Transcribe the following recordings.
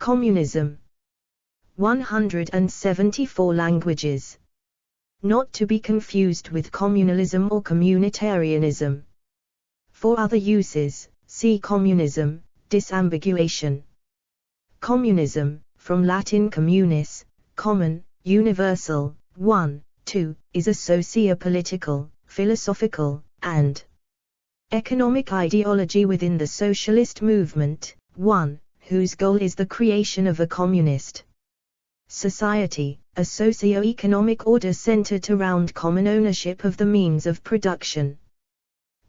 Communism. 174 languages. Not to be confused with communalism or communitarianism. For other uses, see communism, disambiguation. Communism, from Latin communis, common, universal, 1, 2, is a socio-political, philosophical, and economic ideology within the socialist movement, 1, whose goal is the creation of a communist society, a socio-economic order centered around common ownership of the means of production,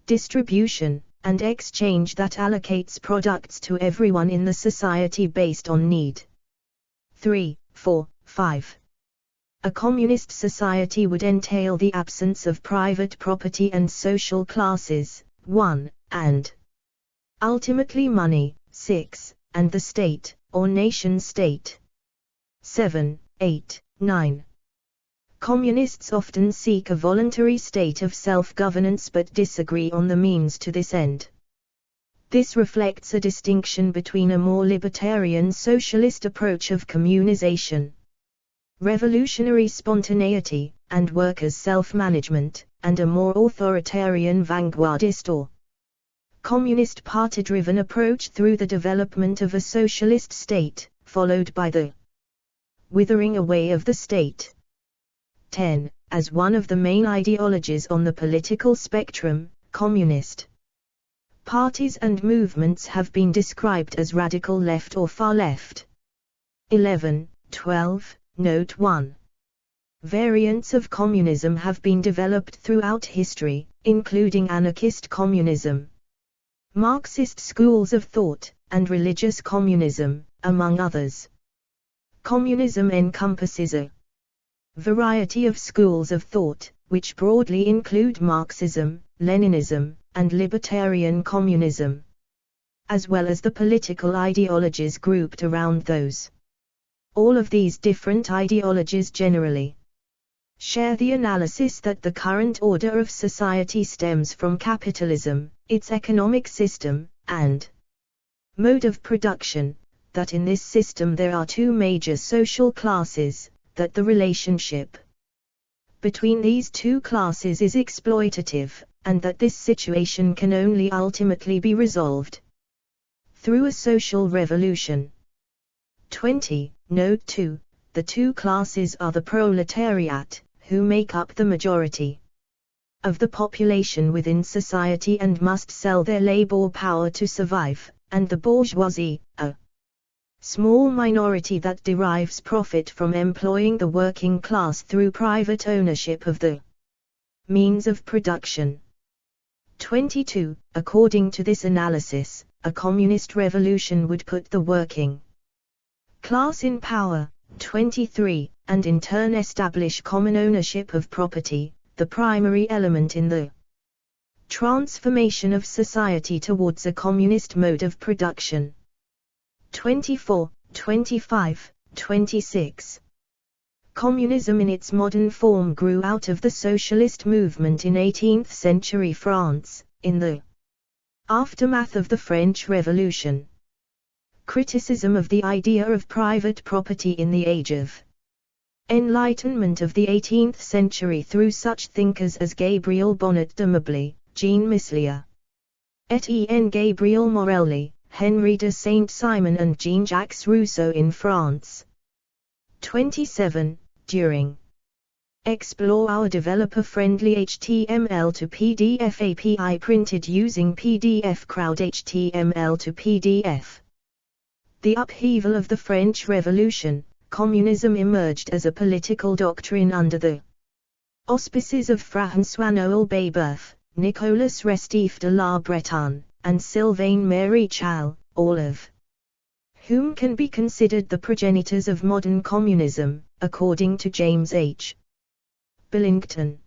distribution, and exchange that allocates products to everyone in the society based on need. 3, 4, 5. A communist society would entail the absence of private property and social classes, 1, and ultimately money, 6, and the state, or nation-state. 7, 8, 9. Communists often seek a voluntary state of self-governance but disagree on the means to this end. This reflects a distinction between a more libertarian socialist approach of communization, revolutionary spontaneity, and workers' self-management, and a more authoritarian vanguardist or communist party-driven approach through the development of a socialist state, followed by the withering away of the state. 10. As one of the main ideologies on the political spectrum, communist parties and movements have been described as radical left or far left. 11, 12, Note 1. Variants of communism have been developed throughout history, including anarchist communism, Marxist schools of thought, and religious communism, among others. Communism encompasses a variety of schools of thought, which broadly include Marxism, Leninism, and libertarian communism, as well as the political ideologies grouped around those. All of these different ideologies generally share the analysis that the current order of society stems from capitalism, its economic system, and mode of production, that in this system there are two major social classes, that the relationship between these two classes is exploitative, and that this situation can only ultimately be resolved through a social revolution. 20. Note 2. The two classes are the proletariat, who make up the majority of the population within society and must sell their labor power to survive, and the bourgeoisie, a small minority that derives profit from employing the working class through private ownership of the means of production. 22. According to this analysis, a communist revolution would put the working class in power. 23. And in turn establish common ownership of property, the primary element in the transformation of society towards a communist mode of production. 24, 25, 26. Communism in its modern form grew out of the socialist movement in 18th century France, in the aftermath of the French Revolution. Criticism of the idea of private property in the age of Enlightenment of the 18th century through such thinkers as Gabriel Bonnet de Mably, Jean Mislier, Etienne Gabriel Morelli, Henri de Saint-Simon and Jean-Jacques Rousseau in France. 27. During Explore our developer-friendly HTML to PDF API printed using PDF Crowd HTML to PDF. The upheaval of the French Revolution, communism emerged as a political doctrine under the auspices of François-Noël Babeuf, Nicolas Restif de la Bretonne, and Sylvain Maréchal, all of whom can be considered the progenitors of modern communism, according to James H. Billington.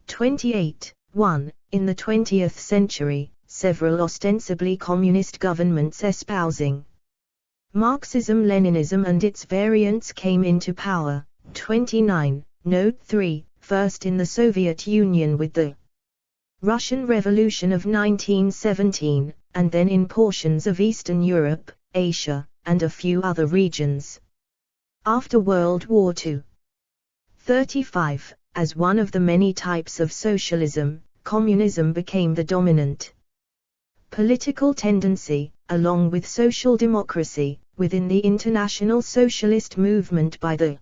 28. 1. In the 20th century, several ostensibly communist governments espousing Marxism-Leninism and its variants came into power. 29. Note 3. First in the Soviet Union with the Russian Revolution of 1917, and then in portions of Eastern Europe, Asia, and a few other regions. After World War II. 35. As one of the many types of socialism, communism became the dominant political tendency, along with social democracy, within the international socialist movement by the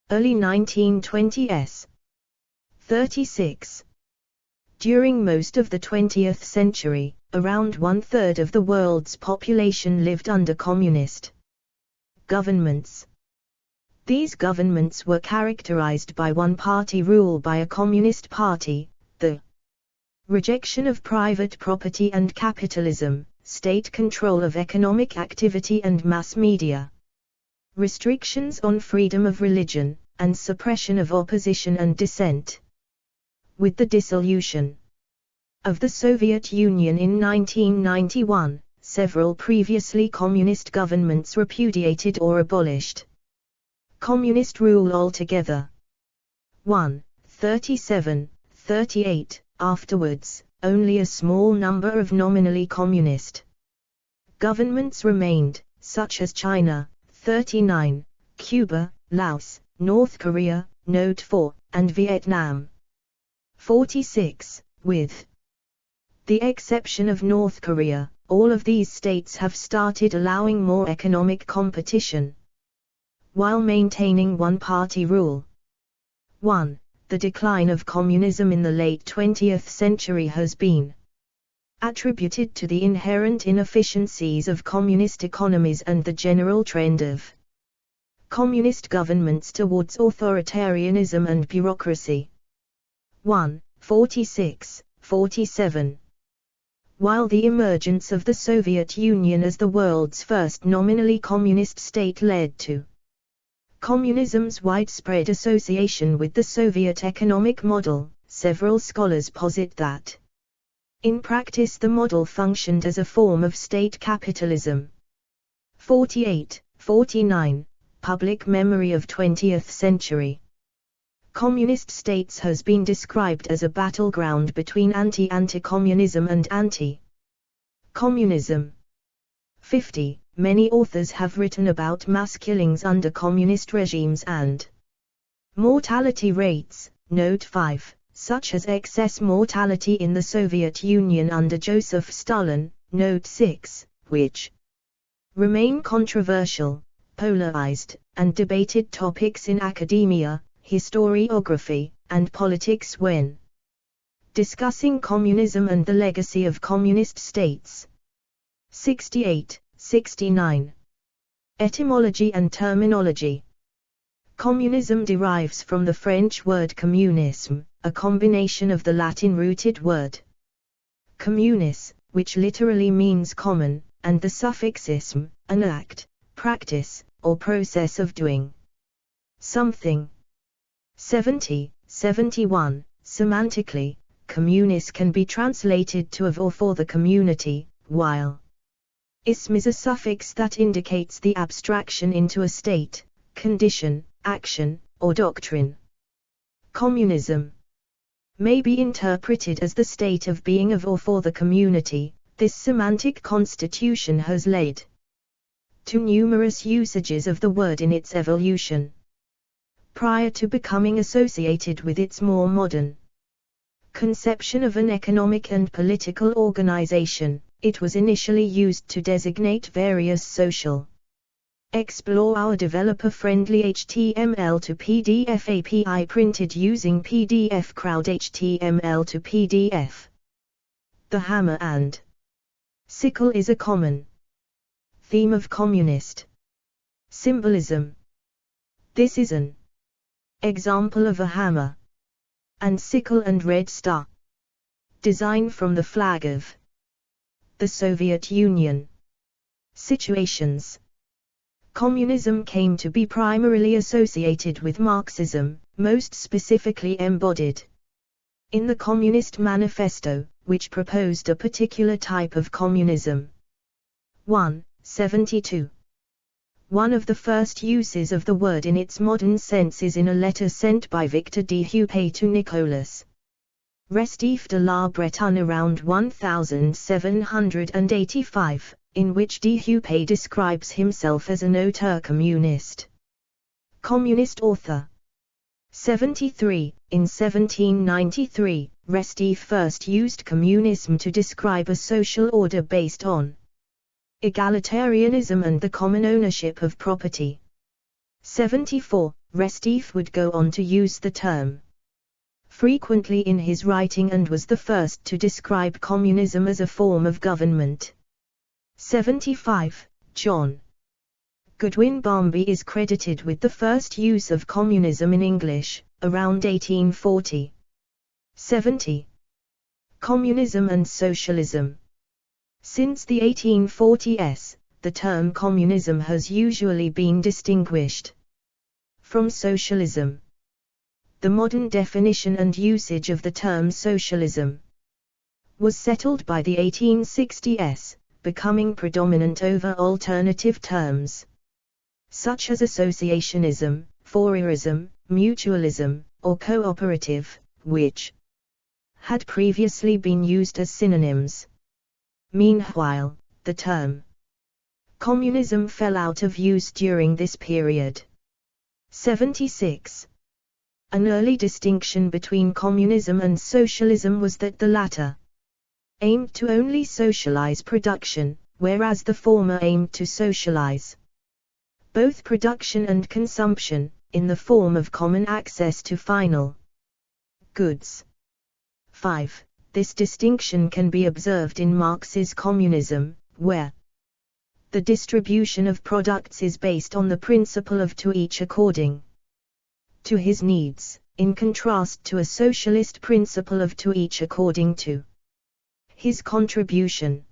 early 1920s. 36. During most of the 20th century, around one-third of the world's population lived under communist governments. These governments were characterized by one-party rule by a communist party, the rejection of private property and capitalism, state control of economic activity and mass media, restrictions on freedom of religion, and suppression of opposition and dissent. With the dissolution of the Soviet Union in 1991, several previously communist governments repudiated or abolished communist rule altogether. 1. 37, 38. Afterwards, only a small number of nominally communist governments remained, such as China, 39, Cuba, Laos, North Korea, Note 4, and Vietnam, 46, with the exception of North Korea. All of these states have started allowing more economic competition, while maintaining one-party rule. 1. The decline of communism in the late 20th century has been attributed to the inherent inefficiencies of communist economies and the general trend of communist governments towards authoritarianism and bureaucracy. 1. 46, 47. While the emergence of the Soviet Union as the world's first nominally communist state led to communism's widespread association with the Soviet economic model, several scholars posit that in practice the model functioned as a form of state capitalism. 48, 49. Public memory of 20th century communist states has been described as a battleground between anti-communism and anti-communism. 50. Many authors have written about mass killings under communist regimes and mortality rates, Note 5, such as excess mortality in the Soviet Union under Joseph Stalin, Note 6, which remain controversial, polarized, and debated topics in academia, historiography, and politics when discussing communism and the legacy of communist states. 68, 69. Etymology and terminology. Communism derives from the French word communisme, a combination of the Latin-rooted word communis, which literally means common, and the suffix ism, an act, practice, or process of doing something. 70, 71. Semantically, communis can be translated to of or for the community, while ism is a suffix that indicates the abstraction into a state, condition, action, or doctrine. Communism may be interpreted as the state of being of or for the community. This semantic constitution has led to numerous usages of the word in its evolution. Prior to becoming associated with its more modern conception of an economic and political organization, it was initially used to designate various social. Explore our developer-friendly HTML to PDF API printed using PDF Crowd HTML to PDF. The hammer and sickle is a common theme of communist symbolism. This is an example of a hammer and sickle and red star design from the flag of the Soviet Union. Situations. Communism came to be primarily associated with Marxism, most specifically embodied in the Communist Manifesto, which proposed a particular type of communism. 1. 72. One of the first uses of the word in its modern sense is in a letter sent by Victor de Huppé to Nicolas Restif de la Bretonne around 1785, in which De Hupe describes himself as an auteur communist. Communist author. 73. In 1793, Restif first used communism to describe a social order based on egalitarianism and the common ownership of property. 74. Restif would go on to use the term frequently in his writing and was the first to describe communism as a form of government. 75. John Goodwin Barmby is credited with the first use of communism in English, around 1840. 70. Communism and socialism. Since the 1840s, the term communism has usually been distinguished from socialism. The modern definition and usage of the term socialism was settled by the 1860s, becoming predominant over alternative terms such as associationism, Fourierism, mutualism, or cooperative, which had previously been used as synonyms. Meanwhile, the term communism fell out of use during this period. 76. An early distinction between communism and socialism was that the latter aimed to only socialize production, whereas the former aimed to socialize both production and consumption, in the form of common access to final goods. 5. This distinction can be observed in Marx's communism, where the distribution of products is based on the principle of to each according to his needs, in contrast to a socialist principle of to each according to his contribution.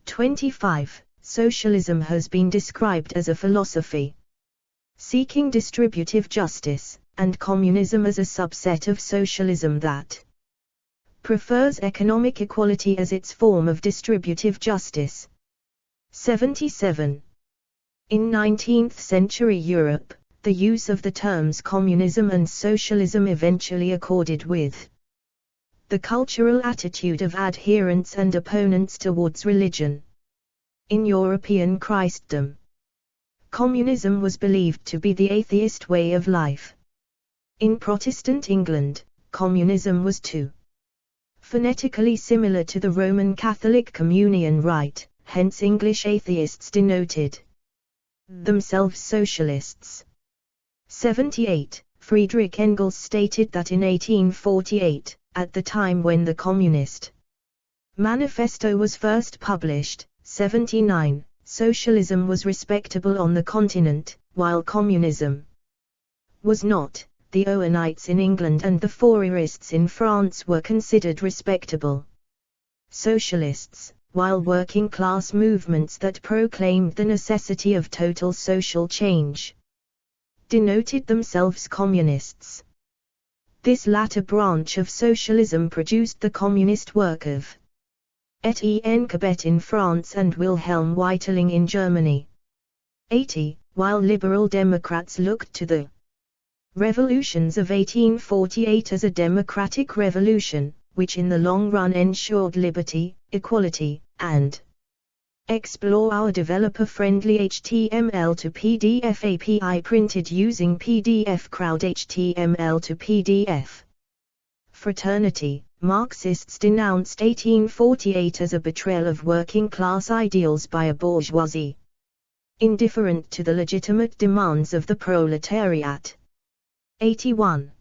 25. Socialism has been described as a philosophy seeking distributive justice, and communism as a subset of socialism that prefers economic equality as its form of distributive justice. 77. In 19th century Europe, the use of the terms communism and socialism eventually accorded with the cultural attitude of adherents and opponents towards religion. In European Christendom, communism was believed to be the atheist way of life. In Protestant England, communism was too phonetically similar to the Roman Catholic communion rite, hence English atheists denoted themselves socialists. 78. Friedrich Engels stated that in 1848, at the time when the Communist Manifesto was first published, 79, socialism was respectable on the continent, while communism was not. The Owenites in England and the Fourierists in France were considered respectable socialists, while working-class movements that proclaimed the necessity of total social change denoted themselves communists. This latter branch of socialism produced the communist work of Etienne Cabet in France and Wilhelm Weiterling in Germany. 80. While liberal Democrats looked to the revolutions of 1848 as a democratic revolution, which in the long run ensured liberty, equality, and explore our developer-friendly HTML to PDF API printed using PDF Crowd HTML to PDF fraternity, Marxists denounced 1848 as a betrayal of working-class ideals by a bourgeoisie indifferent to the legitimate demands of the proletariat. 81.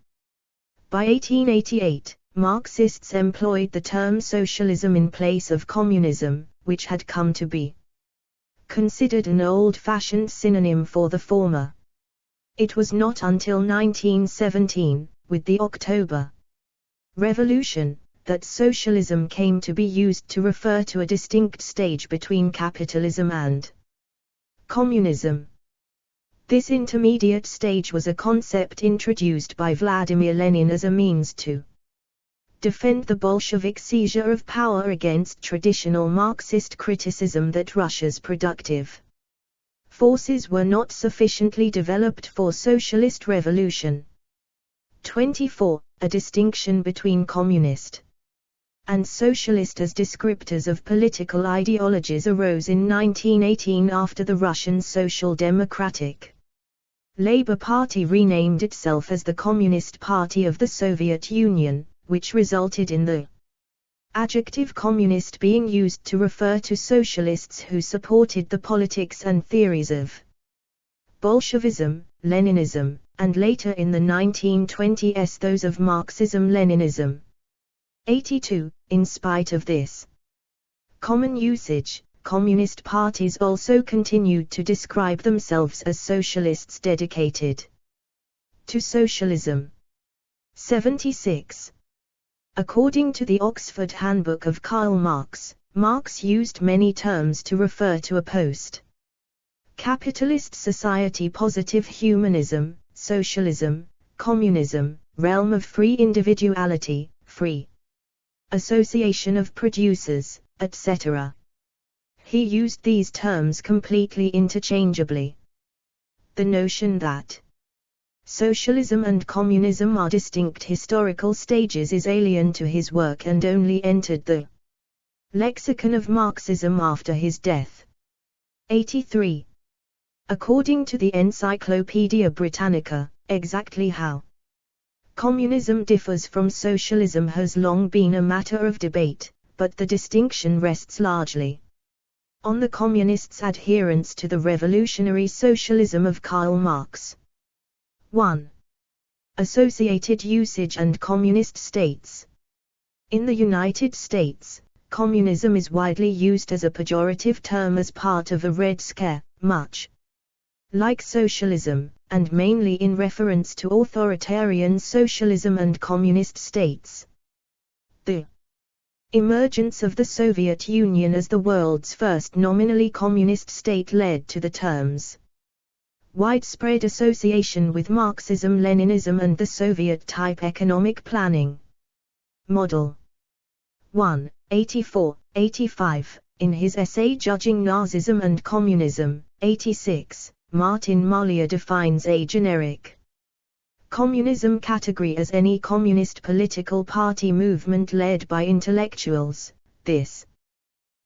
By 1888, Marxists employed the term socialism in place of communism, which had come to be considered an old-fashioned synonym for the former. It was not until 1917, with the October Revolution, that socialism came to be used to refer to a distinct stage between capitalism and communism. This intermediate stage was a concept introduced by Vladimir Lenin as a means to defend the Bolshevik seizure of power against traditional Marxist criticism that Russia's productive forces were not sufficiently developed for socialist revolution. 24. A distinction between communist and socialist as descriptors of political ideologies arose in 1918 after the Russian Social Democratic Labour Party renamed itself as the Communist Party of the Soviet Union, which resulted in the adjective communist being used to refer to socialists who supported the politics and theories of Bolshevism, Leninism, and later in the 1920s those of Marxism-Leninism. 82. In spite of this common usage, communist parties also continued to describe themselves as socialists dedicated to socialism. 76. According to the Oxford Handbook of Karl Marx, Marx used many terms to refer to a post-capitalist society: positive humanism, socialism, communism, realm of free individuality, free association of producers, etc. He used these terms completely interchangeably. The notion that socialism and communism are distinct historical stages is alien to his work and only entered the lexicon of Marxism after his death. 83. According to the Encyclopaedia Britannica, exactly how communism differs from socialism has long been a matter of debate, but the distinction rests largely on the communists' adherence to the revolutionary socialism of Karl Marx. 1. Associated usage and communist states. In the United States, communism is widely used as a pejorative term as part of a Red Scare, much like socialism, and mainly in reference to authoritarian socialism and communist states. The emergence of the Soviet Union as the world's first nominally communist state led to the terms widespread association with Marxism-Leninism and the Soviet-type economic planning model. 1. 84-85, in his essay Judging Nazism and Communism, 86, Martin Mallier defines a generic communism category as any communist political party movement led by intellectuals. This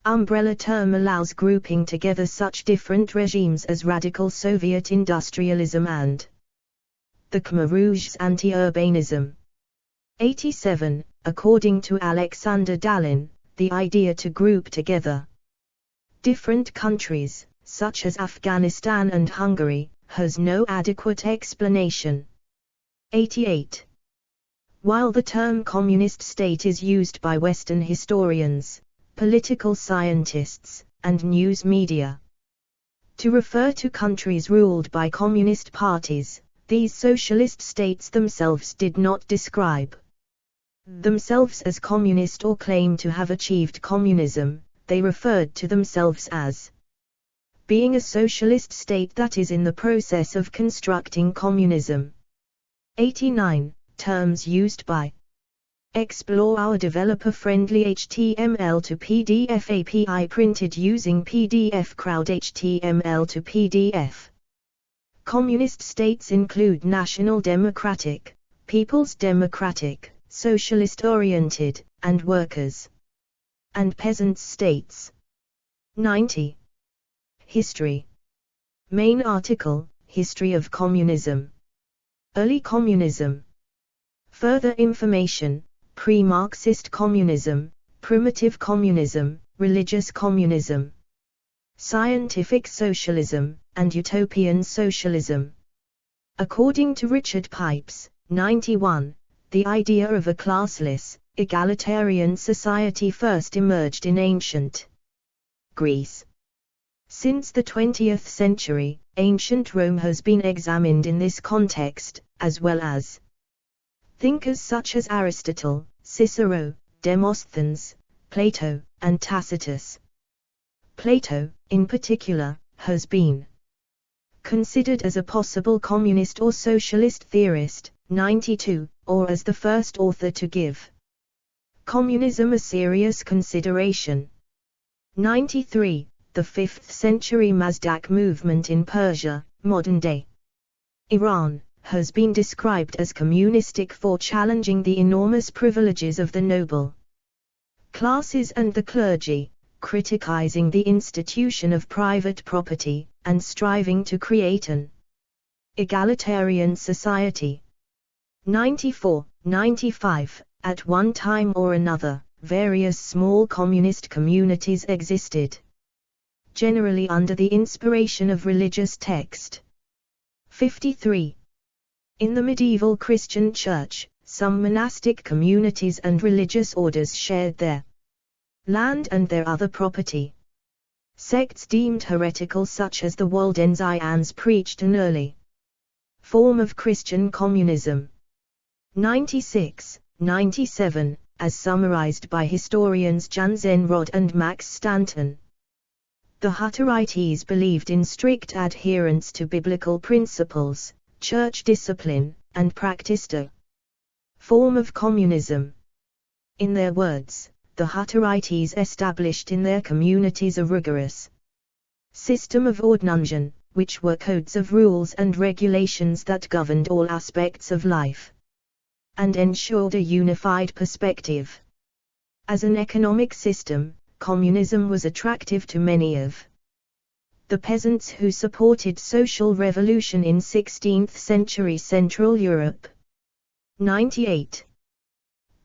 umbrella term allows grouping together such different regimes as radical Soviet industrialism and the Khmer Rouge's anti-urbanism. 87. According to Alexander Dalin, the idea to group together different countries, such as Afghanistan and Hungary, has no adequate explanation. 88. While the term communist state is used by Western historians, political scientists, and news media to refer to countries ruled by communist parties, these socialist states themselves did not describe themselves as communist or claim to have achieved communism. They referred to themselves as being a socialist state that is in the process of constructing communism. 89. Terms used by Explore our developer-friendly HTML to PDF API printed using PDF Crowd HTML to PDF. Communist states include National Democratic, People's Democratic, Socialist-oriented, and Workers' and Peasants' states. 90. History. Main article, History of Communism. Early Communism. Further information, Pre-Marxist Communism, Primitive Communism, Religious Communism, Scientific Socialism, and Utopian Socialism. According to Richard Pipes, 91, the idea of a classless, egalitarian society first emerged in ancient Greece. Since the 20th century, ancient Rome has been examined in this context, as well as thinkers such as Aristotle, Cicero, Demosthenes, Plato, and Tacitus. Plato, in particular, has been considered as a possible communist or socialist theorist, 92, or as the first author to give communism a serious consideration. 93. The 5th century Mazdak movement in Persia, modern-day Iran, has been described as communistic for challenging the enormous privileges of the noble classes and the clergy, criticizing the institution of private property, and striving to create an egalitarian society. 94-95, at one time or another, various small communist communities existed, generally under the inspiration of religious text. 53. In the medieval Christian Church, some monastic communities and religious orders shared their land and their other property. Sects deemed heretical such as the Waldensians preached an early form of Christian communism. 96-97, as summarized by historians Jan Zenrod and Max Stanton. The Hutterites believed in strict adherence to biblical principles, church discipline, and practiced a form of communism. In their words, the Hutterites established in their communities a rigorous system of ordnungen, which were codes of rules and regulations that governed all aspects of life, and ensured a unified perspective. As an economic system, communism was attractive to many of the peasants who supported social revolution in 16th-century Central Europe. 98.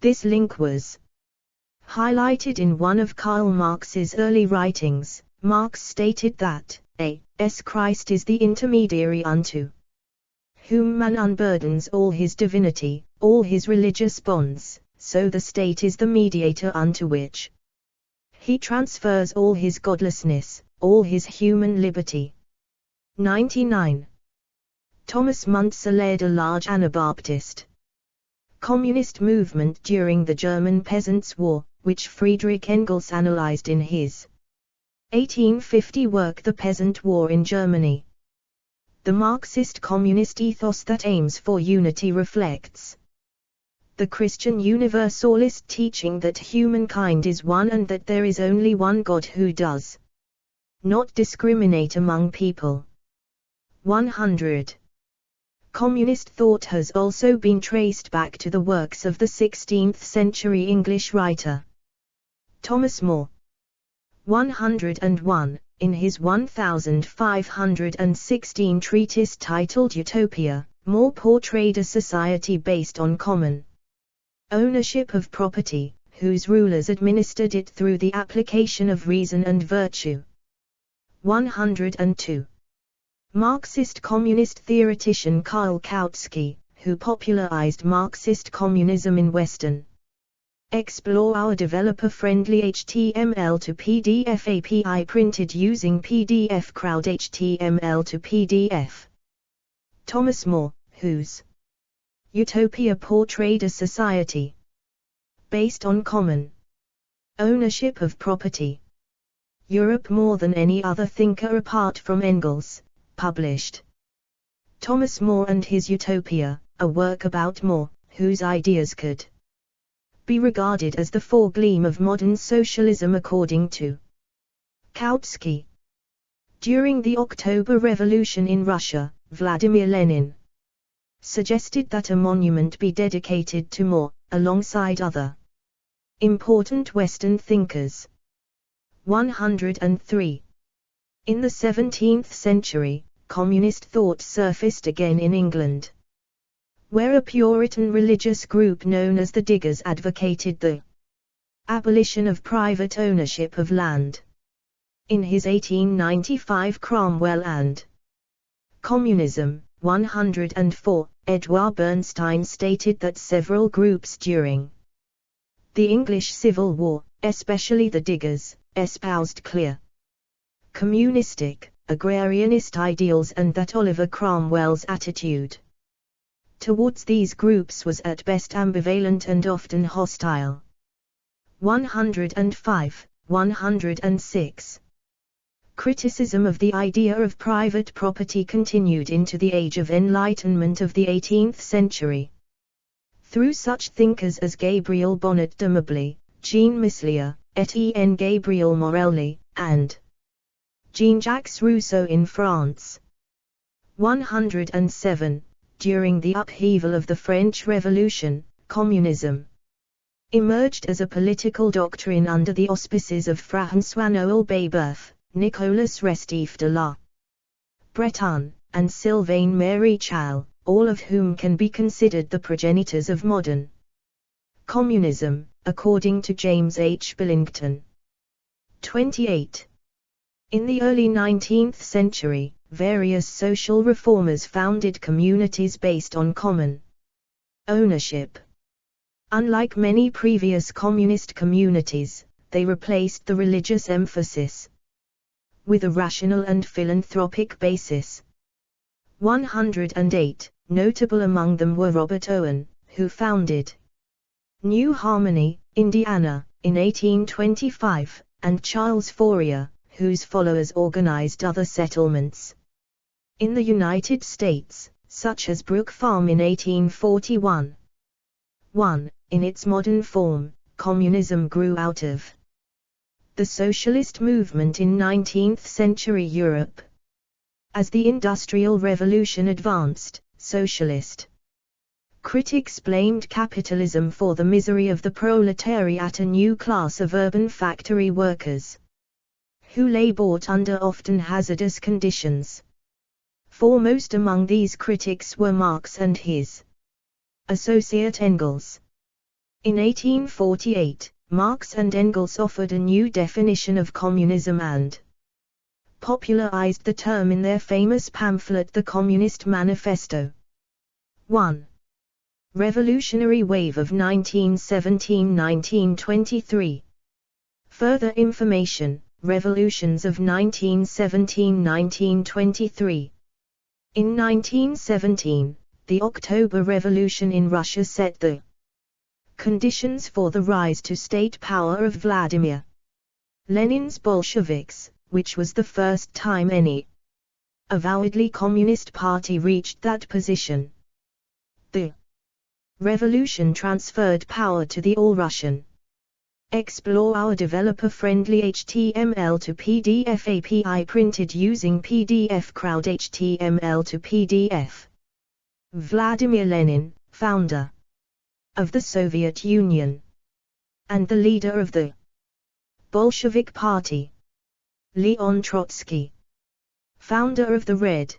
This link was highlighted in one of Karl Marx's early writings. Marx stated that a.s. Christ is the intermediary unto whom man unburdens all his divinity, all his religious bonds, so the state is the mediator unto which he transfers all his godlessness, all his human liberty. 99. Thomas Muntzer led a large Anabaptist communist movement during the German Peasants' War, which Friedrich Engels analyzed in his 1850 work The Peasant War in Germany. The Marxist communist ethos that aims for unity reflects the Christian Universalist teaching that humankind is one and that there is only one God who does not discriminate among people. 100. Communist thought has also been traced back to the works of the 16th-century English writer Thomas More. 101, in his 1516 treatise titled Utopia, More portrayed a society based on common ownership of property, whose rulers administered it through the application of reason and virtue. 102. Marxist communist theoretician Karl Kautsky, who popularized Marxist communism in Western Explore our developer-friendly HTML to PDF API printed using PDF Crowd HTML to PDF. Thomas More, whose Utopia portrayed a society based on common ownership of property. Europe more than any other thinker apart from Engels, published Thomas More and His Utopia, a work about More, whose ideas could be regarded as the foregleam of modern socialism according to Kautsky. During the October Revolution in Russia, Vladimir Lenin suggested that a monument be dedicated to More, alongside other important Western thinkers. 103. In the 17th century, communist thought surfaced again in England, where a Puritan religious group known as the Diggers advocated the abolition of private ownership of land. In his 1895 Cromwell and Communism, 104, Edward Bernstein stated that several groups during the English Civil War, especially the Diggers, espoused clear communistic, agrarianist ideals and that Oliver Cromwell's attitude towards these groups was at best ambivalent and often hostile. 105, 106. Criticism of the idea of private property continued into the Age of Enlightenment of the 18th century. Through such thinkers as Gabriel Bonnet de Mably, Jean Mislier, Etienne Gabriel Morelli, and Jean-Jacques Rousseau in France. 107. During the upheaval of the French Revolution, communism emerged as a political doctrine under the auspices of François-Noël Babeuf, Nicolas Restif de la Bretonne, and Sylvain Maréchal, all of whom can be considered the progenitors of modern communism, according to James H. Billington. 28. In the early 19th century, various social reformers founded communities based on common ownership. Unlike many previous communist communities, they replaced the religious emphasis with a rational and philanthropic basis. 108. Notable among them were Robert Owen, who founded New Harmony, Indiana, in 1825, and Charles Fourier, whose followers organized other settlements in the United States, such as Brook Farm in 1841. 1. In its modern form, communism grew out of the socialist movement in 19th century Europe. As the Industrial Revolution advanced, socialist critics blamed capitalism for the misery of the proletariat, a new class of urban factory workers who labored under often hazardous conditions. Foremost among these critics were Marx and his associate Engels. In 1848, Marx and Engels offered a new definition of communism and popularized the term in their famous pamphlet The Communist Manifesto. 1. Revolutionary Wave of 1917–1923. Further information, Revolutions of 1917–1923. In 1917, the October Revolution in Russia set the conditions for the rise to state power of Vladimir Lenin's Bolsheviks, which was the first time any avowedly communist party reached that position. The revolution transferred power to the All-Russian. Explore our developer-friendly HTML to PDF API printed using PDF Crowd HTML to PDF. Vladimir Lenin, founder of the Soviet Union and the leader of the Bolshevik Party. Leon Trotsky, founder of the Red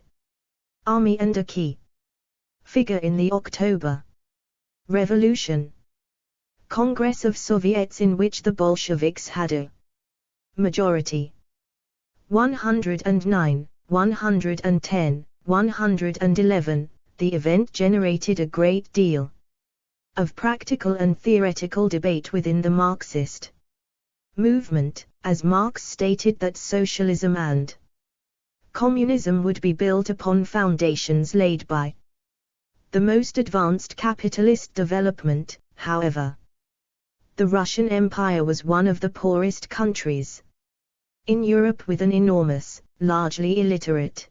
Army and a key figure in the October Revolution. Congress of Soviets in which the Bolsheviks had a majority. 109, 110, 111. The event generated a great deal of practical and theoretical debate within the Marxist movement, as Marx stated that socialism and communism would be built upon foundations laid by the most advanced capitalist development. However, the Russian Empire was one of the poorest countries in Europe, with an enormous, largely illiterate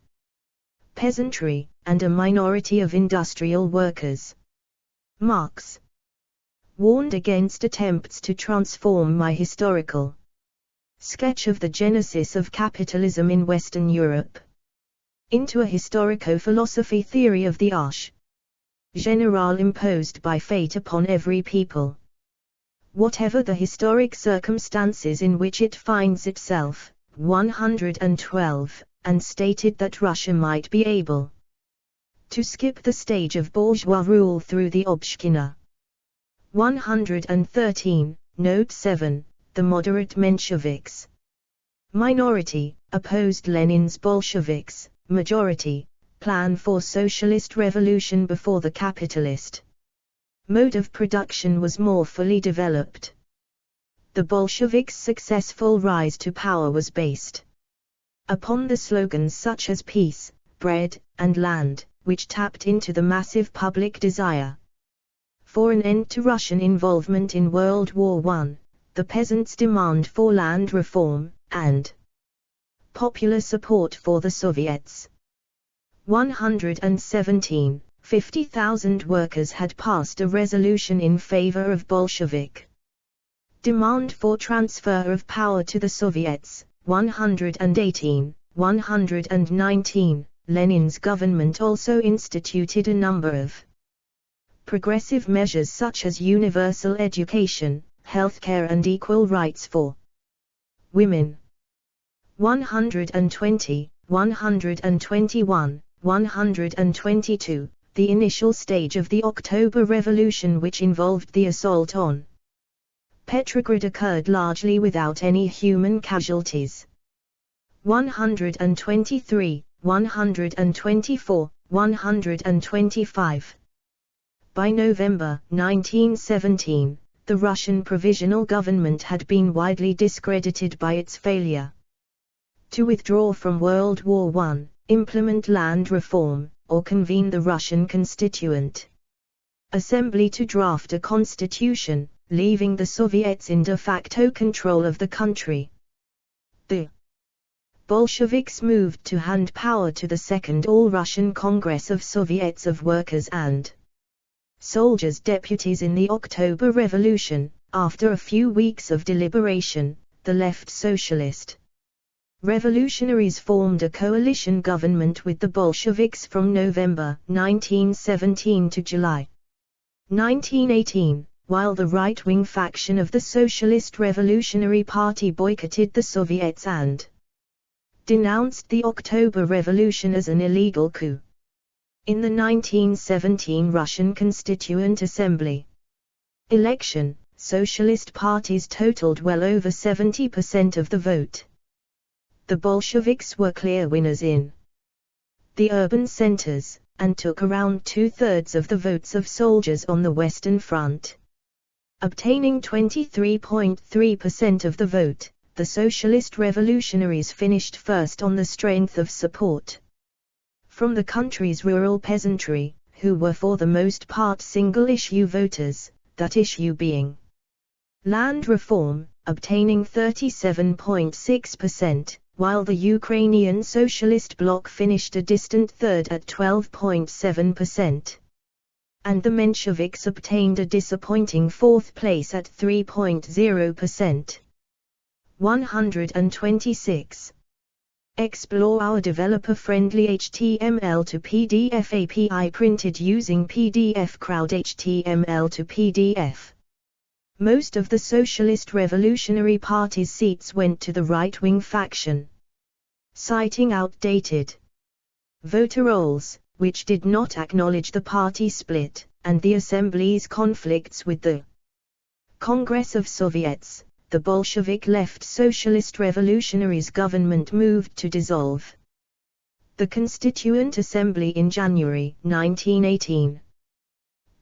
peasantry, and a minority of industrial workers. Marx warned against attempts to transform my historical sketch of the genesis of capitalism in Western Europe into a historico-philosophy theory of the arche générale imposed by fate upon every people, whatever the historic circumstances in which it finds itself. 112, and stated that Russia might be able to skip the stage of bourgeois rule through the Obshchina. 113, Note 7, the moderate Mensheviks minority opposed Lenin's Bolsheviks majority plan for socialist revolution before the capitalist mode of production was more fully developed. The Bolsheviks' successful rise to power was based upon the slogans such as peace, bread, and land, which tapped into the massive public desire for an end to Russian involvement in World War I, the peasants' demand for land reform, and popular support for the Soviets. 117, 50,000 workers had passed a resolution in favor of Bolshevik demand for transfer of power to the Soviets. 118, 119, Lenin's government also instituted a number of progressive measures such as universal education, healthcare and equal rights for women. 120, 121, 122, the initial stage of the October Revolution, which involved the assault on Petrograd, occurred largely without any human casualties. 123, 124, 125. By November 1917, the Russian Provisional Government had been widely discredited by its failure to withdraw from World War I, implement land reform, or convene the Russian Constituent Assembly to draft a constitution, leaving the Soviets in de facto control of the country. The Bolsheviks moved to hand power to the Second All-Russian Congress of Soviets of Workers and Soldiers deputies in the October Revolution. After a few weeks of deliberation, the left socialist revolutionaries formed a coalition government with the Bolsheviks from November 1917 to July 1918, while the right-wing faction of the Socialist Revolutionary Party boycotted the Soviets and denounced the October Revolution as an illegal coup. In the 1917 Russian Constituent Assembly election, socialist parties totaled well over 70% of the vote. The Bolsheviks were clear winners in the urban centers, and took around two-thirds of the votes of soldiers on the Western Front. Obtaining 23.3% of the vote, the Socialist Revolutionaries finished first on the strength of support from the country's rural peasantry, who were for the most part single-issue voters, that issue being land reform, obtaining 37.6%, while the Ukrainian Socialist Bloc finished a distant third at 12.7%. And the Mensheviks obtained a disappointing fourth place at 3.0%. 126. Explore our developer-friendly HTML to PDF API printed using PDF Crowd HTML to PDF. Most of the Socialist Revolutionary Party's seats went to the right-wing faction, citing outdated voter rolls, which did not acknowledge the party split, and the Assembly's conflicts with the Congress of Soviets. The Bolshevik left Socialist Revolutionaries government moved to dissolve the Constituent Assembly in January 1918.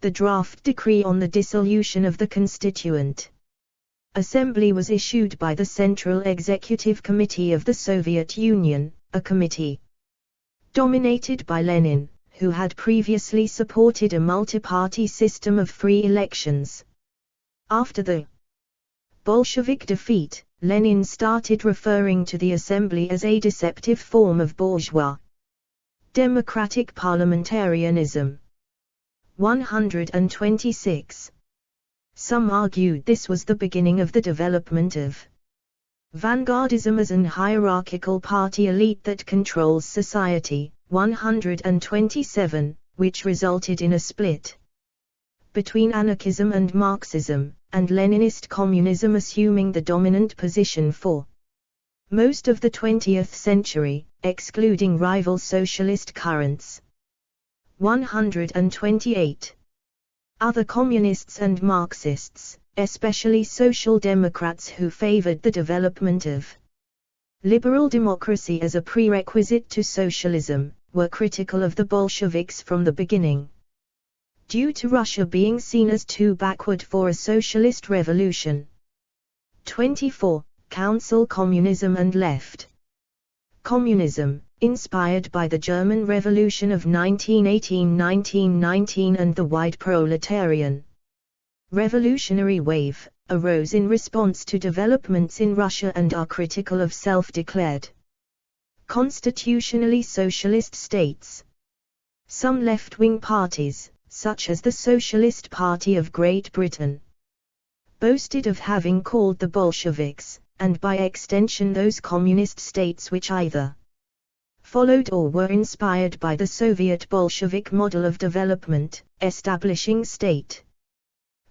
The draft decree on the dissolution of the Constituent Assembly was issued by the Central Executive Committee of the Soviet Union, a committee dominated by Lenin, who had previously supported a multi-party system of free elections. After the Bolshevik defeat, Lenin started referring to the assembly as a deceptive form of bourgeois democratic parliamentarism. 126. Some argued this was the beginning of the development of vanguardism as an hierarchical party elite that controls society. 127, which resulted in a split between anarchism and Marxism, and Leninist communism assuming the dominant position for most of the 20th century, excluding rival socialist currents. 128. Other communists and Marxists, especially social democrats who favored the development of liberal democracy as a prerequisite to socialism, were critical of the Bolsheviks from the beginning, due to Russia being seen as too backward for a socialist revolution. 24. Council Communism and Left Communism, inspired by the German Revolution of 1918–1919 and the wide proletarian revolutionary wave, arose in response to developments in Russia and are critical of self-declared constitutionally socialist states. Some left-wing parties, such as the Socialist Party of Great Britain, boasted of having called the Bolsheviks, and by extension those communist states which either followed or were inspired by the Soviet Bolshevik model of development, Establishing state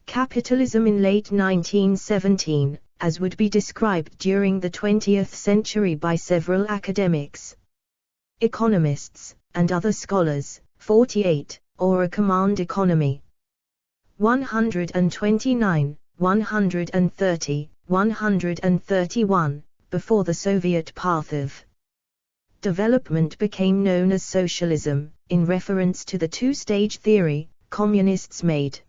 capitalism in late 1917, as would be described during the 20th century by several academics, economists, and other scholars. 48, or a command economy. 129, 130, 131, before the Soviet path of development became known as socialism, in reference to the two-stage theory, communists made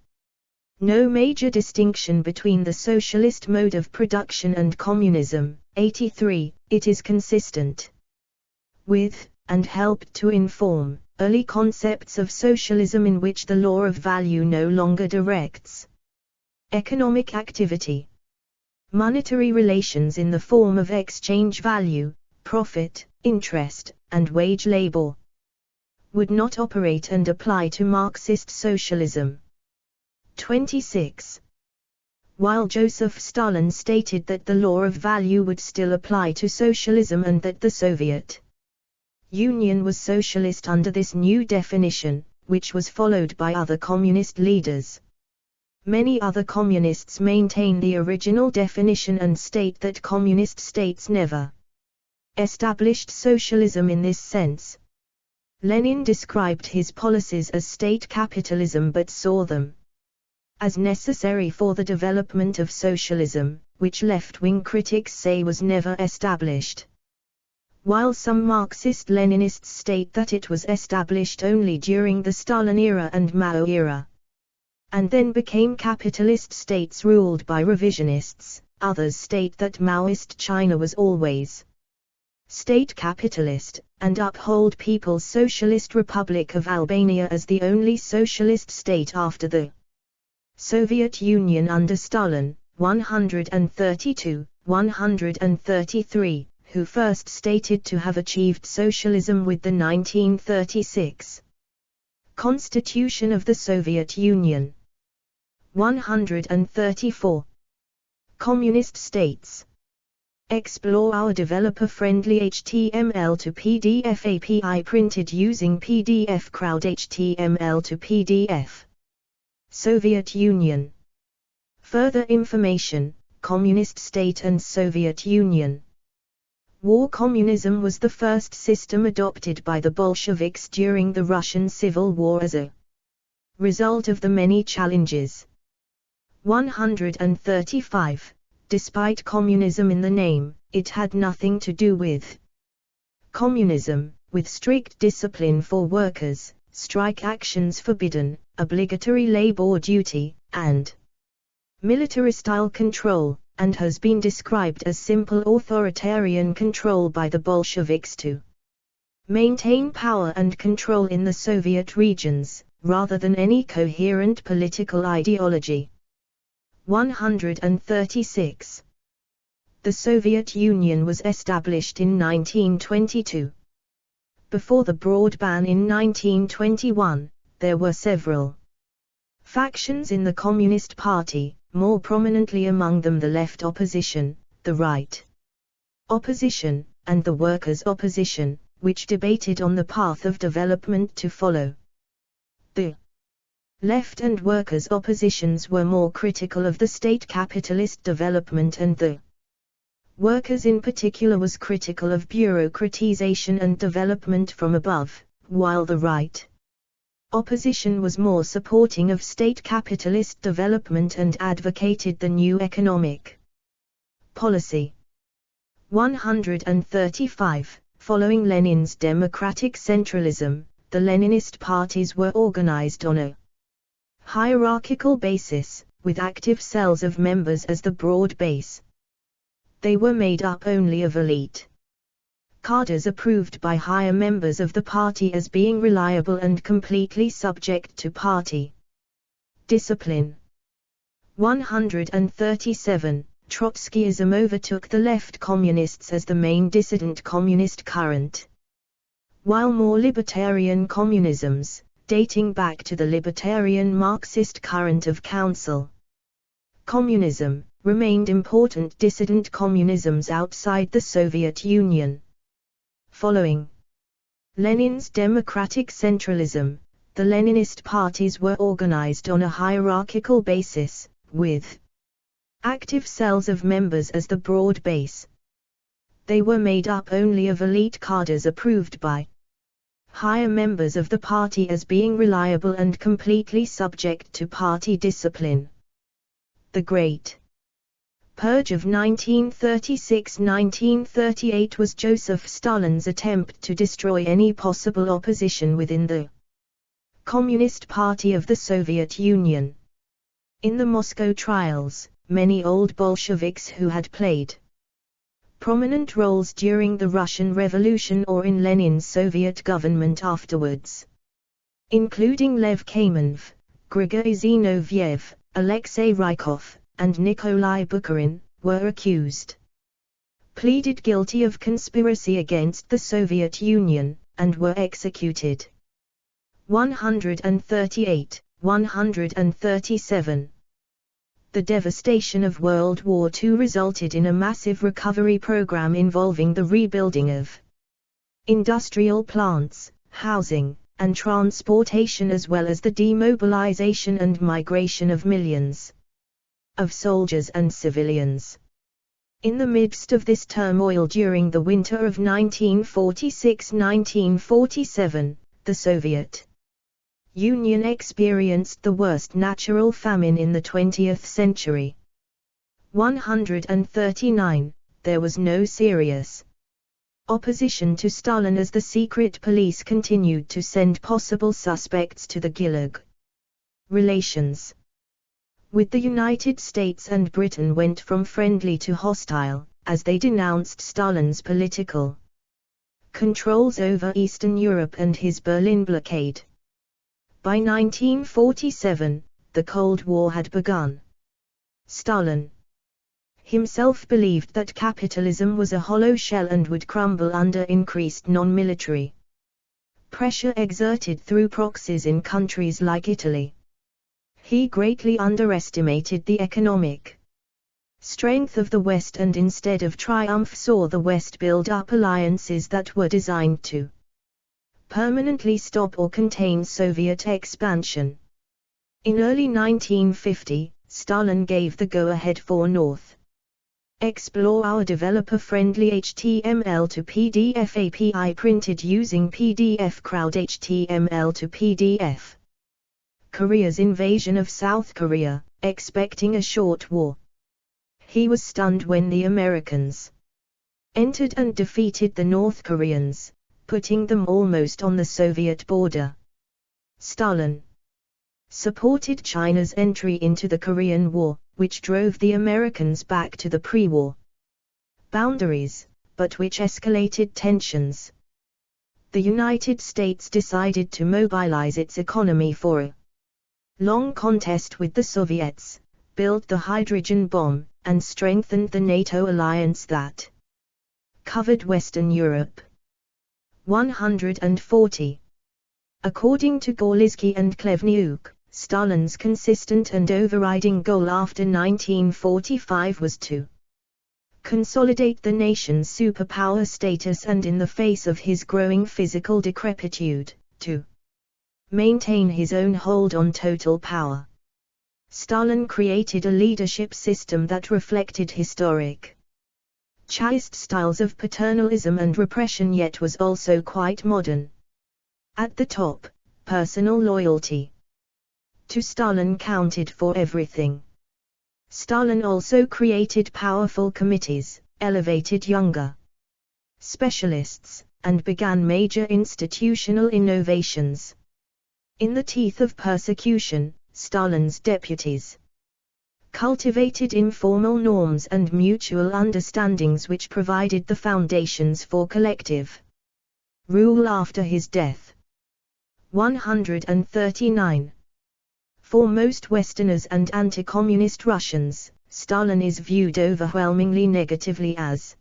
no major distinction between the socialist mode of production and communism. 83, it is consistent with, and helped to inform, early concepts of socialism in which the law of value no longer directs economic activity. Monetary relations in the form of exchange value, profit, interest, and wage labor would not operate and apply to Marxist socialism. 26. While Joseph Stalin stated that the law of value would still apply to socialism and that the Soviet Union was socialist under this new definition, which was followed by other communist leaders, many other communists maintain the original definition and state that communist states never established socialism in this sense. Lenin described his policies as state capitalism but saw them as necessary for the development of socialism, which left-wing critics say was never established. While some Marxist-Leninists state that it was established only during the Stalin era and Mao era, and then became capitalist states ruled by revisionists, others state that Maoist China was always state capitalist, and uphold People's Socialist Republic of Albania as the only socialist state after the Soviet Union under Stalin. 132, 133, who first stated to have achieved socialism with the 1936 Constitution of the Soviet Union. 134. Communist states. Explore our developer-friendly HTML to PDF API printed using PDF Crowd HTML to PDF. Soviet Union. Further information, Communist State and Soviet Union. War communism was the first system adopted by the Bolsheviks during the Russian Civil War as a result of the many challenges. 135. Despite communism in the name, it had nothing to do with communism, with strict discipline for workers, strike actions forbidden, obligatory labor duty, and military-style control, and has been described as simple authoritarian control by the Bolsheviks to maintain power and control in the Soviet regions, rather than any coherent political ideology. 136. The Soviet Union was established in 1922. Before the broad ban in 1921, there were several factions in the Communist Party, more prominently among them the left opposition, the right opposition, and the workers' opposition, which debated on the path of development to follow. The left and workers' oppositions were more critical of the state capitalist development, and the workers in particular was critical of bureaucratization and development from above, while the right opposition was more supporting of state capitalist development and advocated the new economic policy. 135. Following Lenin's democratic centralism, the Leninist parties were organized on a hierarchical basis, with active cells of members as the broad base. They were made up only of elite cadres approved by higher members of the party as being reliable and completely subject to party discipline. 137. Trotskyism overtook the left communists as the main dissident communist current, while more libertarian communisms, dating back to the libertarian Marxist current of Council communism, remained important dissident communisms outside the Soviet Union. Following Lenin's democratic centralism, the Leninist parties were organized on a hierarchical basis, with active cells of members as the broad base. They were made up only of elite cadres approved by higher members of the party as being reliable and completely subject to party discipline. The Great Purge of 1936–1938 was Joseph Stalin's attempt to destroy any possible opposition within the Communist Party of the Soviet Union. In the Moscow trials, many old Bolsheviks who had played prominent roles during the Russian Revolution or in Lenin's Soviet government afterwards, including Lev Kamenev, Grigory Zinoviev, Alexei Rykov, and Nikolai Bukharin, were accused, pleaded guilty of conspiracy against the Soviet Union, and were executed. 138, 137. The devastation of World War II resulted in a massive recovery program involving the rebuilding of industrial plants, housing, and transportation, as well as the demobilization and migration of millions of soldiers and civilians. In the midst of this turmoil during the winter of 1946–1947, the Soviet Union experienced the worst natural famine in the 20th century. 139. There was no serious opposition to Stalin as the secret police continued to send possible suspects to the Gulag. Relations with the United States and Britain went from friendly to hostile, as they denounced Stalin's political controls over Eastern Europe and his Berlin blockade. By 1947, the Cold War had begun. Stalin himself believed that capitalism was a hollow shell and would crumble under increased non-military pressure exerted through proxies in countries like Italy. He greatly underestimated the economic strength of the West and instead of triumph saw the West build up alliances that were designed to permanently stop or contain Soviet expansion. In early 1950, Stalin gave the go-ahead for North Explore our developer-friendly HTML to PDF API printed using PDF Crowd HTML to PDF. Korea's invasion of South Korea, expecting a short war. He was stunned when the Americans entered and defeated the North Koreans, putting them almost on the Soviet border. Stalin supported China's entry into the Korean War, which drove the Americans back to the pre-war boundaries, but which escalated tensions. The United States decided to mobilize its economy for a long contest with the Soviets, built the hydrogen bomb, and strengthened the NATO alliance that covered Western Europe. 140. According to Gorlitsky and Klevniuk, Stalin's consistent and overriding goal after 1945 was to consolidate the nation's superpower status and, in the face of his growing physical decrepitude, to maintain his own hold on total power. Stalin created a leadership system that reflected historic chaste styles of paternalism and repression, yet was also quite modern. At the top, personal loyalty to Stalin counted for everything. Stalin also created powerful committees, elevated younger specialists, and began major institutional innovations. In the teeth of persecution, Stalin's deputies cultivated informal norms and mutual understandings which provided the foundations for collective rule after his death. 139. For most Westerners and anti-communist Russians, Stalin is viewed overwhelmingly negatively as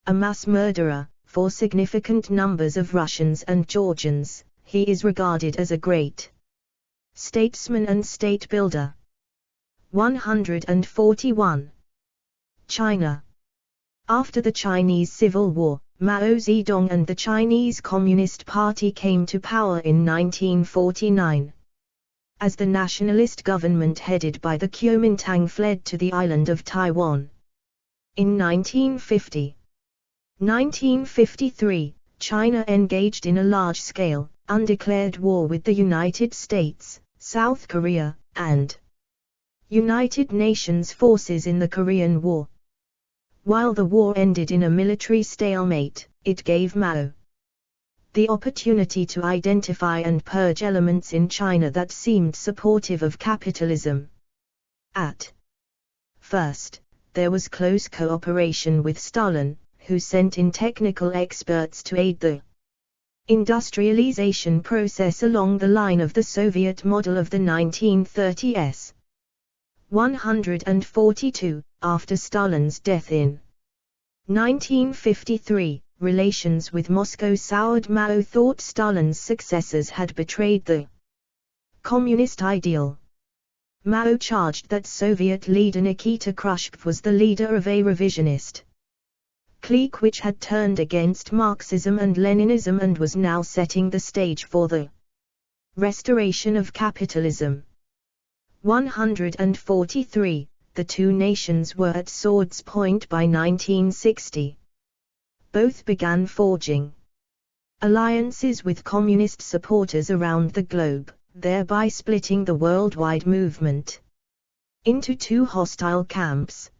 a mass murderer. For significant numbers of Russians and Georgians, he is regarded as a great statesman and state builder. 141. China. After the Chinese Civil War, Mao Zedong and the Chinese Communist Party came to power in 1949. As the nationalist government headed by the Kuomintang fled to the island of Taiwan. In 1953, China engaged in a large-scale, undeclared war with the United States, South Korea, and United Nations forces in the Korean War. While the war ended in a military stalemate, it gave Mao the opportunity to identify and purge elements in China that seemed supportive of capitalism. At first, there was close cooperation with Stalin, who sent in technical experts to aid the industrialization process along the line of the Soviet model of the 1930s. 142, after Stalin's death in 1953, relations with Moscow soured. Mao thought Stalin's successors had betrayed the communist ideal. Mao charged that Soviet leader Nikita Khrushchev was the leader of a revisionist clique which had turned against Marxism and Leninism and was now setting the stage for the restoration of capitalism. 143. The two nations were at swords' point by 1960. Both began forging alliances with communist supporters around the globe, thereby splitting the worldwide movement into two hostile camps.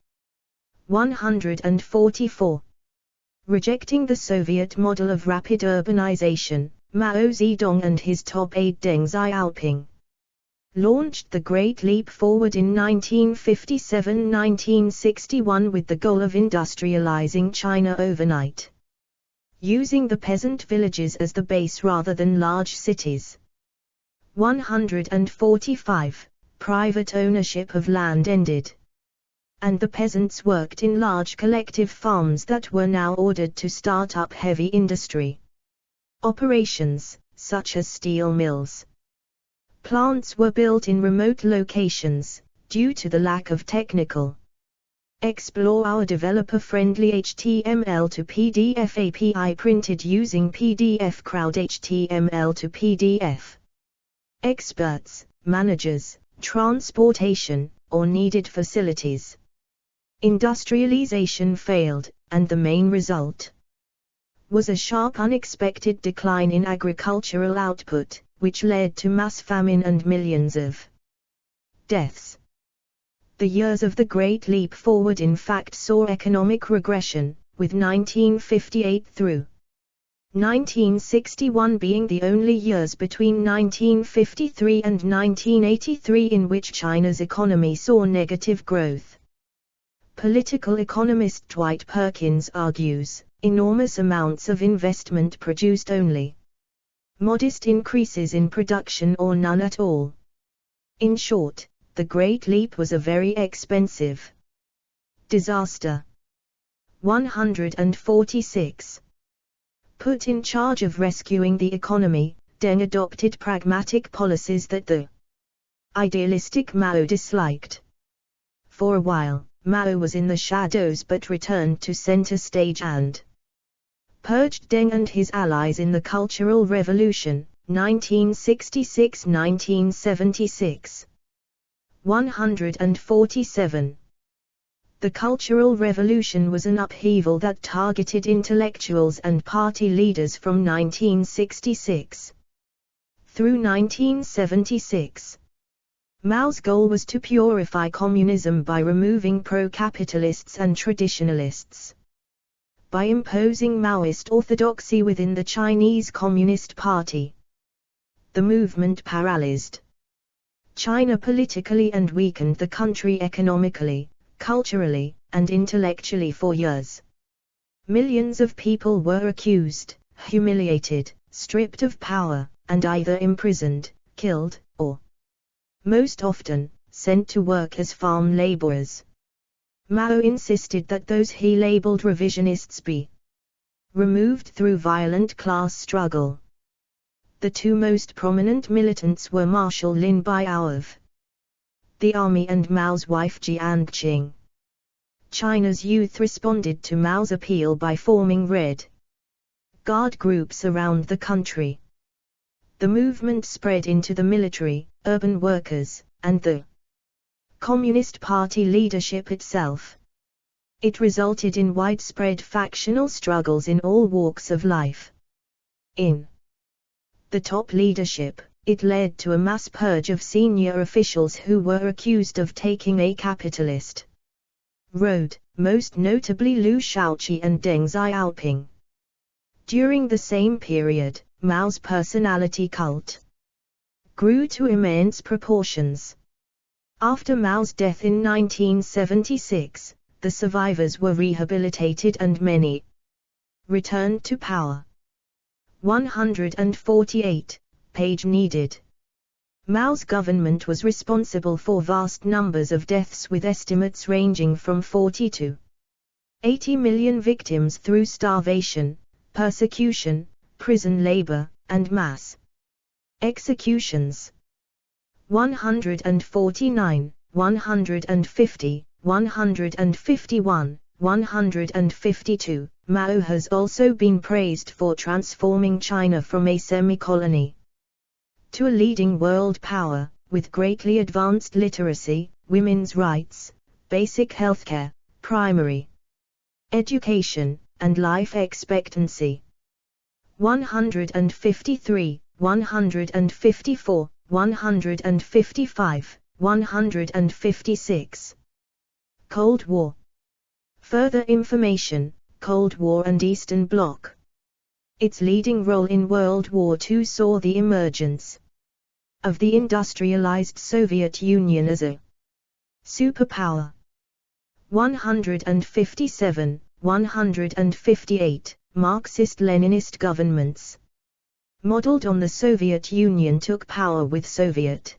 144. Rejecting the Soviet model of rapid urbanization, Mao Zedong and his top aide Deng Xiaoping launched the Great Leap Forward in 1957–1961 with the goal of industrializing China overnight, using the peasant villages as the base rather than large cities. 145. Private ownership of land ended, and the peasants worked in large collective farms that were now ordered to start up heavy industry operations, such as steel mills. Plants were built in remote locations, due to the lack of technical. Explore our developer-friendly HTML to PDF API printed using PDF Crowd HTML to PDF. Experts, managers, transportation, or needed facilities. Industrialization failed, and the main result was a sharp unexpected decline in agricultural output, which led to mass famine and millions of deaths. The years of the Great Leap Forward in fact saw economic regression, with 1958 through 1961 being the only years between 1953 and 1983 in which China's economy saw negative growth. Political economist Dwight Perkins argues, enormous amounts of investment produced only modest increases in production or none at all. In short, the Great Leap was a very expensive disaster. 146. Put in charge of rescuing the economy, Deng adopted pragmatic policies that the idealistic Mao disliked. For a while, Mao was in the shadows but returned to center stage and purged Deng and his allies in the Cultural Revolution, 1966–1976. 147. The Cultural Revolution was an upheaval that targeted intellectuals and party leaders from 1966 through 1976. Mao's goal was to purify communism by removing pro-capitalists and traditionalists. By imposing Maoist orthodoxy within the Chinese Communist Party, the movement paralyzed China politically and weakened the country economically, culturally, and intellectually for years. Millions of people were accused, humiliated, stripped of power, and either imprisoned, killed, or, most often, sent to work as farm laborers. Mao insisted that those he labeled revisionists be removed through violent class struggle. The two most prominent militants were Marshal Lin Biao of the army and Mao's wife Jiang. China's youth responded to Mao's appeal by forming Red guard groups around the country. The movement spread into the military, urban workers, and the Communist Party leadership itself. It resulted in widespread factional struggles in all walks of life. In the top leadership, it led to a mass purge of senior officials who were accused of taking a capitalist road, most notably Liu Shaoqi and Deng Xiaoping. During the same period, Mao's personality cult grew to immense proportions. After Mao's death in 1976, the survivors were rehabilitated and many returned to power. 148, page needed. Mao's government was responsible for vast numbers of deaths, with estimates ranging from 40 to 80 million victims through starvation, persecution, prison labor, and mass executions. 149, 150, 151, 152. Mao has also been praised for transforming China from a semi-colony to a leading world power, with greatly advanced literacy, women's rights, basic healthcare, primary education, and life expectancy. 153, 154, 155, 156. Cold War. Further information: Cold War and Eastern Bloc. Its leading role in World War II saw the emergence of the industrialized Soviet Union as a superpower. 157, 158. Marxist-Leninist governments modeled on the Soviet Union took power with Soviet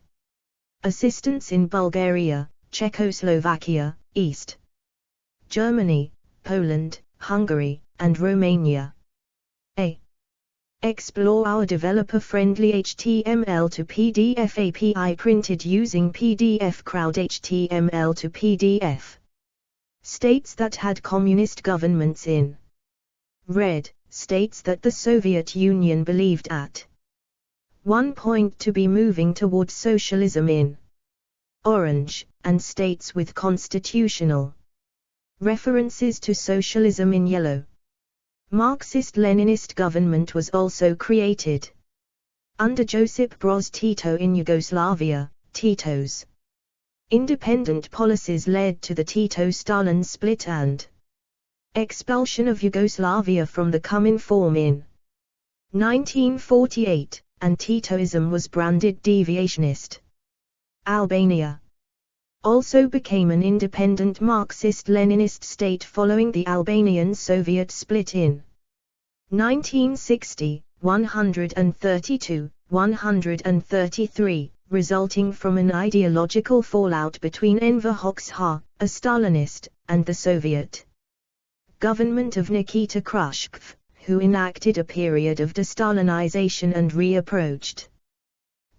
assistance in Bulgaria, Czechoslovakia, East Germany, Poland, Hungary, and Romania. Explore our developer-friendly HTML to PDF API printed using PDF Crowd. HTML to PDF. States that had communist governments in red, states that the Soviet Union believed at one point to be moving towards socialism in orange, and states with constitutional references to socialism in yellow. Marxist-Leninist government was also created under Josip Broz Tito in Yugoslavia. Tito's independent policies led to the Tito-Stalin split and expulsion of Yugoslavia from the Comintern in 1948, and Titoism was branded deviationist. Albania also became an independent Marxist-Leninist state following the Albanian Soviet split in 1960, 132, 133, resulting from an ideological fallout between Enver Hoxha, a Stalinist, and the Soviet government of Nikita Khrushchev, who enacted a period of de-Stalinization and reapproached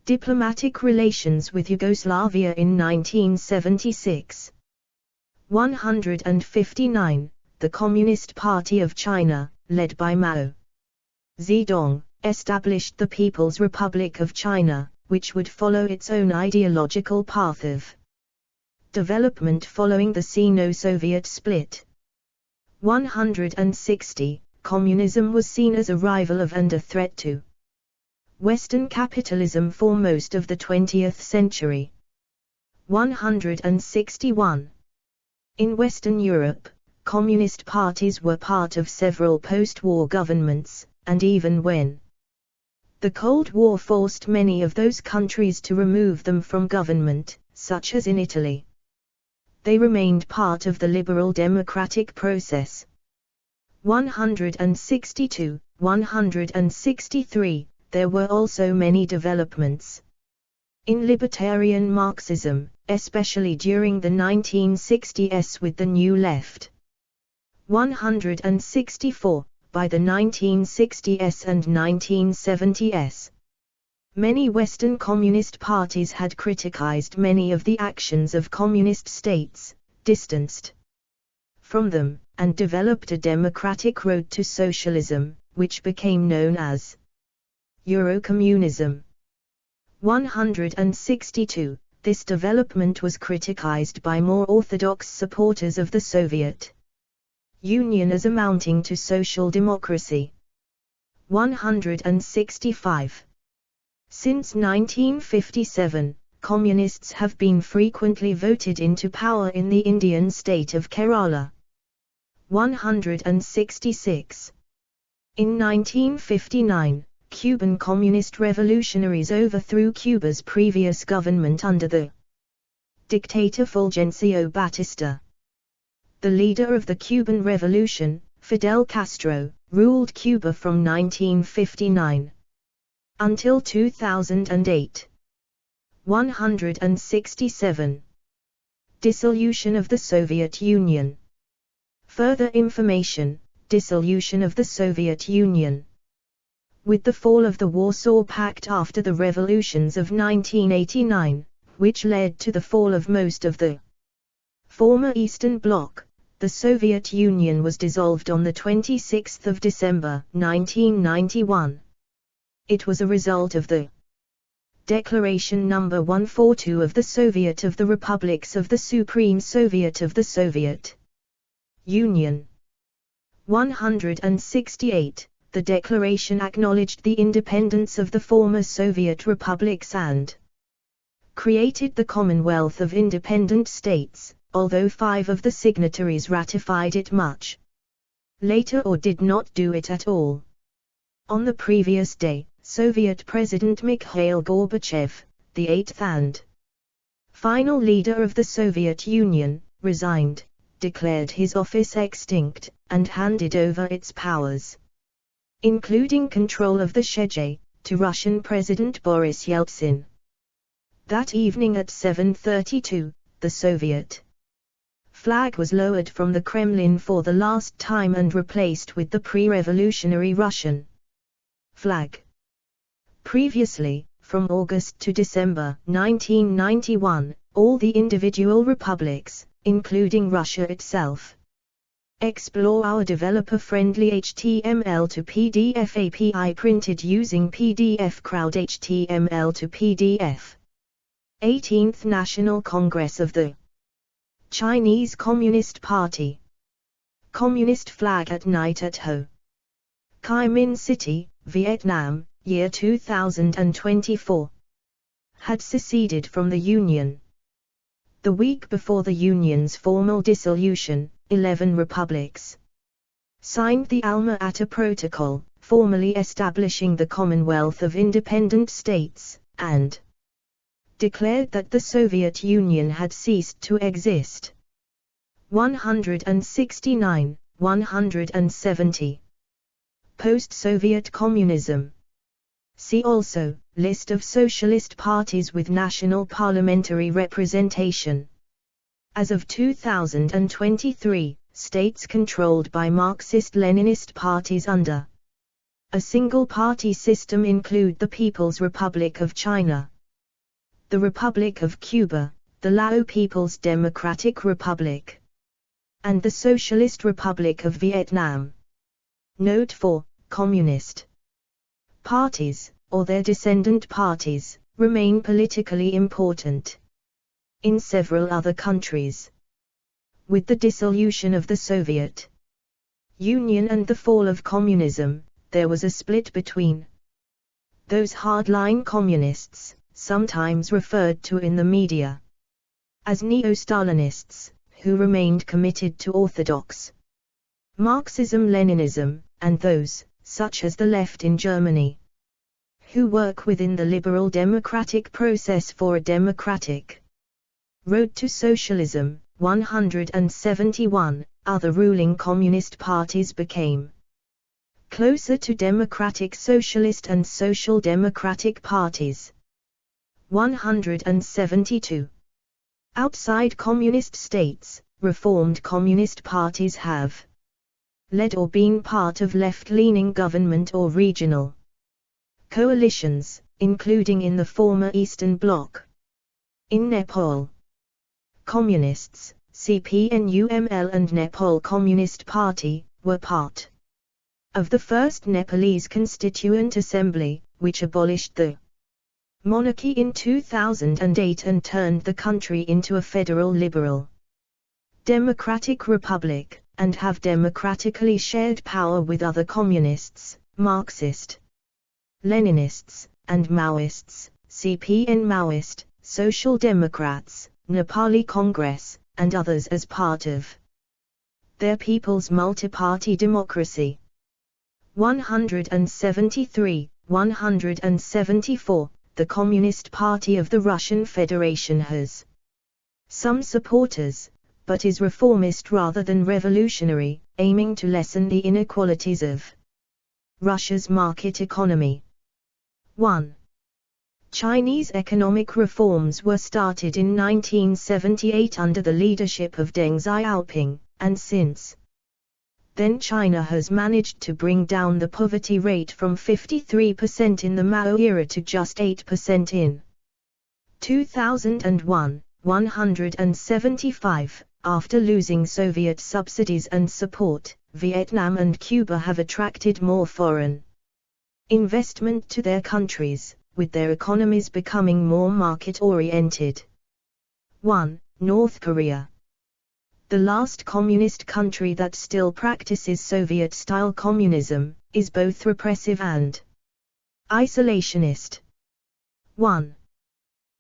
diplomatic relations with Yugoslavia in 1976. 159. The Communist Party of China, led by Mao Zedong, established the People's Republic of China, which would follow its own ideological path of development following the Sino-Soviet split. 160. Communism was seen as a rival of and a threat to Western capitalism for most of the 20th century. 161. In Western Europe, communist parties were part of several post-war governments, and even when the Cold War forced many of those countries to remove them from government, such as in Italy, they remained part of the liberal democratic process. 162, 163. There were also many developments in libertarian Marxism, especially during the 1960s with the New Left. 164. By the 1960s and 1970s, many Western communist parties had criticized many of the actions of communist states, distanced from them, and developed a democratic road to socialism, which became known as Eurocommunism. 162. This development was criticized by more orthodox supporters of the Soviet Union as amounting to social democracy. 165. Since 1957, communists have been frequently voted into power in the Indian state of Kerala. 166. In 1959, Cuban communist revolutionaries overthrew Cuba's previous government under the dictator Fulgencio Batista. The leader of the Cuban Revolution, Fidel Castro, ruled Cuba from 1959 until 2008. 167. Dissolution of the Soviet Union. Further information: Dissolution of the Soviet Union. With the fall of the Warsaw Pact after the revolutions of 1989, which led to the fall of most of the former Eastern Bloc, the Soviet Union was dissolved on 26 December 1991. It was a result of the Declaration No. 142 of the Soviet of the Republics of the Supreme Soviet of the Soviet Union. 168. The declaration acknowledged the independence of the former Soviet republics and created the Commonwealth of Independent States, although 5 of the signatories ratified it much later or did not do it at all. On the previous day, Soviet President Mikhail Gorbachev, the 8th and final leader of the Soviet Union, resigned, declared his office extinct, and handed over its powers, including control of the Shej, to Russian President Boris Yeltsin. That evening at 7:32, the Soviet flag was lowered from the Kremlin for the last time and replaced with the pre-revolutionary Russian flag. Previously, from August to December 1991, all the individual republics, including Russia itself, explore our developer-friendly HTML to PDF API printed using PDF Crowd HTML to PDF. 18th National Congress of the Chinese Communist Party. Communist flag at night at Ho Chi Minh City, Vietnam, year 2024. Had seceded from the Union. The week before the Union's formal dissolution, 11 republics signed the Alma Ata Protocol, formally establishing the Commonwealth of Independent States, and declared that the Soviet Union had ceased to exist. 169, 170. Post-Soviet communism. See also, List of socialist parties with national parliamentary representation. As of 2023, states controlled by Marxist-Leninist parties under a single-party system include the People's Republic of China, the Republic of Cuba, the Lao People's Democratic Republic, and the Socialist Republic of Vietnam. Note 4. Communist parties, or their descendant parties, remain politically important in several other countries. With the dissolution of the Soviet Union and the fall of communism, there was a split between those hardline communists, sometimes referred to in the media as neo-Stalinists, who remained committed to orthodox Marxism-Leninism, and those, such as the left in Germany, who work within the liberal democratic process for a democratic road to socialism. 171. Other ruling communist parties became closer to democratic socialist and social democratic parties. 172. Outside communist states, reformed communist parties have led or been part of left-leaning government or regional coalitions, including in the former Eastern Bloc. In Nepal, communists, CPNUML and Nepal Communist Party, were part of the First Nepalese Constituent Assembly, which abolished the monarchy in 2008 and turned the country into a federal liberal democratic republic, and have democratically shared power with other communists, Marxist, Leninists, and Maoists, CPN Maoist, Social Democrats, Nepali Congress, and others as part of their people's multi-party democracy. 173, 174. The Communist Party of the Russian Federation has some supporters, but is reformist rather than revolutionary, aiming to lessen the inequalities of Russia's market economy. 1. Chinese economic reforms were started in 1978 under the leadership of Deng Xiaoping, and since then China has managed to bring down the poverty rate from 53% in the Mao era to just 8% in 2001. 175. After losing Soviet subsidies and support, Vietnam and Cuba have attracted more foreign investment to their countries, with their economies becoming more market-oriented. 1. North Korea. The last communist country that still practices Soviet-style communism, is both repressive and isolationist. 1.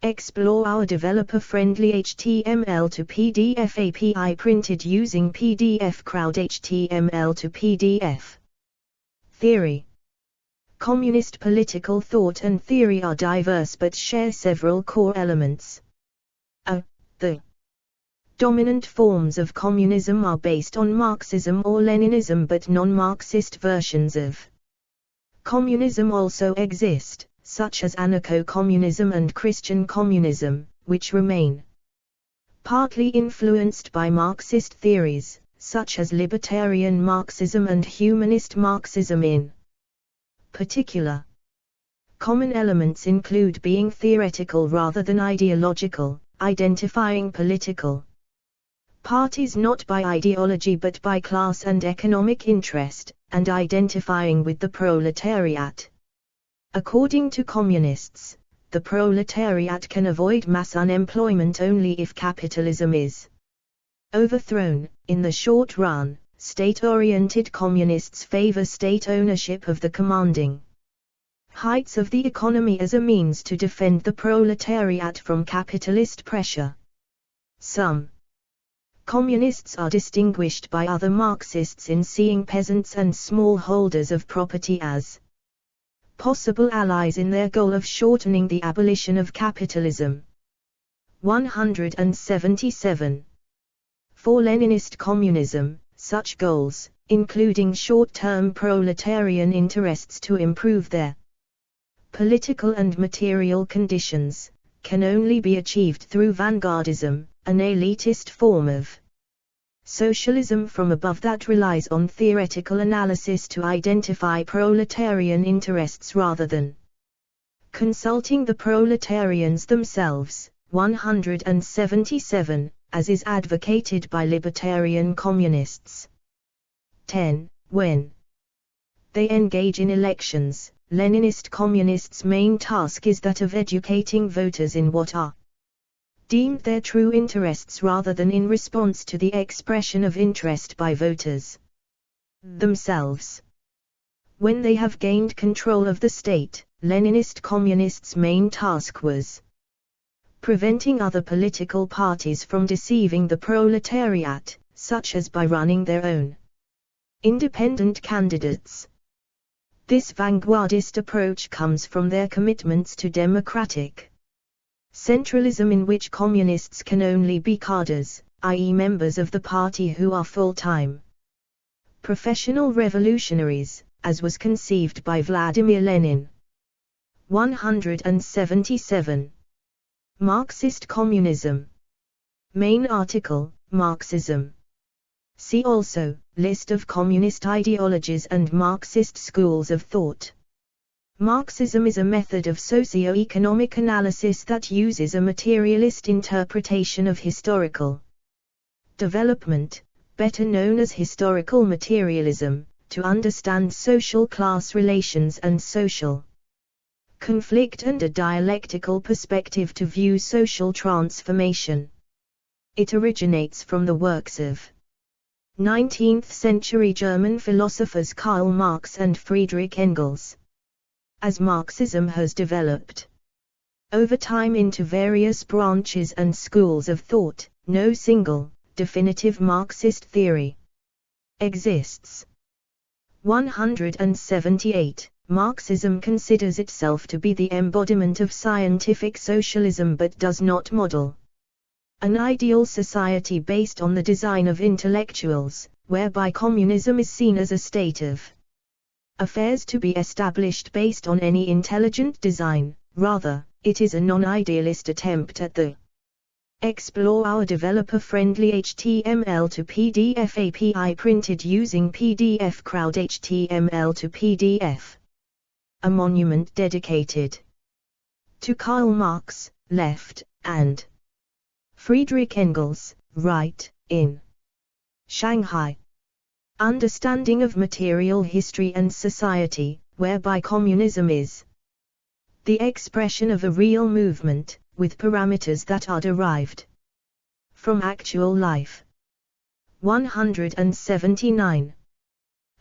Explore our developer-friendly HTML to PDF API printed using PDF Crowd HTML to PDF. Theory. Communist political thought and theory are diverse but share several core elements. The dominant forms of communism are based on Marxism or Leninism, but non-Marxist versions of communism also exist, such as anarcho-communism and Christian communism, which remain partly influenced by Marxist theories, such as libertarian Marxism and humanist Marxism in particular. Common elements include being theoretical rather than ideological, identifying political parties not by ideology but by class and economic interest, and identifying with the proletariat. According to communists, the proletariat can avoid mass unemployment only if capitalism is overthrown. In the short run, state-oriented communists favor state ownership of the commanding heights of the economy as a means to defend the proletariat from capitalist pressure. Some communists are distinguished by other Marxists in seeing peasants and small holders of property as possible allies in their goal of shortening the abolition of capitalism. 177. For Leninist communism, such goals, including short-term proletarian interests to improve their political and material conditions, can only be achieved through vanguardism, an elitist form of socialism from above that relies on theoretical analysis to identify proletarian interests rather than consulting the proletarians themselves. 177, as is advocated by libertarian communists. 10. When they engage in elections, Leninist communists' main task is that of educating voters in what are deemed their true interests rather than in response to the expression of interest by voters themselves. When they have gained control of the state, Leninist communists' main task was preventing other political parties from deceiving the proletariat, such as by running their own independent candidates. This vanguardist approach comes from their commitments to democratic centralism, in which communists can only be cadres, i.e. members of the party who are full-time professional revolutionaries, as was conceived by Vladimir Lenin. 177. Marxist communism. Main article, Marxism. See also, List of communist ideologies and Marxist schools of thought. Marxism is a method of socio-economic analysis that uses a materialist interpretation of historical development, better known as historical materialism, to understand social class relations and social conflict, and a dialectical perspective to view social transformation. It originates from the works of 19th-century German philosophers Karl Marx and Friedrich Engels. As Marxism has developed over time into various branches and schools of thought, no single, definitive Marxist theory exists. 178. Marxism considers itself to be the embodiment of scientific socialism but does not model an ideal society based on the design of intellectuals, whereby communism is seen as a state of affairs to be established based on any intelligent design. Rather, it is a non-idealist attempt at the explore our developer-friendly HTML to PDF API printed using PDF Crowd HTML to PDF. A monument dedicated to Karl Marx, left, and Friedrich Engels, right, in Shanghai. Understanding of material history and society, whereby communism is the expression of a real movement, with parameters that are derived from actual life. 179.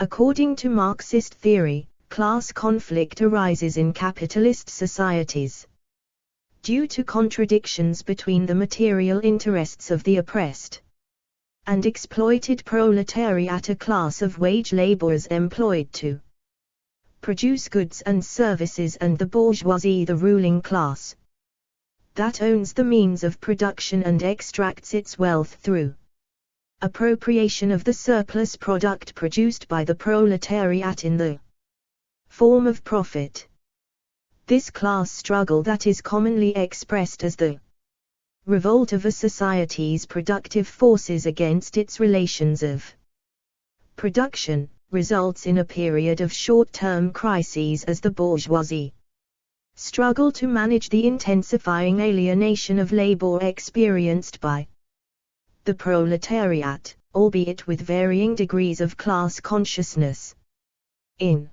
According to Marxist theory, class conflict arises in capitalist societies due to contradictions between the material interests of the oppressed and exploited proletariat, a class of wage laborers employed to produce goods and services, and the bourgeoisie, the ruling class that owns the means of production and extracts its wealth through appropriation of the surplus product produced by the proletariat in the form of profit. This class struggle that is commonly expressed as the revolt of a society's productive forces against its relations of production, results in a period of short-term crises as the bourgeoisie struggle to manage the intensifying alienation of labor experienced by the proletariat, albeit with varying degrees of class consciousness. In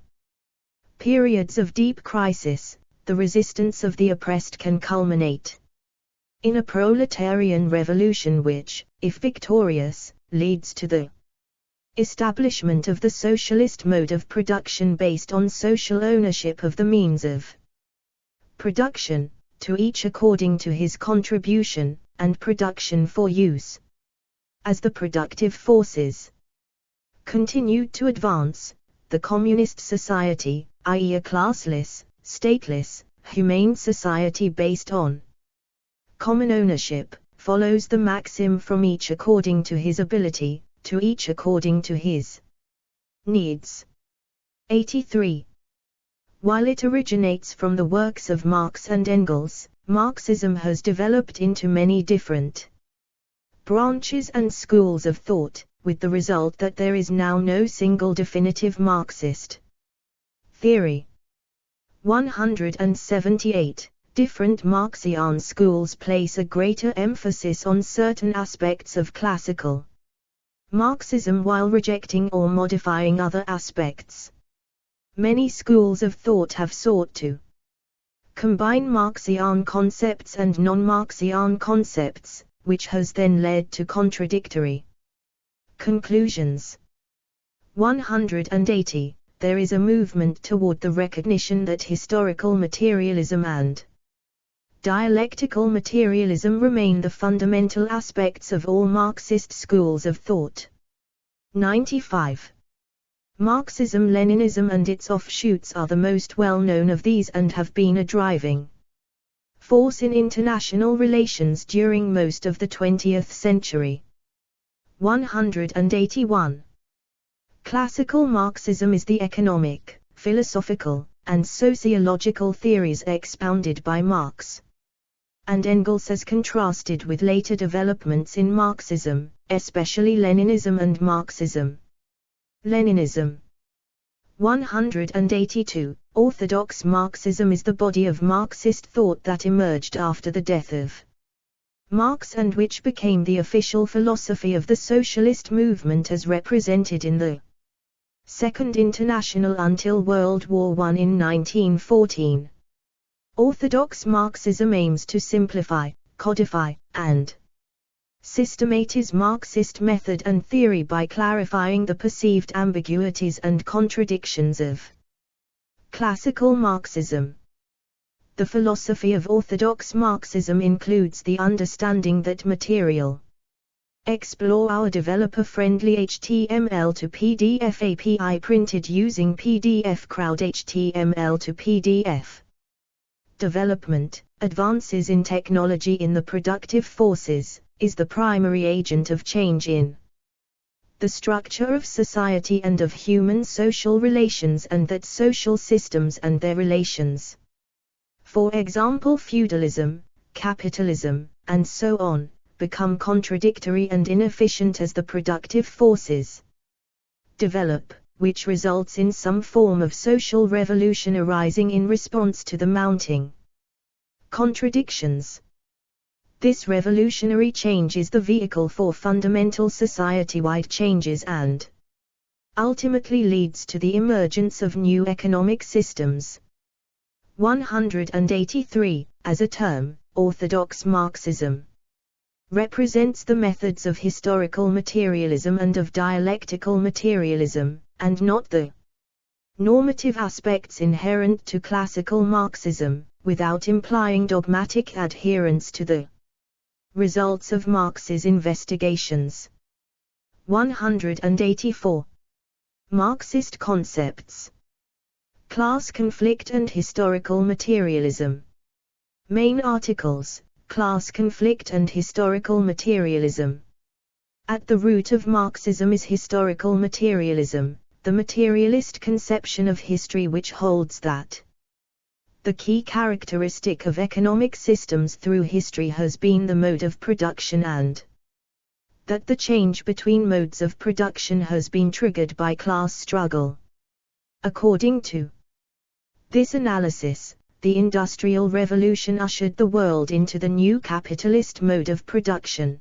periods of deep crisis, the resistance of the oppressed can culminate in a proletarian revolution which, if victorious, leads to the establishment of the socialist mode of production based on social ownership of the means of production, to each according to his contribution, and production for use. As the productive forces continued to advance, the communist society, i.e. a classless, stateless, humane society based on common ownership, follows the maxim from each according to his ability, to each according to his needs. 83. While it originates from the works of Marx and Engels, Marxism has developed into many different branches and schools of thought, with the result that there is now no single definitive Marxist theory. 178. Different Marxian schools place a greater emphasis on certain aspects of classical Marxism while rejecting or modifying other aspects. Many schools of thought have sought to combine Marxian concepts and non-Marxian concepts, which has then led to contradictory conclusions. 180. There is a movement toward the recognition that historical materialism and dialectical materialism remain the fundamental aspects of all Marxist schools of thought. 95. Marxism-Leninism and its offshoots are the most well-known of these and have been a driving force in international relations during most of the 20th century. 181. Classical Marxism is the economic, philosophical, and sociological theories expounded by Marx and Engels as contrasted with later developments in Marxism, especially Leninism and Marxism. Leninism. 182. Orthodox Marxism is the body of Marxist thought that emerged after the death of Marx and which became the official philosophy of the socialist movement as represented in the Second International until World War I in 1914. Orthodox Marxism aims to simplify, codify, and systematize Marxist method and theory by clarifying the perceived ambiguities and contradictions of classical Marxism. The philosophy of orthodox Marxism includes the understanding that material explore our developer-friendly HTML to PDF API printed using PDF Crowd HTML to PDF development, advances in technology in the productive forces, is the primary agent of change in the structure of society and of human social relations, and that social systems and their relations, for example feudalism, capitalism, and so on, become contradictory and inefficient as the productive forces develop, which results in some form of social revolution arising in response to the mounting contradictions. This revolutionary change is the vehicle for fundamental society-wide changes and ultimately leads to the emergence of new economic systems. 183. As a term, orthodox Marxism represents the methods of historical materialism and of dialectical materialism, and not the normative aspects inherent to classical Marxism, without implying dogmatic adherence to the results of Marx's investigations. 184. Marxist concepts. Class conflict and historical materialism. Main articles: Class conflict and historical materialism. At the root of Marxism is historical materialism, the materialist conception of history which holds that the key characteristic of economic systems through history has been the mode of production, and that the change between modes of production has been triggered by class struggle. According to this analysis, the Industrial Revolution ushered the world into the new capitalist mode of production.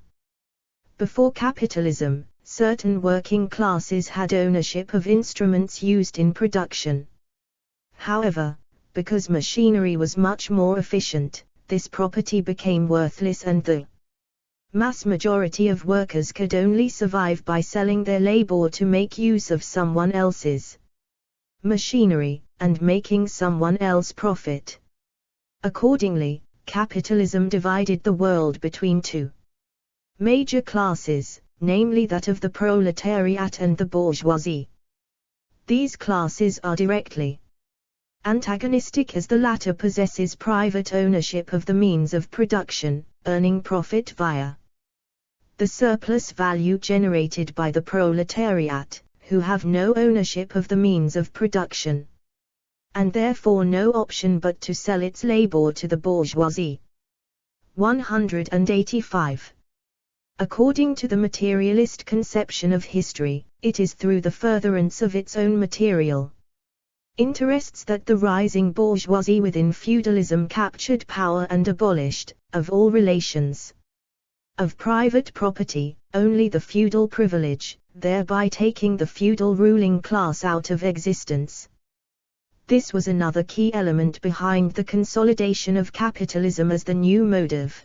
Before capitalism, certain working classes had ownership of instruments used in production. However, because machinery was much more efficient, this property became worthless, and the mass majority of workers could only survive by selling their labor to make use of someone else's machinery, and making someone else profit. Accordingly, capitalism divided the world between two major classes, namely that of the proletariat and the bourgeoisie. These classes are directly antagonistic, as the latter possesses private ownership of the means of production, earning profit via the surplus value generated by the proletariat, who have no ownership of the means of production, and therefore no option but to sell its labor to the bourgeoisie. 185. According to the materialist conception of history, it is through the furtherance of its own material interests that the rising bourgeoisie within feudalism captured power and abolished, of all relations of private property, only the feudal privilege, thereby taking the feudal ruling class out of existence. This was another key element behind the consolidation of capitalism as the new mode of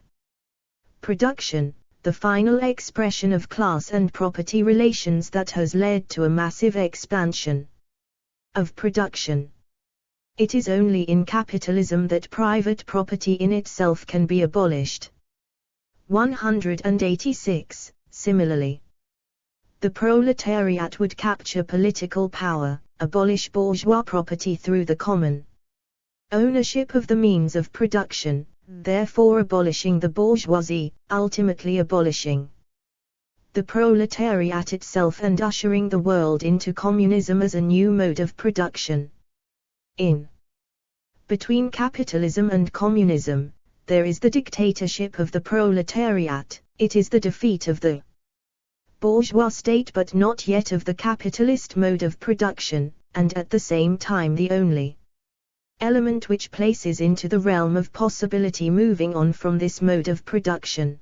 production, the final expression of class and property relations that has led to a massive expansion of production. It is only in capitalism that private property in itself can be abolished. 186. Similarly, the proletariat would capture political power, abolish bourgeois property through the common ownership of the means of production, therefore abolishing the bourgeoisie, ultimately abolishing the proletariat itself and ushering the world into communism as a new mode of production. In between capitalism and communism, there is the dictatorship of the proletariat. It is the defeat of the bourgeois state but not yet of the capitalist mode of production, and at the same time the only element which places into the realm of possibility moving on from this mode of production.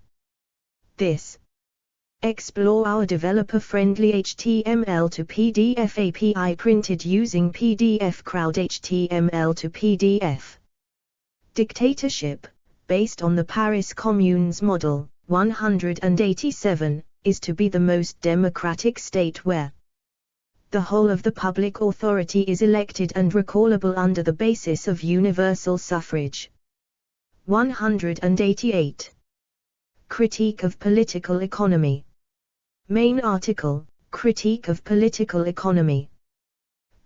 This Explore our developer-friendly HTML to PDF API printed using PDF Crowd HTML to PDF. Dictatorship, based on the Paris Commune's model, 187, is to be the most democratic state where the whole of the public authority is elected and recallable under the basis of universal suffrage. 188. Critique of political economy. Main article, Critique of political economy.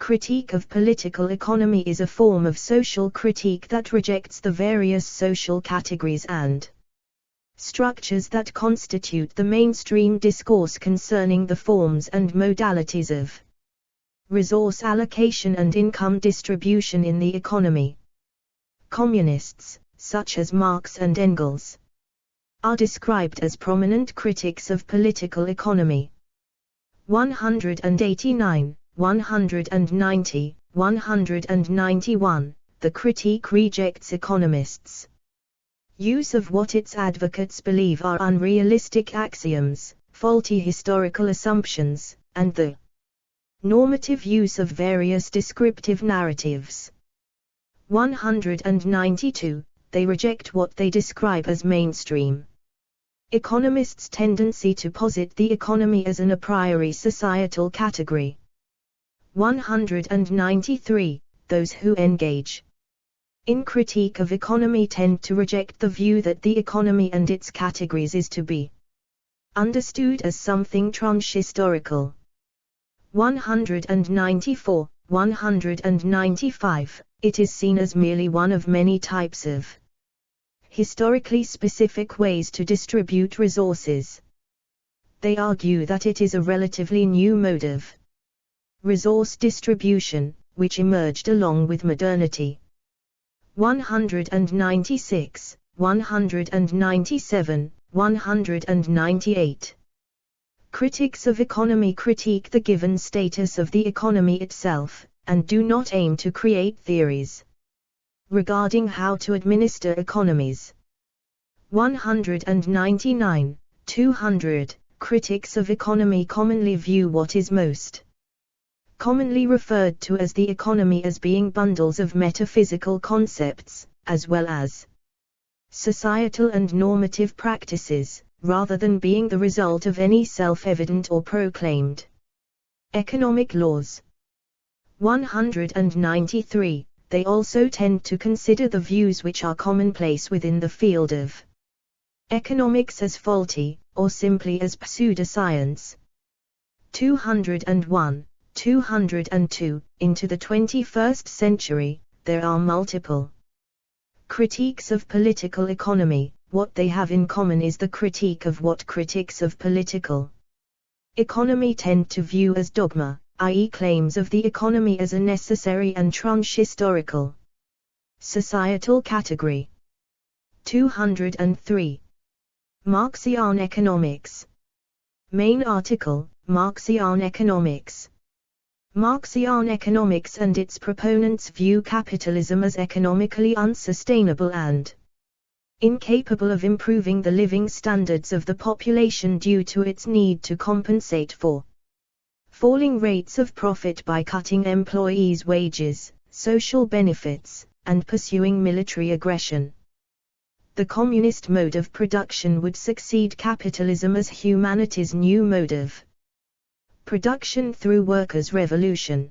Critique of political economy is a form of social critique that rejects the various social categories and structures that constitute the mainstream discourse concerning the forms and modalities of resource allocation and income distribution in the economy. Communists, such as Marx and Engels, are described as prominent critics of political economy. 189, 190, 191. The critique rejects economists' use of what its advocates believe are unrealistic axioms, faulty historical assumptions, and the normative use of various descriptive narratives. 192. They reject what they describe as mainstream economists' tendency to posit the economy as an a priori societal category. 193. Those who engage in critique of economy tend to reject the view that the economy and its categories is to be understood as something transhistorical. 194, 195. It is seen as merely one of many types of historically specific ways to distribute resources. They argue that it is a relatively new mode of resource distribution, which emerged along with modernity. 196, 197, 198. Critics of economy critique the given status of the economy itself, and do not aim to create theories regarding how to administer economies. 199, 200. Critics of economy commonly view what is most commonly referred to as the economy as being bundles of metaphysical concepts, as well as societal and normative practices, rather than being the result of any self-evident or proclaimed economic laws. 193. They also tend to consider the views which are commonplace within the field of economics as faulty, or simply as pseudoscience. 201, 202. Into the 21st century, there are multiple critiques of political economy. What they have in common is the critique of what critics of political economy tend to view as dogma, i.e. claims of the economy as a necessary and transhistorical societal category. 203. Marxian economics. Main article, Marxian economics. Marxian economics and its proponents view capitalism as economically unsustainable and incapable of improving the living standards of the population due to its need to compensate for falling rates of profit by cutting employees' wages, social benefits, and pursuing military aggression. The communist mode of production would succeed capitalism as humanity's new mode of production through workers' revolution.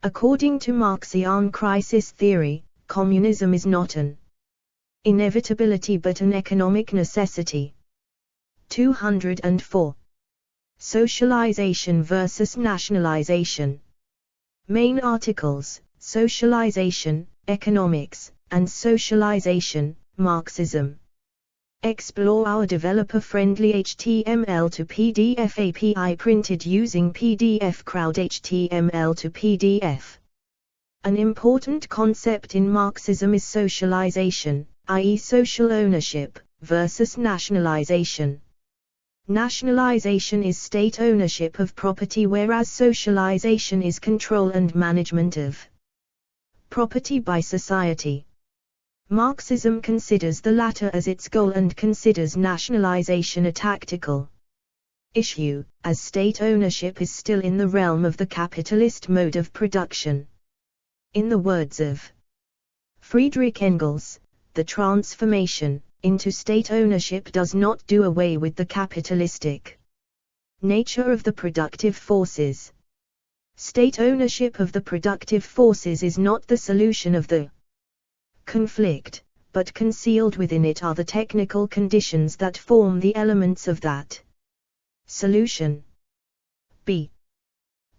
According to Marxian crisis theory, communism is not an inevitability but an economic necessity. 204. Socialization versus nationalization. Main articles, Socialization, Economics, and Socialization, Marxism. Explore our developer-friendly HTML to PDF API printed using PDF Crowd HTML to PDF. An important concept in Marxism is socialization, i.e. social ownership, versus nationalization. Nationalization is state ownership of property, whereas socialization is control and management of property by society. Marxism considers the latter as its goal and considers nationalization a tactical issue, as state ownership is still in the realm of the capitalist mode of production. In the words of Friedrich Engels, the transformation into state ownership does not do away with the capitalistic nature of the productive forces. State ownership of the productive forces is not the solution of the conflict, but concealed within it are the technical conditions that form the elements of that solution. b.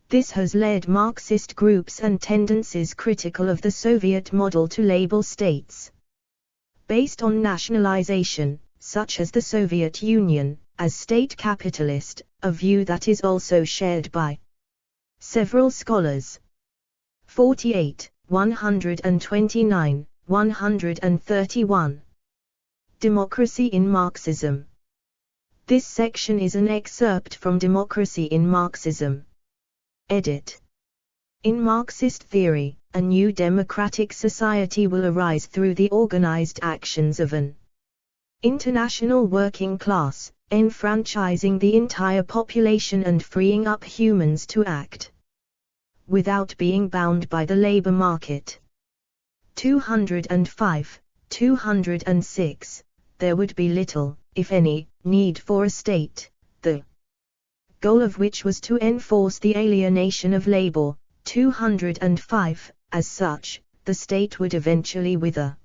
This has led Marxist groups and tendencies critical of the Soviet model to label states based on nationalization, such as the Soviet Union, as state capitalist, a view that is also shared by several scholars. 48, 129, 131. Democracy in Marxism. This section is an excerpt from Democracy in Marxism. Edit. In Marxist theory, a new democratic society will arise through the organized actions of an international working class, enfranchising the entire population and freeing up humans to act without being bound by the labor market. 205, 206. There would be little, if any, need for a state, the goal of which was to enforce the alienation of labor. 205. As such, the state would eventually wither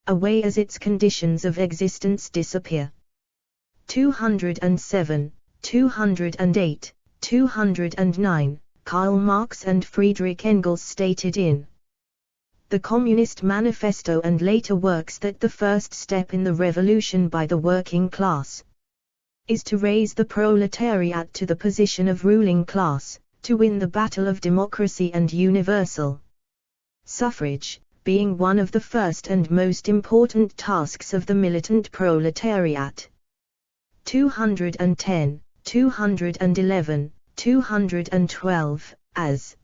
away as its conditions of existence disappear. 207, 208, 209. Karl Marx and Friedrich Engels stated in the Communist Manifesto and later works that the first step in the revolution by the working class is to raise the proletariat to the position of ruling class, to win the battle of democracy and universal suffrage, being one of the first and most important tasks of the militant proletariat. 210, 211, 212, as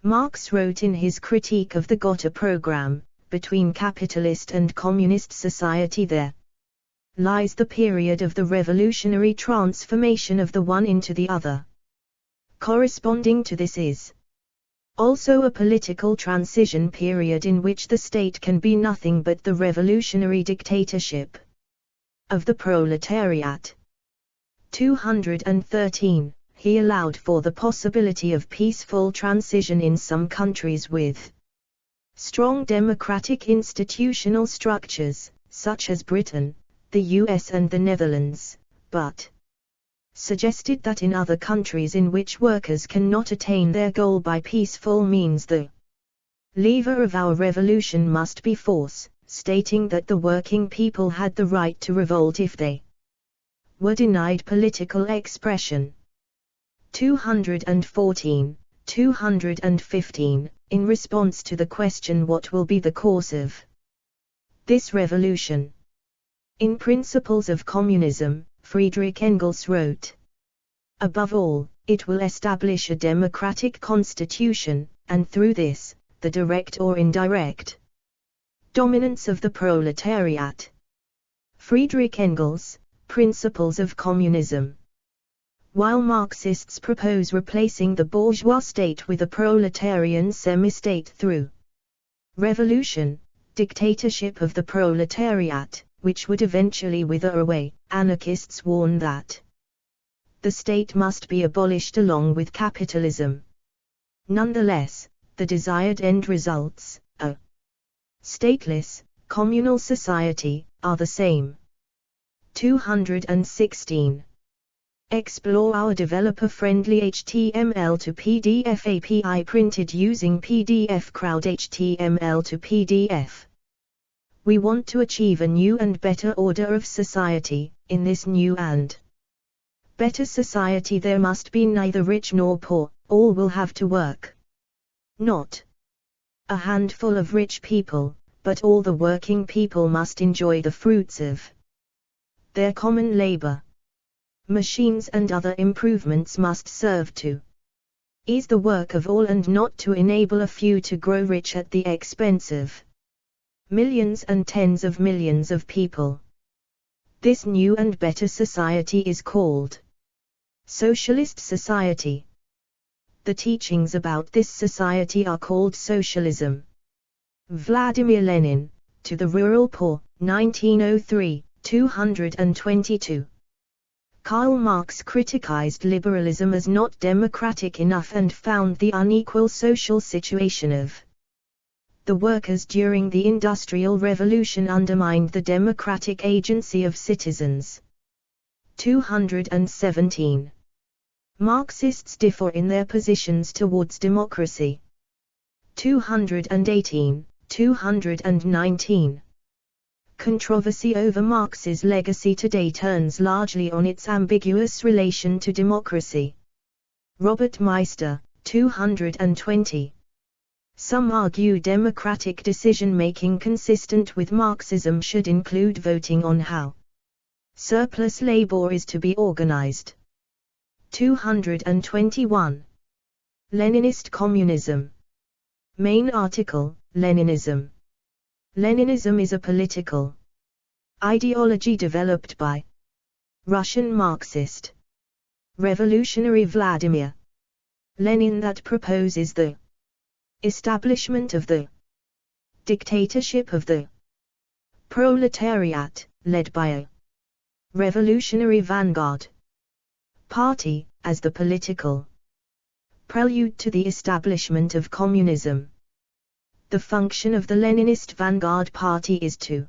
Marx wrote in his critique of the Gotha program, between capitalist and communist society there lies the period of the revolutionary transformation of the one into the other. Corresponding to this is also a political transition period in which the state can be nothing but the revolutionary dictatorship of the proletariat. 213. He allowed for the possibility of peaceful transition in some countries with strong democratic institutional structures, such as Britain, the US and the Netherlands, but suggested that in other countries in which workers cannot attain their goal by peaceful means the lever of our revolution must be force, stating that the working people had the right to revolt if they were denied political expression. 214, 215. In response to the question what will be the course of this revolution? In Principles of Communism, Friedrich Engels wrote, above all, it will establish a democratic constitution, and through this, the direct or indirect dominance of the proletariat. Friedrich Engels, Principles of Communism. While Marxists propose replacing the bourgeois state with a proletarian semi-state through revolution, dictatorship of the proletariat, which would eventually wither away, anarchists warn that the state must be abolished along with capitalism. Nonetheless, the desired end results, a stateless, communal society, are the same. 216. Explore our developer-friendly HTML to PDF API printed using PDF Crowd HTML to PDF. We want to achieve a new and better order of society. In this new and better society there must be neither rich nor poor, all will have to work. Not a handful of rich people, but all the working people must enjoy the fruits of their common labor. Machines and other improvements must serve to ease the work of all and not to enable a few to grow rich at the expense of millions and tens of millions of people. This new and better society is called Socialist society. The teachings about this society are called socialism. Vladimir Lenin, To the Rural Poor, 1903, 222. Karl Marx criticized liberalism as not democratic enough and found the unequal social situation of the workers during the Industrial Revolution undermined the democratic agency of citizens. 217. Marxists differ in their positions towards democracy. 218, 219. Controversy over Marx's legacy today turns largely on its ambiguous relation to democracy. Robert Meister, 220. Some argue democratic decision-making consistent with Marxism should include voting on how surplus labor is to be organized. 221. Leninist communism. Main article, Leninism. Leninism is a political ideology developed by Russian Marxist revolutionary Vladimir Lenin that proposes the establishment of the dictatorship of the proletariat, led by a revolutionary vanguard party, as the political prelude to the establishment of communism. The function of the Leninist vanguard party is to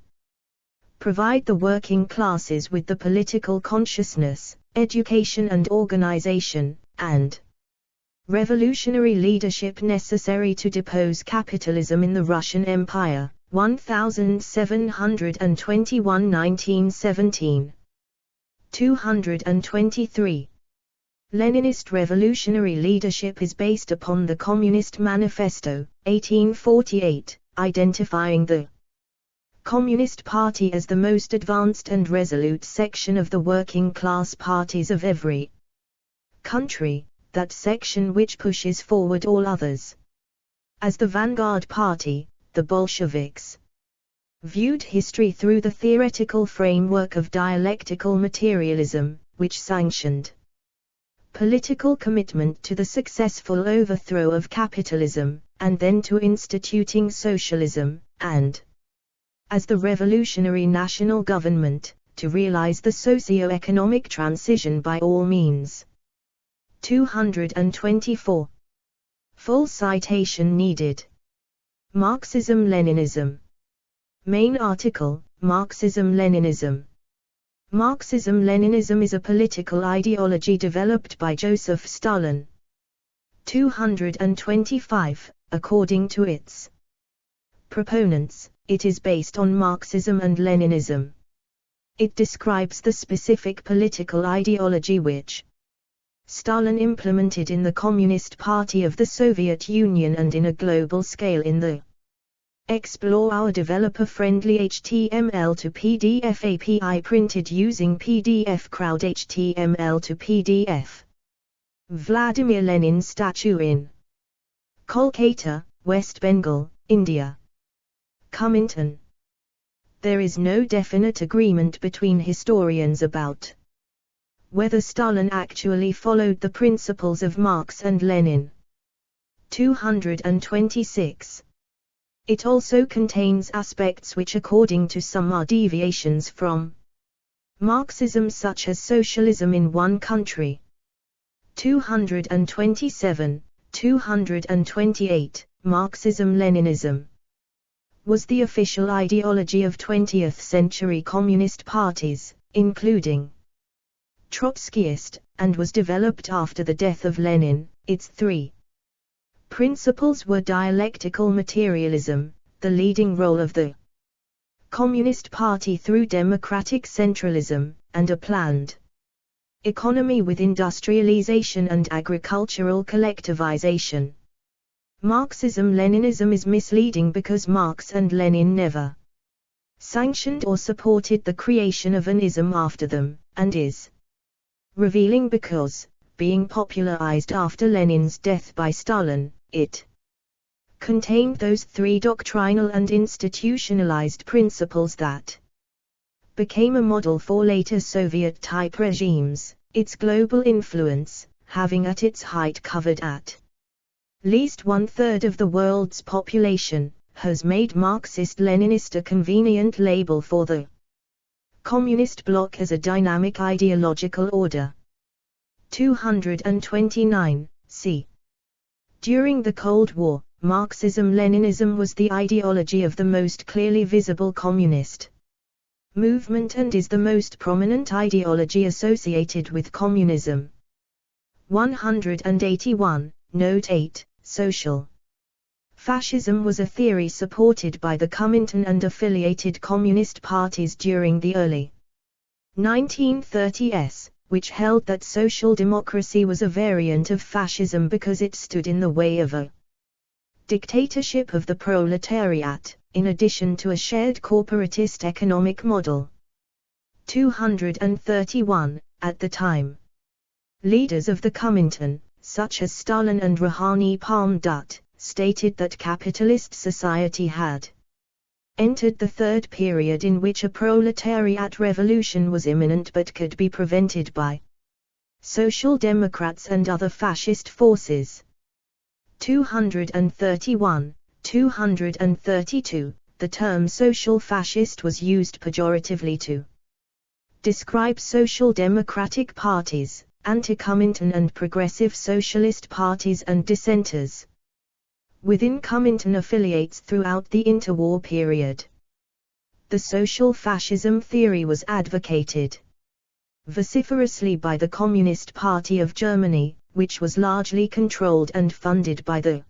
provide the working classes with the political consciousness, education and organization, and revolutionary leadership necessary to depose capitalism in the Russian Empire. 1721 1917. 223. Leninist revolutionary leadership is based upon the Communist Manifesto, 1848, identifying the Communist Party as the most advanced and resolute section of the working class parties of every country, that section which pushes forward all others. As the vanguard party, the Bolsheviks viewed history through the theoretical framework of dialectical materialism, which sanctioned political commitment to the successful overthrow of capitalism, and then to instituting socialism, and, as the revolutionary national government, to realize the socio-economic transition by all means. 224. Full citation needed. Marxism-Leninism. Main article, Marxism-Leninism. Marxism-Leninism is a political ideology developed by Joseph Stalin. 225. According to its proponents, it is based on Marxism and Leninism. It describes the specific political ideology which Stalin implemented in the Communist Party of the Soviet Union and in a global scale in the Explore our developer-friendly HTML to PDF API printed using PDF Crowd HTML to PDF. Vladimir Lenin statue in Kolkata, West Bengal, India. Cummington. There is no definite agreement between historians about whether Stalin actually followed the principles of Marx and Lenin. 226. It also contains aspects which according to some are deviations from Marxism, such as socialism in one country. 227, 228. Marxism-Leninism was the official ideology of 20th-century communist parties, including Trotskyist, and was developed after the death of Lenin. Its three principles were dialectical materialism, the leading role of the Communist Party through democratic centralism, and a planned economy with industrialization and agricultural collectivization. Marxism-Leninism is misleading because Marx and Lenin never sanctioned or supported the creation of an ism after them, and is revealing because, being popularized after Lenin's death by Stalin, it contained those three doctrinal and institutionalized principles that became a model for later Soviet-type regimes, Its global influence, having at its height covered at least 1/3 of the world's population, has made Marxist-Leninist a convenient label for the communist bloc as a dynamic ideological order. 229, c. During the Cold War, Marxism-Leninism was the ideology of the most clearly visible communist movement and is the most prominent ideology associated with communism. 181, Note 8, Social fascism was a theory supported by the Comintern and affiliated communist parties during the early 1930s, which held that social democracy was a variant of fascism because it stood in the way of a dictatorship of the proletariat, in addition to a shared corporatist economic model. 231, at the time, leaders of the Comintern, such as Stalin and Rouhani Palm stated that capitalist society had entered the third period in which a proletariat revolution was imminent but could be prevented by social democrats and other fascist forces. 231, 232, the term social fascist was used pejoratively to describe social democratic parties, anti-Comintern and progressive socialist parties and dissenters within Comintern affiliates throughout the interwar period. The social fascism theory was advocated vociferously by the Communist Party of Germany, which was largely controlled and funded by the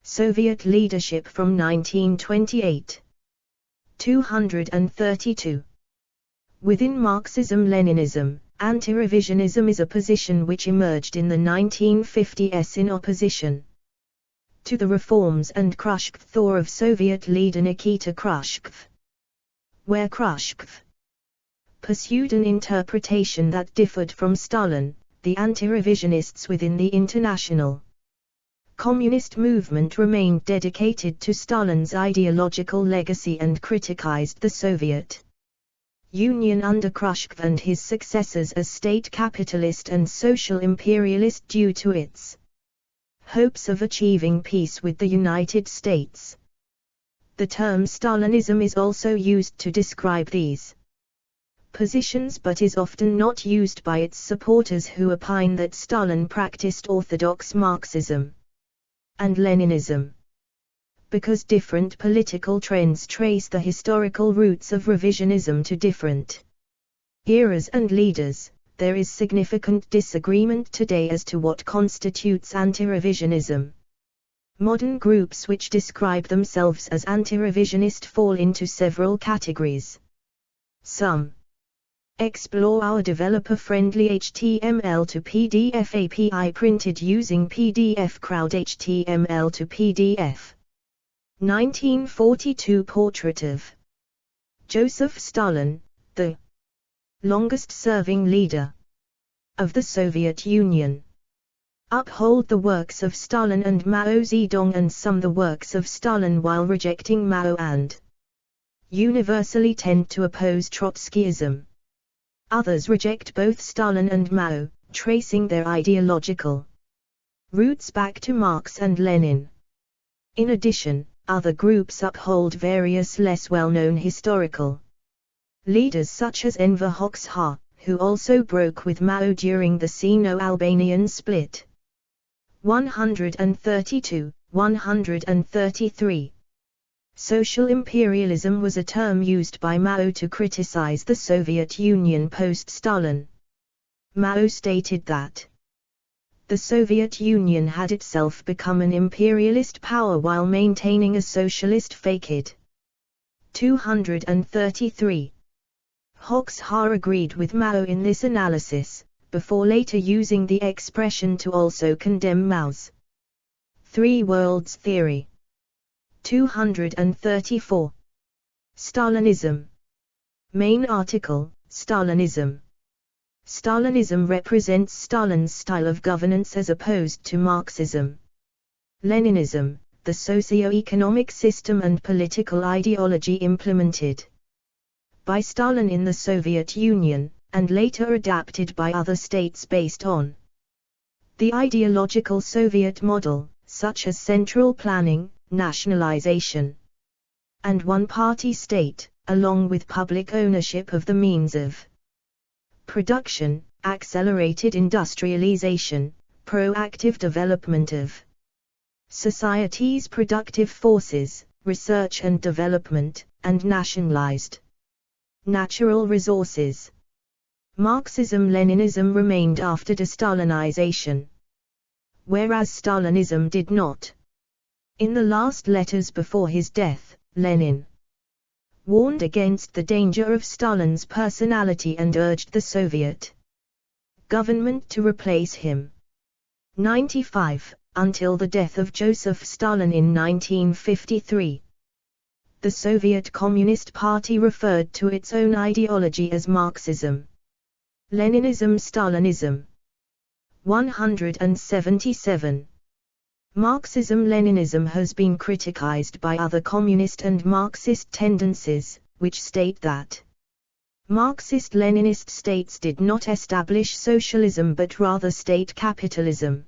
Soviet leadership from 1928. 232. Within Marxism-Leninism, anti-revisionism is a position which emerged in the 1950s in opposition to the reforms and Khrushchev thought of Soviet leader Nikita Khrushchev, where Khrushchev pursued an interpretation that differed from Stalin. The anti-revisionists within the international communist movement remained dedicated to Stalin's ideological legacy and criticized the Soviet Union under Khrushchev and his successors as state capitalist and social imperialist due to its hopes of achieving peace with the United States. The term Stalinism is also used to describe these positions but is often not used by its supporters who opine that Stalin practiced orthodox Marxism and Leninism. Because different political trends trace the historical roots of revisionism to different eras and leaders, there is significant disagreement today as to what constitutes anti-revisionism. Modern groups which describe themselves as anti-revisionist fall into several categories. Some explore our developer-friendly HTML to PDF API printed using PDF Crowd HTML to PDF. 1942 Portrait of Joseph Stalin, the longest-serving leader of the Soviet Union. Uphold the works of Stalin and Mao Zedong and some the works of Stalin while rejecting Mao and universally tend to oppose Trotskyism. Others reject both Stalin and Mao, tracing their ideological roots back to Marx and Lenin. In addition, other groups uphold various less well-known historical leaders such as Enver Hoxha, who also broke with Mao during the Sino-Albanian split. 132, 133. Social imperialism was a term used by Mao to criticize the Soviet Union post-Stalin. Mao stated that the Soviet Union had itself become an imperialist power while maintaining a socialist facade. 233. Hoxha agreed with Mao in this analysis, before later using the expression to also condemn Mao's Three Worlds theory. 234. Stalinism. Main article, Stalinism. Stalinism represents Stalin's style of governance as opposed to Marxism. Leninism, the socio-economic system and political ideology implemented by Stalin in the Soviet Union, and later adapted by other states based on the ideological Soviet model, such as central planning, nationalization, and one-party state, along with public ownership of the means of production, accelerated industrialization, proactive development of society's productive forces, research and development, and nationalized natural resources. Marxism-Leninism remained after de-Stalinization, whereas Stalinism did not. In the last letters before his death, Lenin warned against the danger of Stalin's personality and urged the Soviet government to replace him. 95. Until the death of Joseph Stalin in 1953. The Soviet Communist Party referred to its own ideology as Marxism, Leninism, Stalinism. 177. Marxism-Leninism has been criticized by other communist and Marxist tendencies, which state that Marxist-Leninist states did not establish socialism but rather state capitalism.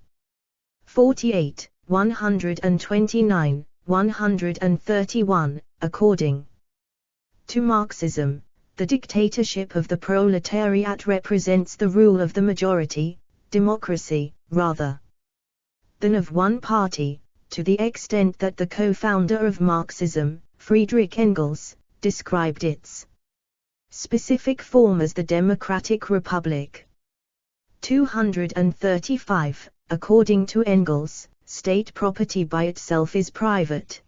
48, 129, 131. According to Marxism, the dictatorship of the proletariat represents the rule of the majority, democracy, rather than of one party, to the extent that the co-founder of Marxism, Friedrich Engels, described its specific form as the Democratic Republic. 235. According to Engels, state property by itself is private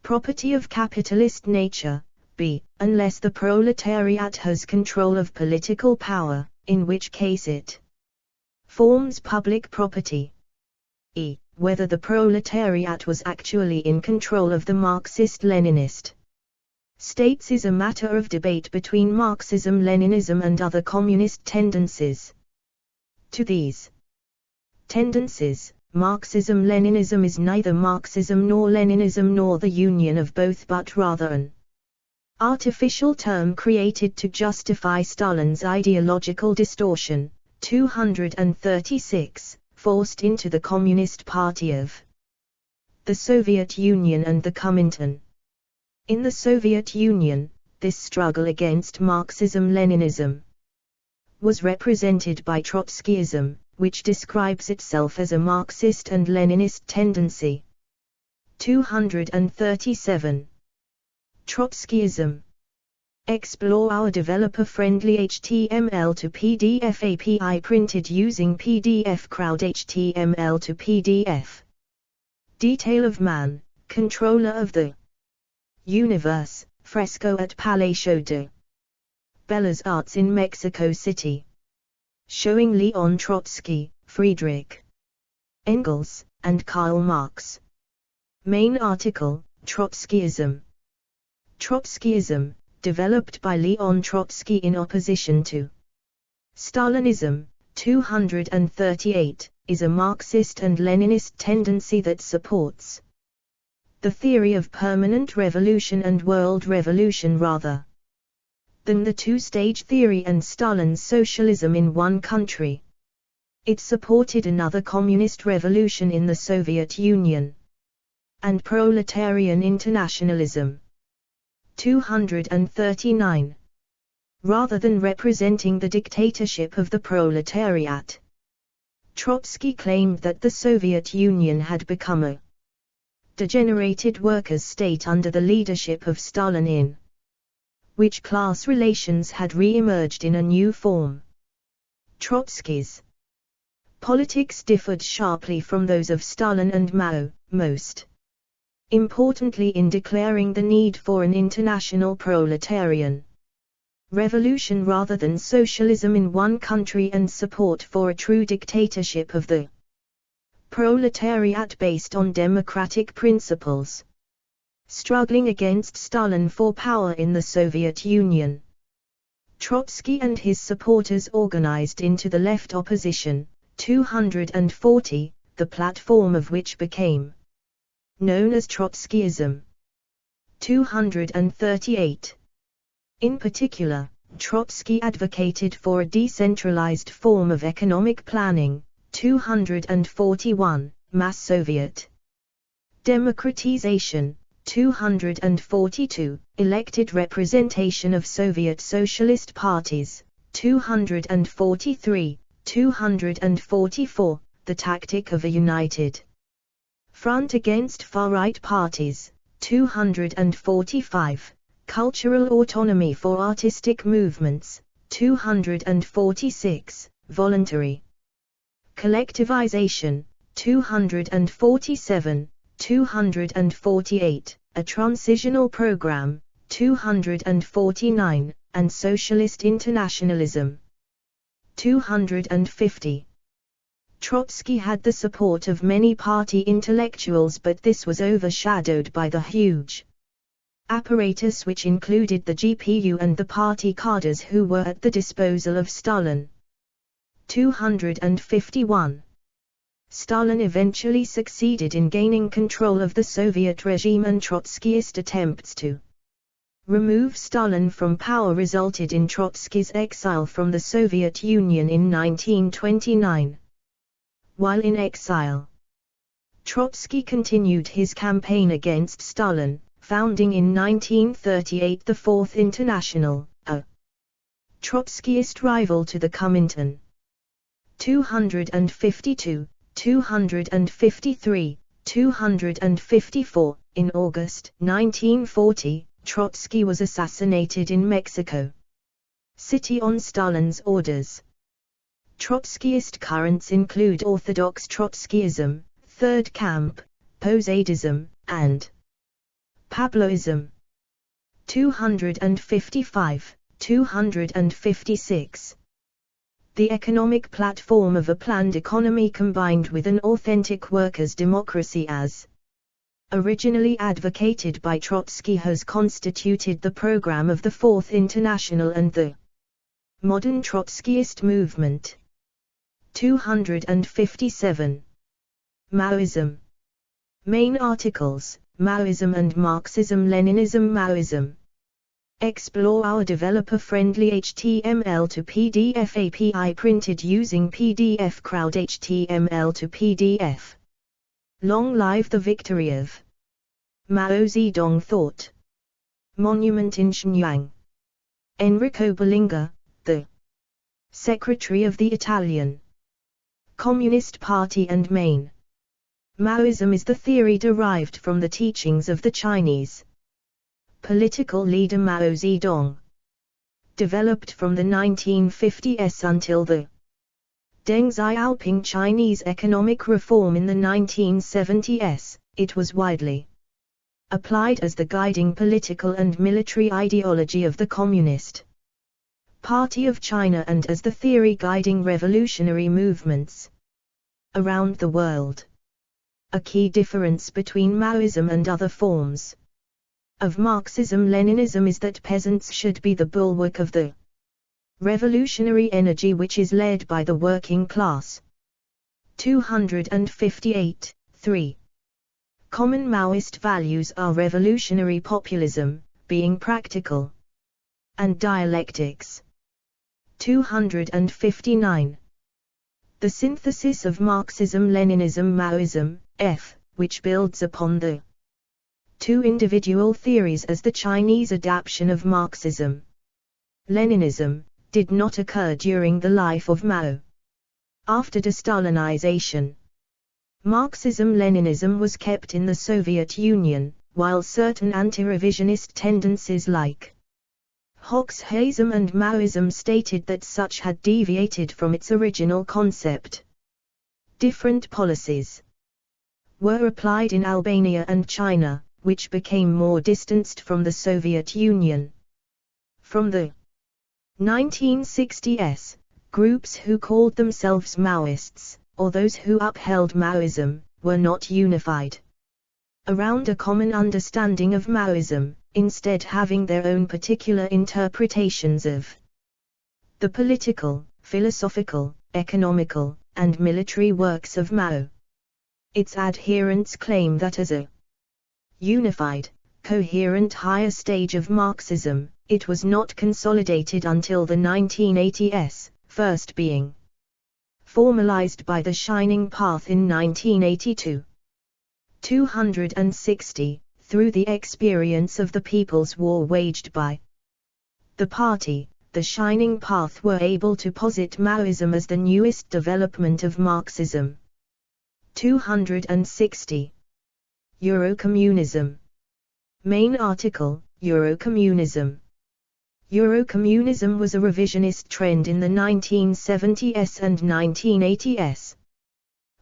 property of capitalist nature, b. unless the proletariat has control of political power, in which case it forms public property. E. Whether the proletariat was actually in control of the Marxist-Leninist states is a matter of debate between Marxism-Leninism and other communist tendencies. To these tendencies, Marxism-Leninism is neither Marxism nor Leninism nor the union of both but rather an artificial term created to justify Stalin's ideological distortion. 236. Forced into the Communist Party of the Soviet Union and the Comintern. In the Soviet Union, this struggle against Marxism-Leninism was represented by Trotskyism, which describes itself as a Marxist and Leninist tendency. 237. Trotskyism. Explore our developer-friendly HTML to PDF API printed using PDF Crowd HTML to PDF. Detail of man, controller of the universe, fresco at Palacio de Bellas Arts in Mexico City. Showing Leon Trotsky, Friedrich Engels, and Karl Marx. Main article, Trotskyism. Trotskyism, developed by Leon Trotsky in opposition to Stalinism. 238, is a Marxist and Leninist tendency that supports the theory of permanent revolution and world revolution rather than the two-stage theory and Stalin's socialism in one country. It supported another communist revolution in the Soviet Union and proletarian internationalism. 239. Rather than representing the dictatorship of the proletariat, Trotsky claimed that the Soviet Union had become a degenerated workers' state under the leadership of Stalin, in which class relations had re-emerged in a new form. Trotsky's politics differed sharply from those of Stalin and Mao, most importantly in declaring the need for an international proletarian revolution rather than socialism in one country and support for a true dictatorship of the proletariat based on democratic principles. Struggling against Stalin for power in the Soviet Union, Trotsky and his supporters organized into the left opposition. 240, the platform of which became known as Trotskyism. 238. In particular, Trotsky advocated for a decentralized form of economic planning. 241, Mass Soviet democratization. 242, elected representation of Soviet socialist parties. 243, 244, the tactic of a united front against far-right parties. 245, cultural autonomy for artistic movements. 246, voluntary collectivization. 247, 248, a transitional program. 249, and socialist internationalism. 250. Trotsky had the support of many party intellectuals, but this was overshadowed by the huge apparatus which included the GPU and the party cadres who were at the disposal of Stalin. 251. Stalin eventually succeeded in gaining control of the Soviet regime, and Trotskyist attempts to remove Stalin from power resulted in Trotsky's exile from the Soviet Union in 1929. While in exile, Trotsky continued his campaign against Stalin, founding in 1938 the Fourth International, a Trotskyist rival to the Comintern. 252, 253, 254. In August 1940, Trotsky was assassinated in Mexico City on Stalin's orders. Trotskyist currents include Orthodox Trotskyism, Third Camp, Posadism, and Pabloism. 255, 256. The economic platform of a planned economy combined with an authentic workers' democracy as originally advocated by Trotsky has constituted the program of the Fourth International and the modern Trotskyist movement. 257. Maoism. Main articles: Maoism and Marxism-Leninism. Maoism. Explore our developer-friendly HTML to PDF API printed using PDF Crowd HTML to PDF. Long live the victory of Mao Zedong thought. Monument in Shenyang. Enrico Berlinguer, the Secretary of the Italian Communist Party and main Maoism is the theory derived from the teachings of the Chinese political leader Mao Zedong. Developed from the 1950s until the Deng Xiaoping Chinese economic reform in the 1970s, it was widely applied as the guiding political and military ideology of the Communist Party of China and as the theory guiding revolutionary movements around the world. A key difference between Maoism and other forms of Marxism-Leninism is that peasants should be the bulwark of the revolutionary energy which is led by the working class. 258, 3. Common Maoist values are revolutionary populism, being practical, and dialectics. 259. The synthesis of Marxism-Leninism Maoism, F, which builds upon the two individual theories as the Chinese adaptation of Marxism. Leninism did not occur during the life of Mao. After de-Stalinization, Marxism-Leninism was kept in the Soviet Union, while certain anti-revisionist tendencies like Hoxhaism and Maoism stated that such had deviated from its original concept. Different policies were applied in Albania and China, which became more distanced from the Soviet Union. From the 1960s, groups who called themselves Maoists, or those who upheld Maoism, were not unified around a common understanding of Maoism, instead having their own particular interpretations of the political, philosophical, economical, and military works of Mao. Its adherents claim that as a unified, coherent higher stage of Marxism, It was not consolidated until the 1980s, first being formalized by the Shining Path in 1982. 260. Through the experience of the People's War waged by the party, the Shining Path were able to posit Maoism as the newest development of Marxism. 260. Eurocommunism. Main article, Eurocommunism. Eurocommunism was a revisionist trend in the 1970s and 1980s.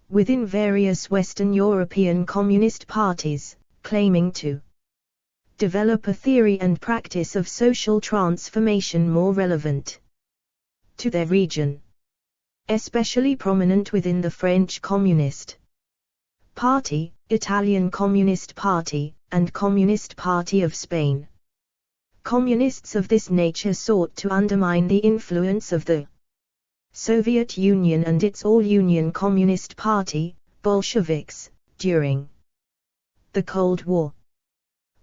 Within various Western European communist parties, claiming to develop a theory and practice of social transformation more relevant to their region. Especially prominent within the French Communist Party, Italian Communist Party, and Communist Party of Spain. Communists of this nature sought to undermine the influence of the Soviet Union and its all-Union Communist Party, Bolsheviks, during the Cold War.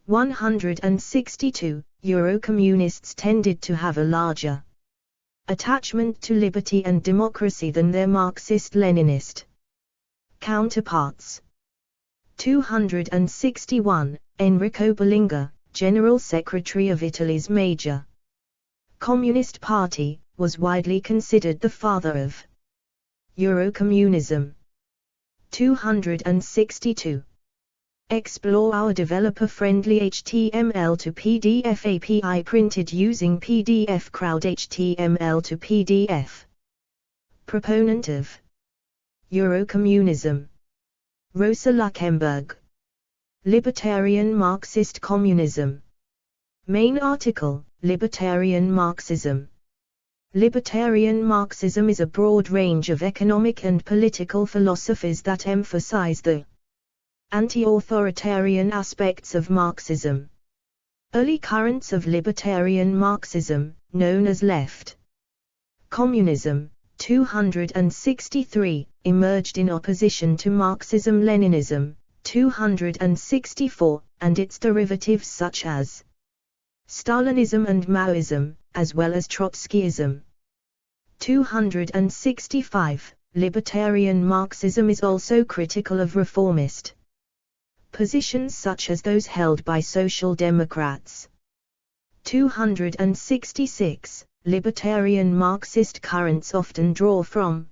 162. Eurocommunists tended to have a larger attachment to liberty and democracy than their Marxist-Leninist counterparts. 261. Enrico Berlinguer, General Secretary of Italy's major Communist Party, was widely considered the father of Eurocommunism. 262. Explore our developer-friendly HTML to PDF API printed using PDF Crowd HTML to PDF. Proponent of Eurocommunism. Rosa Luxemburg. Libertarian Marxist Communism. Main article, Libertarian Marxism. Libertarian Marxism is a broad range of economic and political philosophies that emphasize the anti-authoritarian aspects of Marxism. Early currents of libertarian Marxism, known as left communism, 263, emerged in opposition to Marxism-Leninism, 264, and its derivatives such as Stalinism and Maoism, as well as Trotskyism. 265. Libertarian Marxism is also critical of reformist positions such as those held by Social Democrats. 266. Libertarian Marxist currents often draw from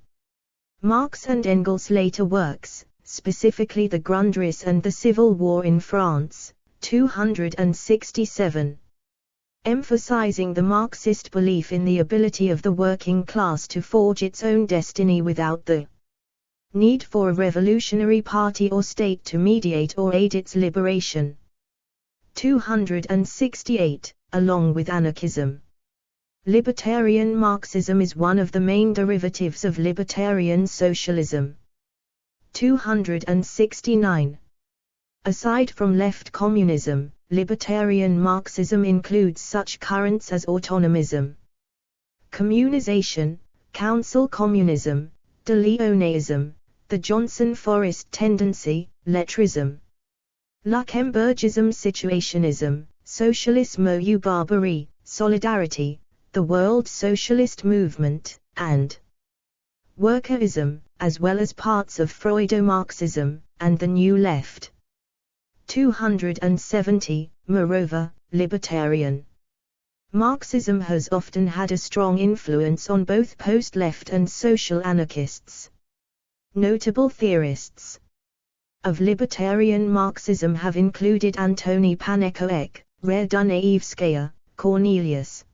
Marx and Engels' later works, specifically the Grundrisse and the Civil War in France. 267. Emphasizing the Marxist belief in the ability of the working class to forge its own destiny without the need for a revolutionary party or state to mediate or aid its liberation. 268. Along with anarchism, libertarian Marxism is one of the main derivatives of libertarian socialism. 269. Aside from left communism, libertarian Marxism includes such currents as autonomism, communization, council communism, de Leoneism, the Johnson-Forrest tendency, lettrism, Luxemburgism, situationism, socialismo u barbarie, solidarity, the World Socialist Movement, and workerism, as well as parts of Freudo-Marxism, and the New Left. 270. Moreover, libertarian Marxism has often had a strong influence on both post-left and social anarchists. Notable theorists of libertarian Marxism have included Antoni Panenkoek, Radonaevskaya, Cornelius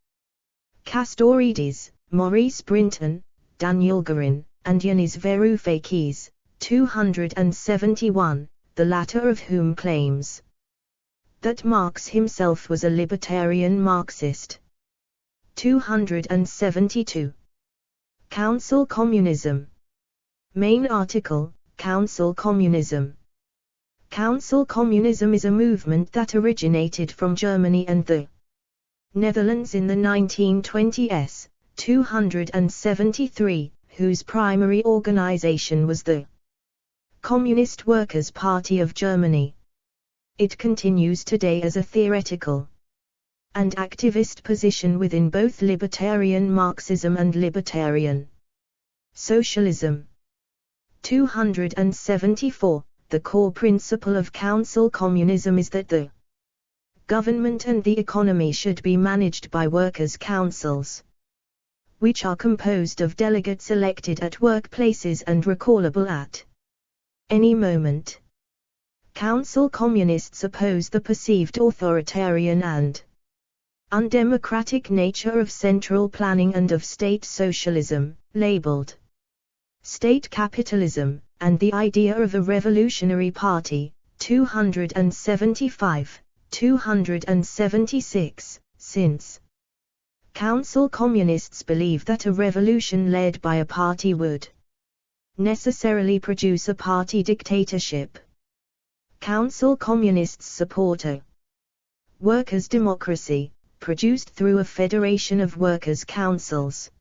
Castorides, Maurice Brinton, Daniel Guerin, and Yanis Varoufakis. 271, the latter of whom claims that Marx himself was a libertarian Marxist. 272. Council Communism. Main article, Council Communism. Council Communism is a movement that originated from Germany and the Netherlands in the 1920s, 273, whose primary organization was the Communist Workers' Party of Germany. It continues today as a theoretical and activist position within both libertarian Marxism and libertarian socialism. 274. The core principle of council communism is that the government and the economy should be managed by workers' councils, which are composed of delegates elected at workplaces and recallable at any moment. Council communists oppose the perceived authoritarian and undemocratic nature of central planning and of state socialism, labeled state capitalism, and the idea of a revolutionary party. 275, 276, since council communists believe that a revolution led by a party would necessarily produce a party dictatorship. Council communists support a workers' democracy, produced through a federation of workers' councils.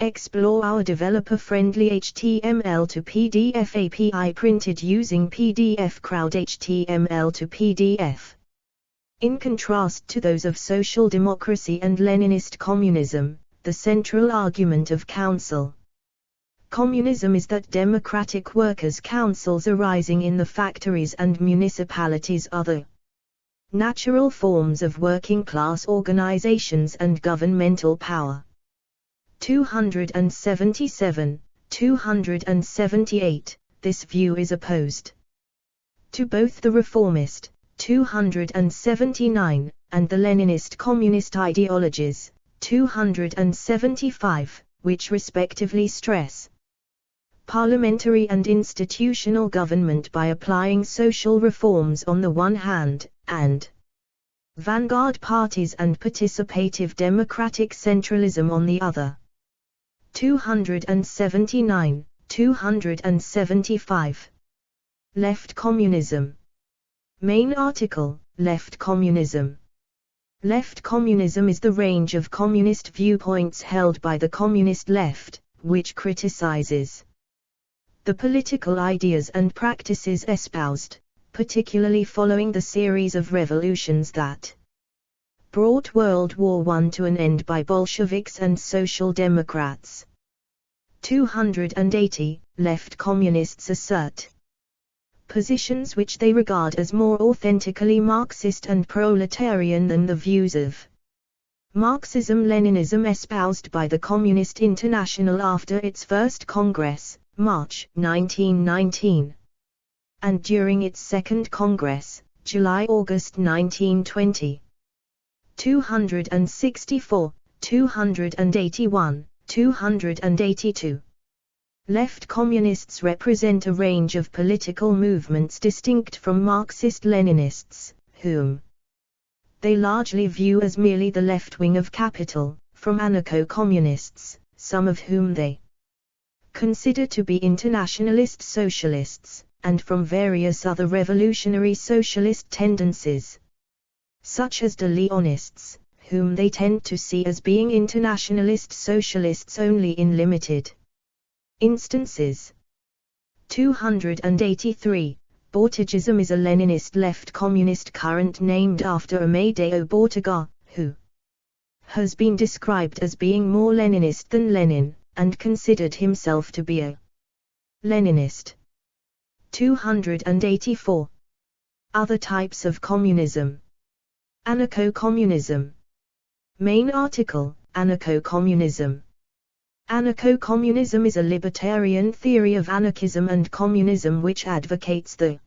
Explore our developer-friendly HTML to PDF API printed using PDF Crowd HTML to PDF. In contrast to those of social democracy and Leninist communism, the central argument of council communism is that democratic workers' councils arising in the factories and municipalities are the natural forms of working-class organizations and governmental power. 277, 278, this view is opposed to both the reformist, 279, and the Leninist communist ideologies, 275, which respectively stress parliamentary and institutional government by applying social reforms on the one hand, and vanguard parties and participative democratic centralism on the other. 279, 275. Left communism. Main article, Left communism. Left communism is the range of communist viewpoints held by the communist left, which criticizes the political ideas and practices espoused, particularly following the series of revolutions that brought World War I to an end by Bolsheviks and Social Democrats. 280. Left communists assert positions which they regard as more authentically Marxist and proletarian than the views of Marxism-Leninism espoused by the Communist International after its first Congress, March 1919, and during its second Congress, July-August 1920. 264, 281, 282. Left communists represent a range of political movements distinct from Marxist-Leninists, whom they largely view as merely the left wing of capital, from anarcho-communists, some of whom they consider to be internationalist socialists, and from various other revolutionary socialist tendencies, such as de Leonists, whom they tend to see as being internationalist socialists only in limited instances. 283. Bortagism is a Leninist left communist current named after Amadeo Bortega, who has been described as being more Leninist than Lenin, and considered himself to be a Leninist. 284. Other types of communism. Anarcho-communism. Main article, Anarcho-communism. Anarcho-communism is a libertarian theory of anarchism and communism which advocates the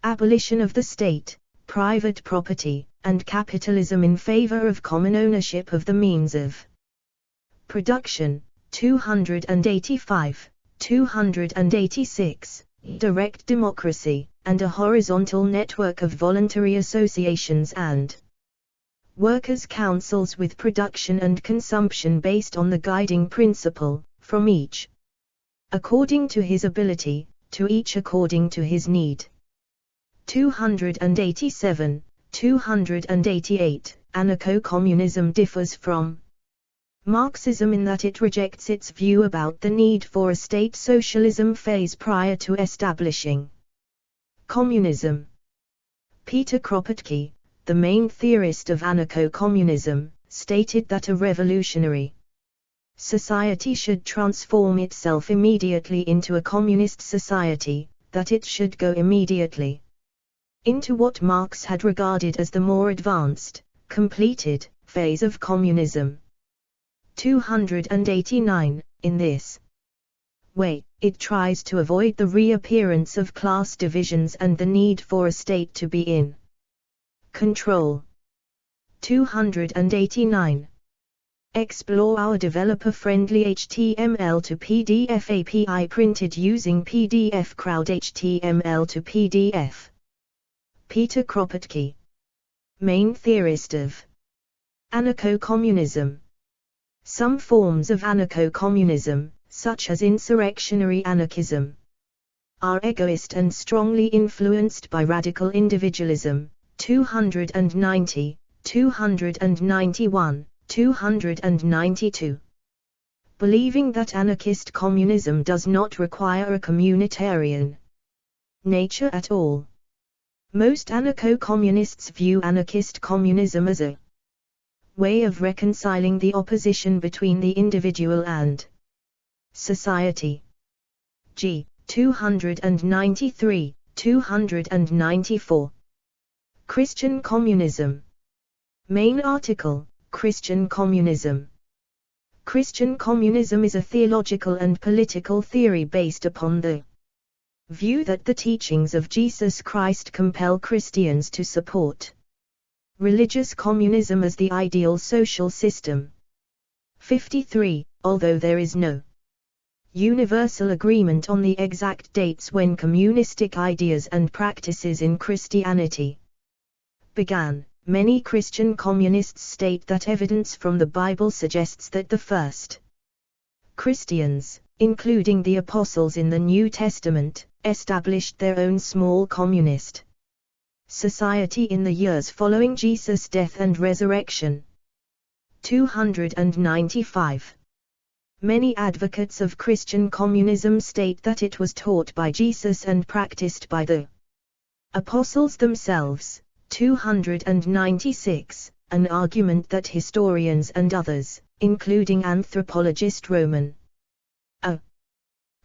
abolition of the state, private property, and capitalism in favor of common ownership of the means of production. 285, 286, direct democracy, and a horizontal network of voluntary associations and workers' councils with production and consumption based on the guiding principle, from each according to his ability, to each according to his need. 287, 288, anarcho-communism differs from Marxism in that it rejects its view about the need for a state socialism phase prior to establishing communism. Peter Kropotkin, the main theorist of anarcho-communism, stated that a revolutionary society should transform itself immediately into a communist society, that it should go immediately into what Marx had regarded as the more advanced, completed, phase of communism. 289. In this way, it tries to avoid the reappearance of class divisions and the need for a state to be in control. 289. Explore our developer-friendly HTML to PDF API printed using PDF Crowd HTML to PDF. Peter Kropotkin, main theorist of anarcho-communism. Some forms of anarcho-communism, such as insurrectionary anarchism, are egoist and strongly influenced by radical individualism. 290, 291, 292. Believing that anarchist communism does not require a communitarian nature at all. Most anarcho-communists view anarchist communism as a way of reconciling the opposition between the individual and society. G. 293, 294. Christian communism. Main article, Christian communism. Christian communism is a theological and political theory based upon the view that the teachings of Jesus Christ compel Christians to support religious communism as the ideal social system. 53. Although there is no universal agreement on the exact dates when communistic ideas and practices in Christianity began, many Christian communists state that evidence from the Bible suggests that the first Christians, including the apostles in the New Testament, established their own small communist society in the years following Jesus' death and resurrection. 295. Many advocates of Christian communism state that it was taught by Jesus and practiced by the apostles themselves. 296. An argument that historians and others, including anthropologist Roman A.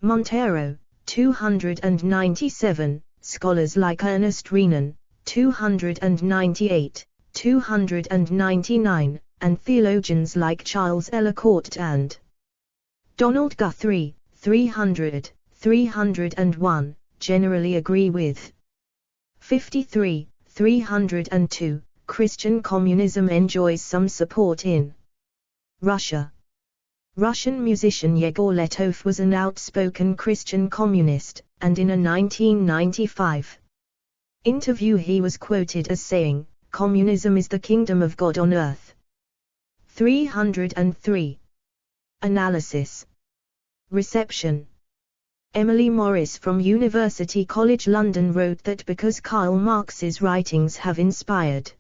Montero, 297, scholars like Ernest Renan, 298, 299, and theologians like Charles Ellicourt and Donald Guthrie, 300, 301, generally agree with. 53. 302. Christian communism enjoys some support in Russia. Russian musician Yegor Letov was an outspoken Christian communist, and in a 1995 interview he was quoted as saying, "Communism is the kingdom of God on earth." 303. Analysis. Reception. Emily Morris from University College London wrote that because Karl Marx's writings have inspired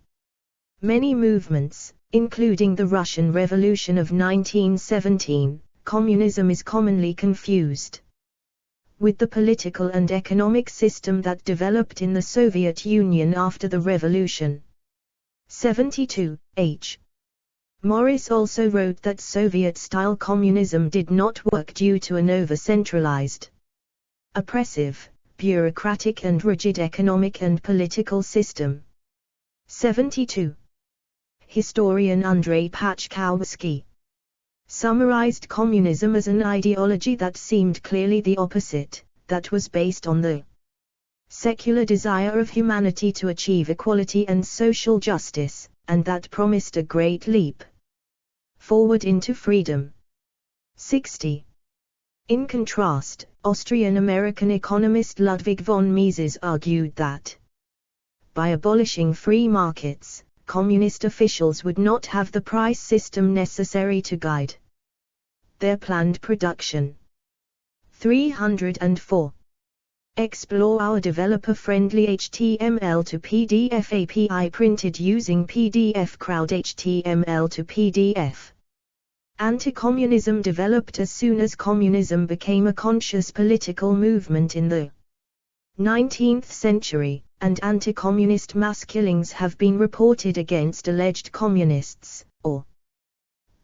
many movements, including the Russian Revolution of 1917, communism is commonly confused with the political and economic system that developed in the Soviet Union after the revolution. 72. H. Morris also wrote that Soviet-style communism did not work due to an over-centralized, oppressive, bureaucratic and rigid economic and political system. 72. Historian Andrei Pachkowski summarized communism as an ideology that seemed clearly the opposite, that was based on the secular desire of humanity to achieve equality and social justice, and that promised a great leap forward into freedom. 60. In contrast, Austrian-American economist Ludwig von Mises argued that by abolishing free markets, communist officials would not have the price system necessary to guide their planned production. 304. Explore our developer-friendly HTML to PDF API printed using PDF Crowd HTML to PDF. Anti-communism developed as soon as communism became a conscious political movement in the 19th century, and anti-communist mass killings have been reported against alleged communists, or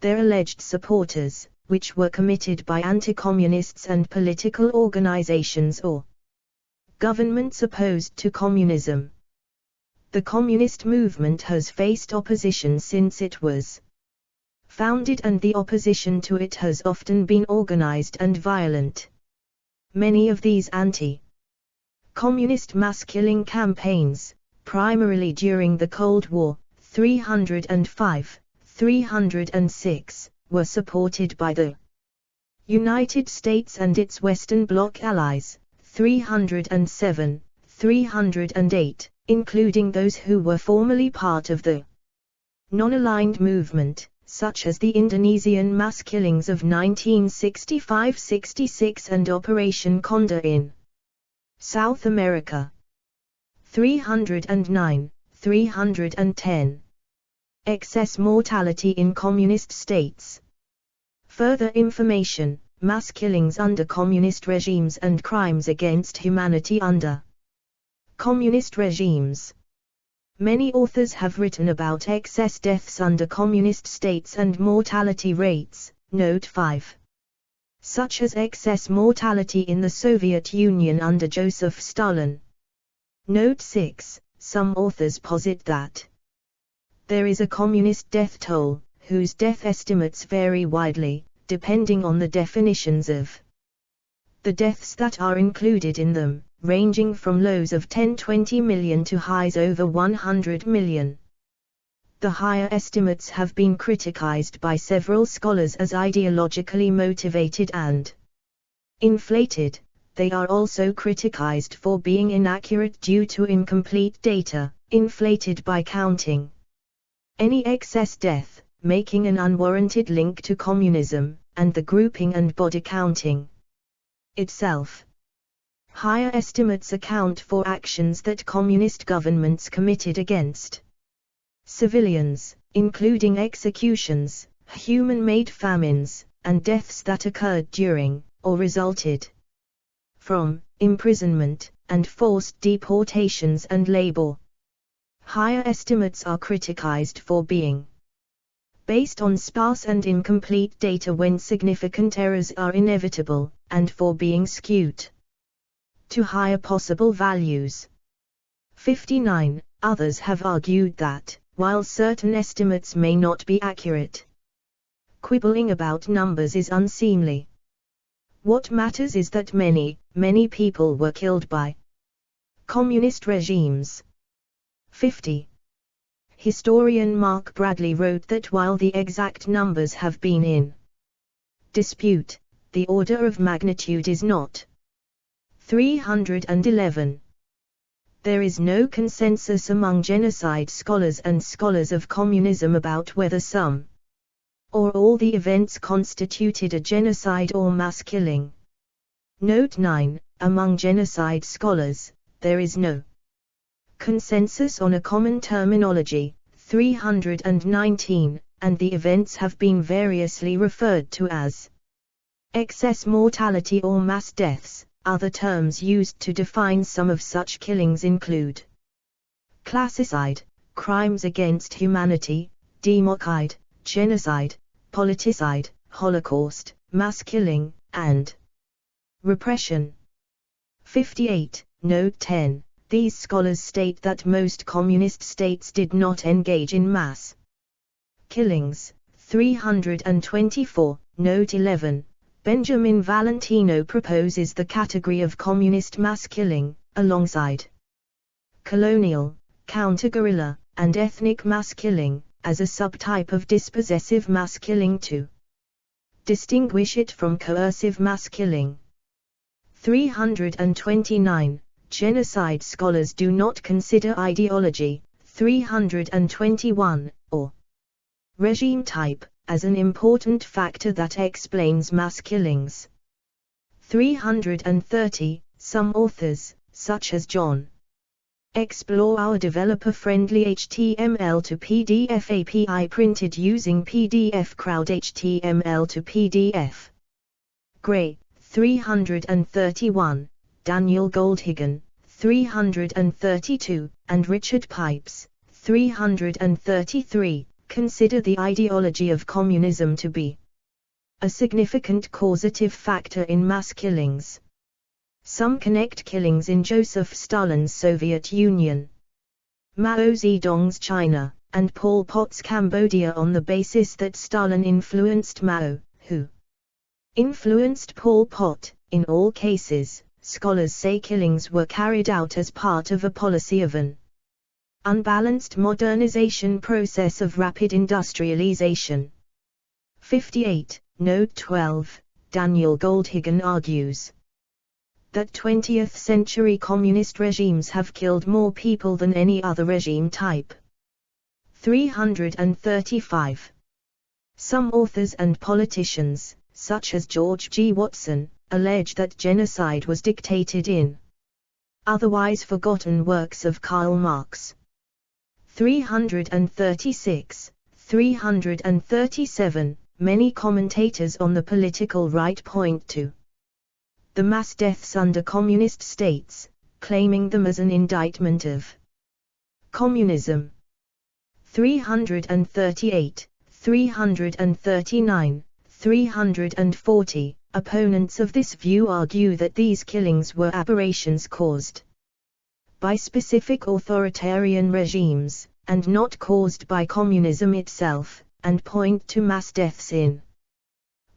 their alleged supporters, which were committed by anti-communists and political organizations or governments opposed to communism. The communist movement has faced opposition since it was founded, and the opposition to it has often been organized and violent. Many of these anti-communist mass-killing campaigns, primarily during the Cold War, 305, 306, were supported by the United States and its Western Bloc allies, 307, 308, including those who were formerly part of the non-aligned movement, such as the Indonesian mass killings of 1965-66 and Operation Condor in South America. 309, 310. Excess mortality in communist states. Further information: mass killings under communist regimes and crimes against humanity under communist regimes. Many authors have written about excess deaths under communist states and mortality rates, note 5. Such as excess mortality in the Soviet Union under Joseph Stalin. Note 6. Some authors posit that there is a communist death toll, whose death estimates vary widely, depending on the definitions of the deaths that are included in them, ranging from lows of 10-20 million to highs over 100 million. The higher estimates have been criticized by several scholars as ideologically motivated and inflated. They are also criticized for being inaccurate due to incomplete data, inflated by counting any excess death, making an unwarranted link to communism, and the grouping and body counting itself. Higher estimates account for actions that communist governments committed against civilians, including executions, human-made famines, and deaths that occurred during, or resulted from, imprisonment, and forced deportations and labor. Higher estimates are criticized for being based on sparse and incomplete data when significant errors are inevitable, and for being skewed to higher possible values. 59. Others have argued that, while certain estimates may not be accurate, quibbling about numbers is unseemly. What matters is that many people were killed by communist regimes. 50. Historian Mark Bradley wrote that while the exact numbers have been in dispute, the order of magnitude is not 311. There is no consensus among genocide scholars and scholars of communism about whether some or all the events constituted a genocide or mass killing. Note 9. Among genocide scholars, there is no consensus on a common terminology, 319, and the events have been variously referred to as excess mortality or mass deaths. Other terms used to define some of such killings include classicide, crimes against humanity, democide, genocide, politicide, Holocaust, mass killing, and repression. 58. Note 10. These scholars state that most communist states did not engage in mass killings. 324. Note 11. Benjamin Valentino proposes the category of communist mass killing, alongside colonial, counter-guerrilla, and ethnic mass killing, as a subtype of dispossessive mass killing to distinguish it from coercive mass killing. 329. Genocide scholars do not consider ideology, 321, or regime type, as an important factor that explains mass killings. 330. Some authors, such as John Explore our developer-friendly HTML to PDF API printed using PDF Crowd HTML to PDF. Gray, 331, Daniel Goldhagen, 332, and Richard Pipes, 333, consider the ideology of communism to be a significant causative factor in mass killings. Some connect killings in Joseph Stalin's Soviet Union, Mao Zedong's China, and Pol Pot's Cambodia on the basis that Stalin influenced Mao, who influenced Pol Pot. In all cases, scholars say killings were carried out as part of a policy of an unbalanced modernization process of rapid industrialization. 58, Note 12, Daniel Goldhagen argues that 20th century communist regimes have killed more people than any other regime type. 335. Some authors and politicians, such as George G. Watson, allege that genocide was dictated in otherwise forgotten works of Karl Marx. 336, 337, many commentators on the political right point to the mass deaths under communist states, claiming them as an indictment of communism. 338, 339, 340, opponents of this view argue that these killings were aberrations caused by specific authoritarian regimes, and not caused by communism itself, and point to mass deaths in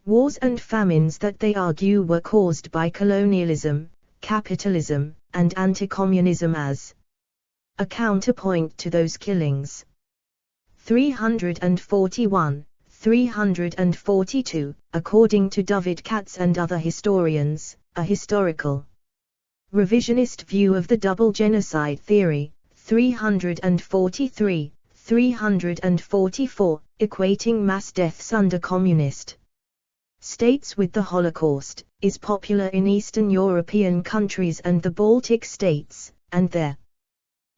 wars and famines that they argue were caused by colonialism, capitalism, and anti-communism as a counterpoint to those killings. 341, 342, according to David Katz and other historians, a historical revisionist view of the double genocide theory. 343, 344, equating mass deaths under communist states with the Holocaust, is popular in Eastern European countries and the Baltic states, and their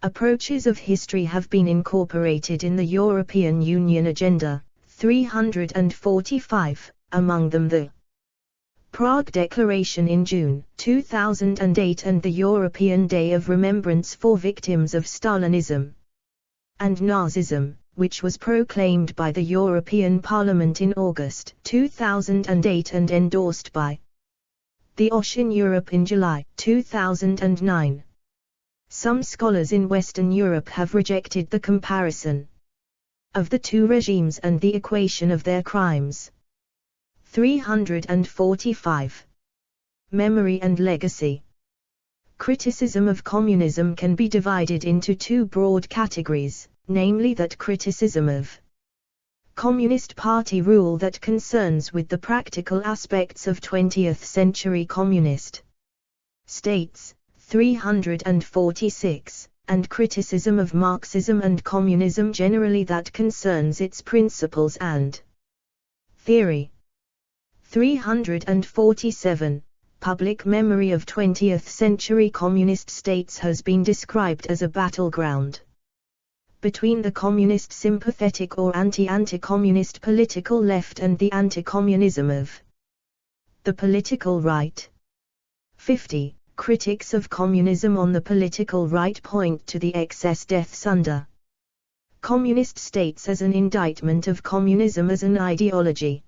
approaches of history have been incorporated in the European Union Agenda. 345, among them the Prague Declaration in June 2008 and the European Day of Remembrance for Victims of Stalinism and Nazism, which was proclaimed by the European Parliament in August 2008 and endorsed by the OSCE in Europe in July 2009. Some scholars in Western Europe have rejected the comparison of the two regimes and the equation of their crimes. 345. Memory and legacy. Criticism of communism can be divided into two broad categories, namely that criticism of Communist Party rule that concerns with the practical aspects of 20th century communist states, 346, and criticism of Marxism and communism generally that concerns its principles and theory. 347. Public memory of 20th century communist states has been described as a battleground between the communist sympathetic or anti-communist political left and the anti-communism of the political right. 50. Critics of communism on the political right point to the excess deaths under communist states as an indictment of communism as an ideology.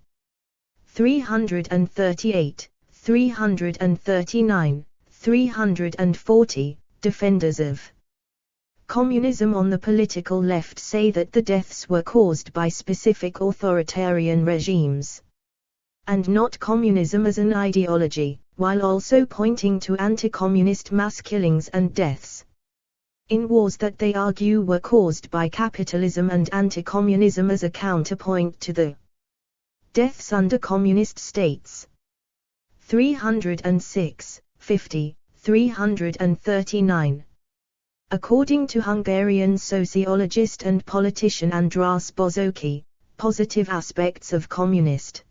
338, 339, 340, defenders of communism on the political left say that the deaths were caused by specific authoritarian regimes, and not communism as an ideology, while also pointing to anti-communist mass killings and deaths in wars that they argue were caused by capitalism and anti-communism as a counterpoint to the deaths under communist states. 306, 50, 339. According to Hungarian sociologist and politician András Bozoki, positive aspects of communist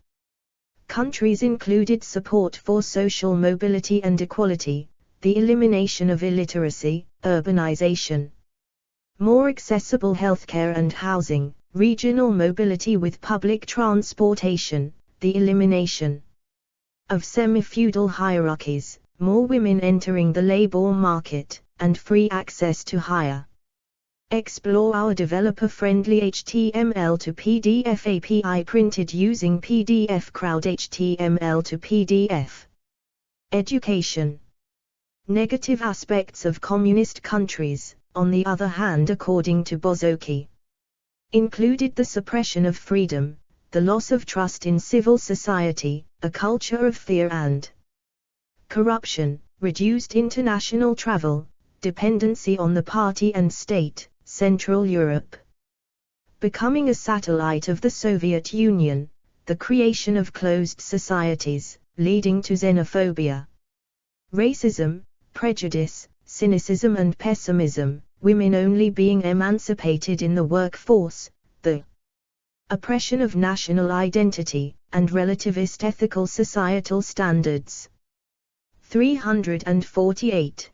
countries included support for social mobility and equality, the elimination of illiteracy, urbanization, more accessible healthcare and housing, regional mobility with public transportation, the elimination of semi-feudal hierarchies, more women entering the labor market, and free access to higher. Explore our developer-friendly HTML to PDF API printed using PDF Crowd HTML to PDF. Education. Negative aspects of communist countries, on the other hand, according to Bozoki, included the suppression of freedom, the loss of trust in civil society, a culture of fear and corruption, reduced international travel, dependency on the party and state, Central Europe becoming a satellite of the Soviet Union, the creation of closed societies, leading to xenophobia, racism, prejudice, cynicism and pessimism, women only being emancipated in the workforce, the oppression of national identity, and relativist ethical societal standards. 348.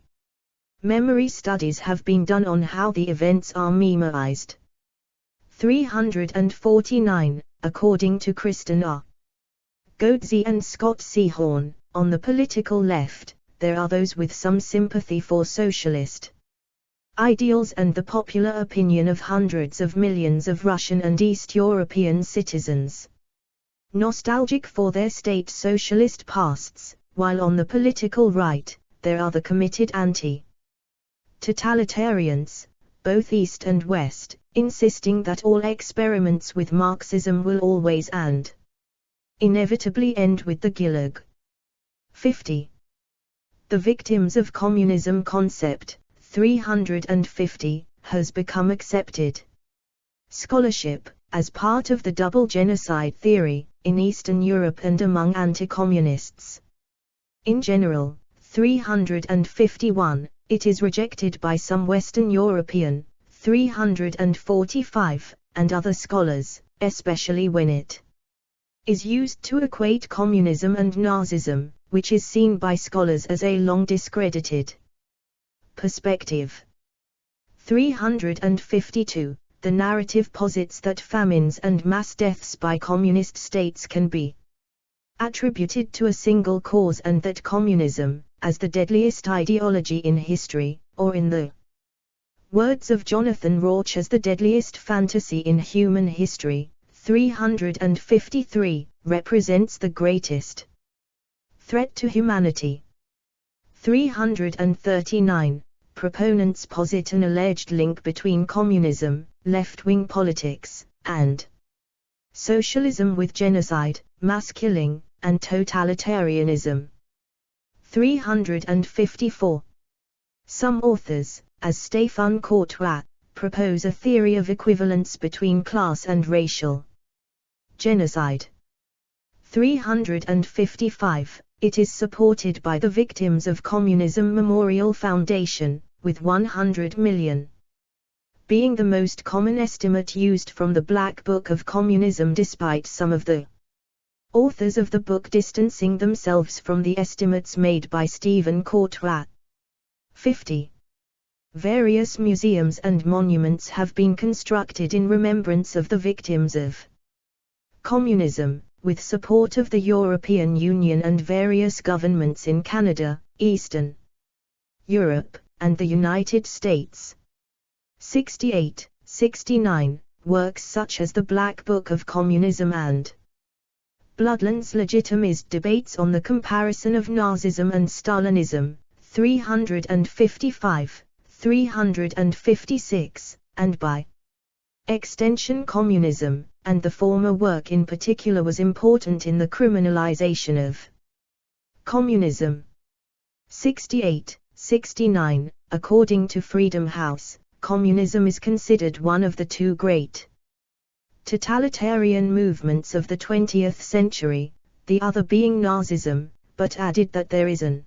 Memory studies have been done on how the events are memoized. 349, according to Kristen R. Goadsey and Scott C. Horn, on the political left, there are those with some sympathy for socialist ideals and the popular opinion of hundreds of millions of Russian and East European citizens, nostalgic for their state socialist pasts, while on the political right, there are the committed anti-totalitarians, both East and West, insisting that all experiments with Marxism will always and inevitably end with the Gulag. 50. The victims of communism concept, 350, has become accepted scholarship, as part of the double genocide theory, in Eastern Europe and among anti-communists. In general, 351, it is rejected by some Western European, 345, and other scholars, especially when it is used to equate communism and Nazism, which is seen by scholars as a long discredited perspective. 352. The narrative posits that famines and mass deaths by communist states can be attributed to a single cause and that communism, as the deadliest ideology in history, or in the words of Jonathan Rauch as the deadliest fantasy in human history, 353, represents the greatest threat to humanity. 339. Proponents posit an alleged link between communism, left-wing politics, and socialism with genocide, mass killing, and totalitarianism. 354. Some authors, as Stéphane Courtois, propose a theory of equivalence between class and racial genocide. 355. It is supported by the Victims of Communism Memorial Foundation, with 100 million being the most common estimate used from the Black Book of Communism, despite some of the authors of the book distancing themselves from the estimates made by Stephen Courtois. 50. Various museums and monuments have been constructed in remembrance of the victims of communism, with support of the European Union and various governments in Canada, Eastern Europe, and the United States. 68, 69, works such as the Black Book of Communism and Bloodland's legitimized debates on the comparison of Nazism and Stalinism, 355, 356, and by extension communism, and the former work in particular was important in the criminalization of communism. 68, 69, according to Freedom House, communism is considered one of the two great totalitarian movements of the 20th century, the other being Nazism, but added that there is an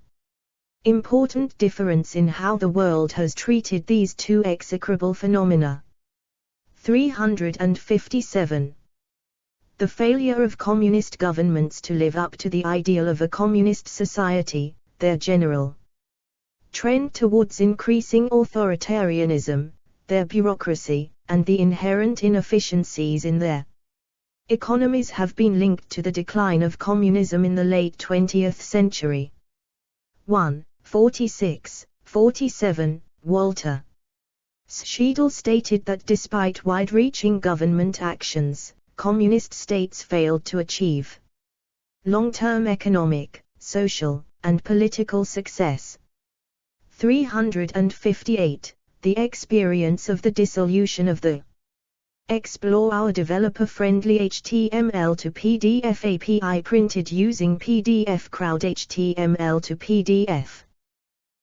important difference in how the world has treated these two execrable phenomena. 357. The failure of communist governments to live up to the ideal of a communist society, their general trend towards increasing authoritarianism, their bureaucracy, and the inherent inefficiencies in their economies have been linked to the decline of communism in the late 20th century. 1. 46, 47, Walter Scheidel stated that despite wide-reaching government actions, communist states failed to achieve long-term economic, social, and political success. 358. The experience of the dissolution of the Explore our developer-friendly HTML to PDF API printed using PDF Crowd HTML to PDF.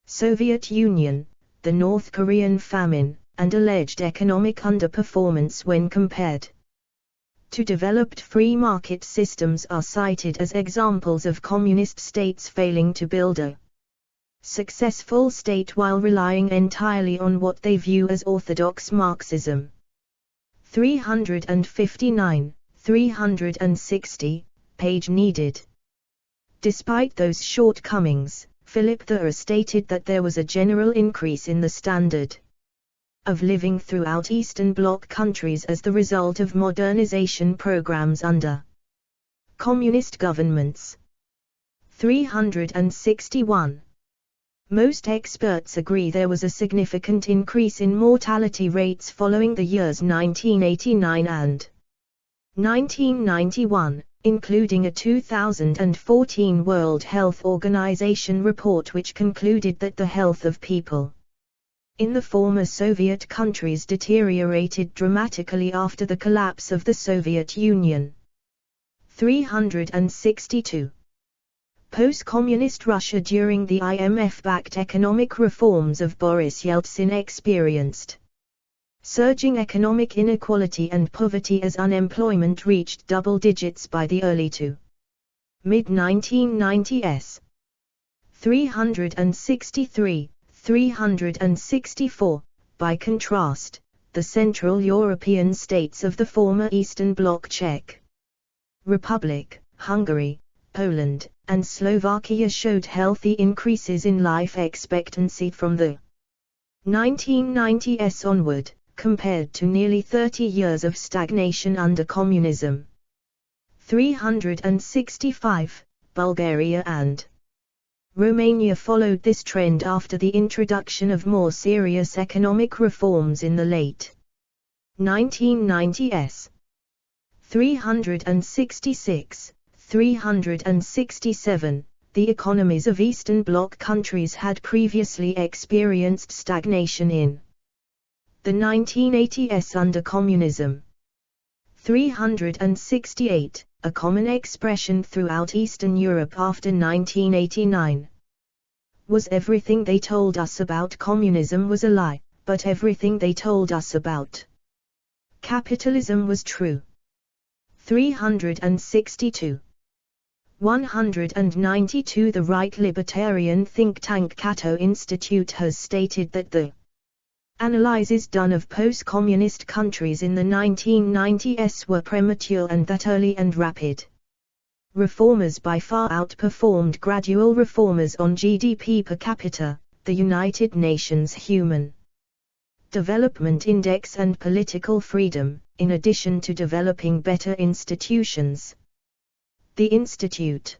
Soviet Union, the North Korean famine, and alleged economic underperformance when compared to developed free market systems are cited as examples of communist states failing to build a successful state while relying entirely on what they view as orthodox Marxism. 359, 360, page needed. Despite those shortcomings, Philip Thurr stated that there was a general increase in the standard of living throughout Eastern Bloc countries as the result of modernization programs under communist governments. 361. Most experts agree there was a significant increase in mortality rates following the years 1989 and 1991, including a 2014 World Health Organization report which concluded that the health of people in the former Soviet countries deteriorated dramatically after the collapse of the Soviet Union. 362. Post-communist Russia during the IMF-backed economic reforms of Boris Yeltsin experienced surging economic inequality and poverty as unemployment reached double digits by the early to mid-1990s. 363, 364. By contrast, the Central European states of the former Eastern Bloc Czech Republic, Hungary, Poland, and Slovakia showed healthy increases in life expectancy from the 1990s onward, compared to nearly 30 years of stagnation under communism. 365. Bulgaria and Romania followed this trend after the introduction of more serious economic reforms in the late 1990s. 366. 367. The economies of Eastern Bloc countries had previously experienced stagnation in the 1980s under communism. 368. A common expression throughout Eastern Europe after 1989 was everything they told us about communism was a lie, but everything they told us about capitalism was true. 362. 192. The right libertarian think tank Cato Institute has stated that the analyses done of post-communist countries in the 1990s were premature and that early and rapid reformers by far outperformed gradual reformers on GDP per capita, the United Nations Human Development Index and political freedom, in addition to developing better institutions. The Institute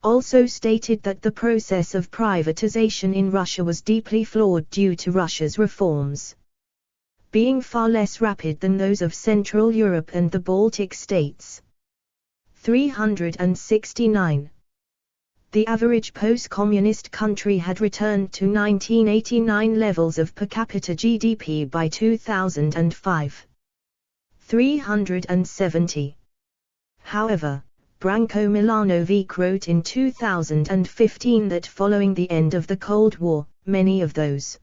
also stated that the process of privatization in Russia was deeply flawed due to Russia's reforms being far less rapid than those of Central Europe and the Baltic states. 369. The average post-communist country had returned to 1989 levels of per capita GDP by 2005. 370. However, Branko Milanovic wrote in 2015 that following the end of the Cold War, many of those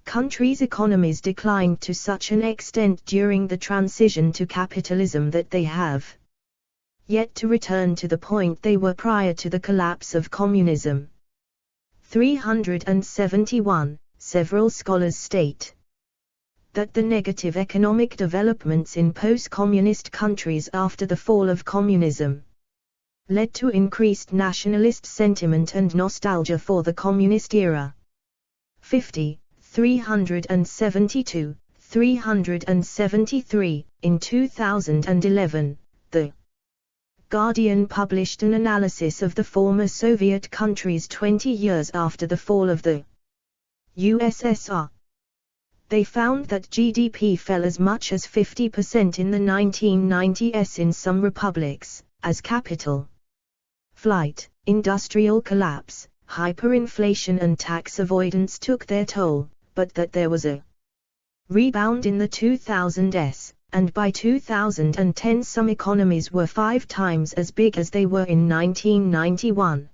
countries' economies declined to such an extent during the transition to capitalism that they have yet to return to the point they were prior to the collapse of communism. 371. Several scholars state that the negative economic developments in post-communist countries after the fall of communism led to increased nationalist sentiment and nostalgia for the communist era. 50, 372, 373. In 2011, The Guardian published an analysis of the former Soviet countries 20 years after the fall of the USSR. They found that GDP fell as much as 50% in the 1990s in some republics, as capital flight, industrial collapse, hyperinflation and tax avoidance took their toll, but that there was a rebound in the 2000s, and by 2010 some economies were 5 times as big as they were in 1991.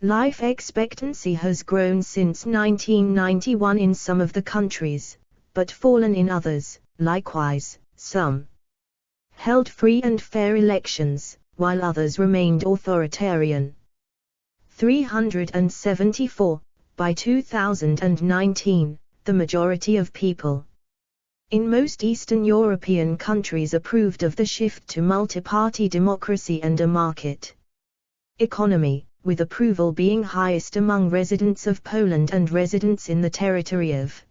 Life expectancy has grown since 1991 in some of the countries, but fallen in others. Likewise, some held free and fair elections, while others remained authoritarian. 374. By 2019, the majority of people in most Eastern European countries approved of the shift to multi-party democracy and a market economy, with approval being highest among residents of Poland and residents in the territory of.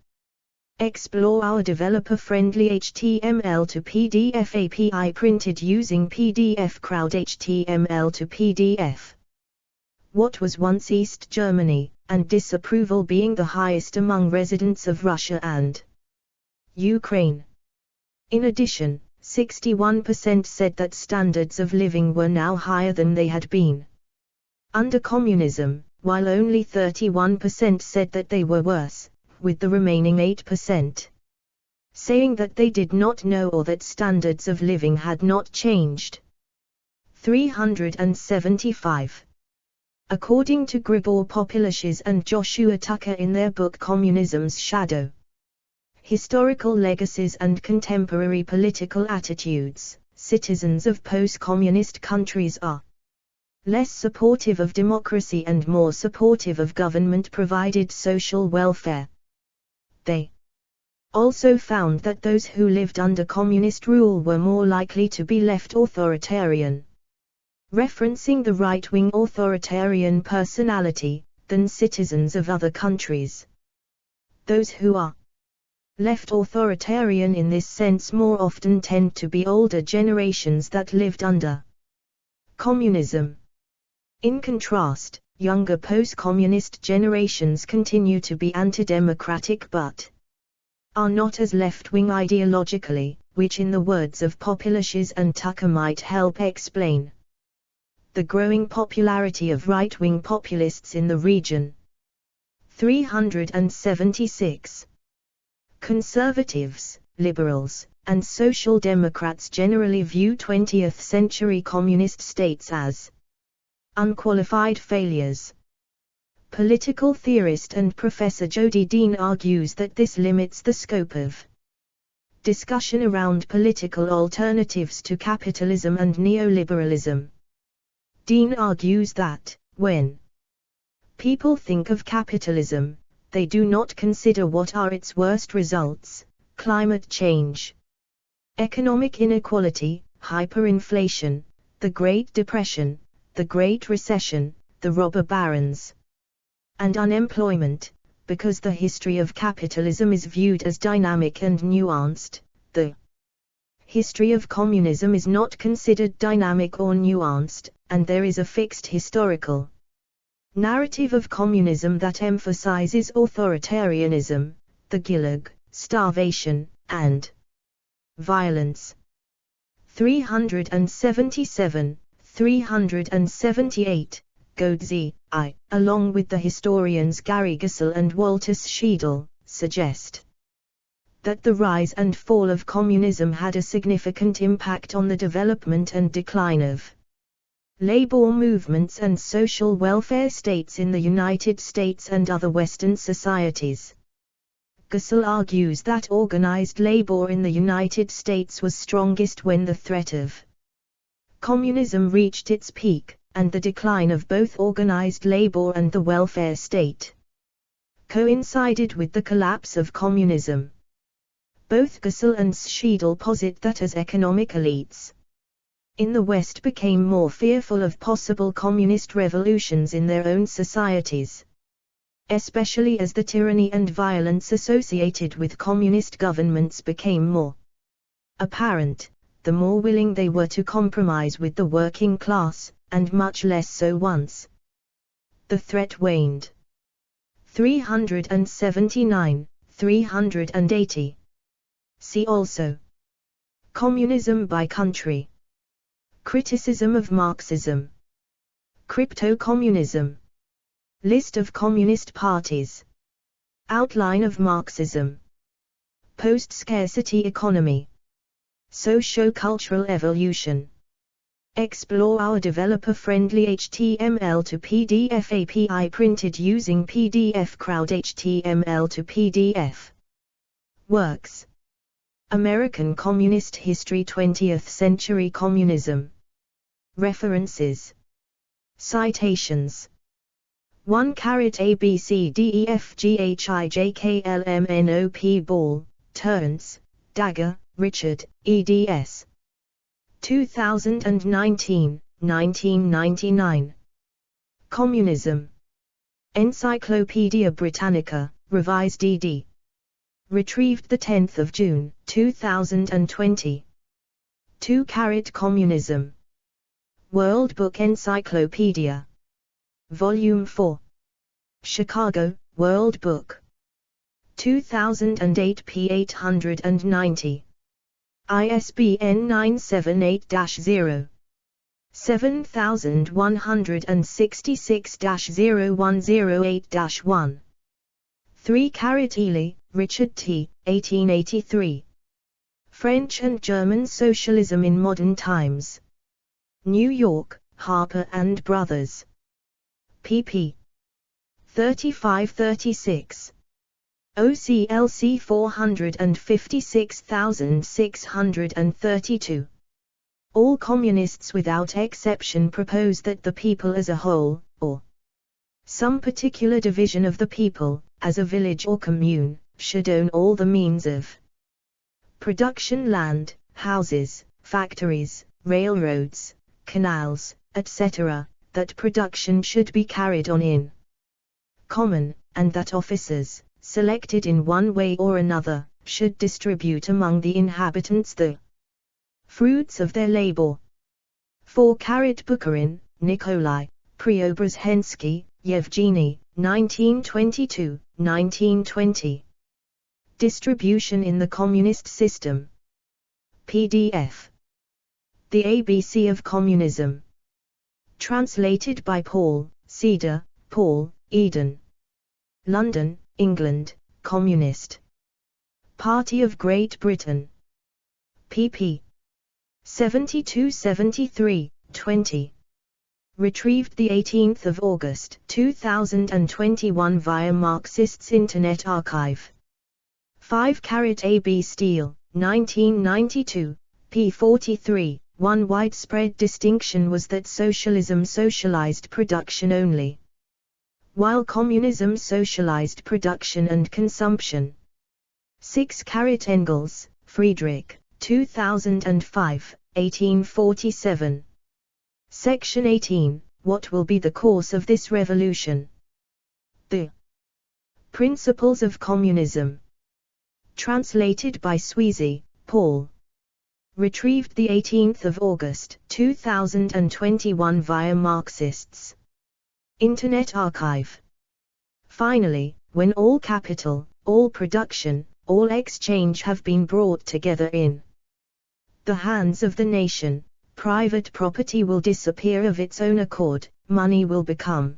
Explore our developer-friendly HTML to PDF API printed using PDF Crowd HTML to PDF. What was once East Germany, and disapproval being the highest among residents of Russia and Ukraine. In addition, 61% said that standards of living were now higher than they had been under communism, while only 31% said that they were worse, with the remaining 8% saying that they did not know or that standards of living had not changed. 375. According to Grigor Populashes and Joshua Tucker in their book Communism's Shadow, Historical Legacies and Contemporary Political Attitudes, citizens of post-communist countries are less supportive of democracy and more supportive of government-provided social welfare. They also found that those who lived under communist rule were more likely to be left authoritarian, referencing the right-wing authoritarian personality, than citizens of other countries. Those who are left authoritarian in this sense more often tend to be older generations that lived under communism. In contrast, younger post-communist generations continue to be anti-democratic but are not as left-wing ideologically, which in the words of Populashes and Tucker might help explain the growing popularity of right-wing populists in the region. 376. Conservatives, liberals, and social democrats generally view 20th-century communist states as unqualified failures. Political theorist and Professor Jody Dean argues that this limits the scope of discussion around political alternatives to capitalism and neoliberalism. Dean argues that, when people think of capitalism, they do not consider what are its worst results: climate change, economic inequality, hyperinflation, the Great Depression, the Great Recession, the robber barons, and unemployment. Because the history of capitalism is viewed as dynamic and nuanced, the history of communism is not considered dynamic or nuanced, and there is a fixed historical narrative of communism that emphasizes authoritarianism, the Gulag, starvation, and violence. 377, 378, Godzi, I, along with the historians Gary Gissel and Walter Schiedel, suggest that the rise and fall of communism had a significant impact on the development and decline of labor movements and social welfare states in the United States and other Western societies. Gissel argues that organized labor in the United States was strongest when the threat of communism reached its peak, and the decline of both organized labor and the welfare state coincided with the collapse of communism. Both Gissel and Schiedel posit that as economic elites in the West became more fearful of possible communist revolutions in their own societies, especially as the tyranny and violence associated with communist governments became more apparent, the more willing they were to compromise with the working class, and much less so once the threat waned. 379, 380. See also Communism by country, Criticism of Marxism, Crypto-communism, List of communist parties, Outline of Marxism, Post-scarcity economy, Socio-cultural evolution. Explore our developer-friendly HTML to PDF API printed using PDF Crowd HTML to PDF. Works: American Communist History, 20th Century Communism. References. Citations. 1 ABCDEFGHIJKLMNOP Ball, Terence, Dagger, Richard, eds. 2019, 1999. Communism. Encyclopaedia Britannica, Revised ed. Retrieved 10 June, 2020. 2 Communism. World Book Encyclopedia. Volume 4. Chicago, World Book. 2008 p. 890. ISBN 978-0. 7166-0108-1. 3 Ely, Richard T., 1883. French and German Socialism in Modern Times. New York, Harper and Brothers. pp. 35-36. OCLC 456632. All communists without exception propose that the people as a whole, or some particular division of the people, as a village or commune, should own all the means of production, land, houses, factories, railroads, canals, etc., that production should be carried on in common, and that officers, selected in one way or another, should distribute among the inhabitants the fruits of their labor. 4 Bukharin, Nikolai, Preobrazhensky, Yevgeny, 1922, 1920. Distribution in the Communist System. PDF. The ABC of Communism. Translated by Paul, Cedar, Paul, Eden. London, England, Communist Party of Great Britain. pp. 72-73, 20. Retrieved 18 August 2021 via Marxists Internet Archive. 5 A.B. Steele, 1992, p. 43. One widespread distinction was that socialism socialized production only, while communism socialized production and consumption. 6 Engels, Friedrich, 2005, 1847. Section 18, What will be the course of this revolution? The Principles of Communism. Translated by Sweezy, Paul. Retrieved 18 August 2021 via Marxists Internet Archive. Finally, when all capital, all production, all exchange have been brought together in the hands of the nation, private property will disappear of its own accord, money will become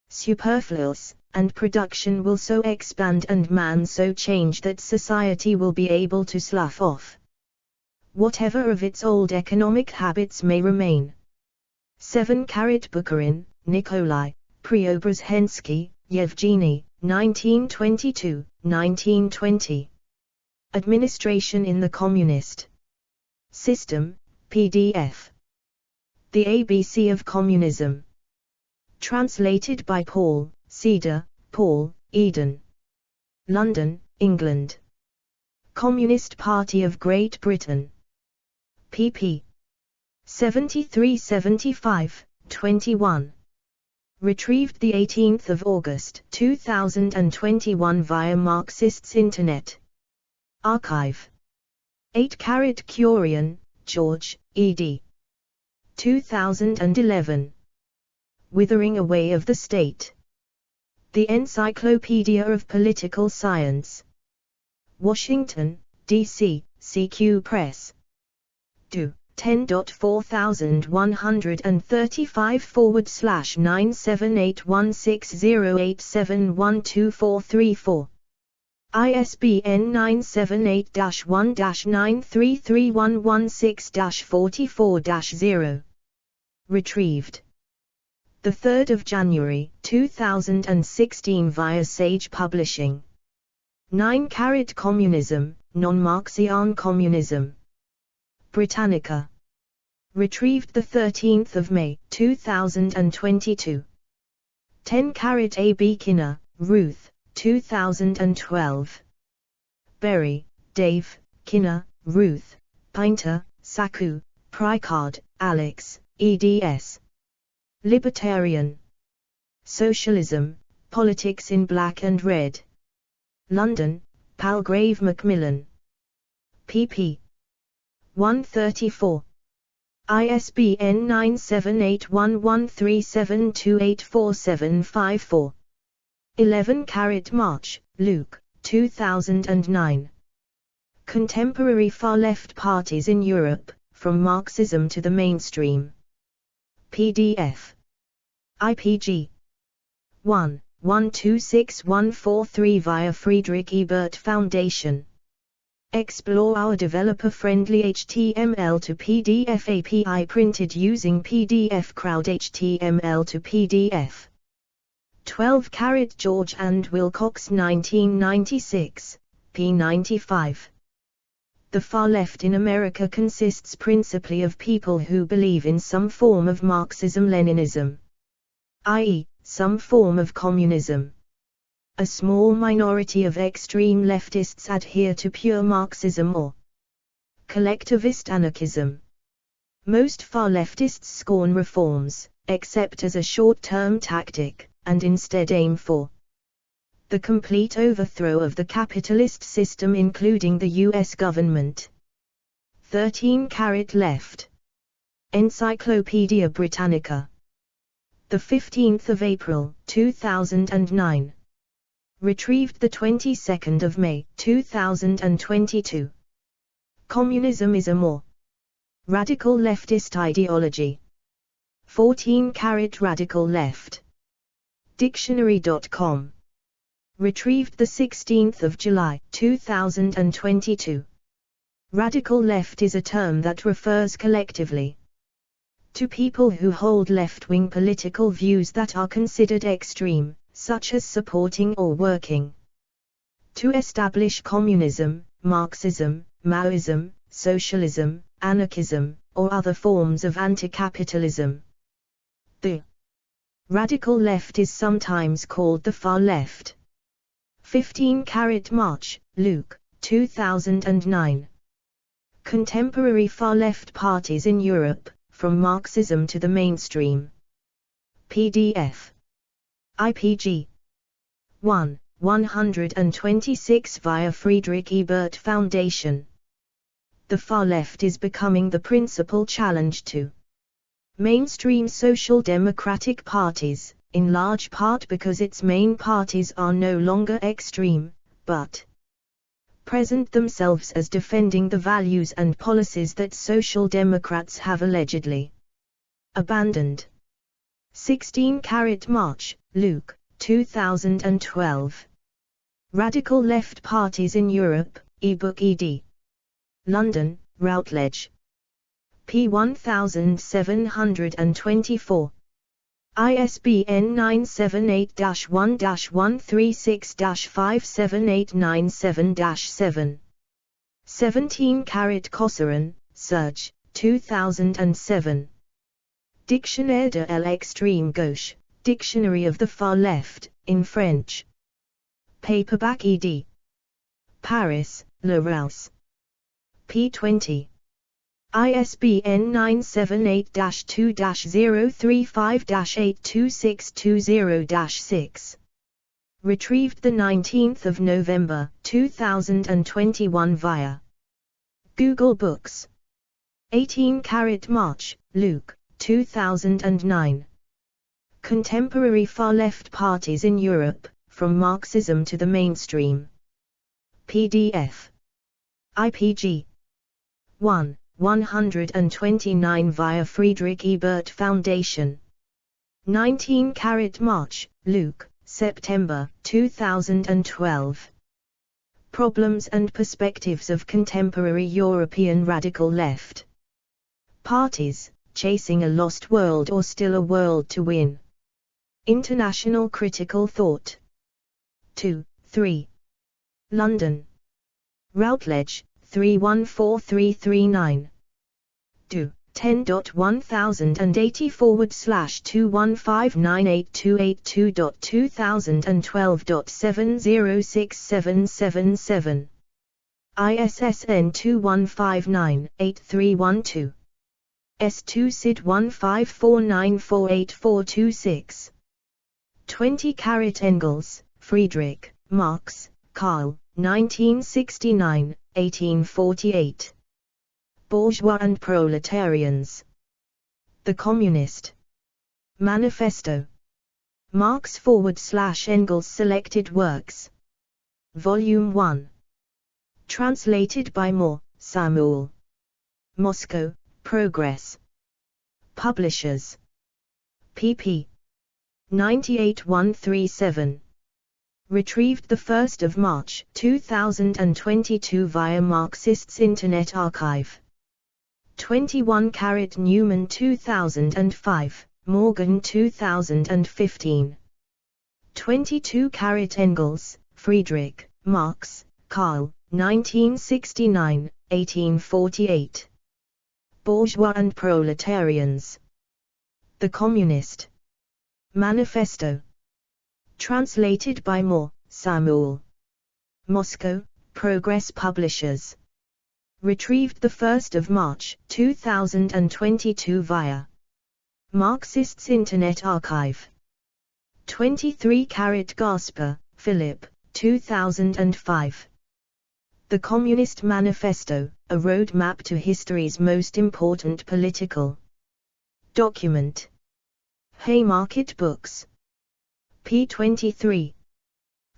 superfluous, and production will so expand and man so change that society will be able to slough off whatever of its old economic habits may remain. 7 Bukharin, Nikolai, Preobrazhensky, Yevgeny, 1922, 1920. Administration in the Communist System, PDF. The ABC of Communism. Translated by Paul, Cedar, Paul, Eden. London, England. Communist Party of Great Britain. pp. 73-75, 21. Retrieved 18 August 2021 via Marxists Internet Archive. 8 Kurian, George, ed. 2011. Withering Away of the State. The Encyclopedia of Political Science. Washington, D.C., CQ Press. Do. 10.41/9781608712434. ISBN 978-1-9331116-44-0. Retrieved. 3 January 2016 via Sage Publishing. 9 Communism, Non-Marxian Communism. Britannica. Retrieved 13 May 2022. 10 A.B. Kinner, Ruth, 2012. Berry, Dave, Kinner, Ruth, Painter, Saku, Pricard, Alex, eds. Libertarian. Socialism, Politics in Black and Red. London, Palgrave Macmillan. pp. 134. ISBN 9781137284754. 11 March, Luke, 2009. Contemporary Far-Left Parties in Europe, From Marxism to the Mainstream. PDF. IPG 1-126143 via Friedrich Ebert Foundation. Explore our developer-friendly HTML to PDF API printed using PDF Crowd HTML to PDF. 12 George and Wilcox 1996, p. 95. The far left in America consists principally of people who believe in some form of Marxism-Leninism, i.e., some form of communism. A small minority of extreme leftists adhere to pure Marxism or collectivist anarchism. Most far leftists scorn reforms, except as a short-term tactic, and instead aim for the complete overthrow of the capitalist system including the US government. 13 Left. Encyclopedia Britannica. 15 April 2009. Retrieved 22 May 2022. Communism is a more radical leftist ideology. 14 Radical Left. Dictionary.com. Retrieved 16 July 2022. Radical left is a term that refers collectively to people who hold left-wing political views that are considered extreme, such as supporting or working to establish communism, Marxism, Maoism, socialism, anarchism, or other forms of anti-capitalism. The radical left is sometimes called the far left. 15 March, Luke, 2009. Contemporary far-left parties in Europe, From Marxism to the Mainstream. PDF. IPG 1-126 via Friedrich Ebert Foundation. The far left is becoming the principal challenge to mainstream social democratic parties, in large part because its main parties are no longer extreme, but present themselves as defending the values and policies that social democrats have allegedly abandoned. 16 March, Luke, 2012. Radical Left Parties in Europe, ebook ed. London, Routledge. p. 1724. ISBN 978-1-136-57897-7. 17 Kosserin, Serge, 2007. Dictionnaire de l'extrême gauche, Dictionary of the Far Left, in French. Paperback ed. Paris, Le Rouse. p. 20. ISBN 978-2-035-82620-6. Retrieved 19 November 2021 via Google Books. 18 March, Luke, 2009. Contemporary far-left parties in Europe, from Marxism to the mainstream. PDF. IPG 1, 129 via Friedrich Ebert Foundation. 19 March, Luke, September 2012. Problems and Perspectives of Contemporary European Radical Left. Parties, Chasing a Lost World or Still a World to Win. International Critical Thought. 2, 3. London. Routledge, 314339. Do. 10.108282.215982.2012.7067777. ISSN 2159-8312. S2 SID 1549484426. 20 Engels, Friedrich, Marx, Karl, 1969, 1848. Bourgeois and Proletarians. The Communist Manifesto. Marx/Engels Selected Works. Volume 1. Translated by Moore, Samuel. Moscow, Progress. Publishers. pp. 98137. Retrieved 1 March 2022 via Marxists Internet Archive. 21 Newman 2005, Morgan 2015. 22 Engels, Friedrich, Marx, Karl, 1969, 1848. Bourgeois and Proletarians. The Communist Manifesto. Translated by Moore, Samuel. Moscow, Progress Publishers. Retrieved 1 March 2022 via Marxists Internet Archive. 23 Gasper, Philip, 2005. The Communist Manifesto, a roadmap to history's most important political document. Haymarket Books. p. 23.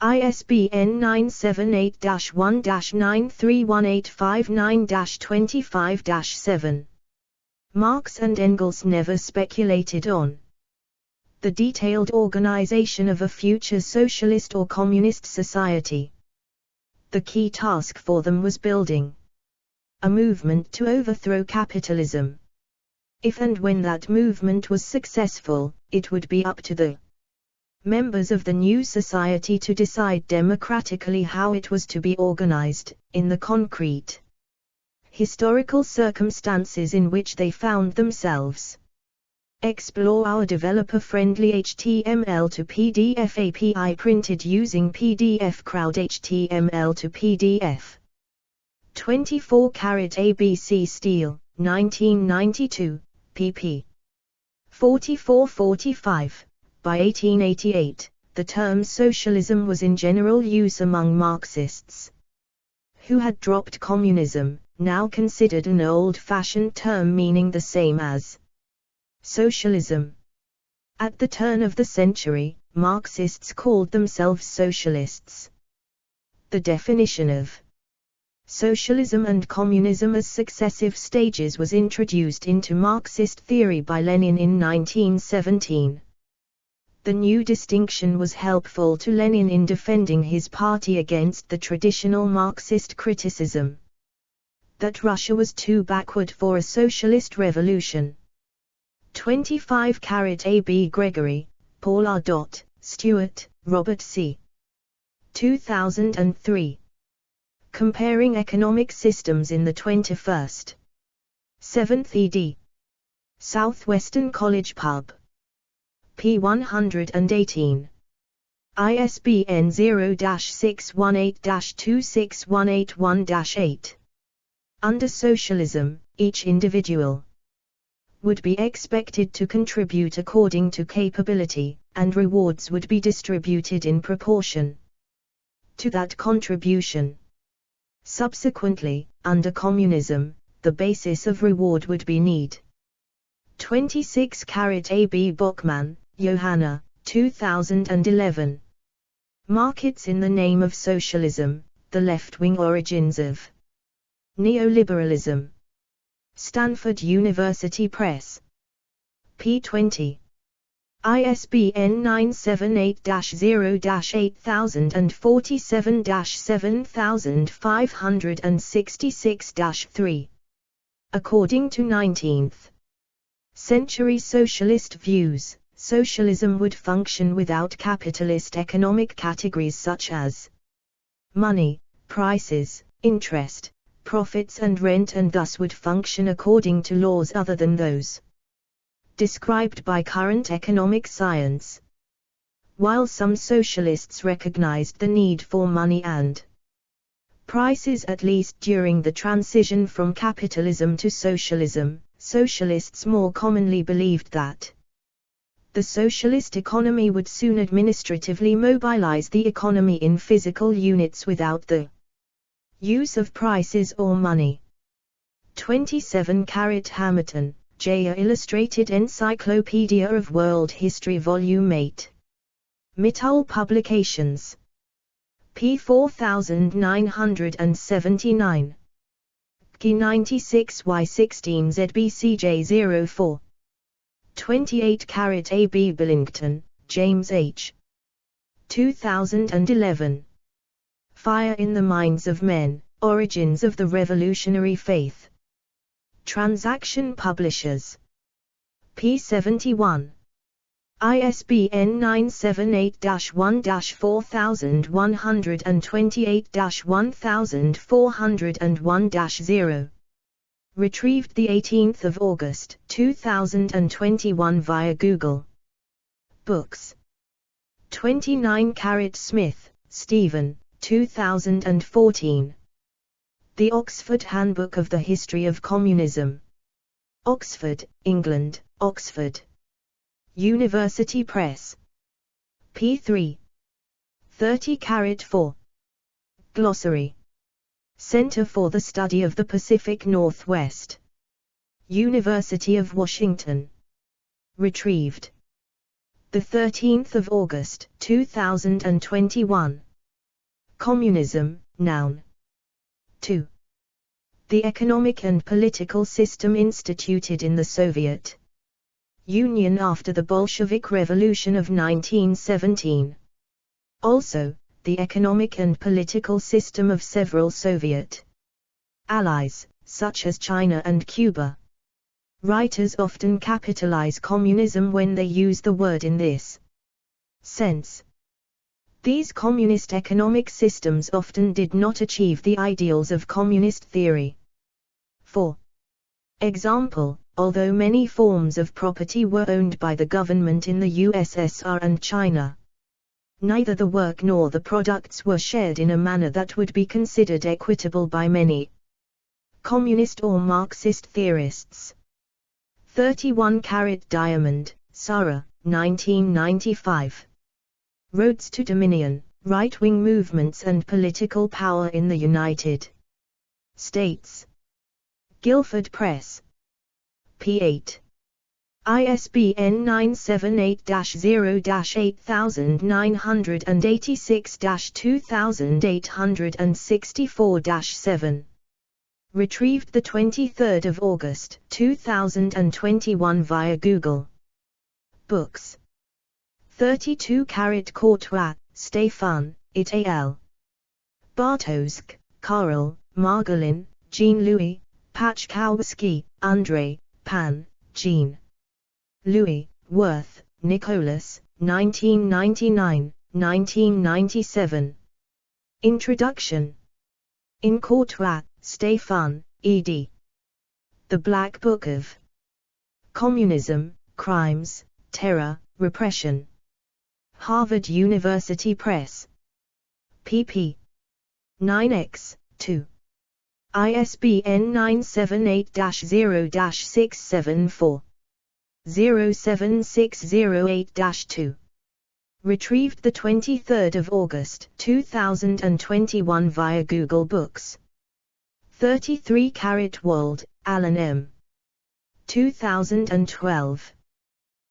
ISBN 978-1-931859-25-7. Marx and Engels never speculated on the detailed organization of a future socialist or communist society. The key task for them was building a movement to overthrow capitalism. If and when that movement was successful, it would be up to the members of the new society to decide democratically how it was to be organized, in the concrete historical circumstances in which they found themselves. Explore our developer-friendly HTML to PDF API printed using PDF Crowd HTML to PDF. 24 ABC Steel, 1992, pp. 44-45. By 1888, the term socialism was in general use among Marxists, who had dropped communism, now considered an old-fashioned term meaning the same as socialism. At the turn of the century, Marxists called themselves socialists. The definition of socialism and communism as successive stages was introduced into Marxist theory by Lenin in 1917. The new distinction was helpful to Lenin in defending his party against the traditional Marxist criticism that Russia was too backward for a socialist revolution. 25 A.B. Gregory, Paul R. Stewart, Robert C. 2003. Comparing Economic Systems in the 21st. 7th ed. Southwestern College Pub. p. 118. ISBN 0-618-26181-8. Under socialism, each individual would be expected to contribute according to capability, and rewards would be distributed in proportion to that contribution. Subsequently, under communism, the basis of reward would be need. 26 A.B. Bockmann, Johanna, 2011. Markets in the Name of Socialism, the Left-Wing Origins of Neoliberalism. Stanford University Press. p. 20. ISBN 978-0-8047-7566-3. According to 19th century socialist views, socialism would function without capitalist economic categories such as money, prices, interest, profits and rent, and thus would function according to laws other than those described by current economic science. While some socialists recognized the need for money and prices at least during the transition from capitalism to socialism, socialists more commonly believed that the socialist economy would soon administratively mobilize the economy in physical units without the use of prices or money. 27 Hamilton, J. A Illustrated Encyclopedia of World History Volume 8. Mittal Publications. p. 4979. G 96Y16 ZBCJ04. 28 A. B. Billington, James H. 2011. Fire in the Minds of Men, Origins of the Revolutionary Faith. Transaction Publishers. p. 71. ISBN 978-1-4128-1401-0. Retrieved 18 August 2021 via Google Books. 29 Smith, Stephen, 2014. The Oxford Handbook of the History of Communism. Oxford, England, Oxford University Press. p. 3. 30-4. Glossary. Center for the Study of the Pacific Northwest. University of Washington. Retrieved 13 August 2021. Communism, Noun. 2. The economic and political system instituted in the Soviet Union after the Bolshevik Revolution of 1917. Also, the economic and political system of several Soviet allies, such as China and Cuba. Writers often capitalize communism when they use the word in this sense. These communist economic systems often did not achieve the ideals of communist theory. For example, although many forms of property were owned by the government in the USSR and China, neither the work nor the products were shared in a manner that would be considered equitable by many communist or Marxist theorists. 31 Diamond, Sarah, 1995. Roads to Dominion, Right-Wing Movements and Political Power in the United States. Guilford Press. p. 8. ISBN 978-0-8986-2864-7. Retrieved 23 August 2021 via Google Books. 32 Courtois, Stéphane, et al. Bartoszk, Karl, Margolin, Jean-Louis, Pachkowski, André, Pan, Jean. Louis, Worth, Nicholas, 1999, 1997. Introduction. In Courtois, Stéphane, ed. The Black Book of Communism, Crimes, Terror, Repression. Harvard University Press. pp. 9x, 2. ISBN 978-0-674-07608-2. Retrieved 23 August 2021 via Google Books. 33 Wald, Alan M. 2012.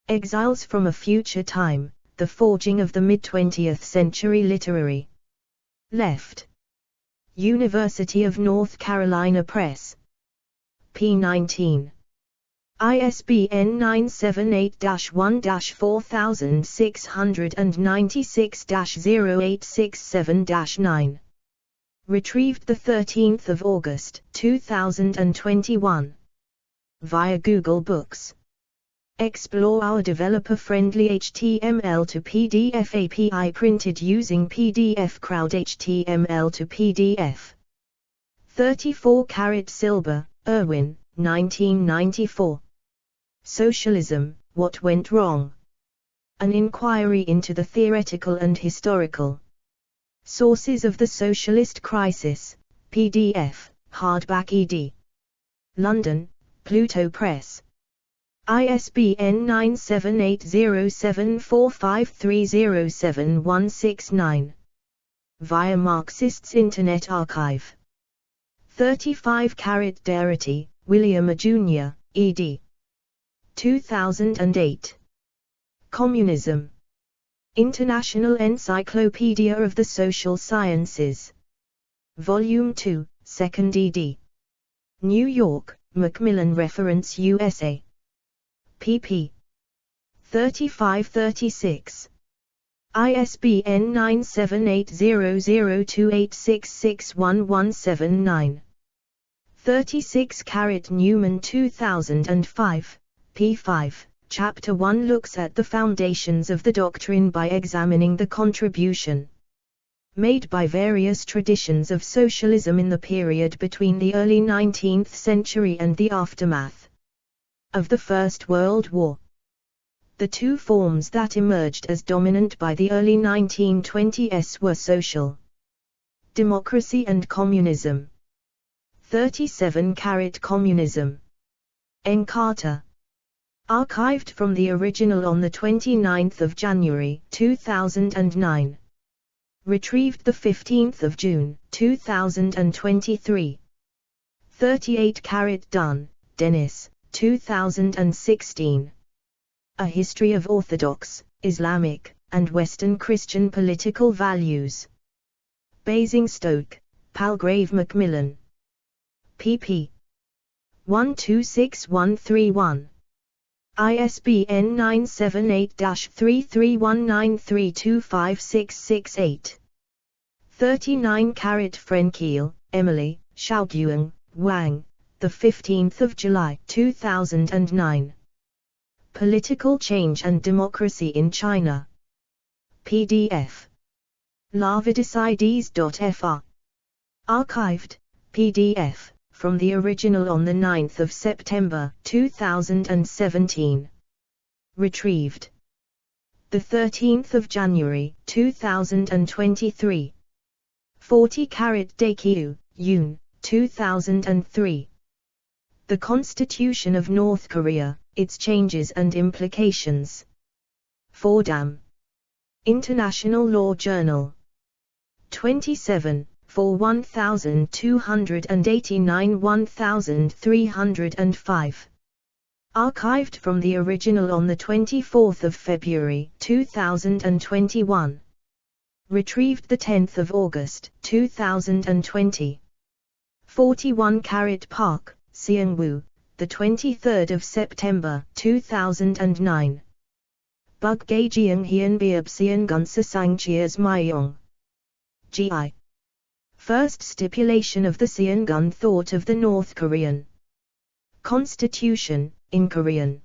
Exiles from a Future Time, The Forging of the Mid-20th Century Literary Left. University of North Carolina Press. p. 19. ISBN 978-1-4696-0867-9. Retrieved 13 August 2021. Via Google Books. Explore our developer-friendly HTML to PDF API printed using PDF Crowd HTML to PDF. 34 Silber, Irwin, 1994. Socialism, What Went Wrong? An Inquiry into the Theoretical and Historical Sources of the Socialist Crisis, PDF, hardback ed. London, Pluto Press. ISBN 9780745307169. Via Marxists Internet Archive. 35 Darity, William A. Jr., ed. 2008. Communism. International Encyclopedia of the Social Sciences. Volume 2, 2nd ed. New York, Macmillan Reference USA. pp. 35-36. ISBN 9780028661179. 36 Newman 2005, p. 5, Chapter 1 looks at the foundations of the doctrine by examining the contribution made by various traditions of socialism in the period between the early 19th century and the aftermath of the First World War. The two forms that emerged as dominant by the early 1920s were social democracy and communism. 37 Communism. N. Carter. Archived from the original on 29 January 2009. Retrieved 15 June 2023. 38 Dunn, Dennis, 2016. A History of Orthodox, Islamic, and Western Christian Political Values. Basingstoke, Palgrave Macmillan. pp. 126131. ISBN 978-3319325668. 39 Frenkiel, Emily, Xiaoguang, Wang, 15 July 2009. Political Change and Democracy in China. PDF. lavidices.fr. Archived, PDF, from the original on 9 September 2017. Retrieved 13 January 2023. 40 Daikyu, Yoon, 2003. The Constitution of North Korea, Its Changes and Implications. Fordham. International Law Journal. 27, for 1289-1305. Archived from the original on 24 February 2021. Retrieved 10 August 2020. 41 Park, Seung-woo, 23 September 2009. Bug Gageyang Hien Biab Sien Gunsa Sangchias Myong. Gi. First stipulation of the Seongun thought of the North Korean Constitution, in Korean.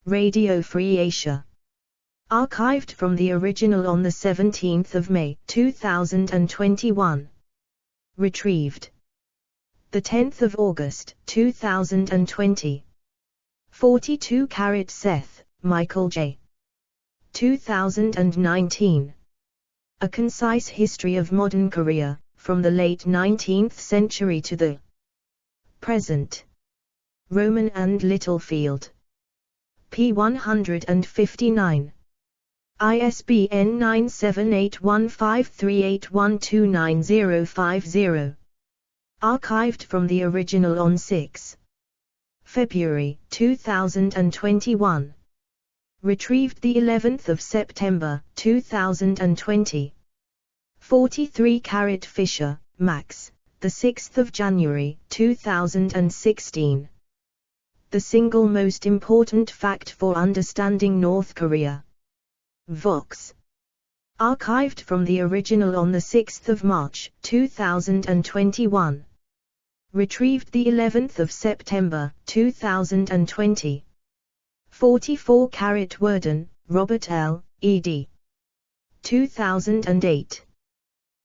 Radio Free Asia. Archived from the original on 17 May 2021. Retrieved 10 August 2020. 42 Seth, Michael J. 2019. A Concise History of Modern Korea, from the late 19th century to the present. Roman and Littlefield. p. 159. ISBN 9781538129050. Archived from the original on 6 February 2021. Retrieved the 11th of September, 2020. 43 carat Fisher, Max, the 6th of January, 2016. The single most important fact for understanding North Korea. Vox. Archived from the original on the 6th of March, 2021. Retrieved the 11th of September, 2020. 44 carat Worden, Robert L., ed. 2008.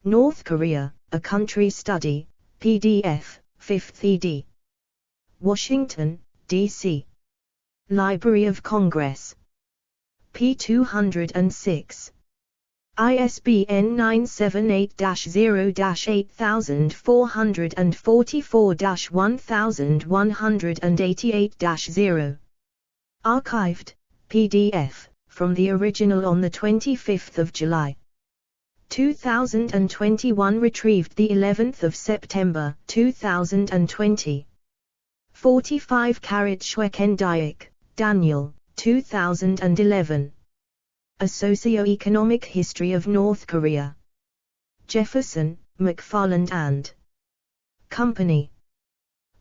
North Korea, A Country Study, PDF, 5th ed. Washington, D.C. Library of Congress. p. 206. ISBN 978-0-8444-1188-0. Archived, PDF, from the original on the 25th of July. 2021. Retrieved the 11th of September, 2020. 45 carat Schweckendyke, Daniel, 2011. A Socio-Economic History of North Korea. Jefferson, McFarland and Company.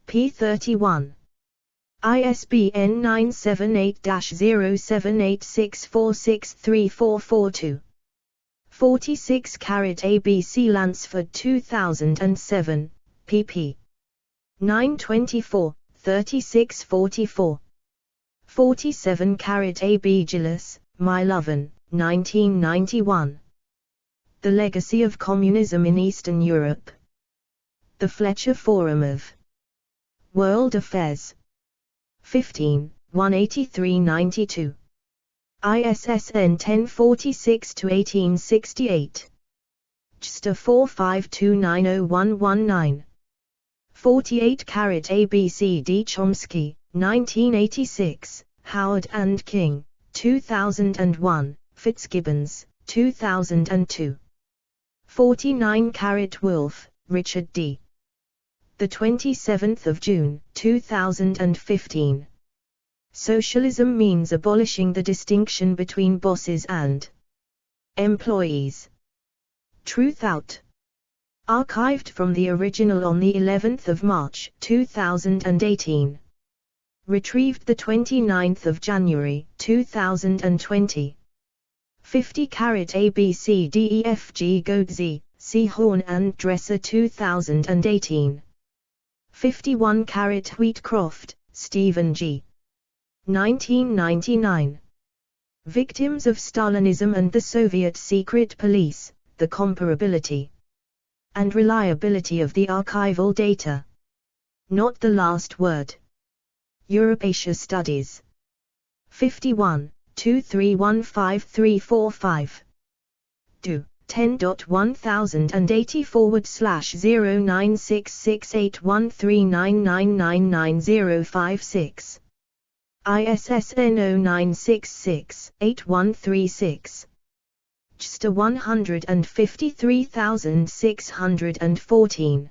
p. 31. ISBN 978-0786463442. 46 carat ABC Lansford 2007, pp. 924, 3644. 47 carat AB Gillis, Milovan, 1991. The Legacy of Communism in Eastern Europe. The Fletcher Forum of World Affairs. 15, 183-92. ISSN 1046-1868. JSTA 452901119. 48 carat ABCD Chomsky, 1986, Howard and King, 2001, Fitzgibbons, 2002. 49 carat Wolf, Richard D. The 27th of June, 2015. Socialism means abolishing the distinction between bosses and employees. Truth Out. Archived from the original on the 11th of March, 2018. Retrieved the 29th of January, 2020. 50 carat ABCDEFG Goetze, C. Horn and Dresser 2018. 51 carat Wheatcroft, Stephen G. 1999. Victims of Stalinism and the Soviet Secret Police, the Comparability and Reliability of the Archival Data. Not the Last Word. Europe-Asia Studies. 51, 2315345. Do. 10.1080/09668139999056. ISSN 0966-8136. JSTA 153614.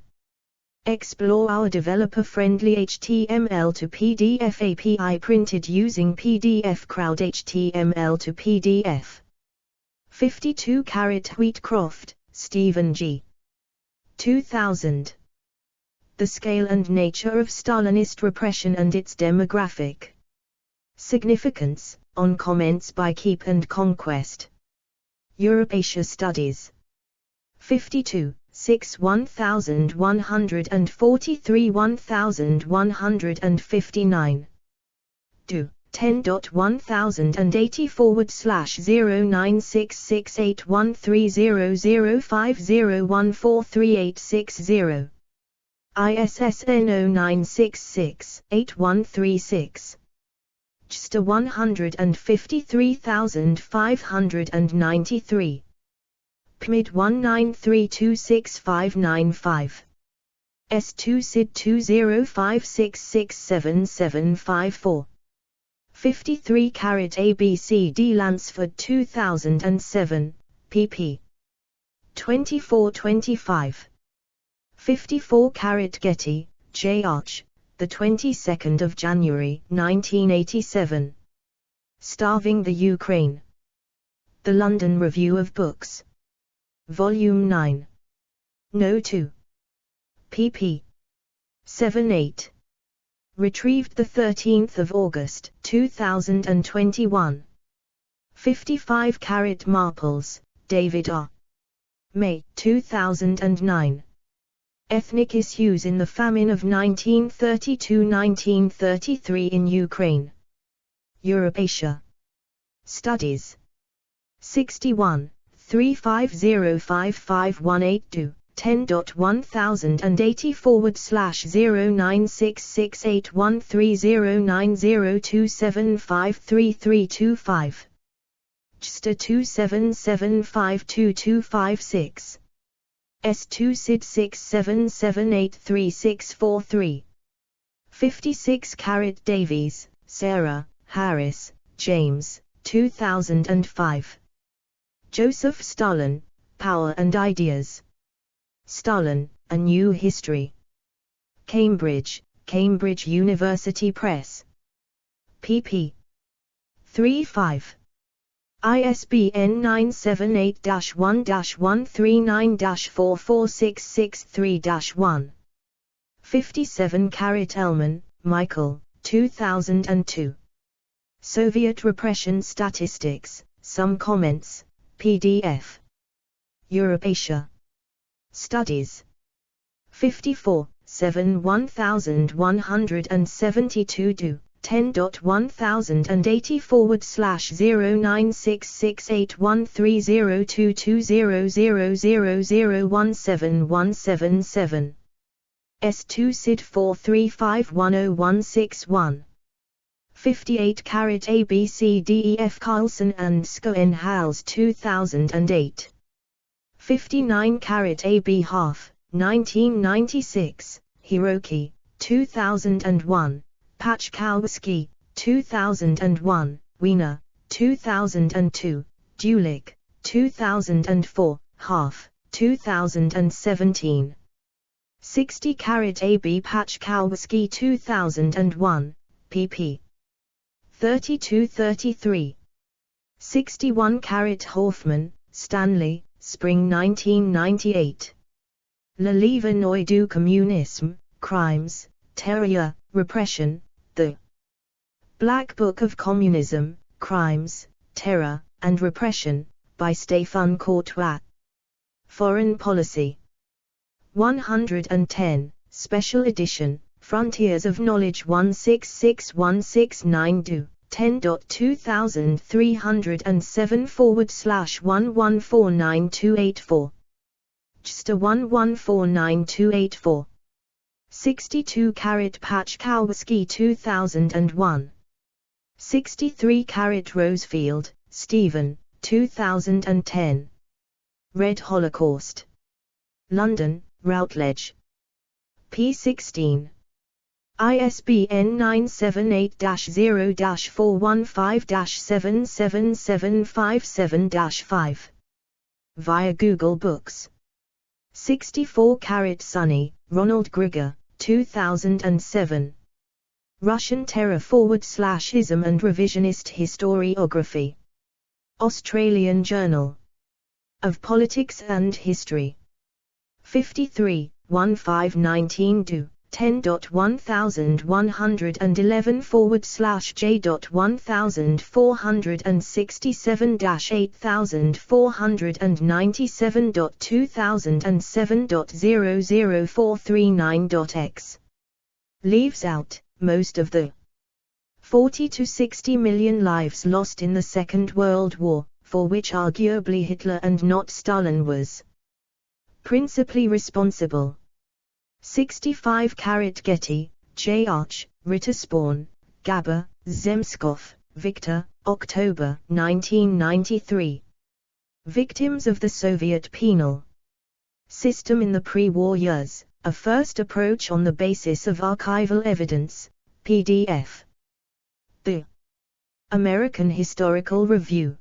Explore our developer-friendly HTML to PDF API printed using PDF Crowd HTML to PDF. 52 carat Wheatcroft, Stephen G. 2000. The Scale and Nature of Stalinist Repression and Its Demographic Significance, on comments by Keep and Conquest. Europe-Asia Studies. 52, 6 1143 1159. Do. 10.1080/096681300501438660. ISSN 0966-8136. JSTA 153593. PMID 19326595. S2 SID 205667754. 53 carat ABCD Lansford 2007, pp. 24-25. 54 carat Getty, J. Arch, the 22nd of January, 1987. Starving the Ukraine. The London Review of Books. Volume 9. No. 2. pp. 7-8. Retrieved 13 August 2021. 55-Carat Marples, David R. May 2009. Ethnic Issues in the Famine of 1932–1933 in Ukraine. Eurasia. Studies. 61, 3505518 10.10008681309027533325. JSTA 27752256. S2 SID 67783643. 56-Carat Davies, Sarah, Harris, James, 2005. Joseph Stalin, Power and Ideas. Stalin, A New History. Cambridge, Cambridge University Press. pp. 3-5. ISBN 978-1-139-44663-1. 57-Carat Ellman, Michael, 2002. Soviet Repression Statistics, Some Comments, PDF. Eurasia. Studies. 54, 7 1172 do. 10.1080.9668130220000017177. S2 SID 4351061. 58-Carat ABCDEF Carlson and Schoenhaus 2008. 59-Carat AB Half, 1996, Hiroki, 2001. Pachkowski, 2001, Wiener, 2002, Dulick, 2004, Half, 2017. 60-Carat AB Pachkowski 2001, pp. 32-33. 61-Carat Hoffman, Stanley, Spring 1998. Le Livre Noir du Communisme, Crimes, Terror, Repression, The Black Book of Communism, Crimes, Terror, and Repression, by Stéphane Courtois. Foreign Policy. 110, Special Edition, Frontiers of Knowledge 166169 do. 10.2307/11492884. JSTA 11492884. 62-Carat Pachkowski 2001. 63-Carat Rosefield, Stephen, 2010. Red Holocaust. London, Routledge. p. 16. ISBN 978-0-415-77757-5. Via Google Books. 64-Carat Sunny, Ronald Grigger, 2007. Russian Terror/Ism and Revisionist Historiography. Australian Journal of Politics and History. 53, 1519 do. 10.1000/J.1067-8467.2007.00439.x. Leaves out most of the 40 to 60 million lives lost in the Second World War, for which arguably Hitler and not Stalin was principally responsible. 65-Carat Getty, J. Arch, Ritterspawn, Gabor, Zemskov, Victor, October 1993. Victims of the Soviet Penal System in the Pre-War Years, A First Approach on the Basis of Archival Evidence, PDF. The American Historical Review.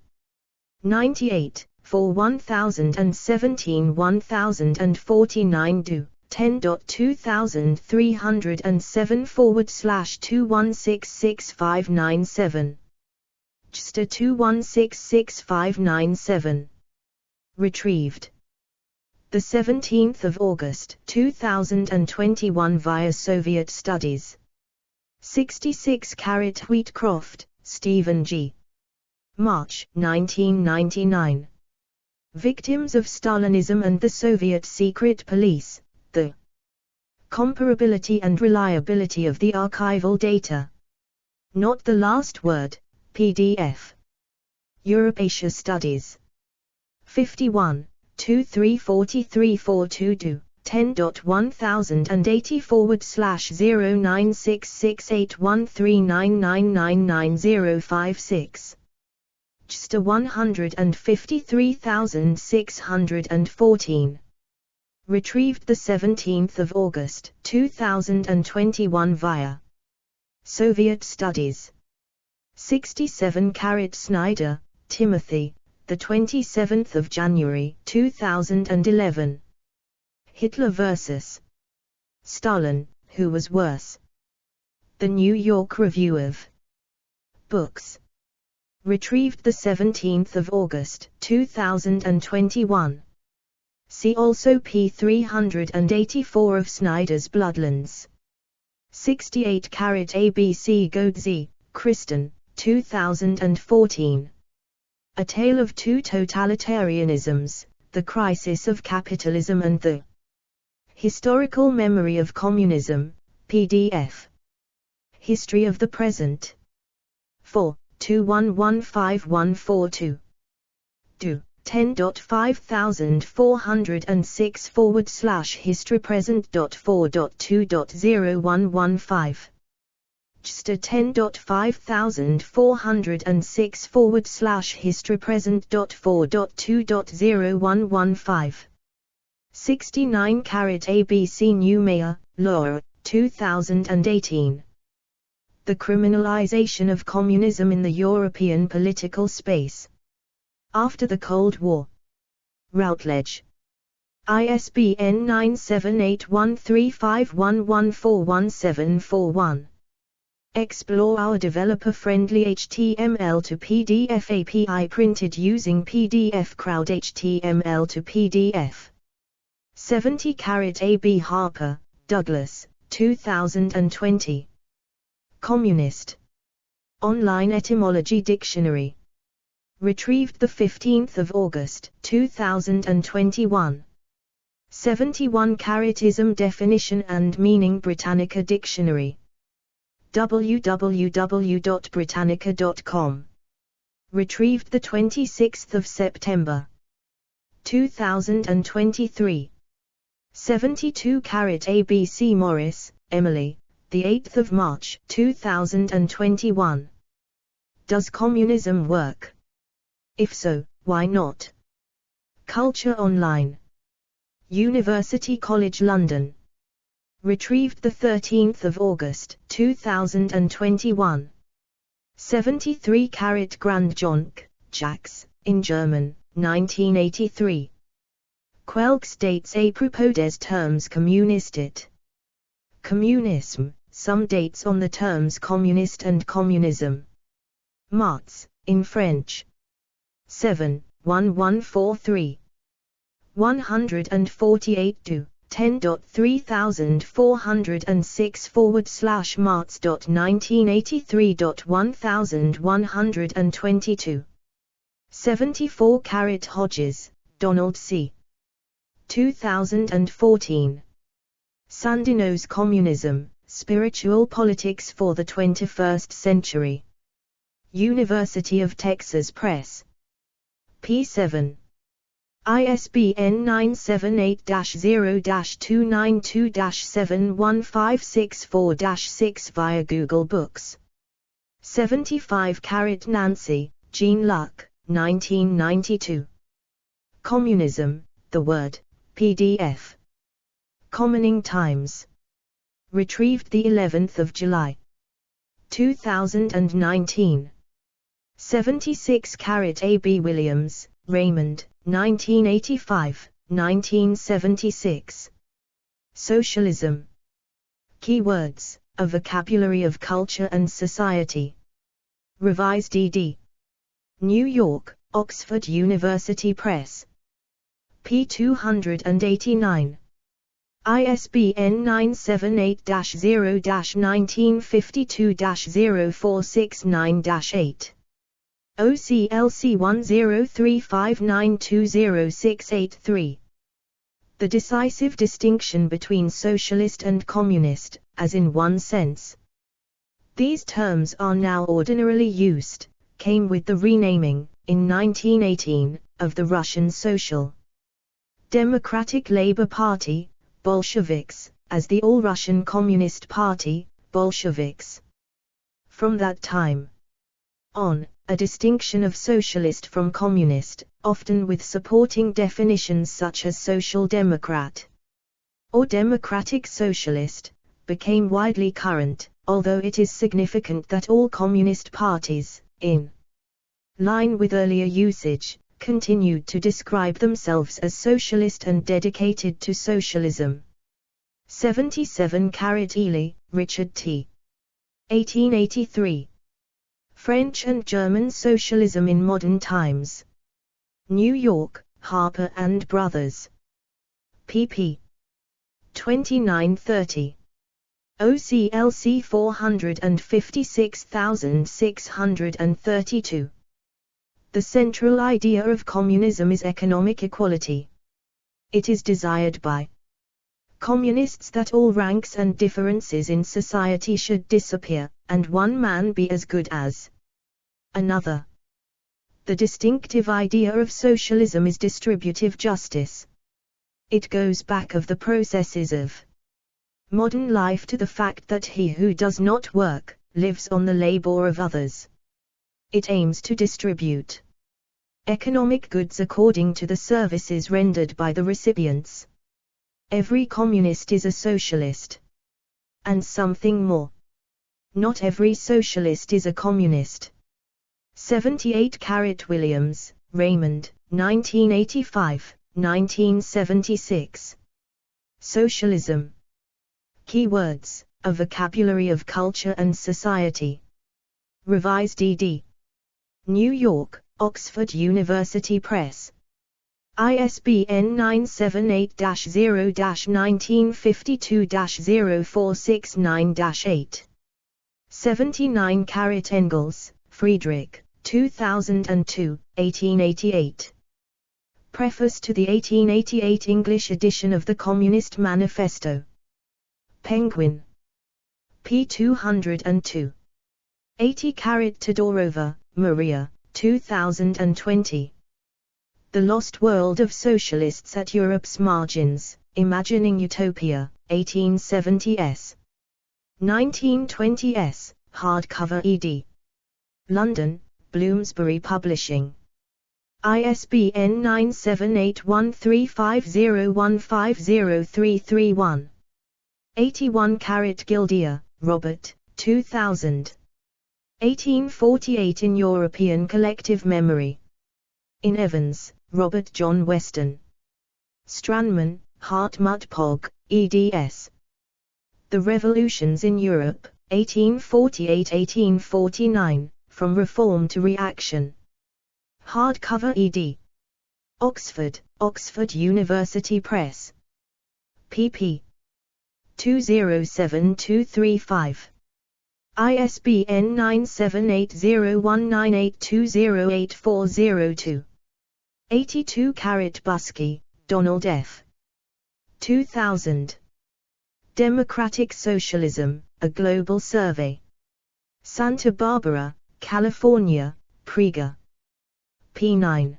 98, for 1017-1049 do. 10.2307/21666597. JSTA 21666597. Retrieved. The 17th of August 2021 via Soviet Studies. 66 Wheatcroft, Stephen G. March 1999. Victims of Stalinism and the Soviet Secret Police, the comparability and reliability of the archival data. Not the last word, PDF. Eurasia Studies. 51, 234342 10.1080/09668139999056. JSTA 153614. Retrieved the 17th of August 2021 via Soviet Studies. 67 Snyder, Timothy, the 27th of January 2011. Hitler vs. Stalin, who was worse? The New York Review of Books. Retrieved the 17th of August 2021. See also p. 384 of Snyder's Bloodlands. 68 ABC Godzi, Kristen, 2014. A Tale of Two Totalitarianisms, The Crisis of Capitalism and the Historical Memory of Communism, PDF. History of the Present. 4, 211542. Do. 10.5406/historypresent.4.2.0115. JSTA 10.5406/historypresent.4.2.0115. 69 ABC Newmeyer, Laura, 2018. The Criminalization of Communism in the European Political Space After the Cold War. Routledge. ISBN 9781351141741. Explore our developer-friendly HTML to PDF API printed using PDF Crowd HTML to PDF. 70 AB Harper, Douglas, 2020. Communist. Online Etymology Dictionary. Retrieved the 15th of August 2021. 71 Ism Definition and Meaning Britannica Dictionary. www.britannica.com. Retrieved the 26th of September 2023. 72 ABC Morris, Emily, the 8th of March 2021. Does communism work? If so, why not? Culture Online. University College London. Retrieved the 13th of August 2021. 73 Grandjonk, Jacques, in German, 1983. Quelques dates à propos des termes communistes. Communism, some dates on the terms communist and communism. Marx, in French. 7, 1143. 148 to 10.3006/Marx.1983.1122. 74 Hodges, Donald C. 2014. Sandino's Communism, Spiritual Politics for the 21st Century. University of Texas Press. p7. ISBN 978-0-292-71564-6 via Google Books. 75 Nancy, Jean Luck, 1992. Communism, the Word, PDF. Commoning Times. Retrieved the 11th of July 2019. 76 AB Williams, Raymond, 1985, 1976. Socialism. Keywords, A Vocabulary of Culture and Society. Revised ed. New York, Oxford University Press. p. 289. ISBN 978-0-1952-0469-8. OCLC 1035920683. The decisive distinction between socialist and communist, as in one sense. These terms are now ordinarily used, came with the renaming, in 1918, of the Russian Social Democratic Labour Party, Bolsheviks, as the All-Russian Communist Party, Bolsheviks. From that time on, a distinction of socialist from communist, often with supporting definitions such as social democrat or democratic socialist, became widely current, although it is significant that all communist parties, in line with earlier usage, continued to describe themselves as socialist and dedicated to socialism. 77 Ely, Richard T. 1883. French and German Socialism in Modern Times. New York, Harper and Brothers. pp. 29-30. OCLC 456632. The central idea of communism is economic equality. It is desired by communists that all ranks and differences in society should disappear, and one man be as good as another. The distinctive idea of socialism is distributive justice. It goes back of the processes of modern life to the fact that he who does not work, lives on the labor of others. It aims to distribute economic goods according to the services rendered by the recipients. Every communist is a socialist. And something more. Not every socialist is a communist. 78 Williams, Raymond, 1985, 1976. Socialism. Keywords, A Vocabulary of Culture and Society. Revised ed. New York, Oxford University Press. ISBN 978-0-1952-0469-8. 79 Engels, Friedrich, 2002, 1888. Preface to the 1888 English edition of the Communist Manifesto. Penguin. p. 202. 80 Todorova, Maria, 2020. The Lost World of Socialists at Europe's Margins, Imagining Utopia, 1870s. 1920s, hardcover ed. London, Bloomsbury Publishing. ISBN 9781350150331. 81 Gildia, Robert, 2000. 1848 in European Collective Memory. In Evans, Robert John Weston. Stranman, Hartmut Pog, eds. The Revolutions in Europe, 1848-1849, From Reform to Reaction. Hardcover ed. Oxford, Oxford University Press. pp. 207235. ISBN 9780198208402. 82 Busky, Donald F. 2000. Democratic Socialism, A Global Survey. Santa Barbara, California, Praeger. p. 9.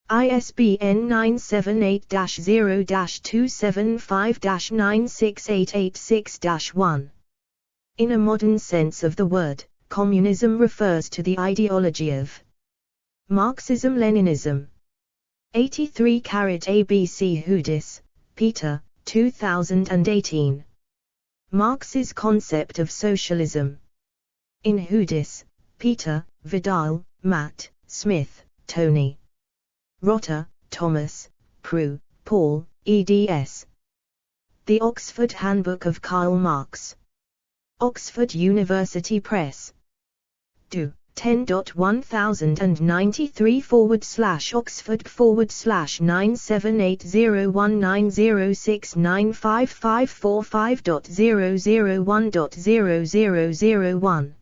ISBN 978-0-275-96886-1. In a modern sense of the word, communism refers to the ideology of Marxism-Leninism. 83 ABC Houdis, Peter, 2018. Marx's Concept of Socialism. In Houdis, Peter, Vidal, Matt, Smith, Tony. Rotter, Thomas, Prue, Paul, eds. The Oxford Handbook of Karl Marx. Oxford University Press. Do. 10.1093/Oxford/9780190695545.001.00001.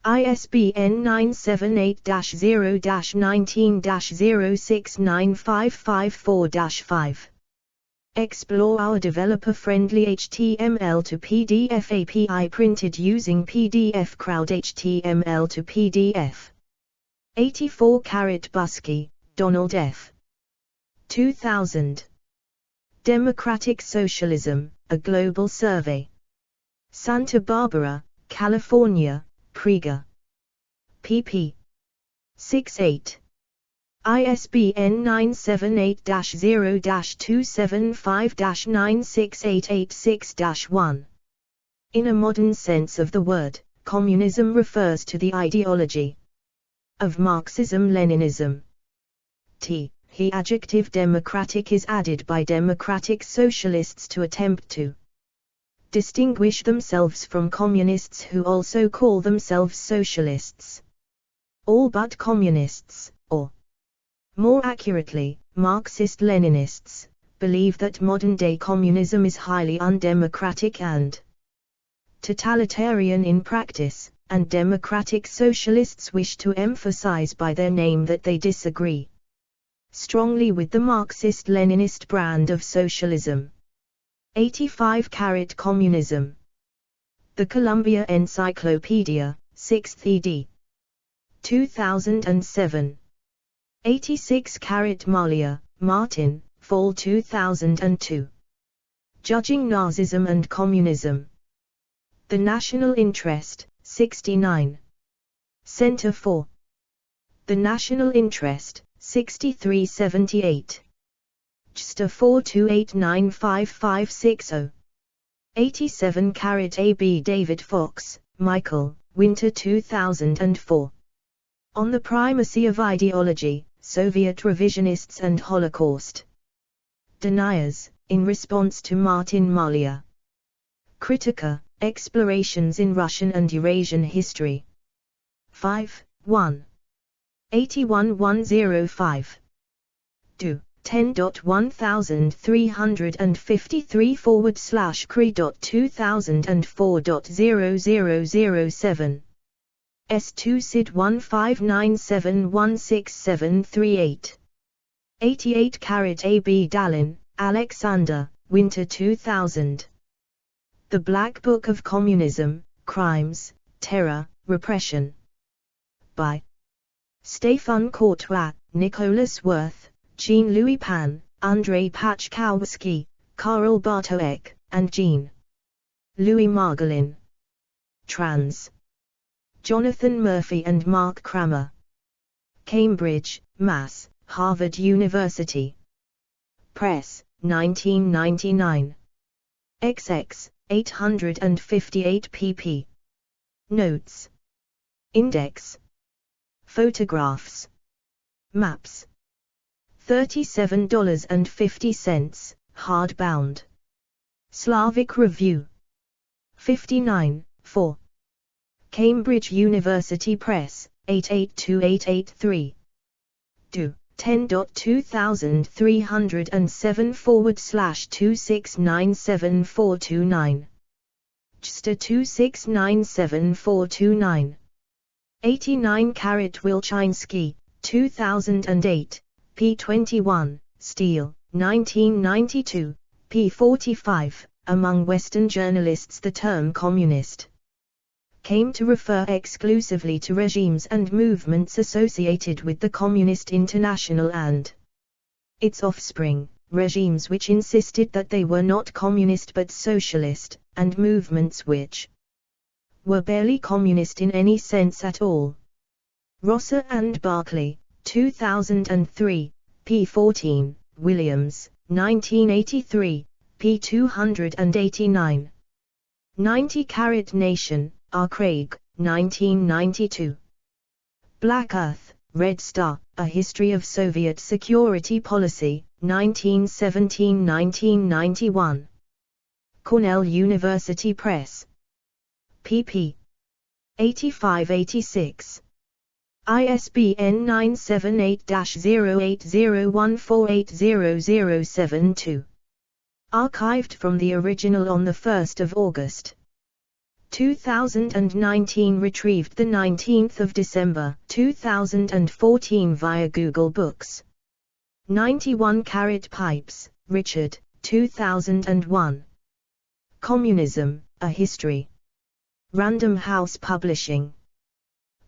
ISBN 978-0-19-06955-5. Explore our developer-friendly HTML to PDF API printed using PDF Crowd HTML to PDF. 84 Busky, Donald F. 2000. Democratic Socialism, A Global Survey. Santa Barbara, California, Krieger. pp. 6-8. ISBN 978-0-275-96886-1. In a modern sense of the word, communism refers to the ideology of Marxism-Leninism. The adjective democratic is added by democratic socialists to attempt to distinguish themselves from communists who also call themselves socialists. All but communists, or more accurately, Marxist-Leninists, believe that modern-day communism is highly undemocratic and totalitarian in practice, and democratic socialists wish to emphasize by their name that they disagree strongly with the Marxist-Leninist brand of socialism. 85 Communism. The Columbia Encyclopedia, 6th ed. 2007. 86 Malia, Martin, Fall 2002. Judging Nazism and Communism. The National Interest, 69. Center for the National Interest, 6378. JSTA 428955560. 87 AB David Fox, Michael, Winter 2004. On the Primacy of Ideology, Soviet Revisionists and Holocaust Deniers, in response to Martin Malia. Kritika, Explorations in Russian and Eurasian History. 5, 1. 81105. Do. 10.1353/Cre.2004.0007. S2 SID 1597167738. 88 AB Dallin, Alexander, Winter 2000. The Black Book of Communism, Crimes, Terror, Repression. By Stefan Courtois, Nicholas Wirth, Jean-Louis Pan, Andrei Pachkowski, Karl Bartoek, and Jean-Louis Margolin. Trans. Jonathan Murphy and Mark Kramer. Cambridge, Mass., Harvard University Press, 1999. XX, 858 pp. Notes. Index. Photographs. Maps. $37.50, hardbound. Slavic Review. 59, 4. Cambridge University Press, 882883. Do. 10.2307/2697429. JSTA 2697429. 89 Wilczynski, 2008, p21, Steele, 1992, p45. Among Western journalists, the term communist came to refer exclusively to regimes and movements associated with the Communist International and its offspring, regimes which insisted that they were not communist but socialist, and movements which were barely communist in any sense at all. Rosser and Barclay, 2003, p14, Williams, 1983, p289. 90 Nation, R. Craig, 1992. Black Earth, Red Star, A History of Soviet Security Policy, 1917–1991. Cornell University Press. pp. 85–86. ISBN 978-0801480072. Archived from the original on 1 August 2019, retrieved 19 December 2014 via Google Books. 91 Carat Pipes, Richard, 2001. Communism, A History. Random House Publishing.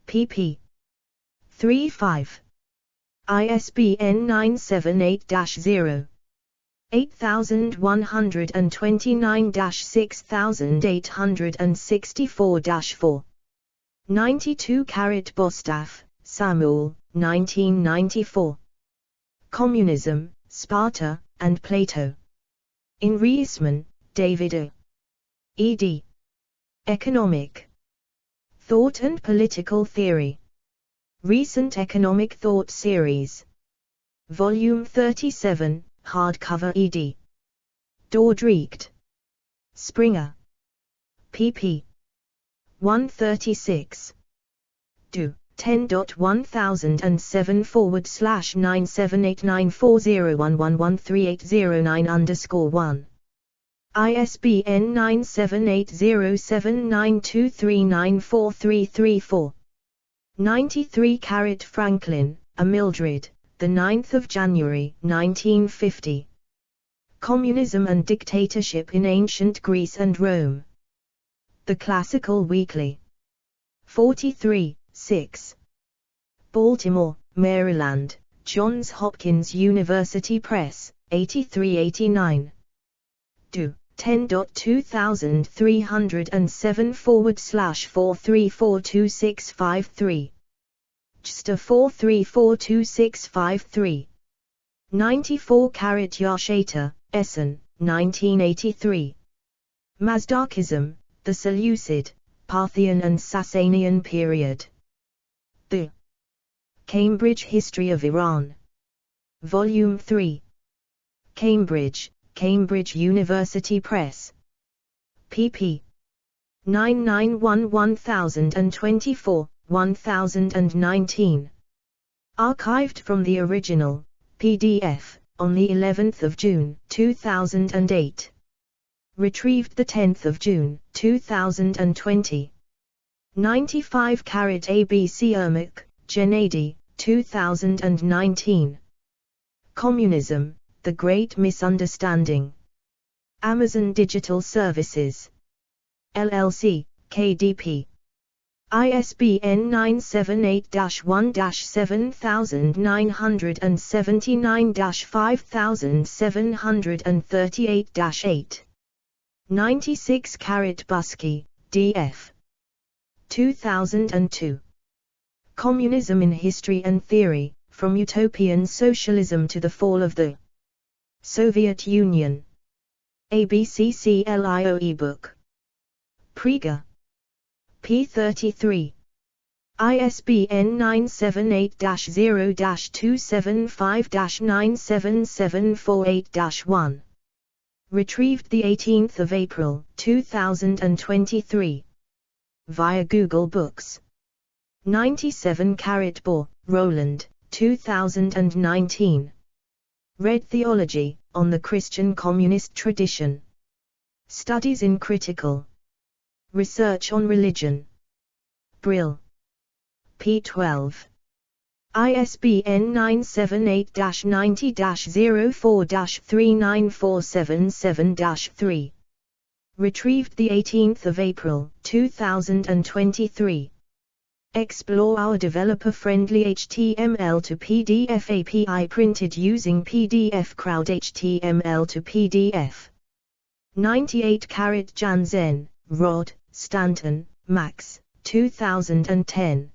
pp. 3-5. ISBN 978-0. 8129-6864-4. 92 Carat Bostaff, Samuel, 1994. Communism, Sparta, and Plato. In Reisman, David A. ed. Economic Thought and Political Theory. Recent Economic Thought Series. Volume 37, hardcover ed. Dordrecht. Springer. pp. 136. Do. 10.1007/9789401113809_1. ISBN 9780792394334. 93 Carat Franklin, A Mildred, 9 January 1950. Communism and Dictatorship in Ancient Greece and Rome. The Classical Weekly. 43, 6. Baltimore, Maryland, Johns Hopkins University Press, 8389. Do. 10.2307/4342653. JSTOR 4342653. 94 Carat Yashata, Essen, 1983. Mazdarkism, The Seleucid, Parthian and Sasanian Period. The Cambridge History of Iran. Volume 3. Cambridge, Cambridge University Press. pp. 991-1024, 1019. Archived from the original, PDF, on the 11th of June, 2008. Retrieved the 10th of June, 2020. 95 Carat ABC Ermak, Gennady, 2019. Communism, The Great Misunderstanding. Amazon Digital Services. LLC, KDP. ISBN 978-1-7939-5738-8. 96 Carat Busky, D.F. 2002. Communism in History and Theory, From Utopian Socialism to the Fall of the Soviet Union. ABCCLIO ebook. Prieger. p. 33. ISBN 978-0-275-97748-1. Retrieved 18 April 2023. Via Google Books. 97 Carat Bohr, Roland, 2019. Read Theology, on the Christian Communist Tradition. Studies in Critical Research on Religion. Brill. p. 12. ISBN 978-90-04-39477-3. Retrieved 18 April 2023. Explore our developer-friendly HTML to PDF API printed using PDF Crowd HTML to PDF. 98 Carat Jansen, Rod, Stanton, Max, 2010.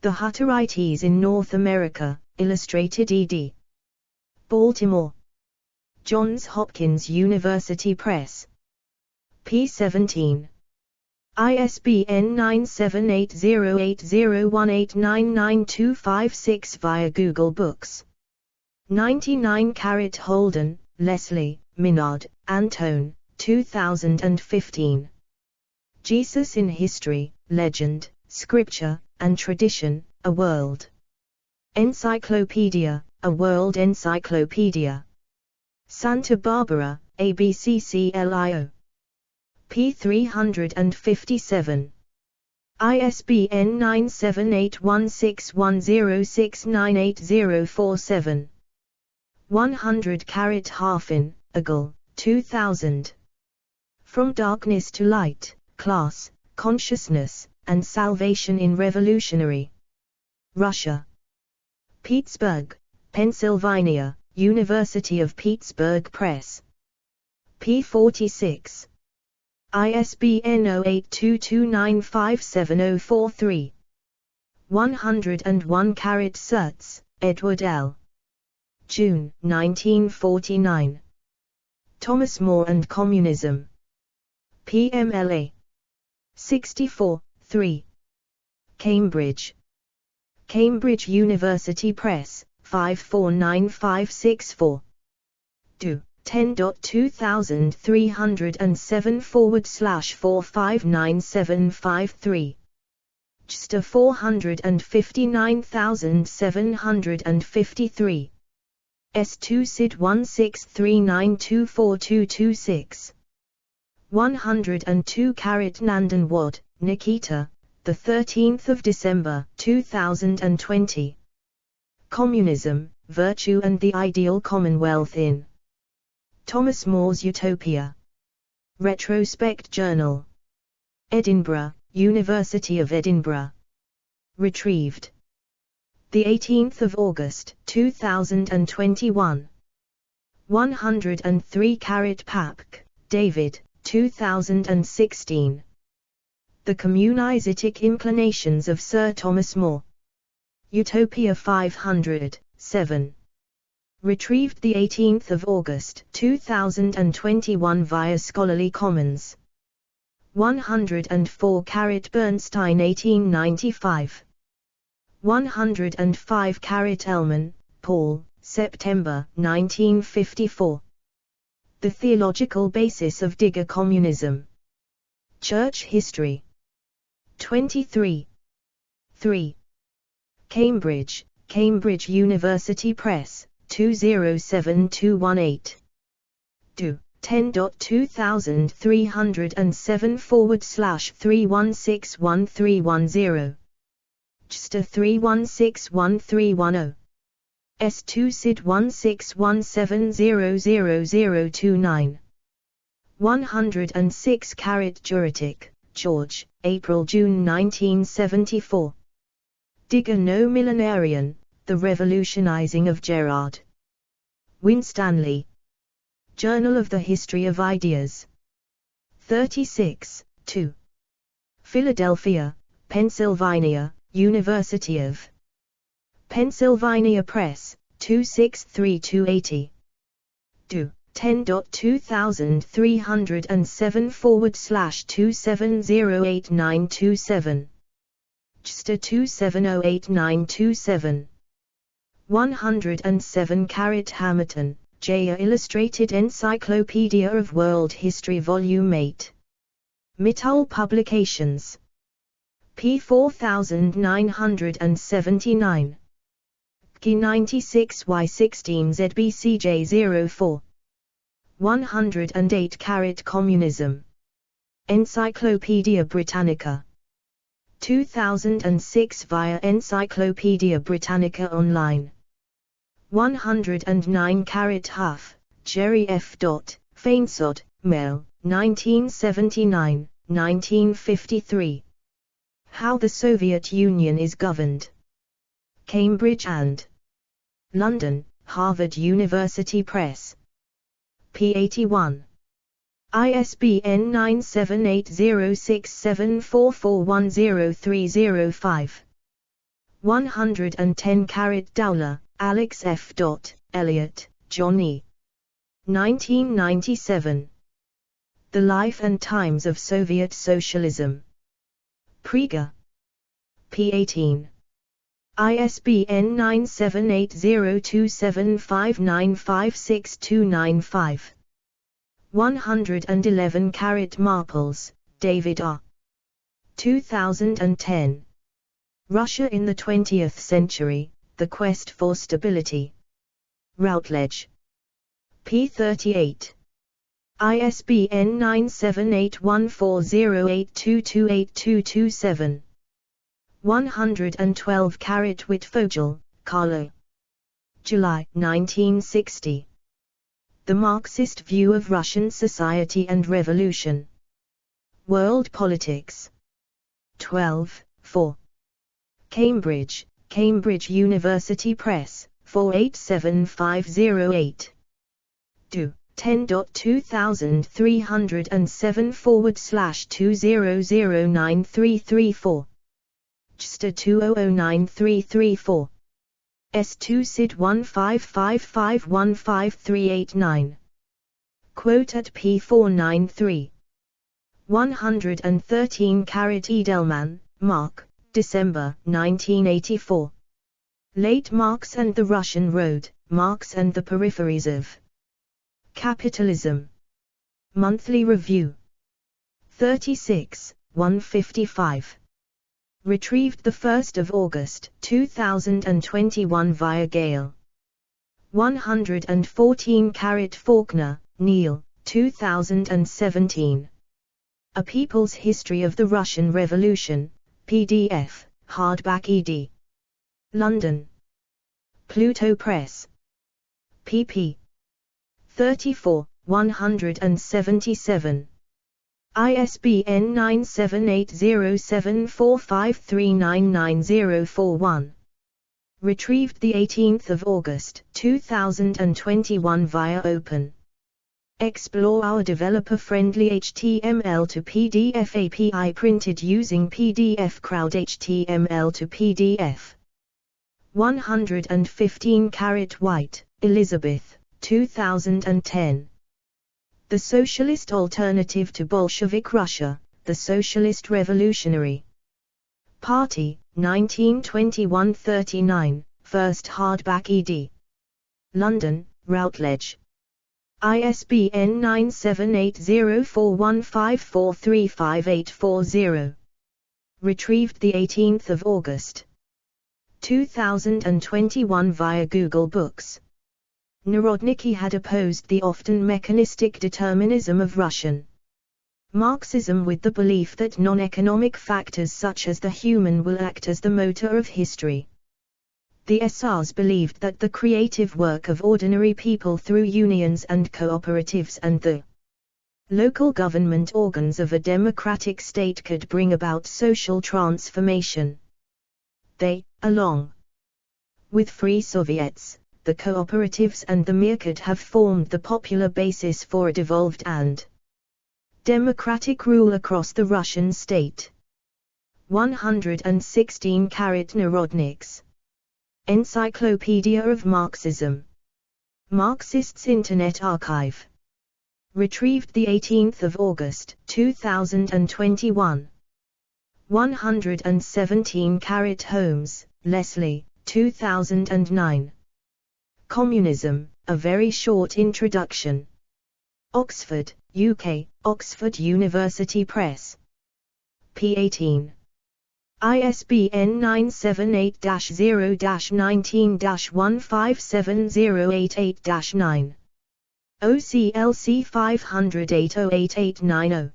The Hutterites in North America, Illustrated ed. Baltimore. Johns Hopkins University Press. p. 17. ISBN 9780801899256 via Google Books. 99 Carat Holden, Leslie, Minard, Antone, 2015. Jesus in History, Legend, Scripture, and Tradition, A World Encyclopedia, A World Encyclopedia. Santa Barbara, ABCCLIO. p. 357. ISBN 9781610698047. 100 Harfin, Agil, 2000. From Darkness to Light, Class, Consciousness, and Salvation in Revolutionary Russia. Pittsburgh, Pennsylvania, University of Pittsburgh Press. p. 46. ISBN 0822957043. 101 Sertz, Edward L. June, 1949. Thomas More and Communism. PMLA. 64, 3. Cambridge. Cambridge University Press, 549564. Do. 10.2307/4597753. JSTOR 459753. S2 SID 1639242226. 102 Nandan Wad, Nikita, the 13th of December 2020. Communism, Virtue and the Ideal Commonwealth in Thomas More's Utopia. Retrospect Journal. Edinburgh, University of Edinburgh. Retrieved. The 18th of August 2021. 103 Papk, David, 2016. The Communistic Inclinations of Sir Thomas More. Utopia 500, 7. Retrieved the 18th of August 2021 via Scholarly Commons. 104 Bernstein 1895. 105 Ellman, Paul, September 1954. The Theological Basis of Digger Communism. Church History. 23. 3. Cambridge, Cambridge University Press, 207218. Do. 10.2307/31613110. JSTOR 31613110. S2 SID 1617000029. 106 Juritic, George, April-June 1974. Digger No Millenarian, The Revolutionizing of Gerard Winstanley. Journal of the History of Ideas. 36, 2. Philadelphia, Pennsylvania, University of Pennsylvania Press, 263280. Do. 10.2307/27082927. JSTOR 27082927. 107 Hamilton, J. A Illustrated Encyclopedia of World History Volume 8. Mittal Publications. p. 4979. G 96Y16 ZBCJ04. 108 Communism. Encyclopedia Britannica. 2006 via Encyclopedia Britannica Online. 109 Huff, Jerry F. Fainsod, Mel, 1979, 1953. How the Soviet Union is Governed. Cambridge and London, Harvard University Press. p. 81. ISBN 9780674410305. 110 Dowler, Alex F. Elliott, John E. 1997. The Life and Times of Soviet Socialism. Prega. p. 18. ISBN 9780275956295. 111 Marples, David R. 2010. Russia in the 20th Century, The Quest for Stability. Routledge. p. 38. ISBN 9781408228227. 112 Wittfogel, Carlo. July 1960. The Marxist View of Russian Society and Revolution. World Politics. 12, 4. Cambridge, Cambridge University Press, 487508. Do. 10.2307/20093334. JSTA 20093334. S2 SID 155515389. Quote at P493. 113 Edelman, Mark, December 1984. Late Marx and the Russian Road, Marx and the Peripheries of Capitalism. Monthly Review. 36, 155. Retrieved 1 August 2021 via Gale. 114 Faulkner, Neil, 2017. A People's History of the Russian Revolution, PDF, hardback ed. London. Pluto Press. pp. 34, 177. ISBN 9780745399041. Retrieved 18 August 2021 via Open. Explore our developer-friendly HTML to PDF API printed using PDF Crowd HTML to PDF. 115 White, Elizabeth, 2010. The Socialist Alternative to Bolshevik Russia, The Socialist Revolutionary Party, 1921-39, first hardback ed. London, Routledge. ISBN 9780415435840. Retrieved 18 August 2021 via Google Books. Narodniki had opposed the often mechanistic determinism of Russian Marxism with the belief that non-economic factors such as the human will act as the motor of history. The SRs believed that the creative work of ordinary people through unions and cooperatives and the local government organs of a democratic state could bring about social transformation. They, along with Free Soviets, the cooperatives and the Mir, have formed the popular basis for a devolved and democratic rule across the Russian state. 116 Narodniks. Encyclopedia of Marxism. Marxists Internet Archive. Retrieved 18 August 2021. 117 Holmes, Leslie, 2009. Communism, A Very Short Introduction. Oxford, UK, Oxford University Press. p. 18. ISBN 978-0-19-157088-9. OCLC 508-08890.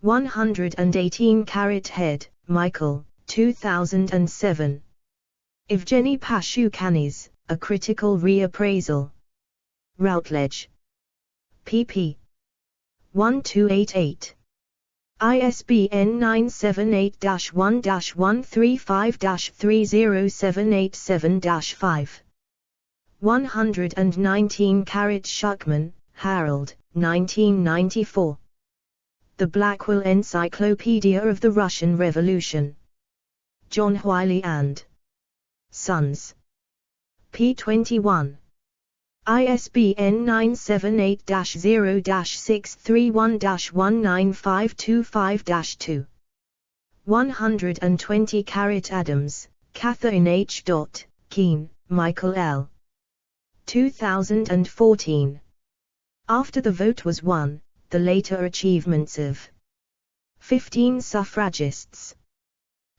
118 Head, Michael, 2007. Evgeny Pashukanis, A Critical Reappraisal. Routledge. pp. 1288. ISBN 978-1-135-30787-5. 119 Schuckman, Harold, 1994. The Blackwell Encyclopedia of the Russian Revolution. John Wiley and Sons. p. 21. ISBN 978-0-631-19525-2. 120 Adams, Catherine H. Keane, Michael L. 2014. After the vote was won, the later achievements of 15 suffragists.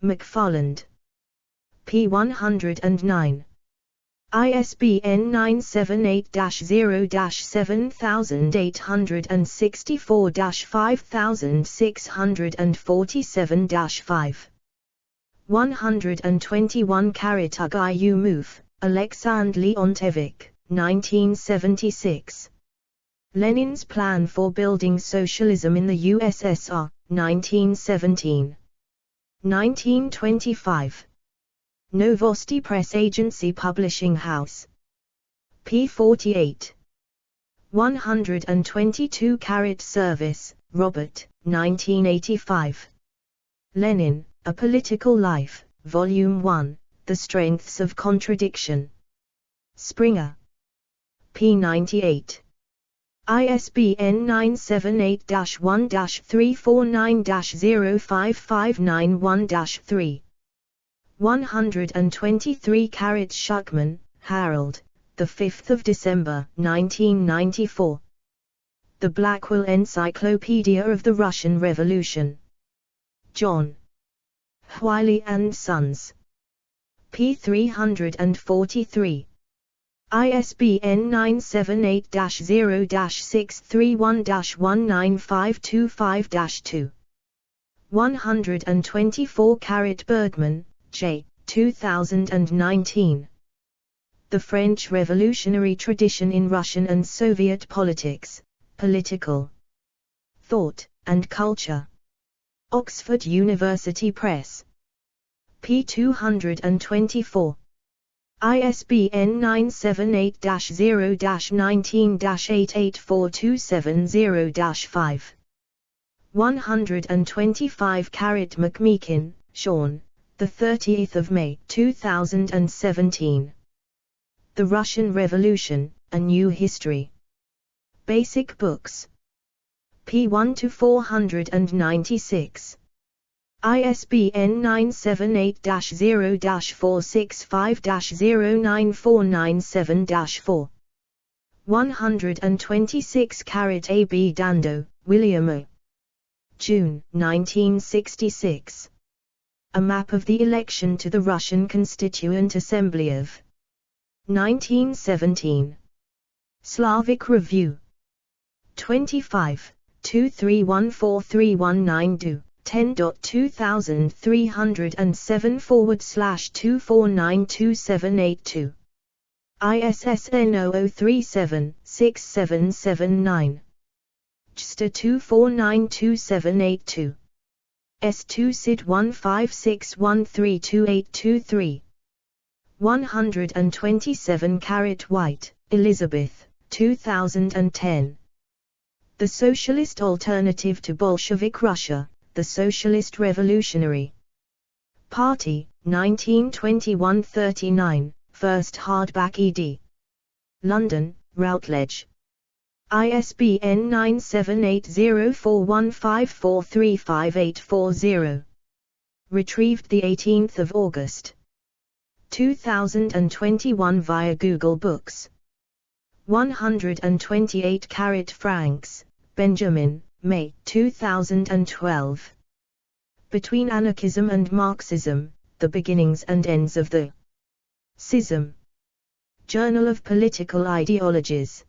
McFarland. p. 109. ISBN 978-0-7864-5647-5. 121 Agayumov, Alexander Leontevich, 1976. Lenin's Plan for Building Socialism in the USSR, 1917. 1925. Novosti Press Agency Publishing House. p. 48. 122 Service, Robert, 1985. Lenin, A Political Life, Volume 1, The Strengths of Contradiction. Springer. p. 98. ISBN 978-1-349-05591-3. 123 Schuckman, Harold, the 5th of December, 1994. The Blackwell Encyclopedia of the Russian Revolution. John Wiley and Sons. p. 343. ISBN 978-0-631-19525-2. 124 Bergman, J. 2019. The French Revolutionary Tradition in Russian and Soviet Politics, Political Thought, and Culture. Oxford University Press. p. 224. ISBN 978-0-19-884270-5. 125 McMeekin, Sean, the 30th of May, 2017. The Russian Revolution, A New History. Basic Books. p. 1-496. ISBN 978-0-465-09497-4. 126 A. B. Dando, William O. June, 1966. A Map of the Election to the Russian Constituent Assembly of 1917. Slavic Review. 25, 2314319 10.2307/2492782. ISSN 0037-6779. JSTA 2492782. S2 SID 156132823. 127 White, Elizabeth, 2010. The Socialist Alternative to Bolshevik Russia, the Socialist Revolutionary Party, 1921-39, first hardback ed. London, Routledge. ISBN 9780415435840. Retrieved 18 August 2021 via Google Books. 128 Franks, Benjamin, May 2012. Between Anarchism and Marxism, The Beginnings and Ends of the Schism. Journal of Political Ideologies.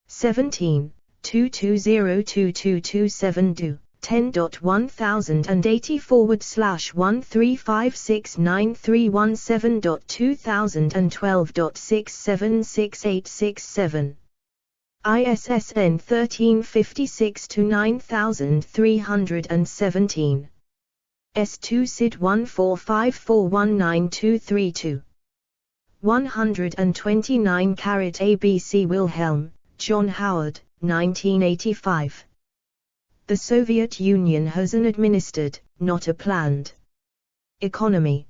17, 2202227 10.1080/135693117.2012.676867. ISSN 1356-9317. S2 SID 145419232. 129 ABC Wilhelm, John Howard, 1985. The Soviet Union has an administered, not a planned, economy.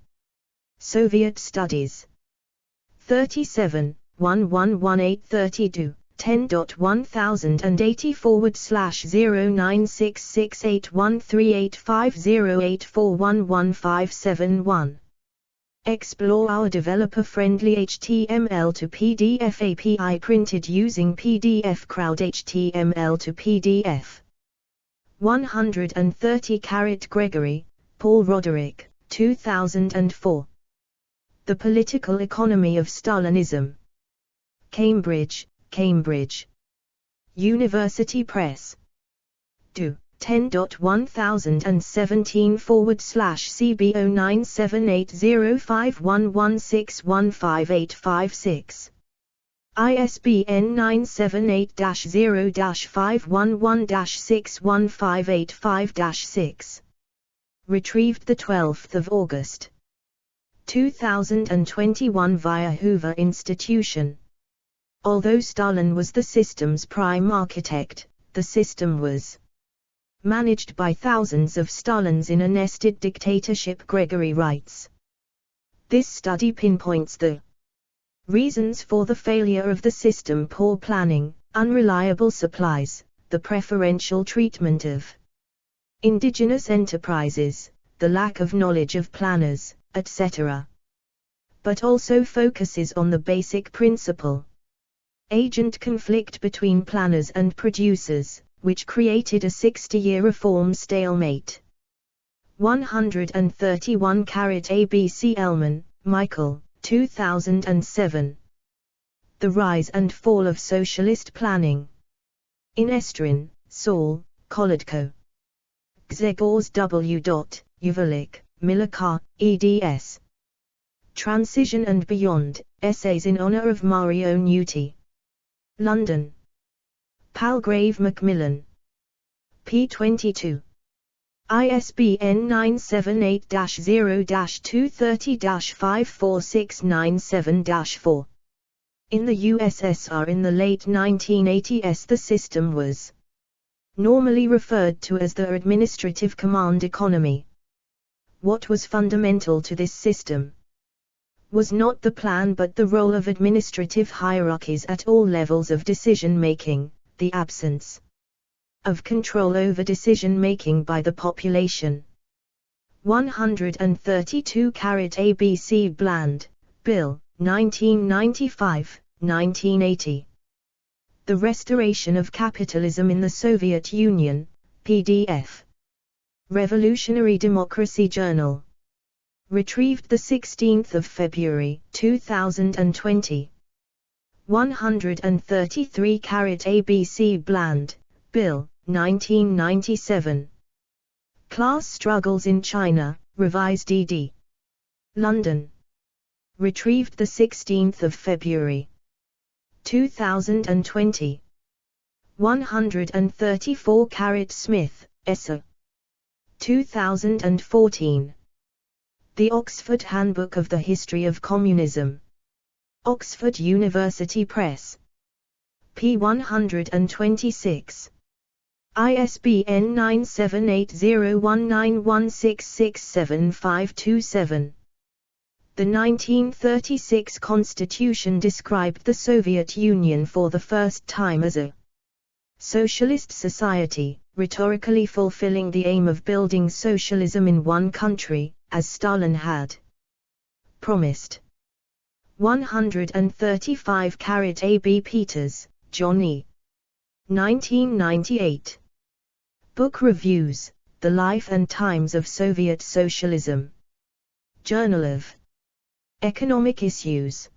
Soviet Studies. 37, 111832. 10.1080/0966813850841157. Explore our developer-friendly HTML to PDF API printed using PDF Crowd HTML to PDF. 130 Gregory, Paul Roderick, 2004. The Political Economy of Stalinism. Cambridge, Cambridge. University Press. Do. 10.101784/CB09780511615856. ISBN 978-0-511-61585-6. Retrieved 12 August 2021 via Hoover Institution. Although Stalin was the system's prime architect, the system was managed by thousands of Stalins in a nested dictatorship. Gregory writes. This study pinpoints the reasons for the failure of the system: poor planning, unreliable supplies, the preferential treatment of indigenous enterprises, the lack of knowledge of planners, etc. But also focuses on the basic principle: agent conflict between planners and producers, which created a 60-year reform stalemate. 131 ABC Ellman, Michael, 2007. The Rise and Fall of Socialist Planning. In Estrin, Saul, Kolodko. Grzegorz W. Uwalik, Milaka, eds. Transition and Beyond, Essays in Honor of Mario Nuti. London. Palgrave Macmillan. p. 22. ISBN 978-0-230-54697-4. In the USSR in the late 1980s, the system was normally referred to as the administrative command economy. What was fundamental to this system was not the plan but the role of administrative hierarchies at all levels of decision-making, the absence of control over decision-making by the population. 132 ABC Bland, Bill, 1995, 1980. The Restoration of Capitalism in the Soviet Union, PDF. Revolutionary Democracy Journal. Retrieved 16 February 2020. 133 ABC Bland, Bill, 1997. Class Struggles in China, Revised ed. London. Retrieved 16 February 2020. 134 Smith, Essa. 2014. The Oxford Handbook of the History of Communism. Oxford University Press. p. 126. ISBN 9780191667527. The 1936 Constitution described the Soviet Union for the first time as a socialist society, rhetorically fulfilling the aim of building socialism in one country, as Stalin had promised. 135 AB Peters, John E. 1998. Book Reviews, The Life and Times of Soviet Socialism. Journal of Economic Issues.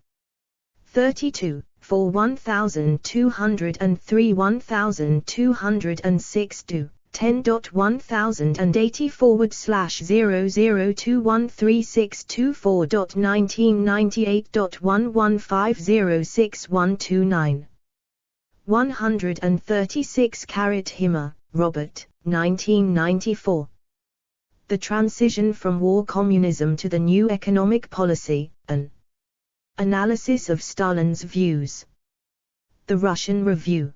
32, for 1203 1206 to 10.108040021364.1998.11506129. 136 Himmer, Robert, 1994. The Transition from War Communism to the New Economic Policy, an Analysis of Stalin's Views. The Russian Review.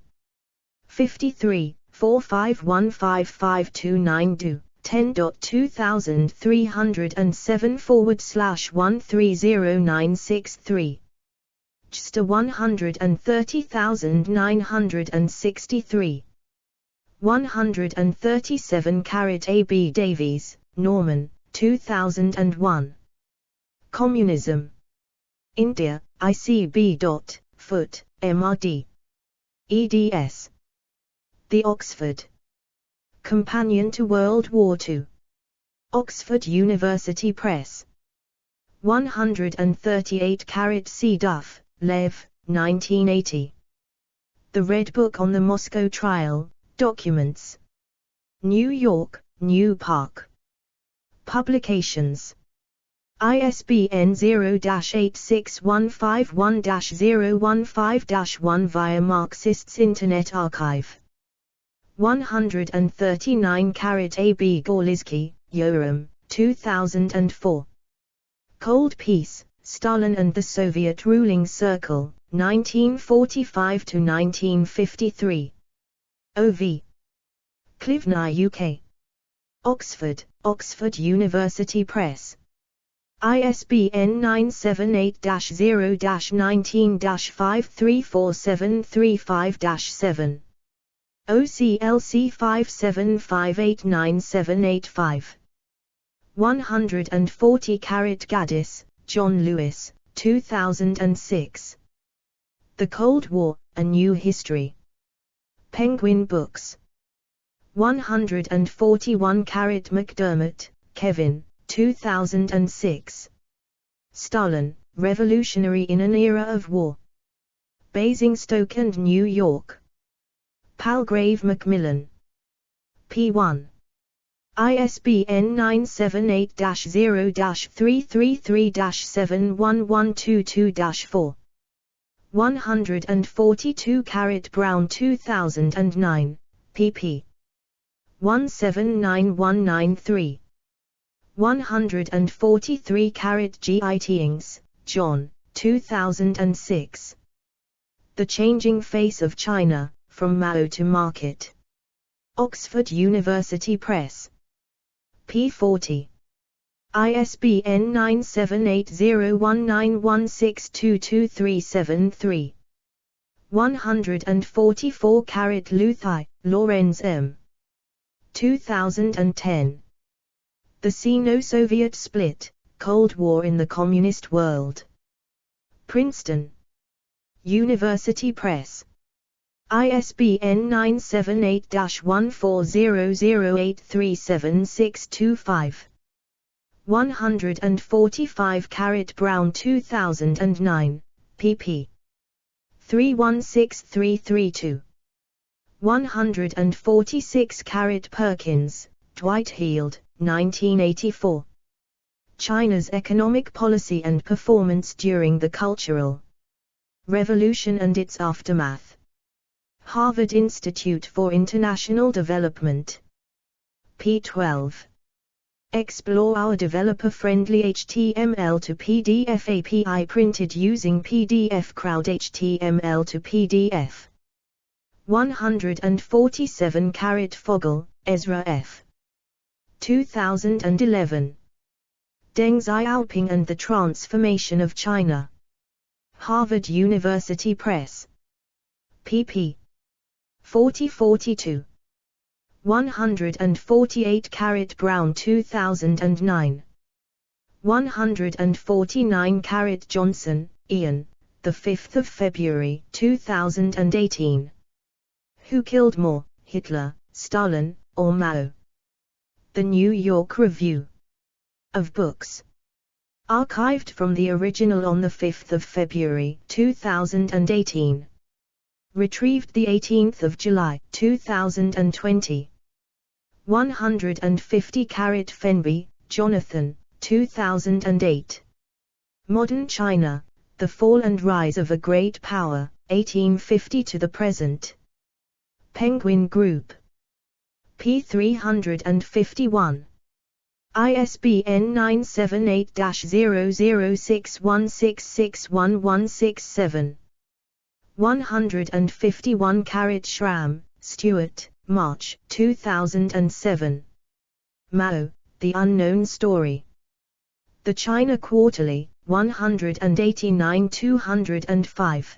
53, 451559 do. 10.2307/130963. Just 130,963. 137 AB Davies, Norman, 2001. Communism. India, ICB. Foot, MRD. eds. The Oxford Companion to World War II. Oxford University Press. 138 C. Duff, Lev, 1980. The Red Book on the Moscow Trial, Documents. New York, New Park. Publications. ISBN 0-86151-015-1 via Marxist's Internet Archive. 139 A. B. Gorlizky, Yoram, 2004. Cold Peace, Stalin and the Soviet Ruling Circle, 1945–1953. O.V. Klivna, UK. Oxford, Oxford University Press. ISBN 978-0-19-534735-7. OCLC 57589785. 140 Gaddis, John Lewis, 2006. The Cold War, A New History. Penguin Books. 141 McDermott, Kevin, 2006. Stalin, Revolutionary in an Era of War. Basingstoke and New York. Palgrave Macmillan. P1. ISBN 978-0-333-71122-4. 142 Brown 2009, pp. 179193. 143 G. Itings, John, 2006. The Changing Face of China, From Mao to Market. Oxford University Press. p40. ISBN 9780191622373. 144 Luthi, Lorenz M. 2010. The Sino-Soviet Split, Cold War in the Communist World. Princeton University Press. ISBN 978-1400837625. 145 Brown 2009, pp. 316332. 146 Perkins, Dwight Heald, 1984. China's Economic Policy and Performance During the Cultural Revolution and Its Aftermath. Harvard Institute for International Development. p12. Explore our developer-friendly HTML to PDF API printed using PDF Crowd HTML to PDF. 147 Fogel, Ezra F. 2011. Deng Xiaoping and the Transformation of China. Harvard University Press. pp. 40-42. 148 Brown 2009. 149 Johnson, Ian, the 5th of February 2018. Who killed more, Hitler, Stalin, or Mao? The New York Review of Books. Archived from the original on the 5th of February 2018. Retrieved the 18th of July 2020. 150 Fenby, Jonathan, 2008. Modern China, The Fall and Rise of a Great Power, 1850 to the Present. Penguin Group. p. 351. ISBN 978-0061661167. 151 Schramm, Stuart, March 2007. Mao, The Unknown Story. The China Quarterly, 189-205.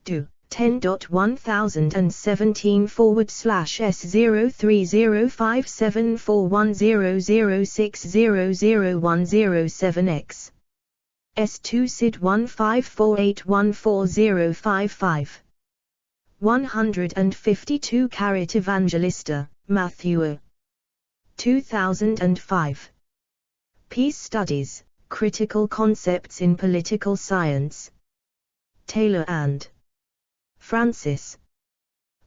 Do. 10.1017/S0305741006001007X. S2 SID 1548140055. 152 Evangelista, Matthew. 2005. Peace Studies, Critical Concepts in Political Science. Taylor and Francis.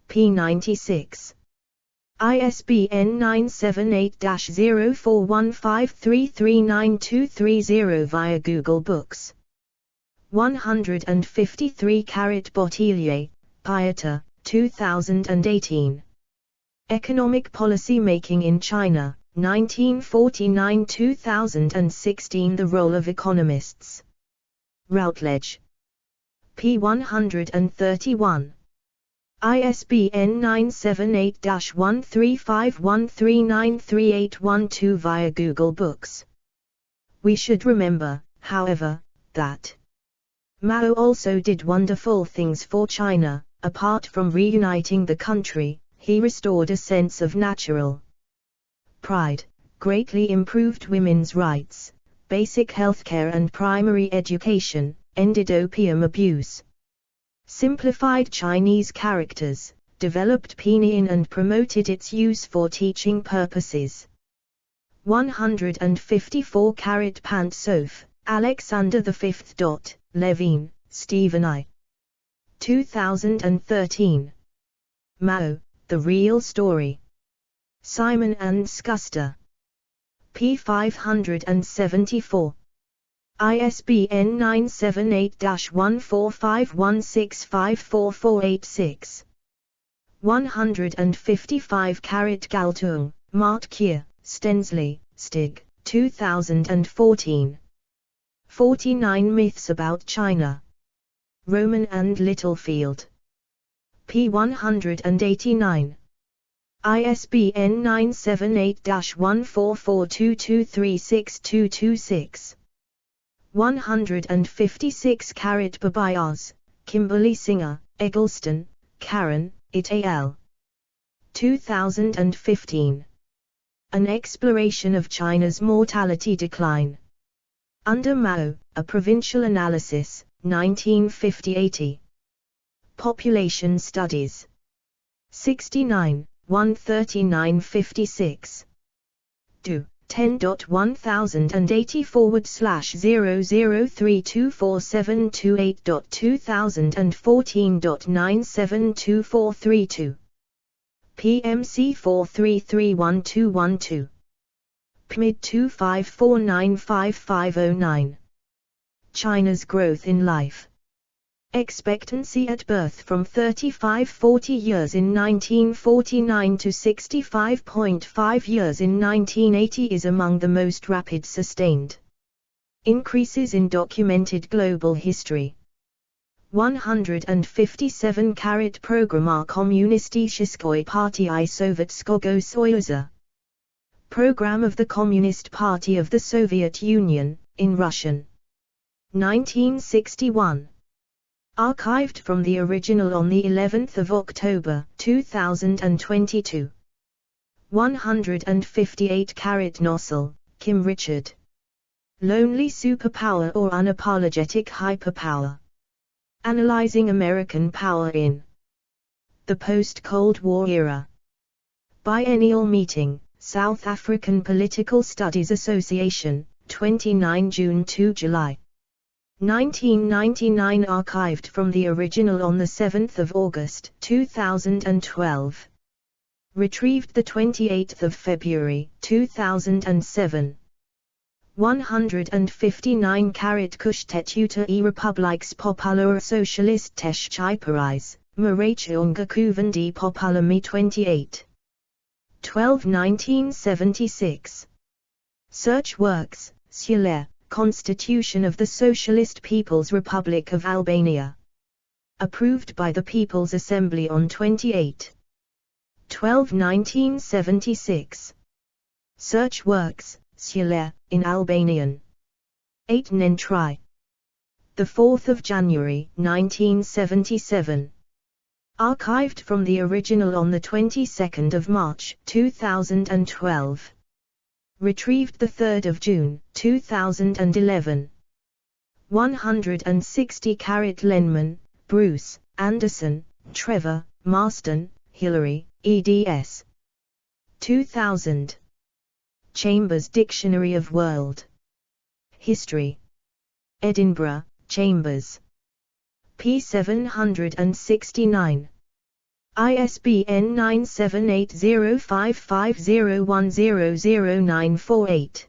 p. 96. ISBN 978-0415339230 via Google Books. 153 Bottiglier, Pieter, 2018. Economic Policy Making in China, 1949-2016. The Role of Economists. Routledge. p. 131. ISBN 978-1351393812 via Google Books. We should remember, however, that Mao also did wonderful things for China. Apart from reuniting the country, he restored a sense of national pride, greatly improved women's rights, basic healthcare and primary education, ended opium abuse, simplified Chinese characters, developed pinyin and promoted its use for teaching purposes. 154 Pant-Sof, Alexander V. Levine, Stephen I. 2013. Mao, The Real Story. Simon and Schuster. p. 574. ISBN 978-1451654486. 155 Galtung, Martkier, Stensley, Stig, 2014. 49 Myths About China. Roman and Littlefield. p. 189. ISBN 978-1442236226. 156 Babayars, Kimberly Singer, Eggleston, Karen, et al. 2015. An Exploration of China's Mortality Decline. Under Mao, A Provincial Analysis, 1950-80. Population Studies. 69, 139-56. Do. 10.1084/003247228.2014.972432. PMC 4331212. PMID 254955509. China's Growth in Life Expectancy at birth from 35-40 years in 1949 to 65.5 years in 1980 is among the most rapid sustained increases in documented global history. 157 Programma Kommunistische Partei Sowjetskiego Soyuza. Program of the Communist Party of the Soviet Union, in Russian. 1961. Archived from the original on the 11th of October, 2022. 158 Nossel, Kim Richard. Lonely Superpower or Unapologetic Hyperpower. Analyzing American Power in the Post-Cold War Era. Biennial Meeting, South African Political Studies Association, 29 June to July. 1999. Archived from the original on the 7th of August, 2012. Retrieved the 28th of February, 2007. 159 Kushtetüter e Republiks Popular Socialistischen Paris, Marachungakuven die Populami 28. 12 1976. Search Works, Sule, Constitution of the Socialist People's Republic of Albania. Approved by the People's Assembly on 28. 12 1976. Search Works, Sule, in Albanian. 8 Nentri. 4 January 1977. Archived from the original on the 22nd of March 2012. Retrieved 3 June 2011. 160 Lenman, Bruce, Anderson, Trevor, Marston, Hillary, eds. 2000. Chambers Dictionary of World History. Edinburgh, Chambers. p. 769. ISBN 9780550100948.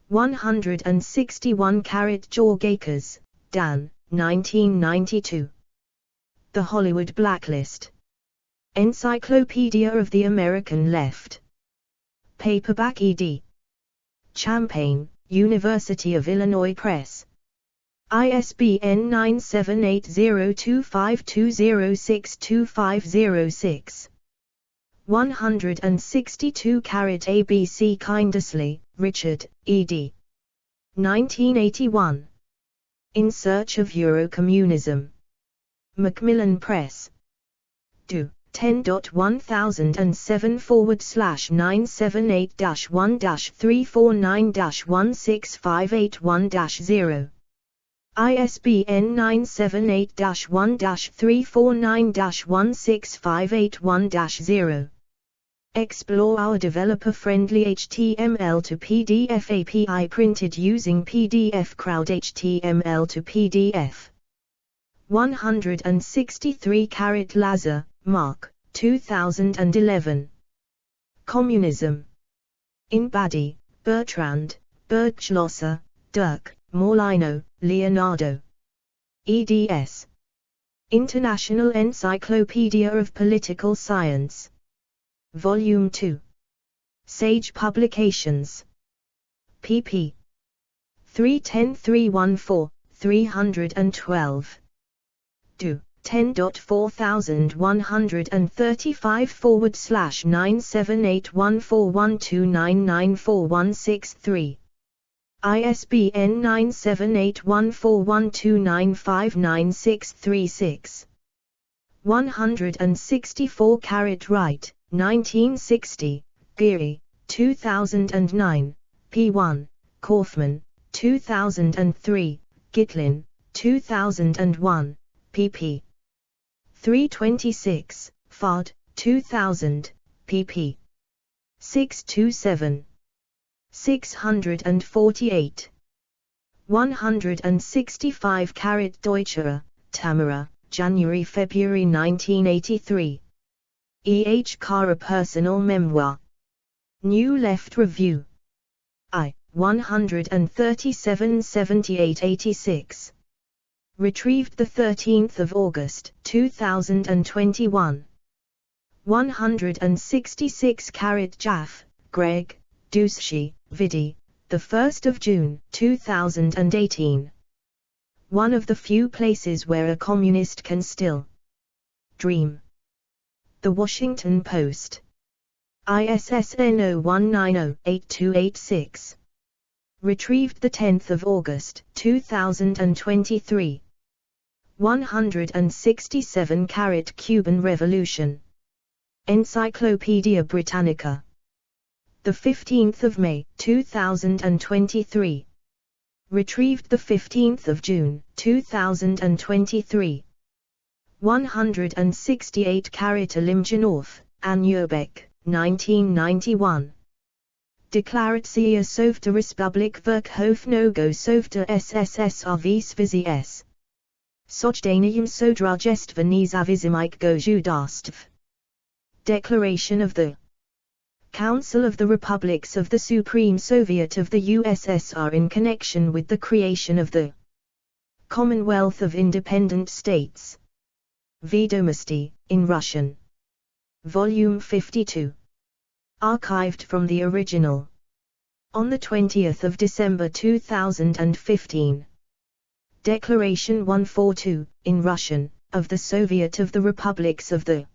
161 Jorgakers, Dan, 1992. The Hollywood Blacklist. Encyclopedia of the American Left. Paperback ed. Champaign, University of Illinois Press. ISBN 9780252062506. 162 ABC Kindersley, Richard, ed. 1981. In Search of Eurocommunism. Macmillan Press. Do. 10.101748-1-349-16581-0. ISBN 978-1-349-16581-0. Explore our developer-friendly HTML to PDF API printed using PDF Crowd HTML to PDF. 163 Lazar, Mark, 2011. Communism. In Badi, Bertrand, Bergschlosser, Dirk, Morlino, Leonardo. eds. International Encyclopedia of Political Science. Volume 2. Sage Publications. pp. 310-314, 312. Do. 10.4135/9781412994163. ISBN 9781412959636. 164 Wright, 1960, Geary, 2009, p1, Kaufman, 2003, Gitlin, 2001, pp. 326, Fard, 2000, pp. 627. 648. 165 Deutscherer, Tamara, January-February 1983. E. H. Carr, Personal Memoir. New Left Review. I. 137-78-86. Retrieved 13 August 2021. 166 Jaff, Greg, Ducey, Vidi, 1 June 2018. One of the few places where a communist can still dream. The Washington Post. ISSN 0190-8286. Retrieved 10 August 2023. 167 Cuban Revolution. Encyclopedia Britannica. 15 May 2023. Retrieved 15 June 2023. 168 Ilimjanov, Anurbeck, 1991. Deklaracja Sovta Republik Verkhovnogo Sovta SSSR Visvizi S. Sochdanium Sodrajestva Nezavisimike Gojudastv. Declaration of the Council of the Republics of the Supreme Soviet of the USSR in connection with the creation of the Commonwealth of Independent States. Vedomosti, in Russian. Volume 52. Archived from the original. On 20 December 2015. Declaration 142, in Russian, of the Soviet of the Republics of the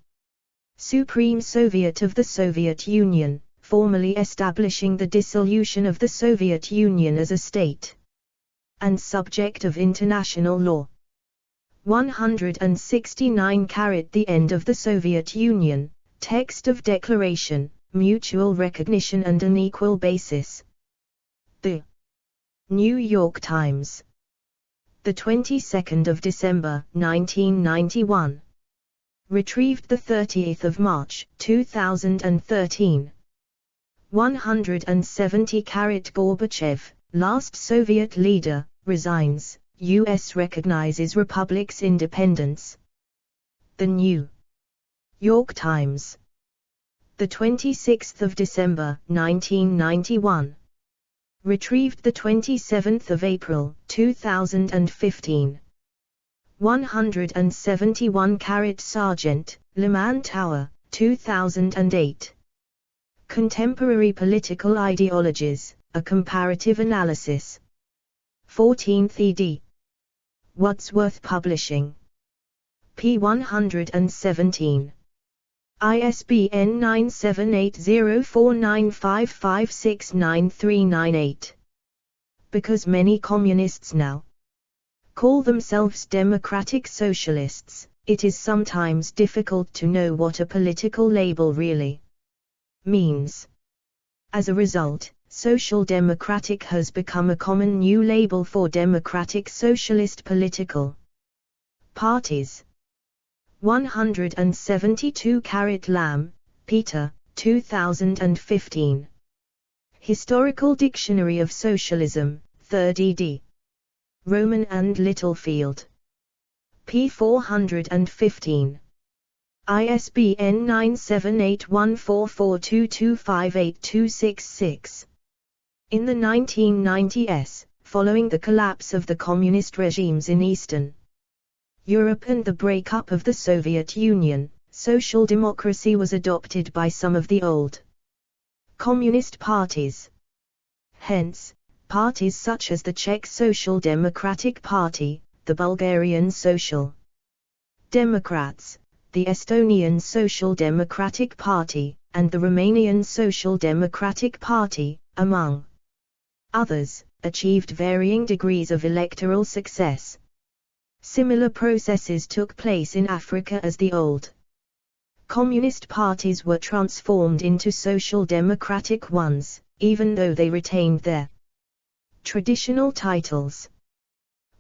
Supreme Soviet of the Soviet Union, formally establishing the dissolution of the Soviet Union as a state and subject of international law. 169 The end of the Soviet Union, text of declaration, mutual recognition and an equal basis. The New York Times. The 22nd of December, 1991. Retrieved the 30th of March, 2013. 170 Gorbachev, last Soviet leader, resigns, U.S. recognizes Republic's independence. The New York Times. The 26th of December, 1991. Retrieved the 27th of April, 2015. 171 Sargent, Le Mans Tower, 2008. Contemporary Political Ideologies, A Comparative Analysis. 14th ed. Wadsworth Publishing. p. 117. ISBN 9780495569398. Because many communists now call themselves democratic socialists, it is sometimes difficult to know what a political label really means. As a result, Social Democratic has become a common new label for democratic socialist political parties. 172 Lamb, Peter, 2015. Historical Dictionary of Socialism, 3rd ed. Roman and Littlefield. p. 415. ISBN 9781442258266. In the 1990s, following the collapse of the communist regimes in Eastern Europe and the breakup of the Soviet Union, social democracy was adopted by some of the old communist parties. Hence, parties such as the Czech Social Democratic Party, the Bulgarian Social Democrats, the Estonian Social Democratic Party, and the Romanian Social Democratic Party, among others, achieved varying degrees of electoral success. Similar processes took place in Africa as the old communist parties were transformed into social democratic ones, even though they retained their traditional titles.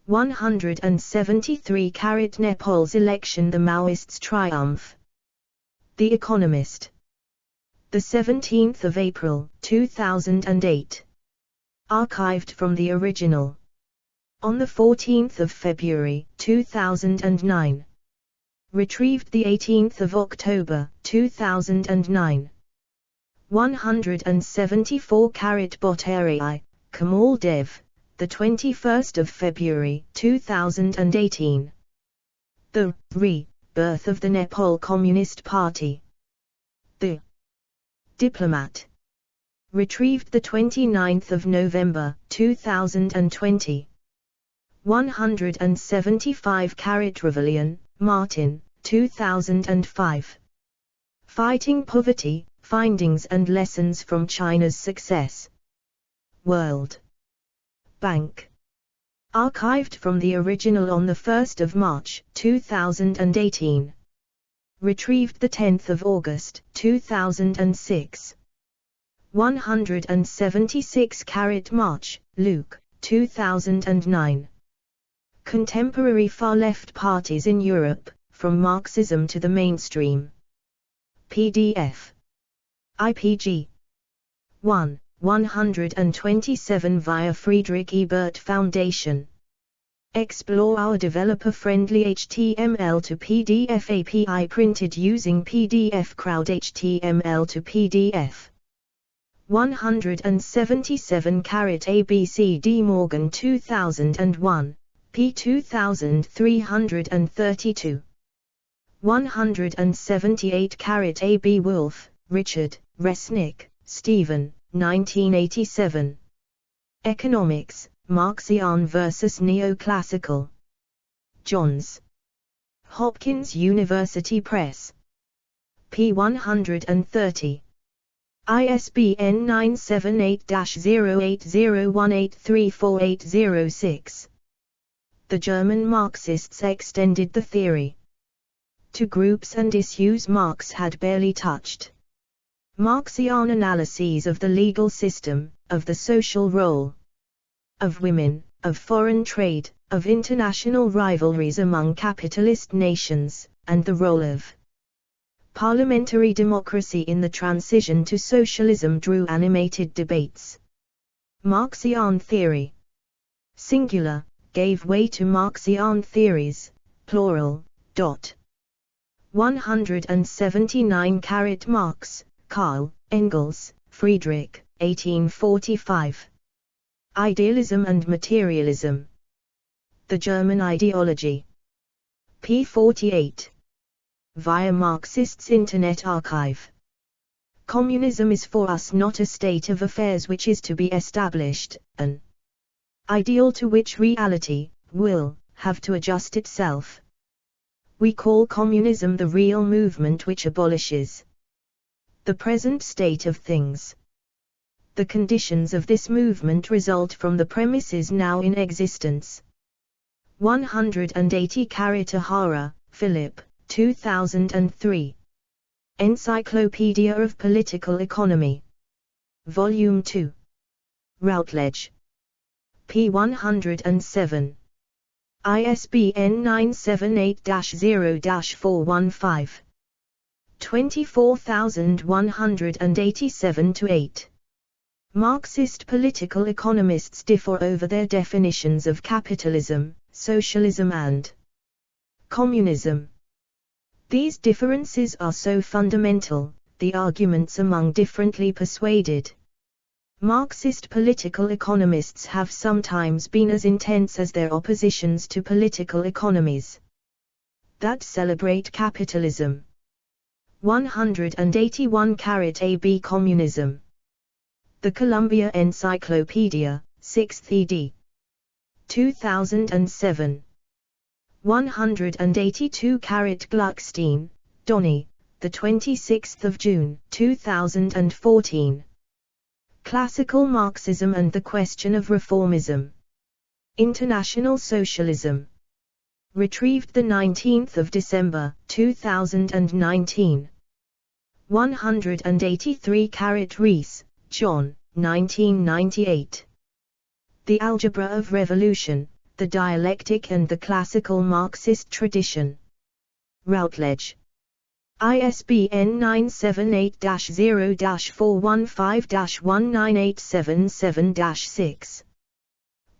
173 Nepal's election, the Maoists' triumph. The Economist. The 17th of April, 2008. Archived from the original. On the 14th of February, 2009. Retrieved the 18th of October, 2009. 174 Botterii, Kamal Dev, the 21st of February, 2018. The Rebirth of the Nepal Communist Party. The Diplomat. Retrieved the 29th of November, 2020. 175 Trevelyan, Martin, 2005. Fighting Poverty, Findings and Lessons from China's Success. World Bank. Archived from the original on the 1st of March, 2018. Retrieved the 10th of August, 2006. 176 March, Luke, 2009. Contemporary far-left parties in Europe, from Marxism to the mainstream. PDF. IPG. 1, 127 via Friedrich Ebert Foundation. Explore our developer-friendly HTML to PDF API printed using PDF Crowd HTML to PDF. 177 ABCD Morgan 2001. p. 2332. 178 A.B. Wolf, Richard, Resnick, Stephen, 1987. Economics, Marxian versus Neoclassical. Johns Hopkins University Press. p. 130. ISBN 978-0801834806. The German Marxists extended the theory to groups and issues Marx had barely touched. Marxian analyses of the legal system, of the social role of women, of foreign trade, of international rivalries among capitalist nations, and the role of parliamentary democracy in the transition to socialism drew animated debates. Marxian theory. Singular, gave way to Marxian theories, plural. 179 Marx, Karl, Engels, Friedrich, 1845. Idealism and Materialism. The German Ideology. p. 48. Via Marxists' Internet Archive. Communism is for us not a state of affairs which is to be established, an ideal to which reality will have to adjust itself. We call communism the real movement which abolishes the present state of things. The conditions of this movement result from the premises now in existence. 180 Tahara, Philip, 2003. Encyclopedia of Political Economy. Volume 2. Routledge. p. 107. ISBN 978-0-415. 24187-8. Marxist political economists differ over their definitions of capitalism, socialism and communism. These differences are so fundamental, the arguments among differently persuaded Marxist political economists have sometimes been as intense as their oppositions to political economies that celebrate capitalism. 181 AB Communism. The Columbia Encyclopedia, 6th ed. 2007. 182 Gluckstein, Donny, the 26th of June, 2014. Classical Marxism and the Question of Reformism. International Socialism. Retrieved the 19th of December, 2019. 183 Rees, John, 1998. The Algebra of Revolution, the Dialectic and the Classical Marxist Tradition. Routledge. ISBN 978-0-415-19877-6.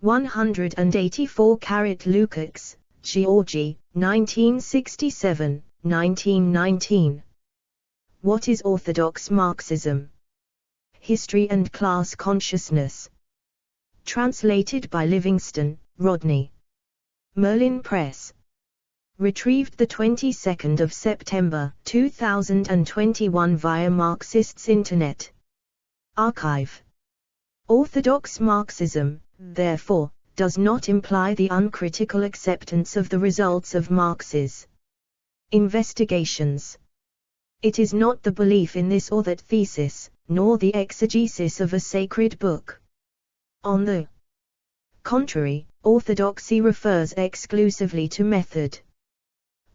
184 Lukács, Georgy, 1967, 1919. What is Orthodox Marxism? History and Class Consciousness. Translated by Livingston, Rodney. Merlin Press. Retrieved the 22nd of September, 2021 via Marxists' Internet Archive. Orthodox Marxism, therefore, does not imply the uncritical acceptance of the results of Marx's investigations. It is not the belief in this or that thesis, nor the exegesis of a sacred book. On the contrary, orthodoxy refers exclusively to method.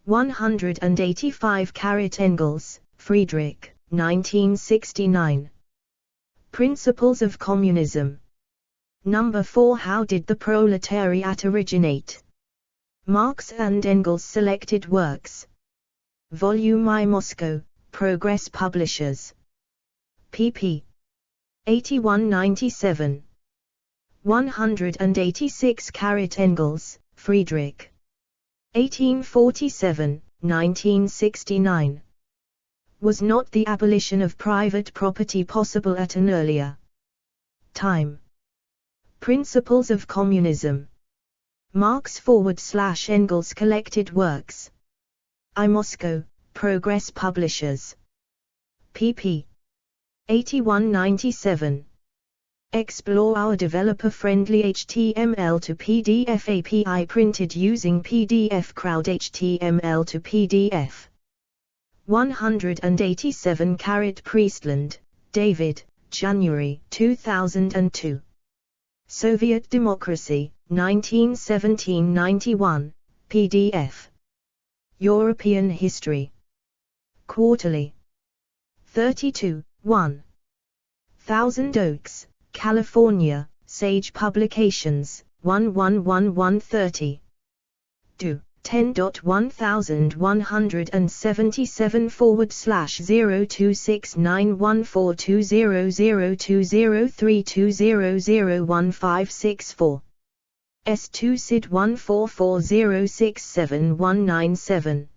185 Engels, Friedrich, 1969. Principles of Communism. Number 4 How did the proletariat originate? Marx and Engels Selected Works. Volume I Moscow, Progress Publishers. pp. 81-97. 186 Engels, Friedrich. 1847, 1969. Was not the abolition of private property possible at an earlier time? Principles of Communism. Marx / Engels Collected Works. I Moscow, Progress Publishers. pp. 81-97. Explore our developer-friendly HTML to PDF API printed using PDF Crowd HTML to PDF. 187 Priestland, David, January 2002. Soviet Democracy, 1917-91, PDF. European History. Quarterly. 32, 1. Thousand Oaks, California, Sage Publications, 111130. Do. 10.101177/0269140020032001564. S2 SID 144067197.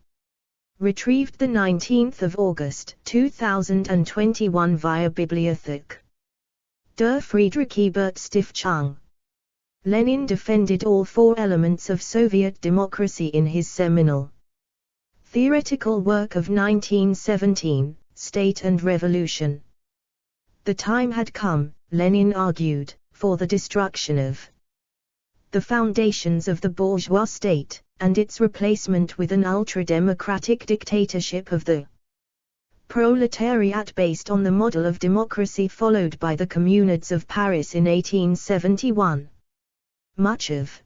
Retrieved 19 August 2021 via Bibliothek. Der Friedrich Ebert Stiftung. Lenin defended all four elements of Soviet democracy in his seminal theoretical work of 1917, State and Revolution. The time had come, Lenin argued, for the destruction of the foundations of the bourgeois state, and its replacement with an ultra-democratic dictatorship of the proletariat based on the model of democracy followed by the Communards of Paris in 1871. Much of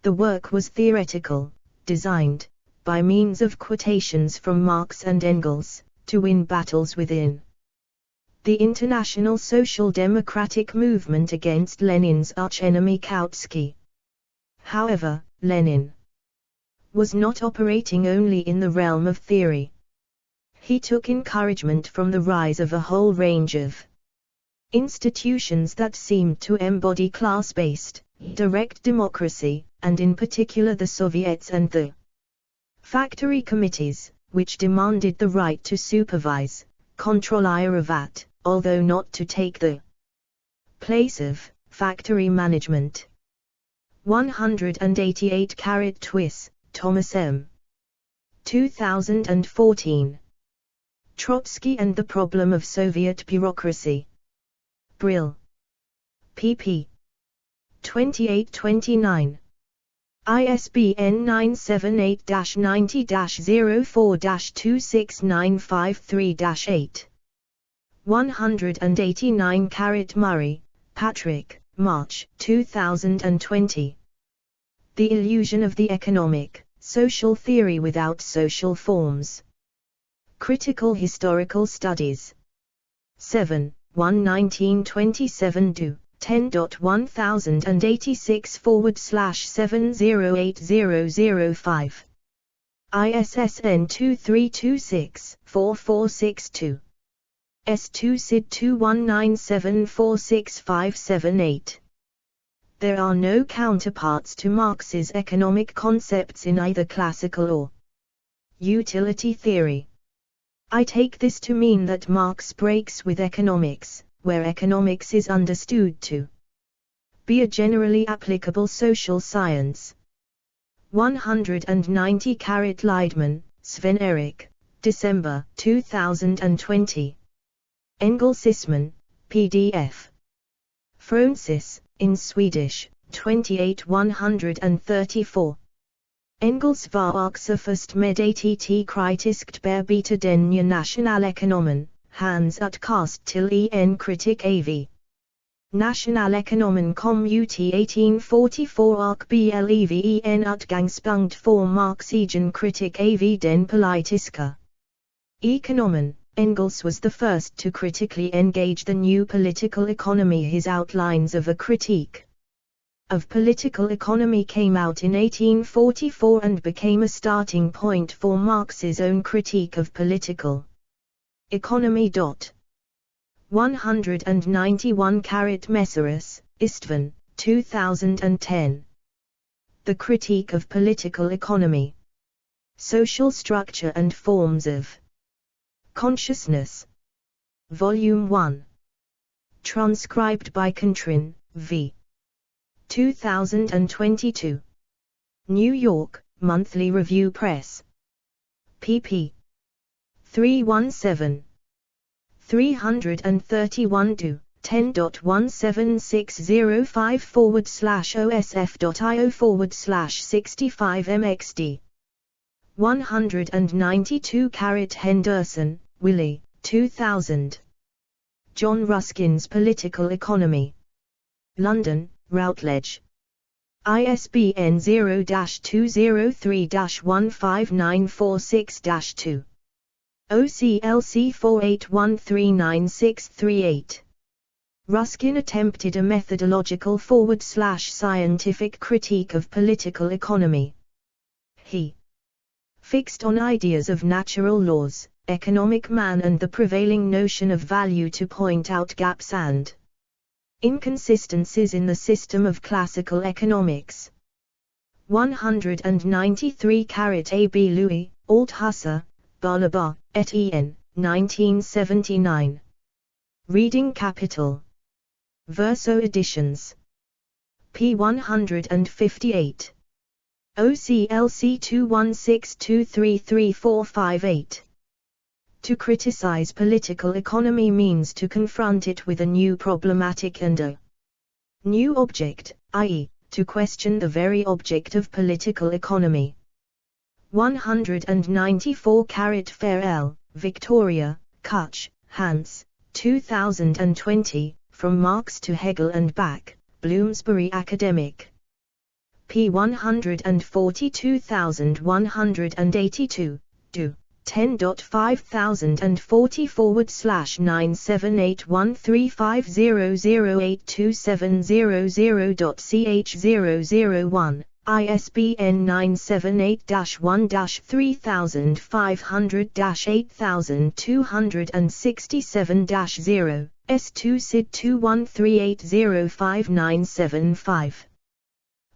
the work was theoretical, designed, by means of quotations from Marx and Engels, to win battles within the international social democratic movement against Lenin's archenemy Kautsky. However, Lenin was not operating only in the realm of theory. He took encouragement from the rise of a whole range of institutions that seemed to embody class-based, direct democracy, and in particular the Soviets and the factory committees, which demanded the right to supervise, control IRAVAT, although not to take the place of factory management. 188 Twiss, Thomas M. 2014. Trotsky and the Problem of Soviet Bureaucracy. Brill. pp. 28-29. ISBN 978-90-04-26953-8. 189 Murray, Patrick, March 2020. The Illusion of the Economic, Social Theory Without Social Forms. Critical Historical Studies. 7, 1 1927 do. 10.1086/708005. ISSN 2326-4462. S2 SID 21974658. There are no counterparts to Marx's economic concepts in either classical or utility theory. I take this to mean that Marx breaks with economics, where economics is understood to be a generally applicable social science. 190 Leidman, Sven Erik, December 2020. Engelsismen, PDF. Francis, in Swedish, 28 134. Engels var också först med att kritiskt bearbeta den nya nationalekonomen, hans utkast till en kritik av nationalekonomen kom ut 1844 och blev en utgångspunkt för Marx egen kritik av den politiska ekonomen. Engels was the first to critically engage the new political economy. His outlines of a critique of political economy came out in 1844 and became a starting point for Marx's own critique of political economy. 191 Messerus, Istvan, 2010. The Critique of Political Economy. Social Structure and Forms of Consciousness. Volume 1. Transcribed by Contrin, V. 2022. New York, Monthly Review Press. pp. 317. 331 to 10.17605/osf.io/65mxd. 192 Henderson, Willie, 2000. John Ruskin's Political Economy. London, Routledge. ISBN 0-203-15946-2. OCLC 48139638. Ruskin attempted a methodological / scientific critique of political economy. he fixed on ideas of natural laws, economic man and the prevailing notion of value to point out gaps and inconsistencies in the system of classical economics. 193 A.B. Louis, Althusser, Balaba, et en. 1979. Reading Capital. Verso Editions. p. 158. OCLC 216233458. To criticize political economy means to confront it with a new problematic and a new object, i.e., to question the very object of political economy. 194 Farrell, Victoria, Kutch, Hans, 2020, From Marx to Hegel and Back, Bloomsbury Academic. p. 142182, do. 10.504135008270.ch001, ISBN 978-1-3500-8267-0, S2 SID 21380595.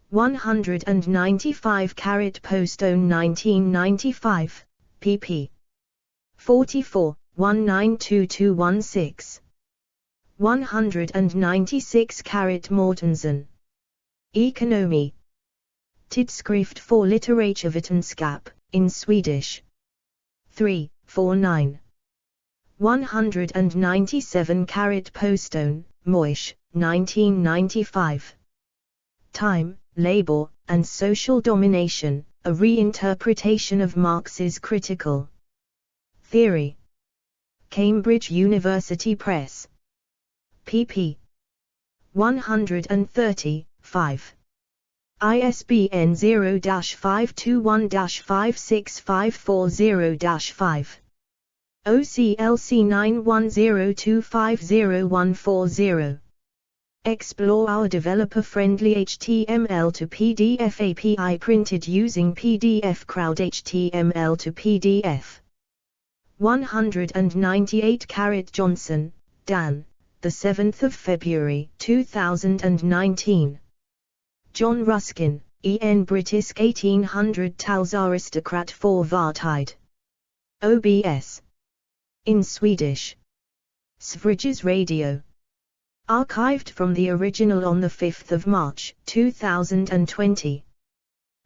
195 Postone 1995, pp. 44, 192216. 196 Mortensen. Ekonomi. Tidskrift for Litteraturvetenskap, in Swedish. 3, 49. 197 Postone, Moish, 1995. Time, Labor, and Social Domination, a reinterpretation of Marx's critical theory. Cambridge University Press. pp. 130, 5. ISBN 0-521-56540-5. OCLC 9102504140. Explore our developer-friendly HTML to PDF API printed using PDF Crowd HTML to PDF. 198 Johnson, Dan, the 7th of February 2019. John Ruskin, En Brittisk 1800-tals aristocrat for Vartid. OBS. In Swedish. Sveriges Radio. Archived from the original on 5 March 2020.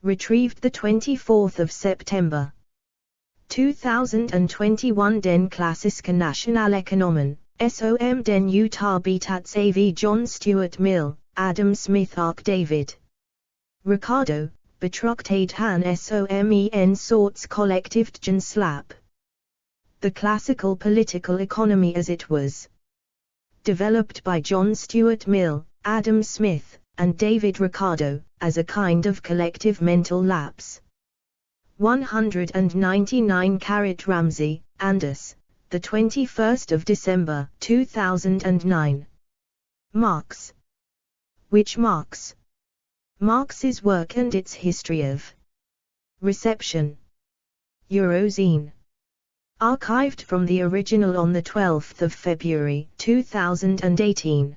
Retrieved 24 September 2021. Den Klassiska Nationalekonomen, som den utarbetats av John Stuart Mill, Adam Smith och David Ricardo, betraktad han som en sorts kollektivt genslap. The Classical Political Economy as it was developed by John Stuart Mill, Adam Smith, and David Ricardo, as a kind of collective mental lapse. 199 Ramsey, Anders, the 21st of December 2009. Marx. Which Marx? Marx's work and its history of reception. Eurozine. Archived from the original on 12 February 2018.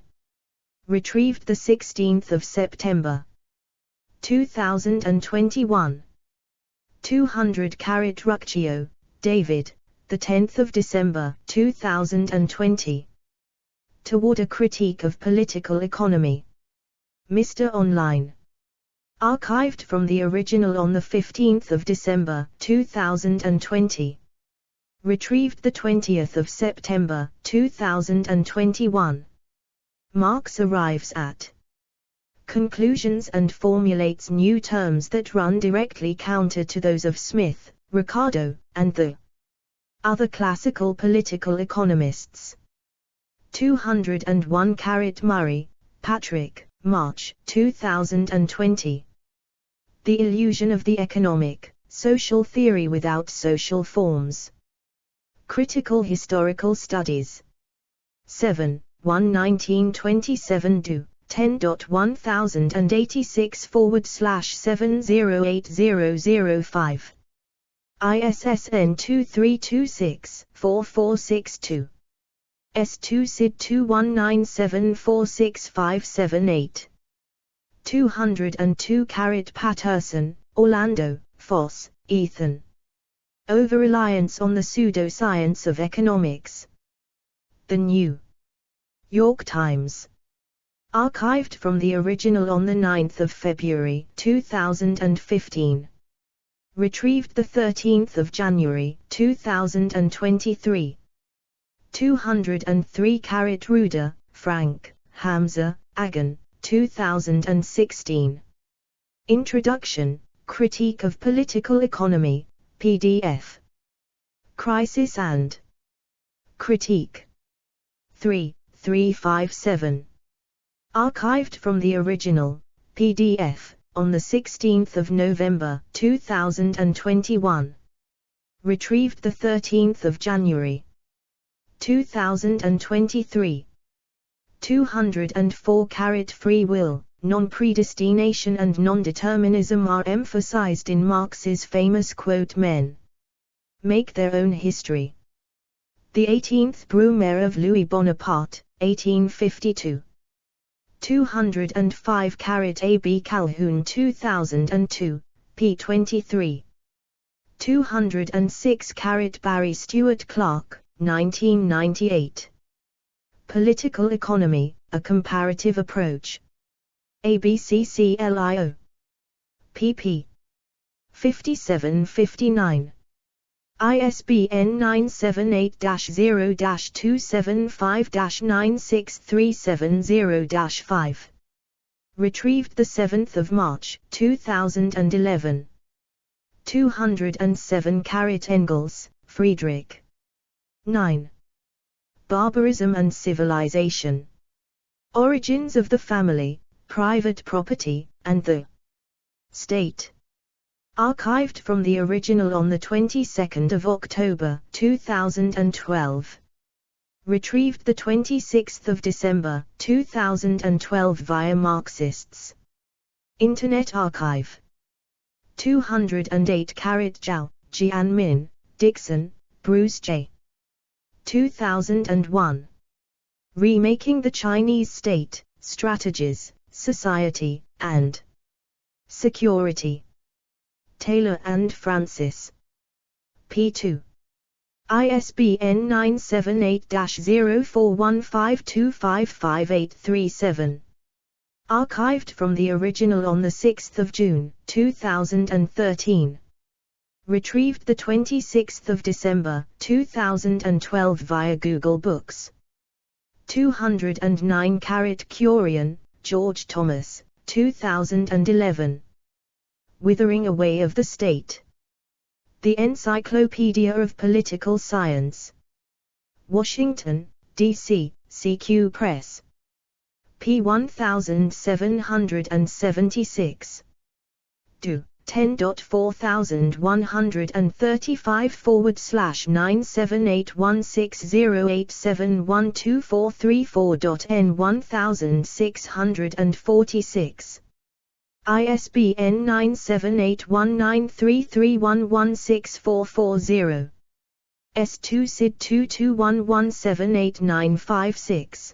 Retrieved 16 September 2021. 200 Ruccio, David, the 10th of December 2020. Toward a Critique of Political Economy. Mr. Online. Archived from the original on 15 December 2020. Retrieved 20th September 2021. Marx arrives at conclusions and formulates new terms that run directly counter to those of Smith, Ricardo, and the other classical political economists. 201 Murray, Patrick, March 2020. The Illusion of the Economic, Social Theory Without Social Forms. Critical Historical Studies. 7, 1 1927 do. 10.1086/708005. ISSN 2326-4462. S2 SID 2197465778. 202 Patterson, Orlando, Foss, Ethan. Over-reliance on the pseudoscience of economics. The New York Times. Archived from the original on 9 February 2015. Retrieved 13 January 2023. 203 Ruder, Frank, Hamza, Agan, 2016. Introduction, Critique of Political Economy, PDF. Crisis and Critique. 357. Archived from the original, PDF, on 16 November 2021. Retrieved 13 January 2023. 204 Free will, non-predestination and non-determinism are emphasized in Marx's famous quote: "Men make their own history." The 18th Brumaire of Louis Bonaparte, 1852. 205 A. B. Calhoun 2002, p. 23. 206 Barry Stewart Clark, 1998. Political Economy, A Comparative Approach. ABCCLIO. pp. 57-59. ISBN 978-0-275-96370-5. Retrieved 7 March 2011. 207 Engels, Friedrich. 9. Barbarism and Civilization. Origins of the Family, Private Property, and the State. Archived from the original on the 22nd of October 2012. Retrieved the 26th of December 2012 via Marxists Internet Archive. 208 Zhao, Jianmin, Dixon, Bruce J. 2001. Remaking the Chinese State, Strategies, Society, and Security. Taylor and Francis. p. 2. ISBN 978-0415255837. Archived from the original on 6 June 2013. Retrieved 26 December 2012 via Google Books. 209 Curian, George Thomas, 2011. Withering Away of the State. The Encyclopedia of Political Science. Washington, D.C., CQ Press. p. 1776. Do. 10.400135/9781608712434.N1646. ISBN 9781933116440. S2 SID 2211788956.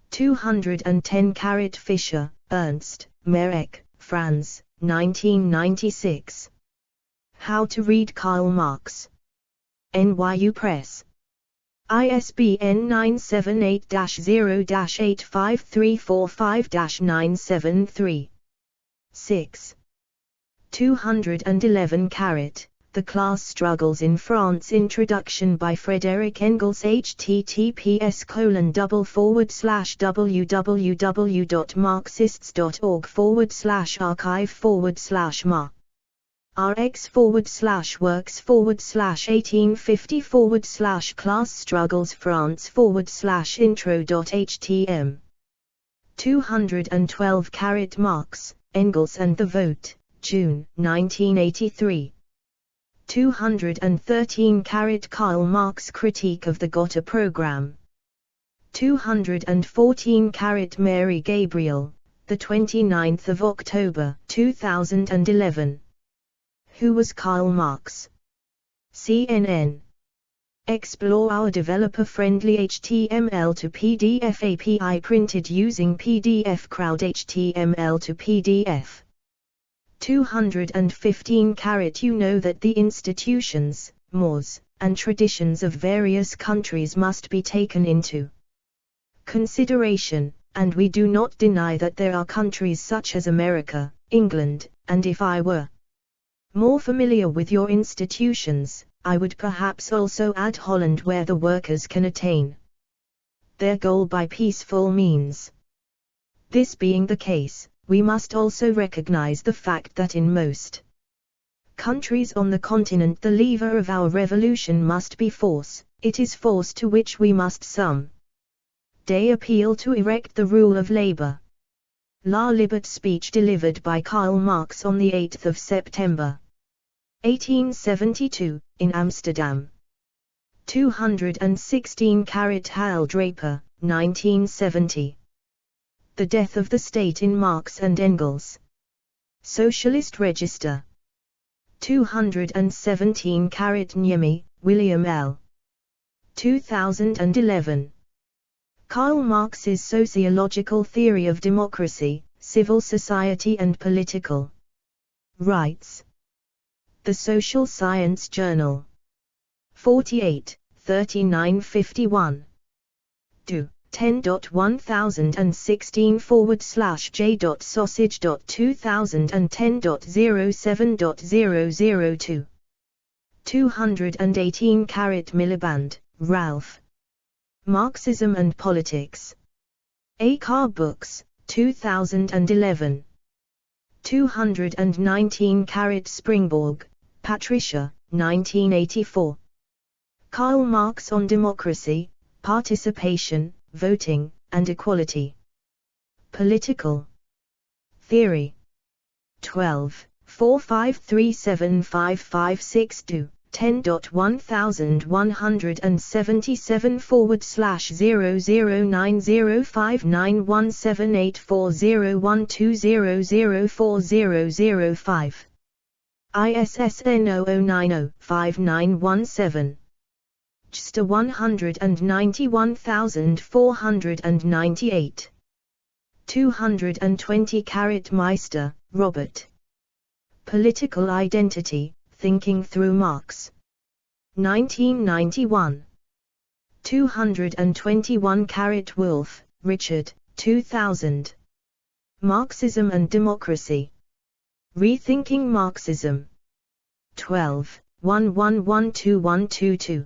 210 Fischer, Ernst, Marek, Franz, 1996. How to Read Karl Marx. NYU Press. ISBN 978-0-85345-973. 6. 211 The Class Struggles in France. Introduction by Frederick Engels. https://www.marxists.org/archive/ma rx/works/1850/class struggles France/intro.htm. 212 Marx, Engels and the Vote, June 1983. 213 Karl Marx Critique of the Gotha Program. 214 Mary Gabriel, the 29th of October 2011. Who was Karl Marx? CNN. Explore our developer-friendly HTML to PDF API printed using PDF Crowd HTML to PDF. 215 You know that the institutions, mores, and traditions of various countries must be taken into consideration, and we do not deny that there are countries such as America, England, and if I were more familiar with your institutions, I would perhaps also add Holland, where the workers can attain their goal by peaceful means. This being the case, we must also recognize the fact that in most countries on the continent the lever of our revolution must be force. It is force to which we must some day appeal to erect the rule of labor. La Libert speech delivered by Karl Marx on the 8th of September 1872, in Amsterdam. 216 Hal Draper, 1970. The Death of the State in Marx and Engels. Socialist Register. 217 Niemi, William L. 2011. Karl Marx's Sociological Theory of Democracy, Civil Society and Political Rights. The Social Science Journal. 48, 3951. Do. 10.1016/j.sausage.2010.07.002. 218 Miliband, Ralph. Marxism and Politics. A. Carr Books, 2011. 219 Springborg, Patricia, 1984. Karl Marx on Democracy, Participation, Voting, and Equality. Political Theory. 12, 4537556 do. 10.101177/00905917840120040005. ISSN 0090-5917. JSTA 191498. 220 Meister, Robert. Political Identity, Thinking Through Marx. 1991. 221 Wolf, Richard, 2000. Marxism and Democracy. Rethinking Marxism. 12, 111222.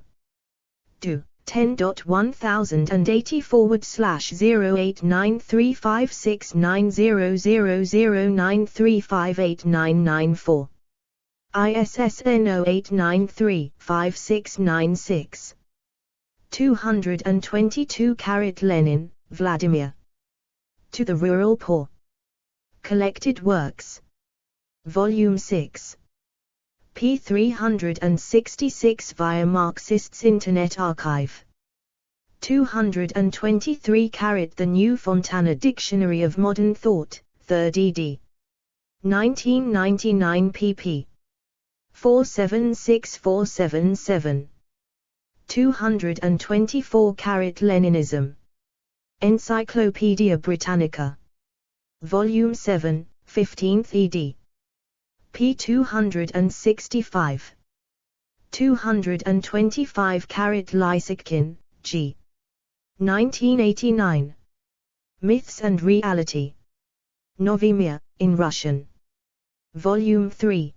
Do. 10.1080/089356900093589994. ISSN 0893-5696. 222 Lenin, Vladimir. To the Rural Poor. Collected Works. Volume 6. p. 366 via Marxists Internet Archive. 223 The New Fontana Dictionary of Modern Thought, 3rd ed. 1999 pp. 476477. 224 Leninism. Encyclopaedia Britannica. Volume 7, 15th ed. p. 265. 225 Lysakhin, G. 1989. Myths and Reality. Novy Mir, in Russian. Volume 3.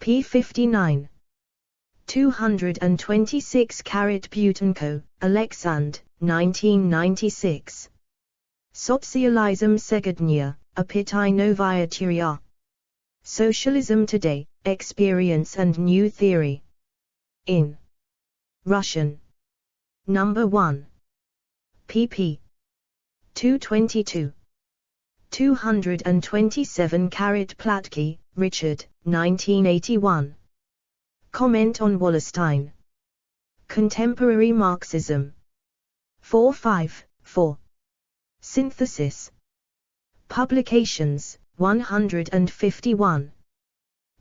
p. 59. 226 Butenko, Alexand, 1996. Socializm Segodnya, Opytai Novaya Teoria. Socialism Today, Experience and New Theory. In Russian. Number 1. pp. 222. 227 Platki, Richard, 1981. Comment on Wallerstein. Contemporary Marxism. 454. Synthesis. Publications, 151.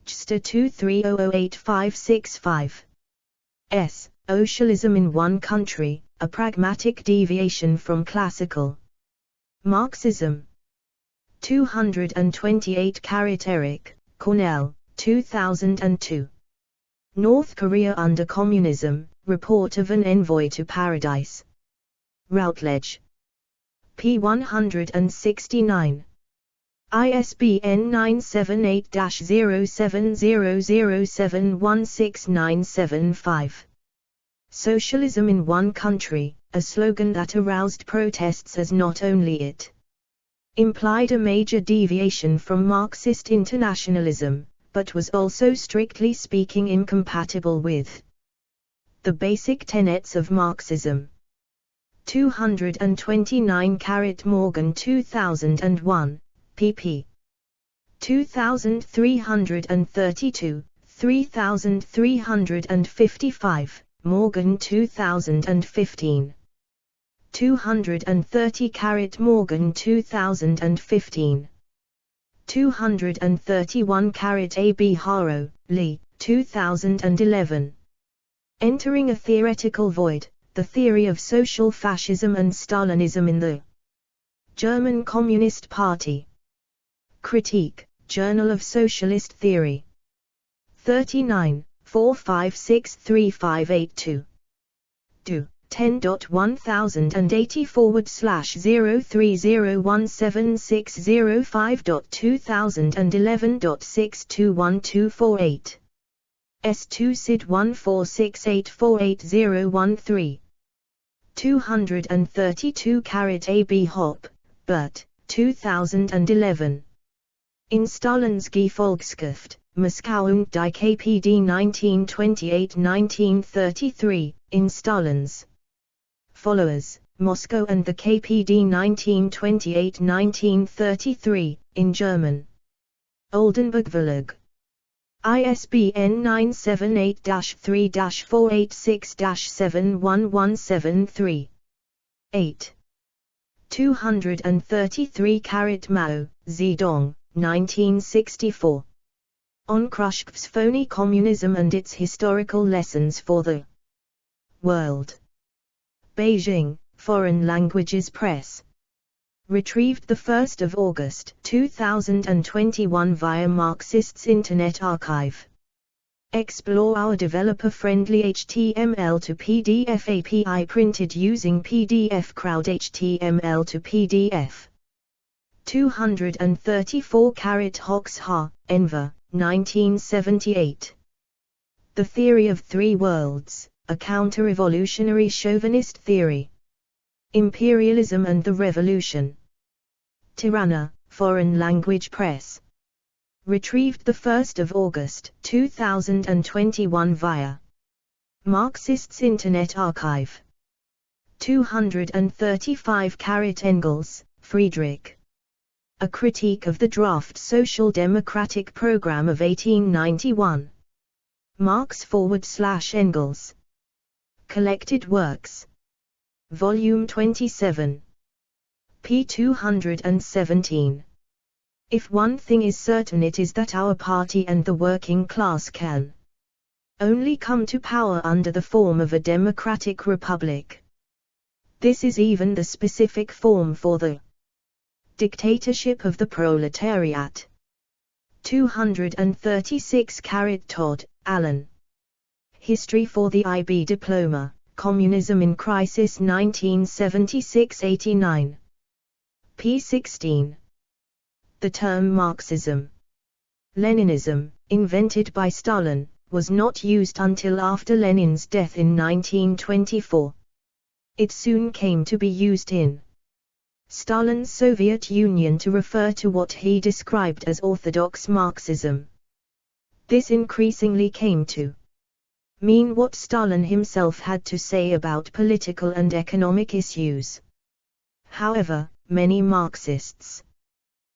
JSTOR 23008565. S. Socialism in One Country, a Pragmatic Deviation from Classical Marxism. 228 Eric, Cornell, 2002. North Korea Under Communism, Report of an Envoy to Paradise. Routledge. p. 169. ISBN 978-0700716975. Socialism in One Country, a slogan that aroused protests as not only it implied a major deviation from Marxist internationalism, but was also strictly speaking incompatible with the basic tenets of Marxism. 229 Morgan 2001, pp. 2332, 3355, Morgan 2015. 230 Morgan 2015. 231 A. B. Haro, Lee, 2011. Entering a Theoretical Void, The Theory of Social Fascism and Stalinism in the German Communist Party. Critique, Journal of Socialist Theory. 39, 4563582. Do. 10.1080403605.2011.621248. S2 SID 146848013. 232 A. B. Hopp, Bert, 2011. In Stalin's Gefolgschaft, Moskau und die KPD 1928-1933, in Stalin's Followers, Moscow and the KPD 1928-1933, in German. Oldenburg Verlag. ISBN 978-3-486-71173. 8. 233 Mao, Zedong, 1964. On Khrushchev's Phony Communism and Its Historical Lessons for the World. Beijing, Foreign Languages Press. Retrieved 1 August 2021 via Marxist's Internet Archive. Explore our developer-friendly HTML to PDF API printed using PDF Crowd HTML to PDF. 234 Hox Ha, Enver, 1978. The Theory of Three Worlds, a Counter-Revolutionary Chauvinist Theory. Imperialism and the Revolution. Tirana, Foreign Language Press. Retrieved 1 August 2021 via Marxist's Internet Archive. 235 Engels, Friedrich. A Critique of the Draft Social Democratic Program of 1891. Marx/Engels. Collected Works. Volume 27. p. 217. If one thing is certain, it is that our party and the working class can only come to power under the form of a democratic republic. This is even the specific form for the dictatorship of the proletariat. 236 Todd, Alan. History for the IB Diploma, Communism in Crisis 1976-89. p. 16. The term Marxism, Leninism, invented by Stalin, was not used until after Lenin's death in 1924. It soon came to be used in Stalin's Soviet Union to refer to what he described as orthodox Marxism. This increasingly came to mean what Stalin himself had to say about political and economic issues. However, many Marxists,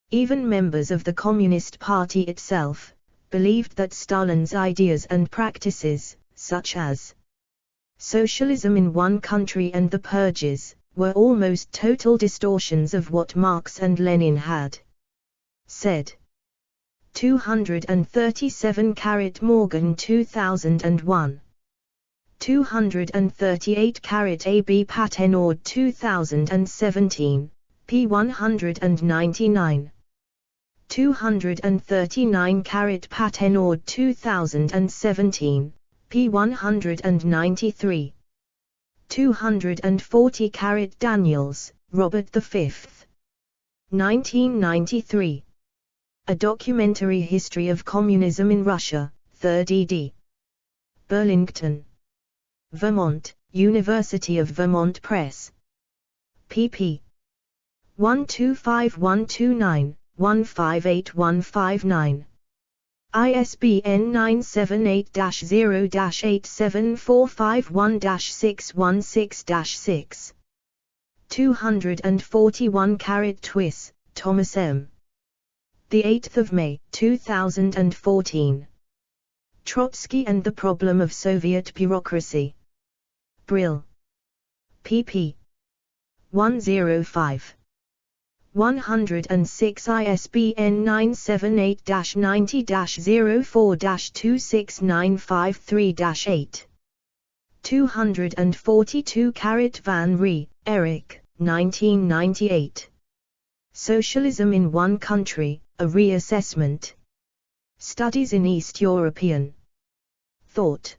even members of the Communist Party itself, believed that Stalin's ideas and practices, such as Socialism in one country and the purges were almost total distortions of what Marx and Lenin had said. 237 Morgan 2001. 238 AB Patenord 2017, p. 199. 239 Patenord 2017, p. 193. 240 Daniels, Robert V. 1993. A Documentary History of Communism in Russia, 3rd ed. Burlington, Vermont, University of Vermont Press. pp. 125129, 158159. ISBN 978-0-87451-616-6. 241 Twiss, Thomas M. The 8th of May, 2014. Trotsky and the Problem of Soviet Bureaucracy. Brill. pp. 105. 106 ISBN 978-90-04-26953-8. 242 Van Ree, Eric, 1998. Socialism in One Country, a Reassessment. Studies in East European Thought.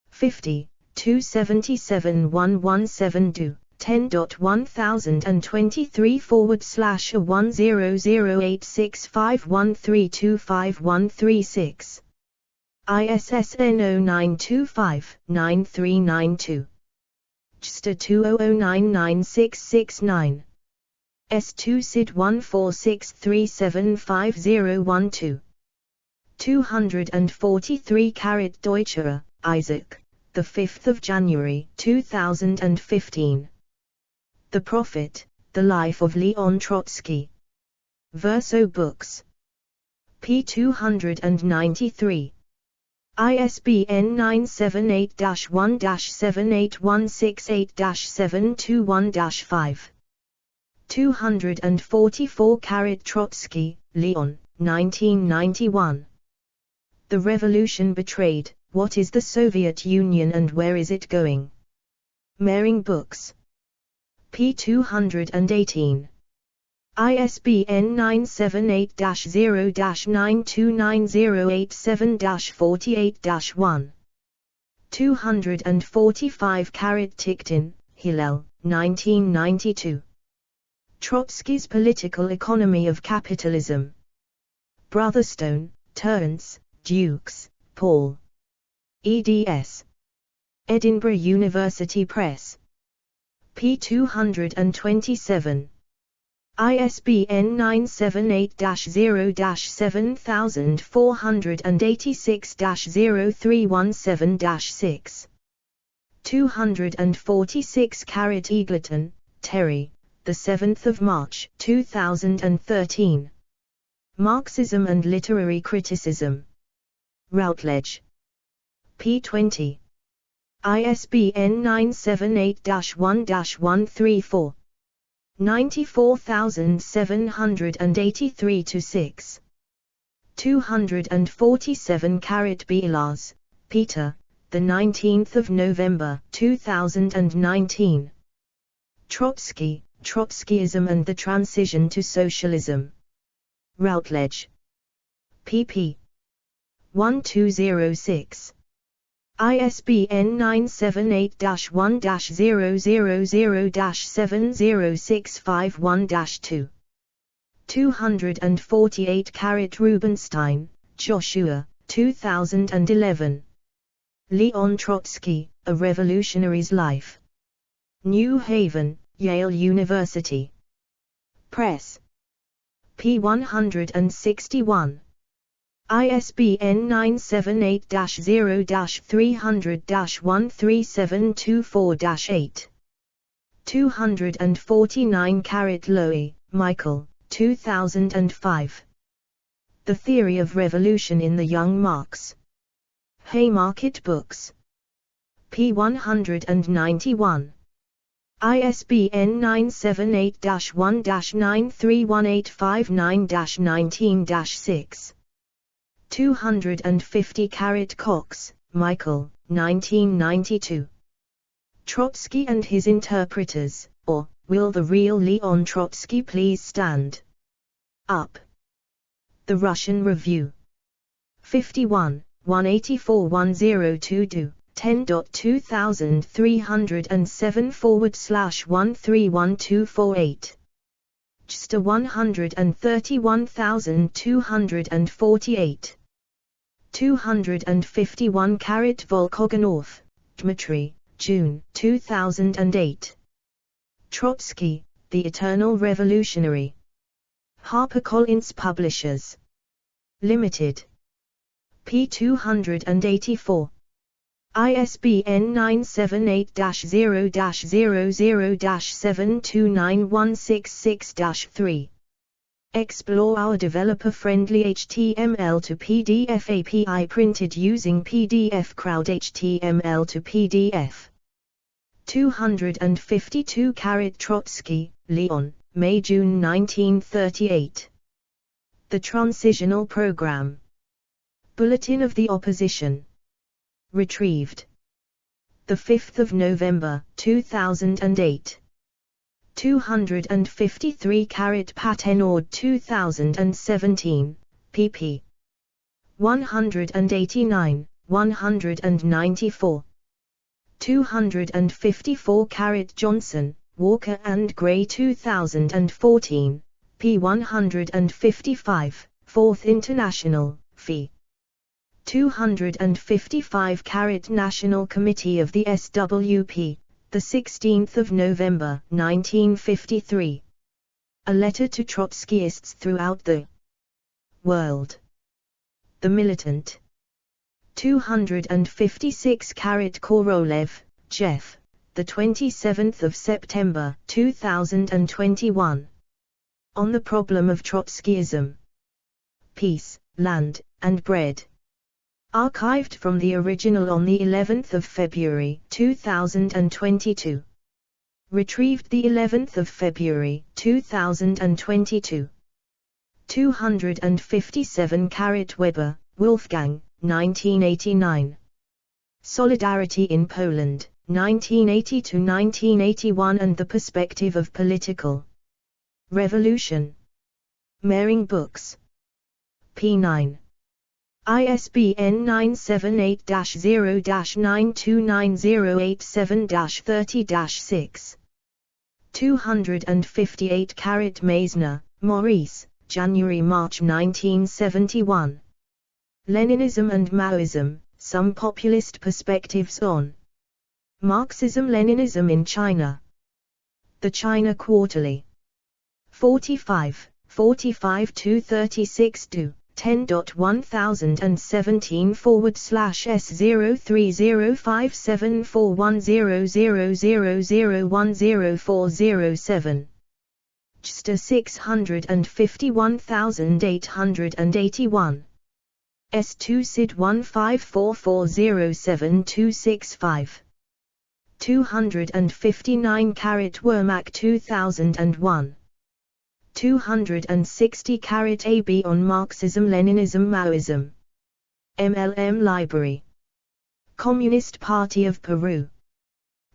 50, 277-117 10.1083/100865132536. ISSN 0925-9392. JSTA 20099669. S2 SID 146375012. 243 Deutscherer, Isaac, the 5th of January 2015. The Prophet, The Life of Leon Trotsky. Verso Books. p. 293. ISBN 978-1-78168-721-5. 244 Trotsky, Leon, 1991. The Revolution Betrayed, What is the Soviet Union and Where is it Going? Mehring Books. p. 218. ISBN 978-0-9290887-48-1. 245 Tikhtin, Hillel, 1992. Trotsky's Political Economy of Capitalism. Brotherstone, Terence, Dukes, Paul. eds. Edinburgh University Press. p. 227. ISBN 978-0-7486-0317-6. 246 Eagleton, Terry, the 7th of March 2013. Marxism and Literary Criticism. Routledge. p. 20. ISBN 978-1-134. 94783-6. 247 Bielars, Peter, the 19th of November 2019. Trotsky, Trotskyism and the Transition to Socialism. Routledge. pp. 1206. ISBN 978-1-000-70651-2. 248 Rubenstein, Joshua, 2011. Leon Trotsky, A Revolutionary's Life. New Haven, Yale University Press. p. 161. ISBN 978-0-300-13724-8. 249 Lowy, Michael, 2005. The Theory of Revolution in the Young Marx. Haymarket Books. p. 191. ISBN 978-1-931859-19-6. 250 Cox, Michael, 1992. Trotsky and His Interpreters, or, Will the Real Leon Trotsky Please Stand Up? The Russian Review. 51, 184-102 do. 10.2307/131248. JSTOR 131248. 251 Volkogonov, Dmitry, June 2008. Trotsky, The Eternal Revolutionary. HarperCollins Publishers. Limited. p. 284. ISBN 978-0-00-729166-3. Explore our developer-friendly HTML to PDF API printed using PDF Crowd HTML to PDF. 252 Trotsky, Leon, May-June 1938. The Transitional Program. Bulletin of the Opposition. Retrieved. 5 November, 2008. 253 Patenord 2017, pp. 189, 194. 254 Johnson, Walker and Gray 2014, p. 155, 4th International, fee. 255 National Committee of the SWP, the 16th of November, 1953. A letter to Trotskyists throughout the world. The Militant. 256 Korolev, Jeff, the 27th of September, 2021. On the Problem of Trotskyism. Peace, Land, and Bread. Archived from the original on the 11th of February, 2022. Retrieved the 11th of February, 2022. 257 Weber, Wolfgang, 1989. Solidarity in Poland, 1980-1981 and the Perspective of Political Revolution. Mehring Books. p. 9. ISBN 978-0-929087-30-6. 258 Meisner, Maurice, January-March 1971. Leninism and Maoism, Some Populist Perspectives on Marxism-Leninism in China. The China Quarterly. 45-236 do. 10.1017/S0305741000010407. JSTOR 651881. S2 SID 154407-265. 259 Wermack 2001. 260 AB on Marxism-Leninism Maoism. MLM Library. Communist Party of Peru.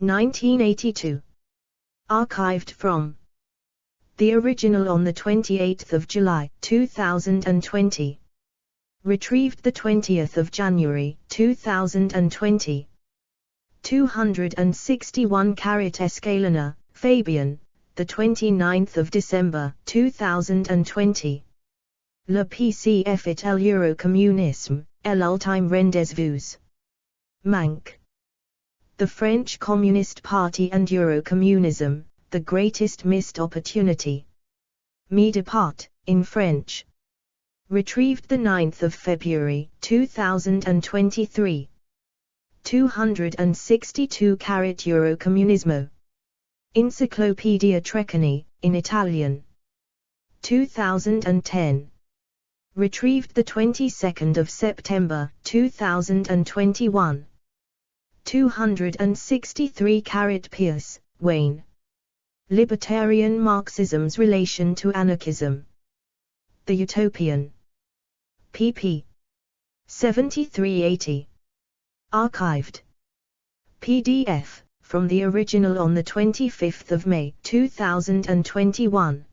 1982. Archived from the original on 28 July 2020. Retrieved 20 January 2020. 261 Escalona, Fabian, the 29th of December 2020. Le PCF et l'Eurocommunisme, l'ultime rendez-vous. Manque. The French Communist Party and Eurocommunism, the greatest missed opportunity. Mi-départ, in French. Retrieved 9 February 2023. 262 Eurocommunismo. Enciclopedia Treccani, in Italian. 2010. Retrieved 22 September 2021. 263 Pierce, Wayne. Libertarian Marxism's Relation to Anarchism. The Utopian. pp. 73-80. Archived. PDF, from the original on 25 May 2021.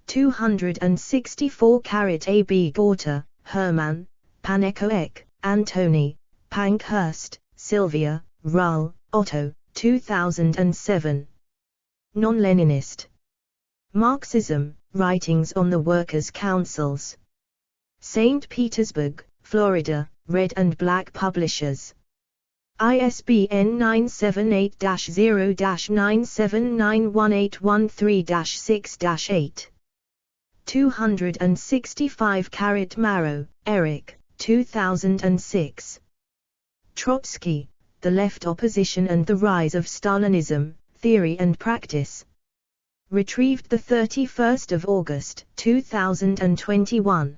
264 A.B. Gorter, Hermann, Panekoek, Antony, Pankhurst, Sylvia, Rull, Otto, 2007. Non-Leninist. Marxism, Writings on the Workers' Councils. St. Petersburg, Florida, Red and Black Publishers. ISBN 978-0-9791813-6-8. 265 Marrow, Eric, 2006. Trotsky, The Left Opposition and the Rise of Stalinism, Theory and Practice. Retrieved 31 August 2021.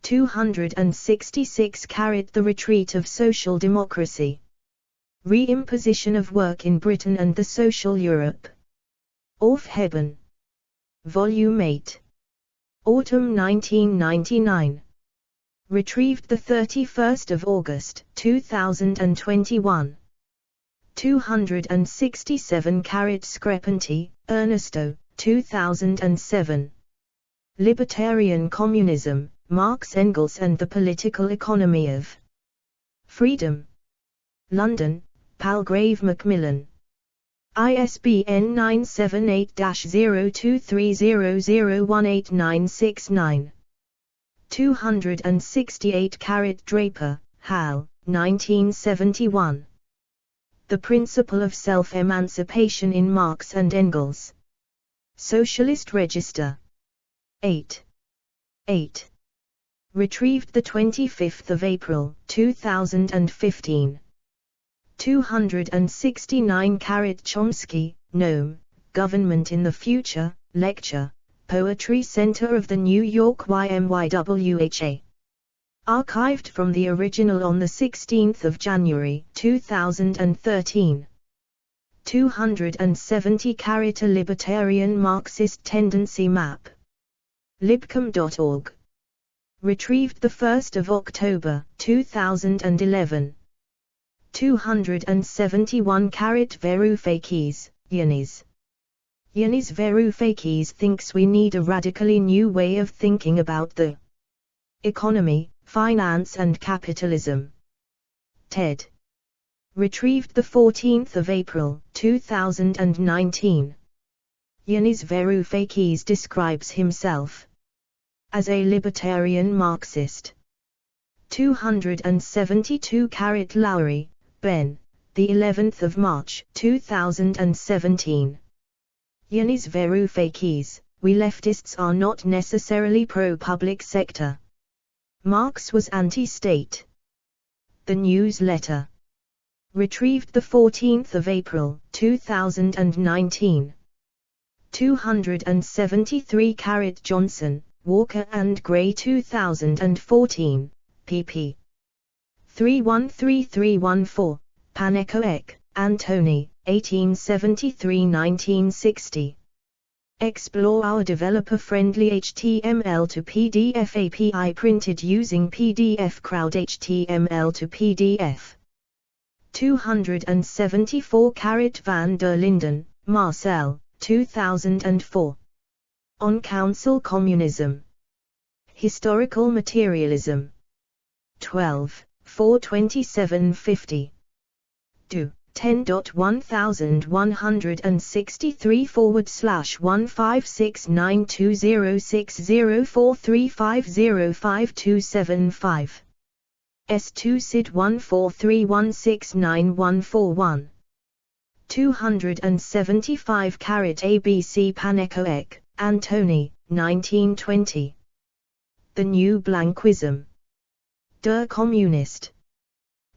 266 The Retreat of Social Democracy. Re-imposition of Work in Britain and the Social Europe. Aufheben. Volume 8. Autumn 1999. Retrieved 31 August 2021. 267 Screpanti, Ernesto, 2007. Libertarian Communism, Marx Engels and the Political Economy of Freedom. London, Palgrave Macmillan. ISBN 978-0230018969. 268 Draper, Hal, 1971. The Principle of Self-Emancipation in Marx and Engels. Socialist Register. 8. Retrieved 25 April 2015. 269 Chomsky, Noam, Government in the Future, Lecture, Poetry Center of the New York YMYWHA. Archived from the original on 16 January 2013. 270 A Libertarian Marxist Tendency Map. Libcom.org. Retrieved 1 October 2011. 271 Varoufakis, Yanis. Yanis Varoufakis thinks we need a radically new way of thinking about the economy, finance and capitalism. TED. Retrieved 14 April 2019. Yanis Varoufakis describes himself as a libertarian Marxist. 272 Lowry, Ben, the 11th of March 2017. Yanis Varoufakis, we leftists are not necessarily pro-public sector. Marx was anti-state. The Newsletter. Retrieved 14 April 2019. 273 Johnson, Walker and Gray 2014, pp. 313314, Panekoek, Antony, 1873-1960. Explore our developer-friendly HTML to PDF API printed using PDF Crowd HTML to PDF. 274 Van der Linden, Marcel, 2004. On Council Communism. Historical Materialism. 12, 42750. Do. 10.101163/15692060435052755. S2 SID 1431694141. 275 ABC Panekoek, Antony, 1920. The New Blanquism. Der Kommunist.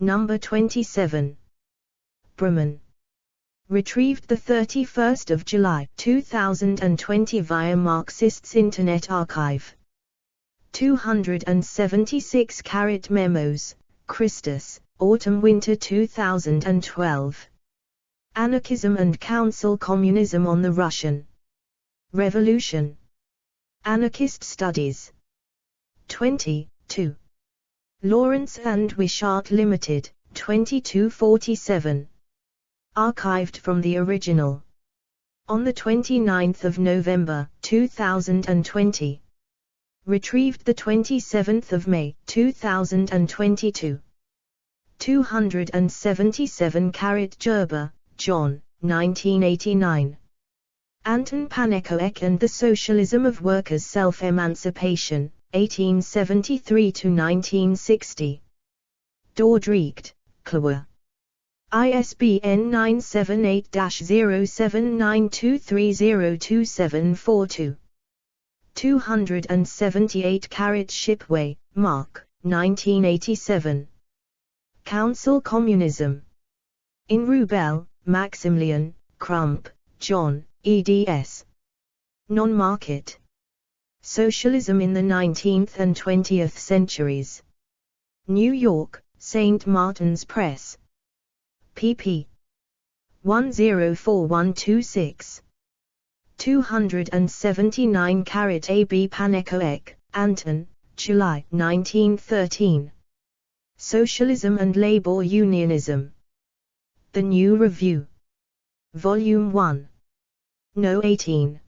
Number 27. Bremen. Retrieved 31 July 2020 via Marxists Internet Archive. 276 Memos, Christus, Autumn-Winter 2012. Anarchism and Council Communism on the Russian Revolution. Anarchist Studies. 22. Lawrence and Wishart Limited, 2247. Archived from the original. On the 29th of November, 2020. Retrieved the 27th of May, 2022. 277 Gerber, John, 1989. Anton Pannekoek and the Socialism of Workers' Self-Emancipation, 1873–1960. Dordrecht, Kluwer. ISBN 978-0792302742. 278 Shipway, Mark, 1987. Council Communism. In Rubel, Maximilian, Crump, John, eds. Non-Market. Socialism in the 19th and 20th Centuries. New York, St. Martin's Press. pp. 104126. 279 A. B. Pannekoek, Anton, July 1913. Socialism and Labor Unionism. The New Review. Volume 1. No. 18.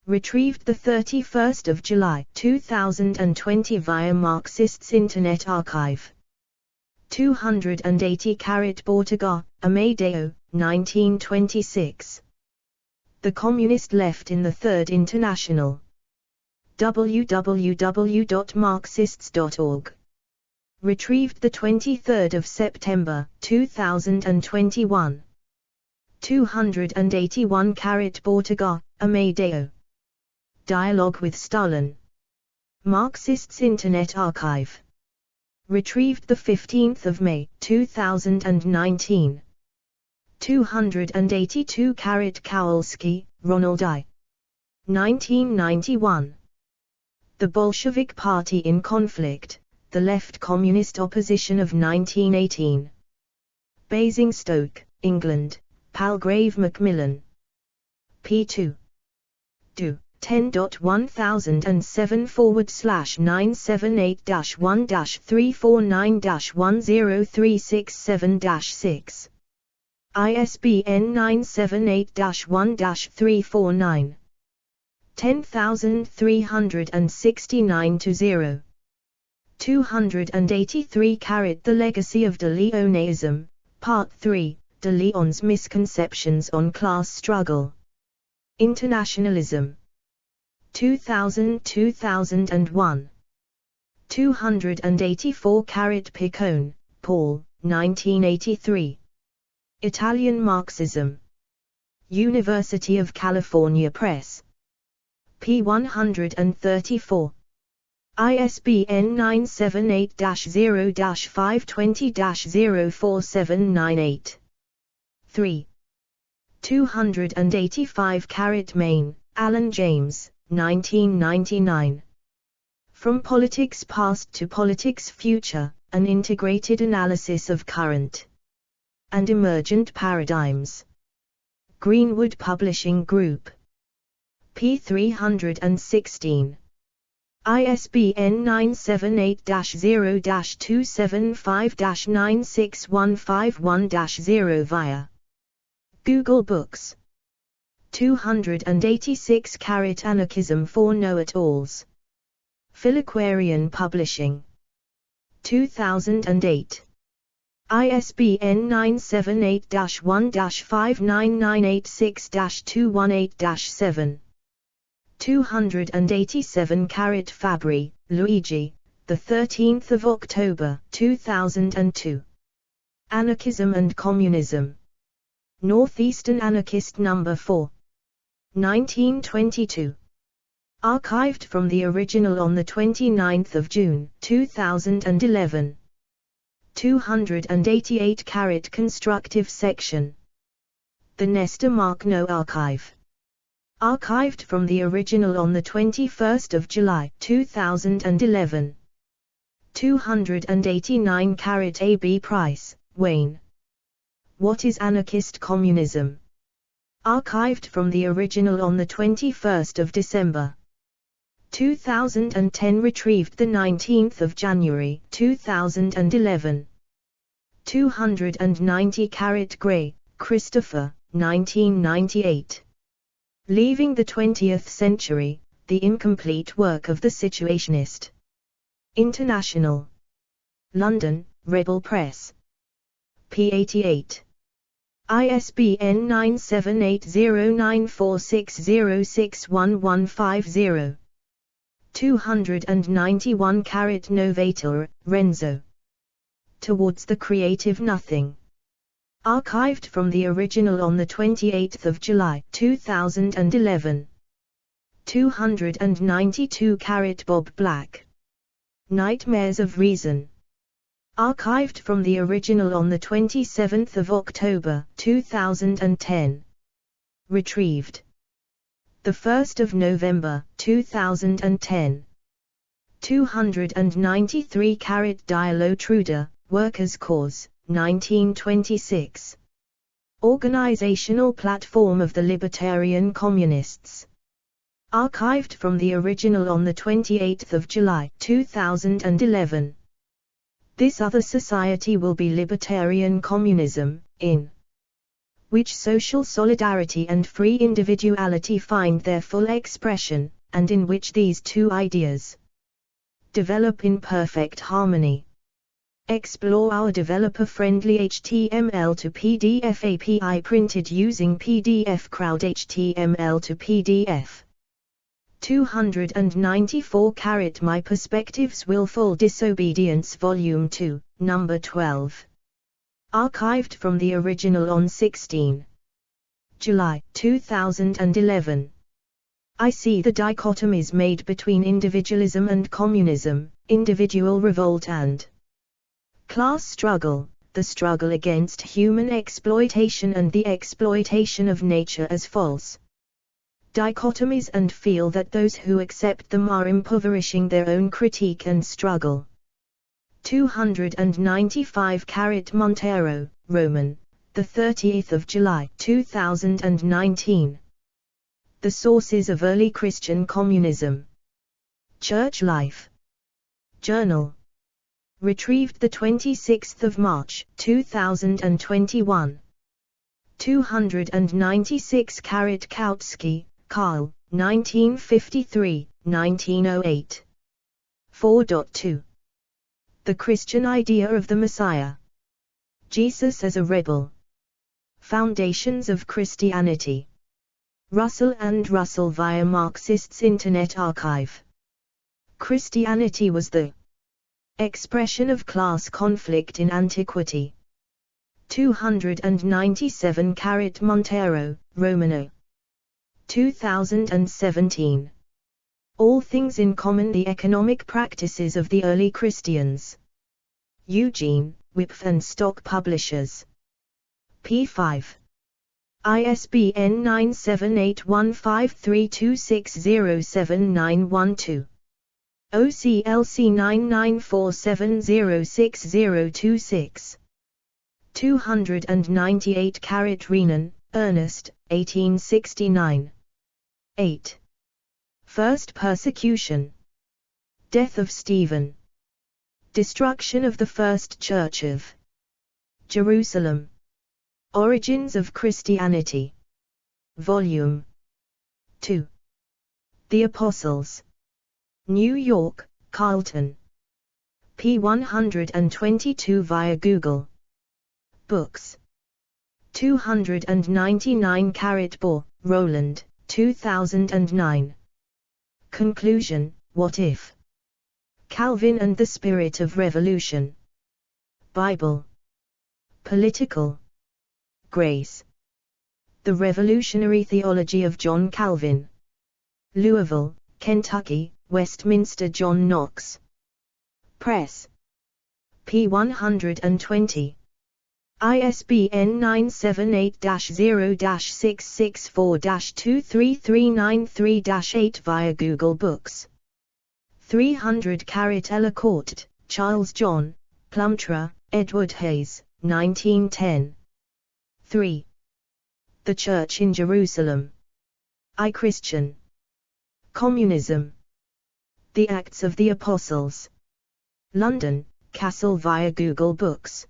Retrieved 31 July 2020 via Marxists Internet Archive. 280 Bortega, Amadeo, 1926. The Communist Left in the Third International. www.marxists.org. Retrieved 23 September 2021. 281 Bortega, Amadeo. Dialogue with Stalin. Marxists Internet Archive. Retrieved 15 May 2019. 282 Kowalski, Ronald I. 1991. The Bolshevik Party in Conflict, the Left Communist Opposition of 1918. Basingstoke, England, Palgrave Macmillan. p. 2. Do. 10.1007/978-1-349-10367-6. ISBN 978-1-349. 10369-0. 283 The Legacy of de Leoneism, Part 3, de Leon's Misconceptions on Class Struggle. Internationalism. 2000–2001. 284 Piccone, Paul, 1983. Italian Marxism. University of California Press. p. 134. ISBN 978-0-520-04798. 3. 285 Maine, Alan James, 1999. From Politics Past to Politics Future, an integrated analysis of current and emergent paradigms. Greenwood Publishing Group. p. 316. ISBN 978-0-275-96151-0 via Google Books. 286 Anarchism for Know-It-Alls. Philaquarian Publishing. 2008. ISBN 978-1-59986-218-7. 287 Fabbri, Luigi, 13 October 2002. Anarchism and Communism. Northeastern Anarchist No. 4. 1922. Archived from the original on 29 June 2011. 288 Constructive Section. The Nestor Makhno Archive. Archived from the original on 21 July 2011. 289 A.B. Price, Wayne. What is Anarchist Communism? Archived from the original on the 21st of December 2010, retrieved the 19th of January 2011. 290 Gray, Christopher, 1998. Leaving the 20th Century, the Incomplete Work of the Situationist. International. London, Rebel Press. p. 88. ISBN 9780946061150. 291 Novator, Renzo. Towards the Creative Nothing. Archived from the original on the 28th of July 2011. 292 Bob Black. Nightmares of Reason. Archived from the original on the 27th of October 2010. Retrieved the 1st of November 2010. 293 Diallo Truda, Workers' Cause, 1926. Organizational Platform of the Libertarian Communists. Archived from the original on the 28th of July 2011. This other society will be libertarian communism, in which social solidarity and free individuality find their full expression, and in which these two ideas develop in perfect harmony. Explore our developer-friendly HTML to PDF API printed using PDF Crowd HTML to PDF. 294 My Perspectives Willful Disobedience Volume 2, Number 12. Archived from the original on 16 July 2011. I see the dichotomies made between individualism and communism, individual revolt and class struggle, the struggle against human exploitation and the exploitation of nature as false dichotomies, and feel that those who accept them are impoverishing their own critique and struggle. 295 Montero, Roman, the 30th of July 2019. The Sources of Early Christian Communism. Church Life. Journal. Retrieved the 26th of March 2021. 296 Kautsky, Karl, 1953, 1908. 4.2. The Christian Idea of the Messiah. Jesus as a Rebel. Foundations of Christianity. Russell and Russell via Marxists Internet Archive. Christianity was the expression of class conflict in antiquity. 297 Montero, Romano. 2017. All Things in Common: The Economic Practices of the Early Christians. Eugene, Wipf and Stock Publishers. p. 5. ISBN 9781532607912. OCLC 9947060026. 298 Renan, Ernest, 1869. 8. First Persecution. Death of Stephen. Destruction of the First Church of Jerusalem. Origins of Christianity. Volume 2. The Apostles. New York, Carlton. p. 122 via Google Books. 299 Bohr, Roland, 2009. Conclusion: What if? Calvin and the Spirit of Revolution. Bible. Political Grace. The Revolutionary Theology of John Calvin. Louisville, Kentucky, Westminster John Knox Press. p. 120. ISBN 978-0-664-23393-8 via Google Books. 300 Ella Court, Charles John, Plumtree, Edward Hayes, 1910. 3. The Church in Jerusalem. I. Christian. Communism. The Acts of the Apostles. London, Castle via Google Books.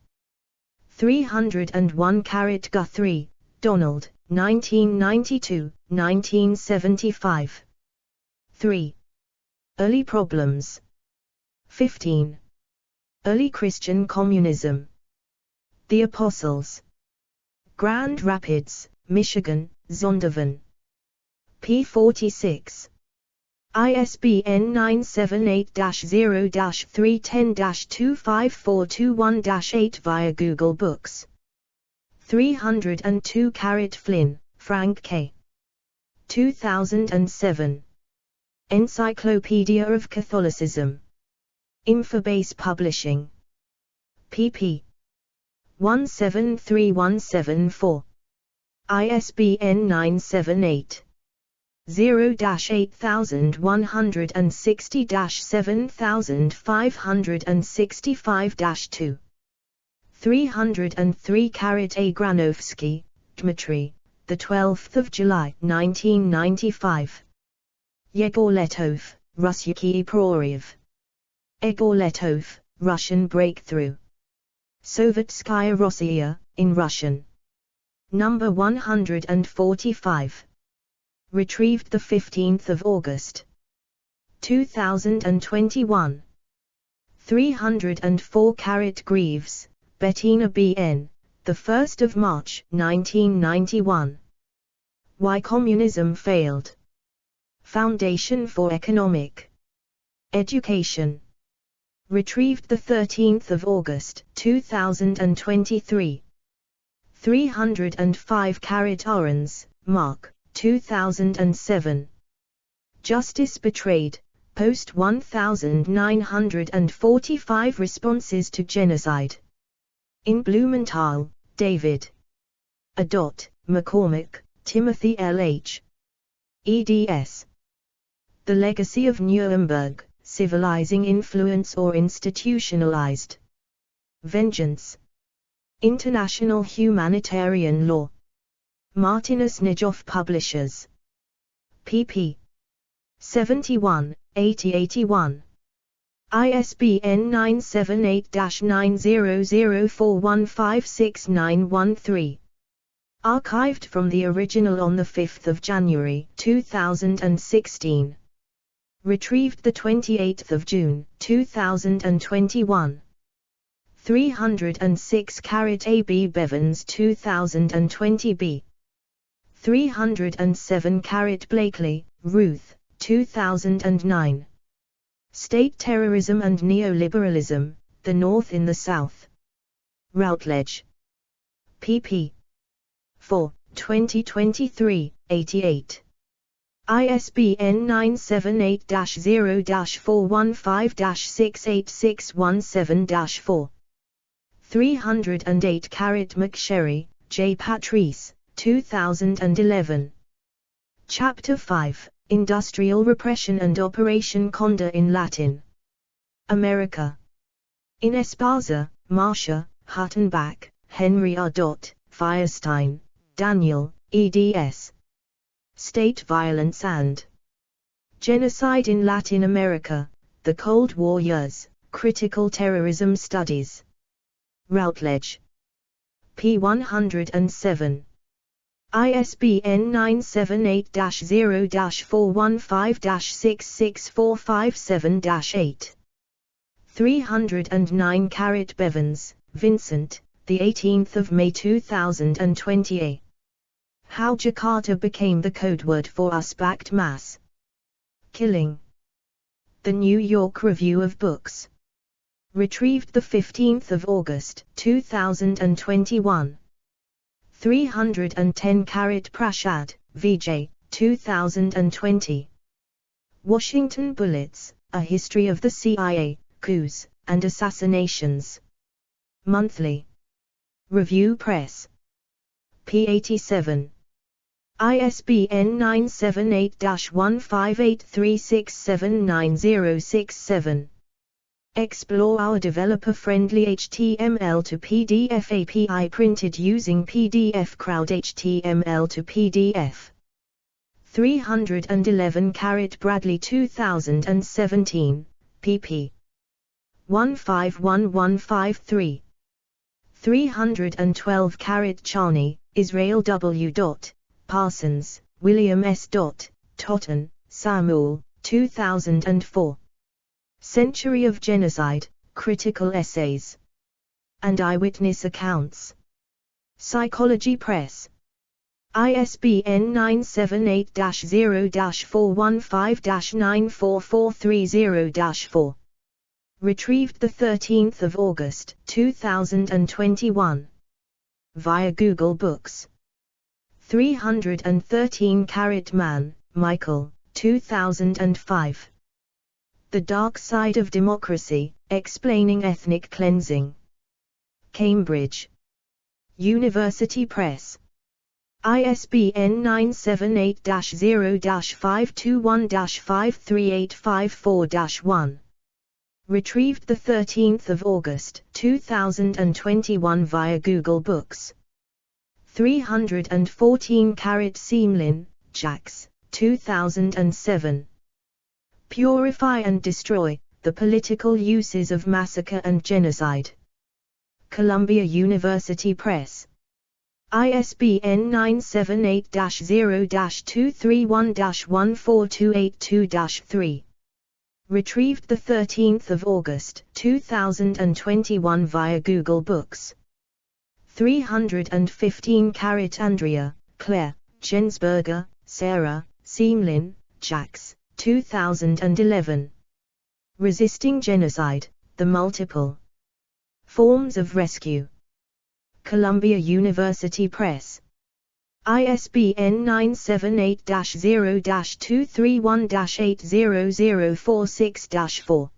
301 Guthrie, Donald, 1992, 1975. 3. Early Problems. 15. Early Christian Communism. The Apostles. Grand Rapids, Michigan, Zondervan. p. 46. ISBN 978-0-310-25421-8 via Google Books. 302 Flynn, Frank K. 2007. Encyclopedia of Catholicism. Infobase Publishing. pp. 173174. ISBN 978. 0-8060-7565-2. 303 A. Granovsky, Dmitry, the 12th of July, 1995. Yegor Letov, Rusyaki Proryev. Egor Letov, Russian Breakthrough. Sovetskaya Rossiya, in Russian. Number 145. Retrieved 15 August. 2021. 304 Greaves, Bettina B.N., 1 March 1991. Why Communism Failed. Foundation for Economic Education. Retrieved 13 August 2023. 305 Arons, Mark, 2007. Justice Betrayed, Post 1945 Responses to Genocide. In Blumenthal, David. McCormick, Timothy L. H. eds. The Legacy of Nuremberg, Civilizing Influence or Institutionalized Vengeance. International Humanitarian Law. Martinus Nijhoff Publishers. pp. 71, 80-81. ISBN 978-9004156913. Archived from the original on 5 January 2016. Retrieved 28 June 2021. 306 A. B. Bevans 2020 b. 307 Blakely, Ruth, 2009. State Terrorism and Neoliberalism, The North in the South. Routledge. pp. 4, 2023, 88. ISBN 978-0-415-68617-4. 308 McSherry, J. Patrice, 2011. Chapter 5, Industrial Repression and Operation Condor in Latin America. In Esparza, Marcia, Huttenbach, Henry R. Firestein, Daniel, eds. State Violence and Genocide in Latin America, The Cold War Years, Critical Terrorism Studies. Routledge. p. 107. ISBN 978-0-415-66457-8. 309 Bevans, Vincent, 18 May 2020. How Jakarta Became the Codeword for Us-Backed Mass Killing. The New York Review of Books. Retrieved 15 August 2021. 310 Prashad, Vijay, 2020. Washington Bullets, A History of the CIA, Coups, and Assassinations. Monthly. Review Press. p. 87. ISBN 978-15836799067. Explore our developer-friendly HTML to PDF API printed using PDF Crowd HTML to PDF. 311 Bradley 2017, pp. 151153. 312 Charney, Israel W. Parsons, William S. Totten, Samuel, 2004. Century of Genocide, Critical Essays and Eyewitness Accounts. Psychology Press. ISBN 978-0-415-94430-4. Retrieved 13 August 2021. Via Google Books. 313 Mann, Michael, 2005. The Dark Side of Democracy, Explaining Ethnic Cleansing. Cambridge University Press. ISBN 978-0-521-53854-1. Retrieved 13 August 2021 via Google Books. 314 Seamlin, Jax, 2007. Purify and Destroy, The Political Uses of Massacre and Genocide. Columbia University Press. ISBN 978-0-231-14282-3. Retrieved 13 August 2021 via Google Books. 315 Andrea, Claire, Jensberger, Sarah, Seamlin, Jax, 2011. Resisting Genocide, The Multiple Forms of Rescue. Columbia University Press. ISBN 978-0-231-80046-4.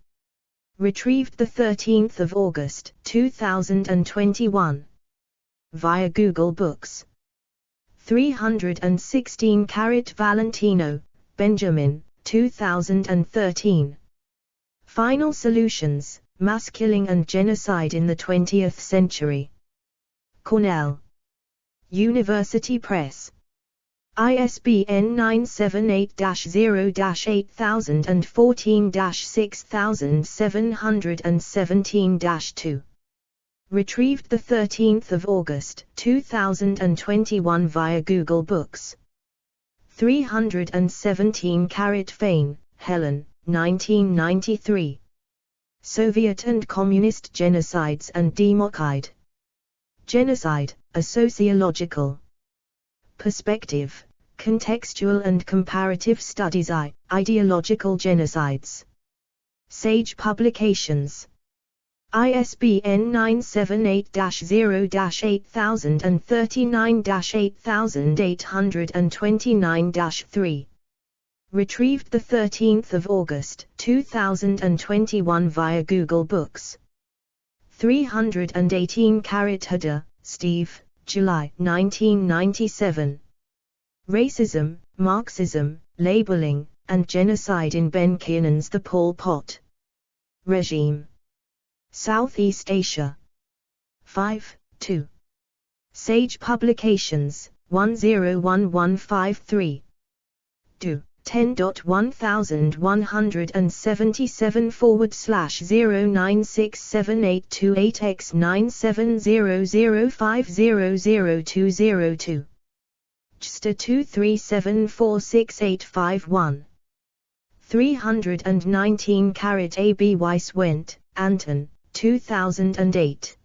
Retrieved 13 August 2021. Via Google Books. 316 Valentino, Benjamin, 2013. Final Solutions, Mass Killing and Genocide in the 20th Century. Cornell University Press. ISBN 978-0-8014-6717-2. Retrieved 13 August 2021 via Google Books. 317 Fain, Helen, 1993. Soviet and Communist Genocides and Democide. Genocide, a Sociological Perspective, Contextual and Comparative Studies Ideological Genocides. Sage Publications. ISBN 978-0-8039-8829-3. Retrieved 13 August 2021 via Google Books. 318 Hodder, Steve, July 1997. Racism, Marxism, Labeling, and Genocide in Ben Kiernan's The Pol Pot Regime. Southeast Asia. 5, 2. Sage Publications, 101153. Do. 10.1017874828x97005002002. JSTA 237468551. 319 A.B. Weiss-Wendt, Anton, 2008.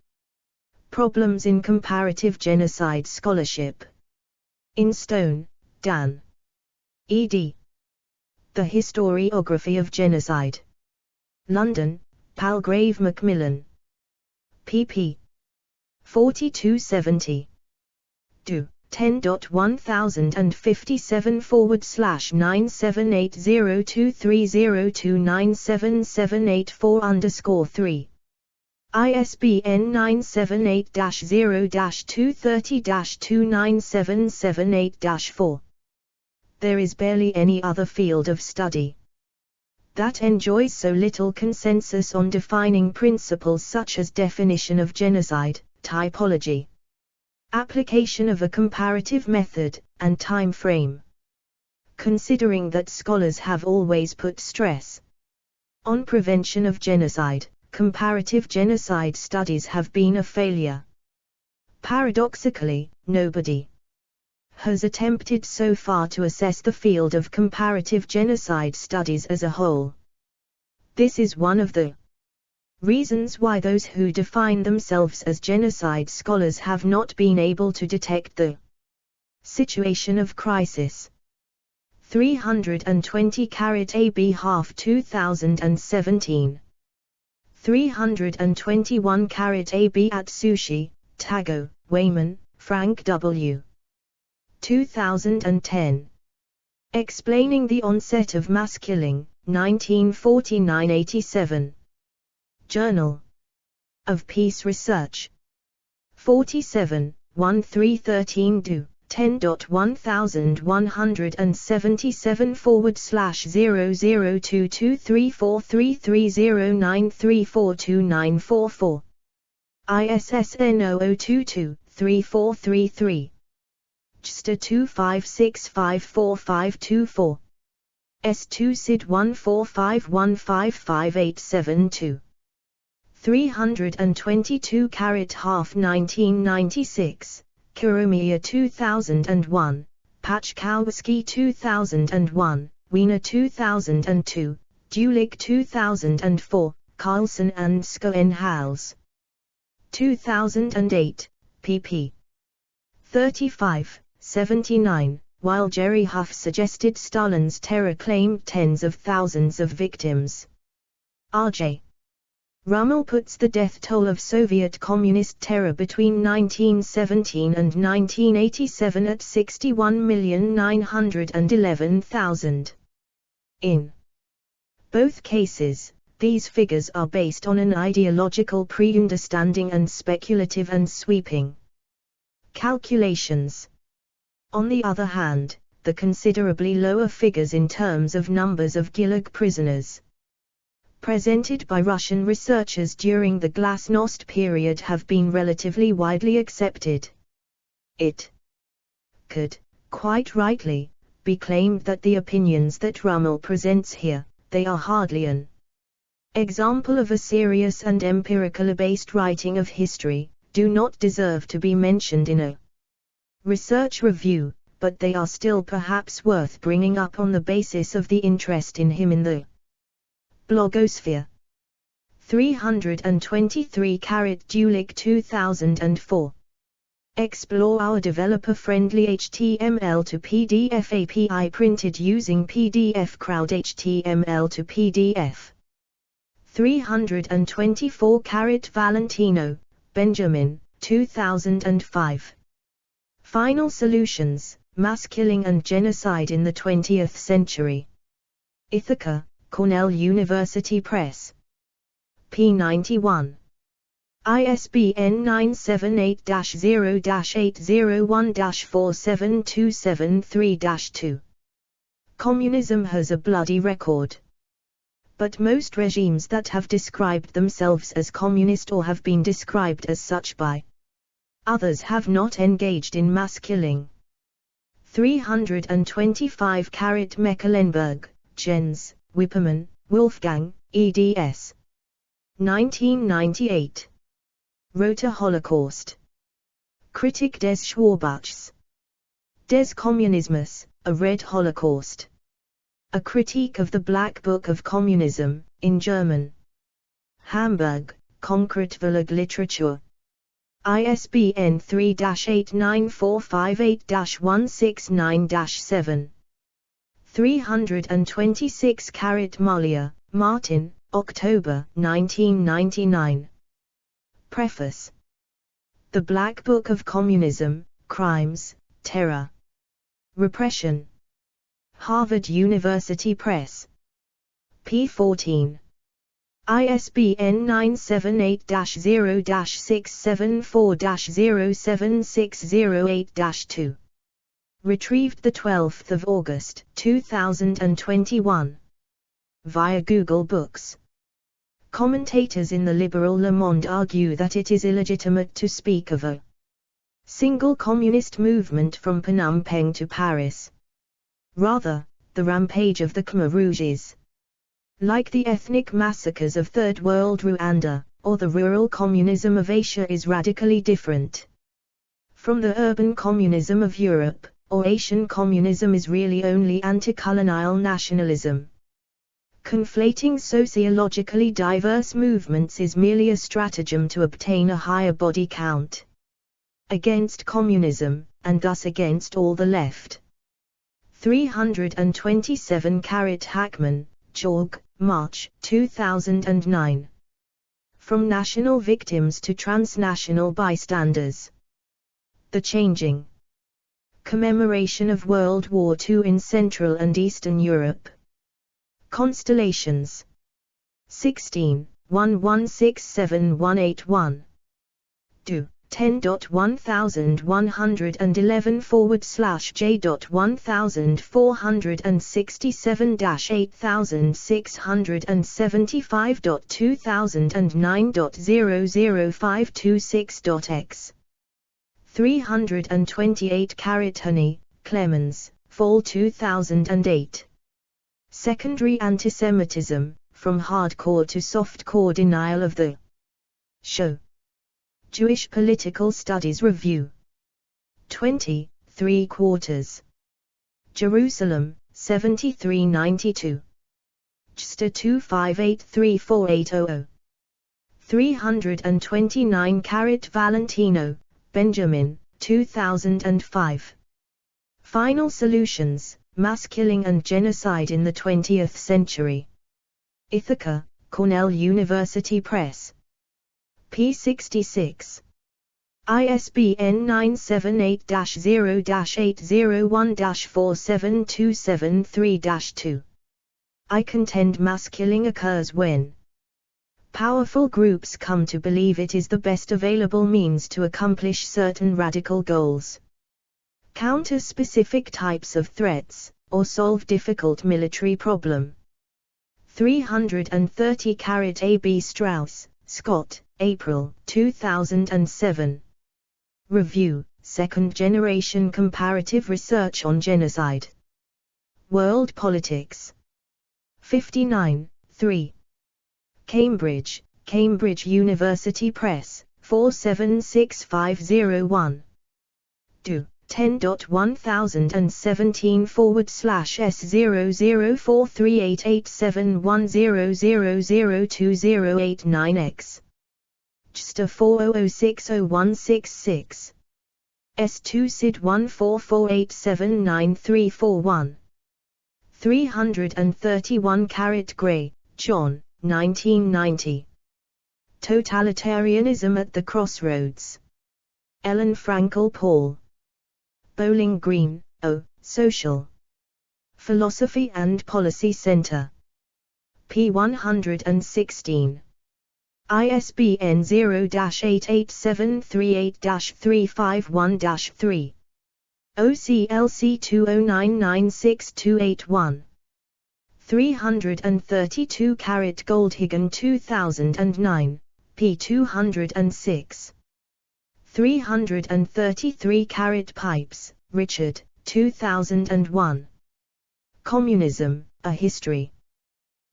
Problems in Comparative Genocide Scholarship. In Stone, Dan. ed. The Historiography of Genocide. London, Palgrave Macmillan. pp. 4270. Do. 10.1057/9780230297784_3. ISBN 978-0-230-29778-4. There is barely any other field of study that enjoys so little consensus on defining principles such as definition of genocide, typology, application of a comparative method, and time frame. Considering that scholars have always put stress on prevention of genocide, comparative genocide studies have been a failure. Paradoxically, nobody has attempted so far to assess the field of comparative genocide studies as a whole. This is one of the reasons why those who define themselves as genocide scholars have not been able to detect the situation of crisis. 320 AB half 2017. 321 AB Atsushi, Tago, Wayman, Frank W. 2010. Explaining the Onset of Mass Killing, 1949-87. Journal of Peace Research. 47, 1313 do. 10.1177/0022343309342944. ISSN 0022-3433. JSTA 256545524. S2 SID 145155872. 322 half 1996. Kuromiya 2001, Pachkowski 2001, Wiener 2002, Dulick 2004, Carlson and Schoenhaus 2008, pp. 35, 79, while Jerry Huff suggested Stalin's terror claimed tens of thousands of victims. R.J. Rummel puts the death toll of Soviet communist terror between 1917 and 1987 at 61,911,000. In both cases, these figures are based on an ideological pre-understanding and speculative and sweeping calculations. On the other hand, the considerably lower figures in terms of numbers of Gulag prisoners presented by Russian researchers during the Glasnost period have been relatively widely accepted. It could, quite rightly, be claimed that the opinions that Rummel presents here, they are hardly an example of a serious and empirical-based writing of history, do not deserve to be mentioned in a research review, but they are still perhaps worth bringing up on the basis of the interest in him in the blogosphere. 323 Dulick 2004. Explore our developer-friendly HTML to PDF API printed using PDF Crowd HTML to PDF. 324 Valentino, Benjamin, 2005. Final Solutions, Mass Killing and Genocide in the 20th Century. Ithaca, Cornell University Press. p. 91. ISBN 978-0-801-47273-2. Communism has a bloody record. But most regimes that have described themselves as communist or have been described as such by others have not engaged in mass killing. 325 Mecklenburg, Jens, Wippermann, Wolfgang, eds. 1998. Roter Holocaust. Kritik des Schwarbuchs. Des Kommunismus, a Red Holocaust. A Critique of the Black Book of Communism, in German. Hamburg, Konkret Verlag Literatur. ISBN 3-89458-169-7. 326 Mollier, Martin, October 1999. Preface. The Black Book of Communism, Crimes, Terror, Repression. Harvard University Press. p. 14. ISBN 978-0-674-07608-2. Retrieved 12 August 2021. via Google Books. Commentators in the liberal Le Monde argue that it is illegitimate to speak of a single communist movement from Phnom Penh to Paris. Rather, the rampage of the Khmer Rouge is, like the ethnic massacres of Third World Rwanda, or the rural communism of Asia, is radically different from the urban communism of Europe, or Asian communism is really only anti-colonial nationalism. Conflating sociologically diverse movements is merely a stratagem to obtain a higher body count against communism, and thus against all the left. 327 Hackman, Georg, March 2009. From National Victims to Transnational Bystanders. The Changing Commemoration of World War II in Central and Eastern Europe. Constellations. 16, 1167181. Do. 10.140011/J.1475.2009.00526.x. 328 Honey, Clemens, Fall 2008. Secondary Antisemitism, From Hardcore to Softcore Denial of the Show. Jewish Political Studies Review. 20, 3/4. Jerusalem, 7392. JSTA 2583480. 329 Valentino, Benjamin, 2005. Final Solutions, Mass Killing and Genocide in the 20th Century. Ithaca, Cornell University Press. p. 66. ISBN 978-0-801-47273-2. I contend mass killing occurs when powerful groups come to believe it is the best available means to accomplish certain radical goals, counter specific types of threats, or solve difficult military problem. 330 A. B. Strauss, Scott, April 2007. Review, Second Generation Comparative Research on Genocide. World Politics. 59, 3. Cambridge, Cambridge University Press, 476501. Do. 10.1017/S004388710002089x. JSTA 4006066. S2 SID 144879341. 331 Gray, John, 1990. Totalitarianism at the Crossroads. Ellen Frankel Paul. Bowling Green, O. Social Philosophy and Policy Center. p. 116. ISBN 0-88738-351-3. OCLC 20996281. 332 Goldhagen 2009, p. 206. 333 Pipes, Richard, 2001. Communism, A History.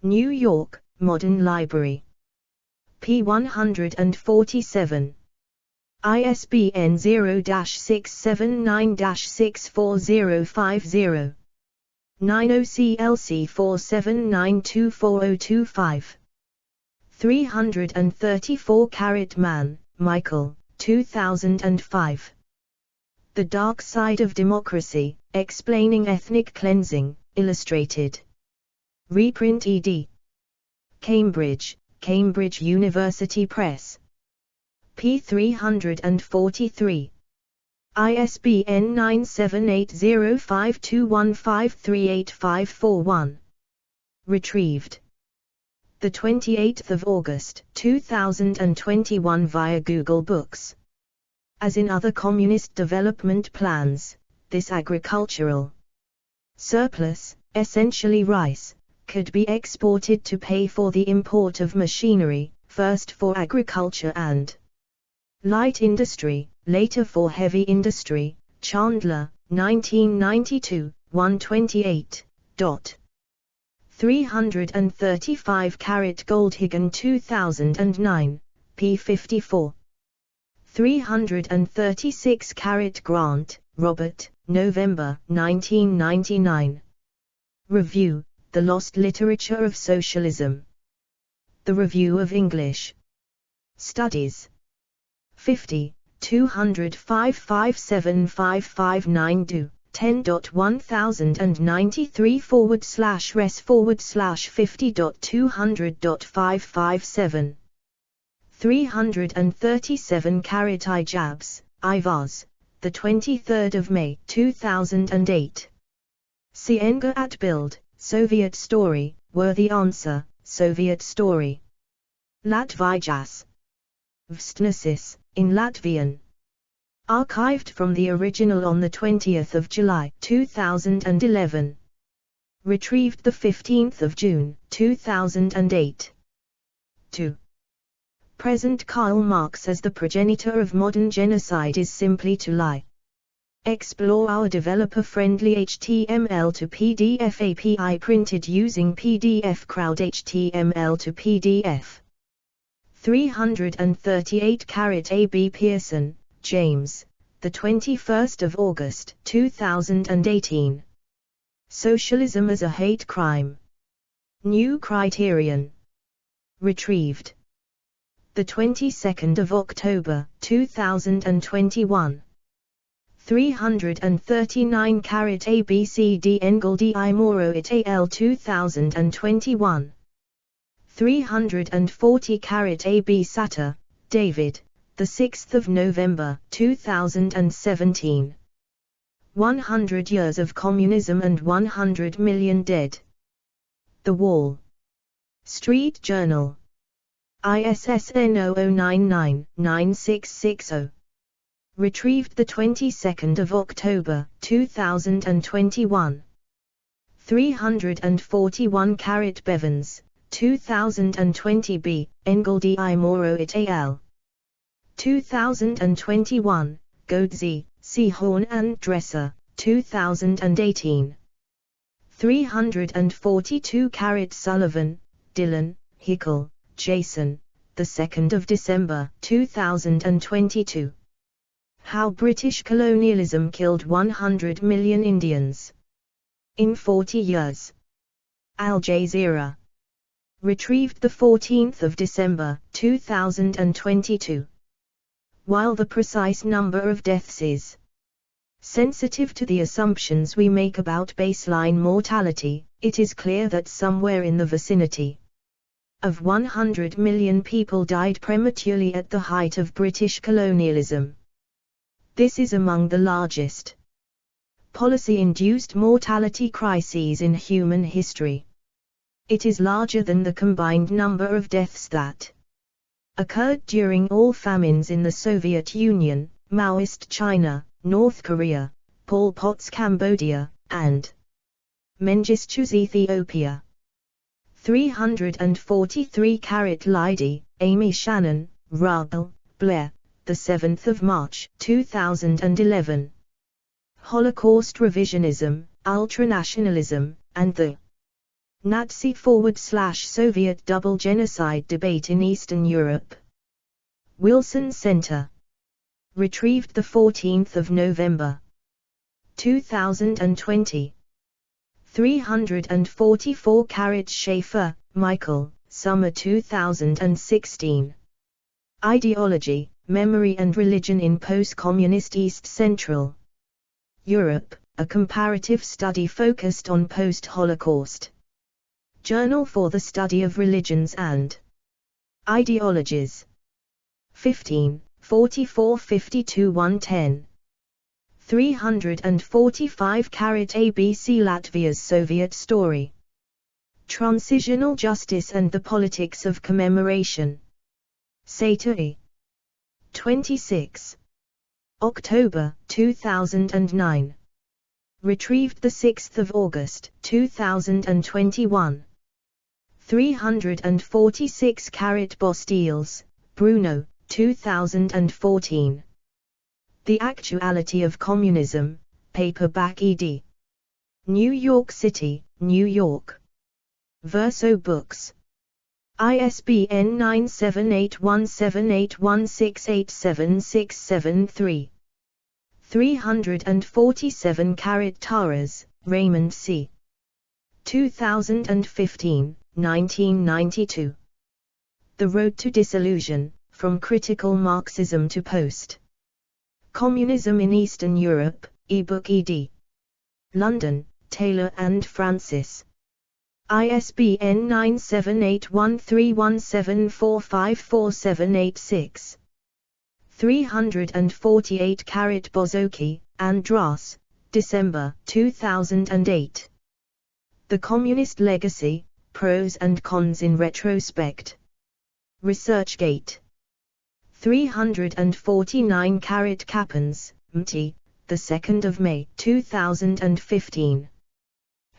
New York, Modern Library. p. 147. ISBN 0-679-64050. 90CLC 47924025. 334 Mann, Michael, 2005. The Dark Side of Democracy, Explaining Ethnic Cleansing, Illustrated. Reprint ed. Cambridge, Cambridge University Press. p. 343. ISBN 9780521538541. Retrieved. 28 August 2021 via Google Books. As in other communist development plans, this agricultural surplus, essentially rice, could be exported to pay for the import of machinery, first for agriculture and light industry, later for heavy industry. Chandler, 1992, 128. 335 carat Goldhagen 2009, p. 54. 336 carat Grant, Robert, November, 1999. Review, The Lost Literature of Socialism. The Review of English Studies. 50, 205-57559 do. 10.1093/res/50.200.557. 337 carat Ijabs, Ivaz, the 23rd of May 2008. Sienga at Build, Soviet Story, Were the Answer, Soviet Story. Latvijas. Vstnesis, in Latvian. Archived from the original on 20 July 2011. Retrieved 15 June 2008. 2. Present Karl Marx as the progenitor of modern genocide is simply to lie. Explore our developer-friendly HTML to PDF API printed using PDF Crowd HTML to PDF. 338 carat A.B. Pearson, James, the 21st of August 2018. Socialism as a Hate Crime. New Criterion. Retrieved the 22nd of October 2021. 339 carat ABCD Engel di Moro et al. 2021. 340 carat AB Satter, David, the 6th of November 2017. 100 Years of Communism and 100 Million Dead. The Wall Street Journal. ISSN 0099-9660. Retrieved the 22nd of October 2021. 341 carat Bevans, 2020b, Engel di Moro et al. 2021, Godzi, Seahorn and Dresser, 2018. 342 carat Sullivan, Dylan, Hickel, Jason, the 2nd of December 2022. How British colonialism killed 100 million Indians in 40 years. Al Jazeera. Retrieved the 14th of December 2022. While the precise number of deaths is sensitive to the assumptions we make about baseline mortality, it is clear that somewhere in the vicinity of 100 million people died prematurely at the height of British colonialism. This is among the largest policy-induced mortality crises in human history. It is larger than the combined number of deaths that occurred during all famines in the Soviet Union, Maoist China, North Korea, Pol Pot's Cambodia, and Mengistu's Ethiopia. 343 carat Lydie, Amy Shannon, Ruggell, Blair, the 7th of March 2011. Holocaust Revisionism, Ultranationalism, and the Nazi/Soviet double genocide debate in Eastern Europe. Wilson Center. Retrieved the 14th of November 2020. 344 carat Schaefer, Michael, Summer 2016. Ideology, Memory and Religion in Post-Communist East Central Europe, a comparative study focused on post-Holocaust. Journal for the Study of Religions and Ideologies. 15, 44-52 110. 345 carat ABC Latvia's Soviet Story. Transitional Justice and the Politics of Commemoration. Satori. 26. October 2009. Retrieved the 6th of August 2021. 346 carat Bostiles, Bruno, 2014. The Actuality of Communism, paperback ed. New York City, New York. Verso Books. ISBN 9781781687673. 347 carat Taras, Raymond C. 2015, 1992. The Road to Disillusion, From Critical Marxism to Post-Communism in Eastern Europe, ebook ed. London, Taylor and Francis. ISBN 9781317454786. 348 carat Bozoki, Andras, December 2008. The Communist Legacy, Pros and Cons in Retrospect. ResearchGate. 349 carat Kappens, MT, 2 May 2015.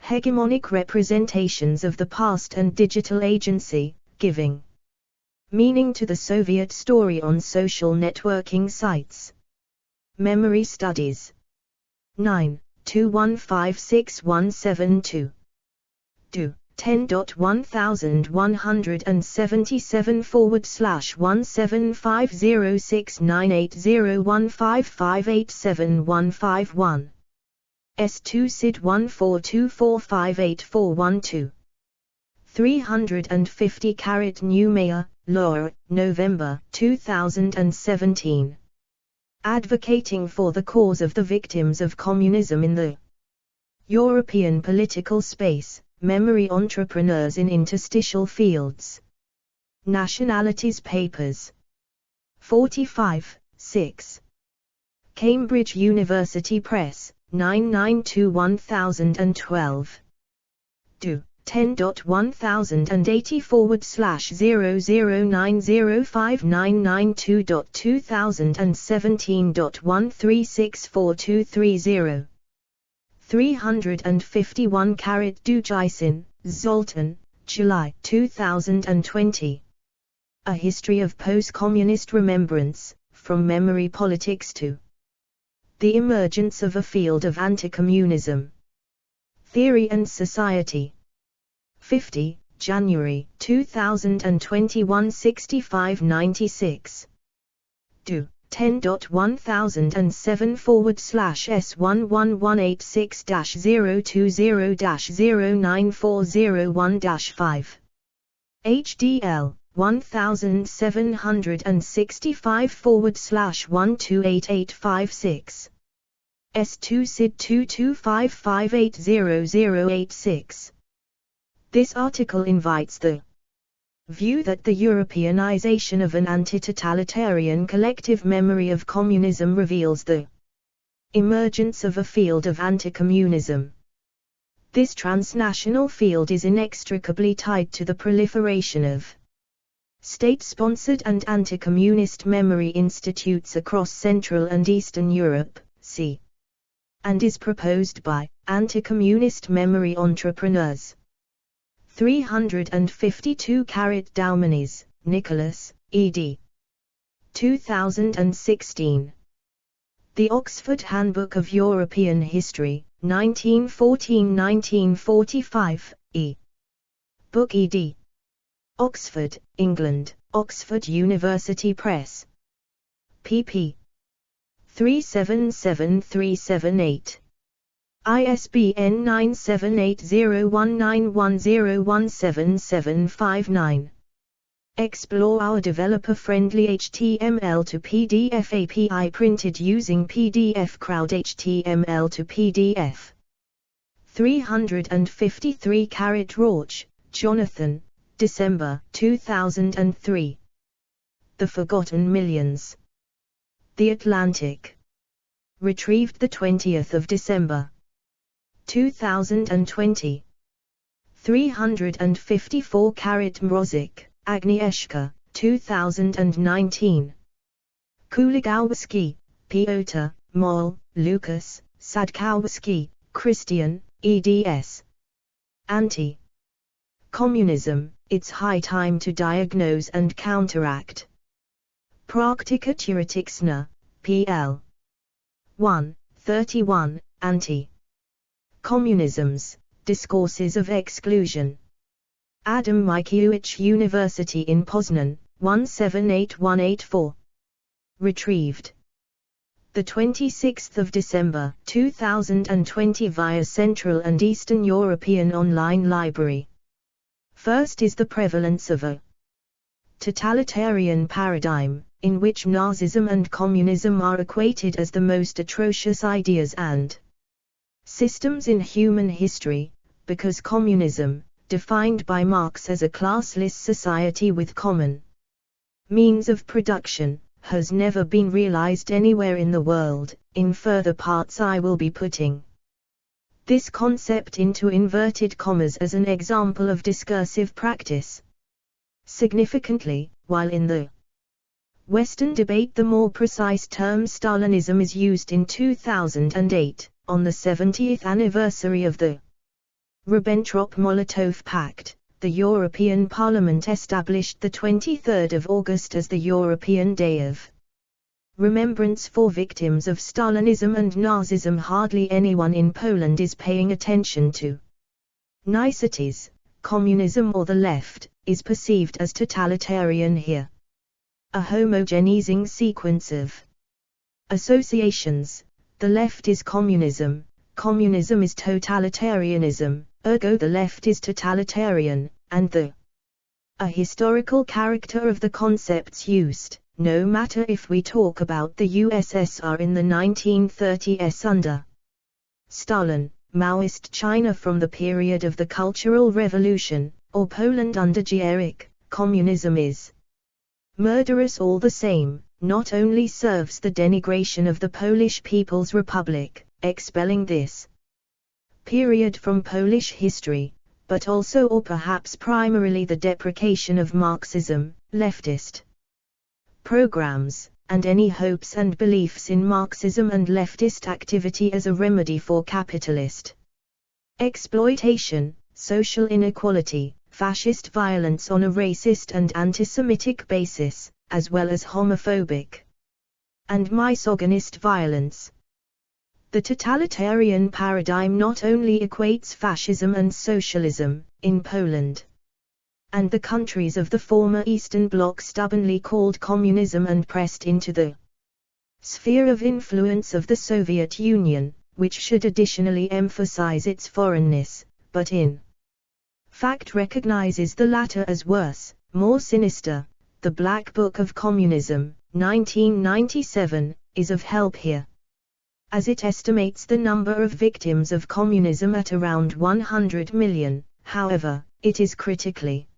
Hegemonic Representations of the Past and Digital Agency, Giving Meaning to the Soviet Story on Social Networking Sites. Memory Studies. 9, 21561772. Do. 10.1117.17506980155875151. S2 SID 1424584112. 350 carat Neumayer, Laura, November 2017. Advocating for the cause of the victims of communism in the European political space, memory entrepreneurs in interstitial fields. Nationalities Papers. 45, 6. Cambridge University Press, 992-1012. Do. 10.1080/009059992.2017.1364230. 351 carat Dujaisin, Zoltan, July 2020. A History of Post-Communist Remembrance, From Memory Politics to the Emergence of a Field of Anti-Communism. Theory and Society. 50, January 2021 6596. Do. 10.1017/S11186-020-09401-5. HDL 1765/128856. S2 SID 2255800086. This article invites the view that the Europeanization of an anti-totalitarian collective memory of communism reveals the emergence of a field of anti-communism. This transnational field is inextricably tied to the proliferation of state-sponsored and anti-communist memory institutes across Central and Eastern Europe, c. and is proposed by anti-communist memory entrepreneurs. 352 carat Daumanis, Nicholas, ed. 2016. The Oxford Handbook of European History, 1914-1945, e. Book ed. Oxford, England, Oxford University Press. pp. 377378. ISBN 9780191017759. Explore our developer-friendly HTML to PDF API printed using PDF Crowd HTML to PDF. 353 carat Rauch, Jonathan, December 2003. The Forgotten Millions. The Atlantic. Retrieved 20th of December 2020. 354 carat Mrozik, Agnieszka, 2019. Kuligowski, Piotr, Moll, Lucas, Sadkowski, Christian, eds. Communism, it's high time to diagnose and counteract. Praktika teoreticsna, pl. 1, 31, Anti-Communisms, Discourses of Exclusion. Adam Mickiewicz University in Poznan, 178184. Retrieved. The 26th of December, 2020 via Central and Eastern European Online Library. First is the prevalence of a totalitarian paradigm, in which Nazism and communism are equated as the most atrocious ideas and systems in human history, because communism, defined by Marx as a classless society with common means of production, has never been realized anywhere in the world. In further parts I will be putting this concept into inverted commas as an example of discursive practice. Significantly, while in the Western debate the more precise term Stalinism is used in 2008, on the 70th anniversary of the Ribbentrop-Molotov Pact, the European Parliament established the 23rd of August as the European Day of Remembrance for victims of Stalinism and Nazism. Hardly anyone in Poland is paying attention to niceties. Communism or the left is perceived as totalitarian here. A homogenizing sequence of associations. The left is communism, communism is totalitarianism, ergo the left is totalitarian, and a historical character of the concepts used, no matter if we talk about the USSR in the 1930s under Stalin, Maoist China from the period of the Cultural Revolution, or Poland under Gierek. Communism is murderous all the same. Not only serves the denigration of the Polish People's Republic, expelling this period from Polish history, but also or perhaps primarily the deprecation of Marxism, leftist programs, and any hopes and beliefs in Marxism and leftist activity as a remedy for capitalist exploitation, social inequality, fascist violence on a racist and anti-Semitic basis, as well as homophobic and misogynist violence. The totalitarian paradigm not only equates fascism and socialism, in Poland and the countries of the former Eastern Bloc stubbornly called communism and pressed into the sphere of influence of the Soviet Union, which should additionally emphasize its foreignness, but in fact recognizes the latter as worse, more sinister. The Black Book of Communism, 1997, is of help here, as it estimates the number of victims of communism at around 100 million. However, it is critically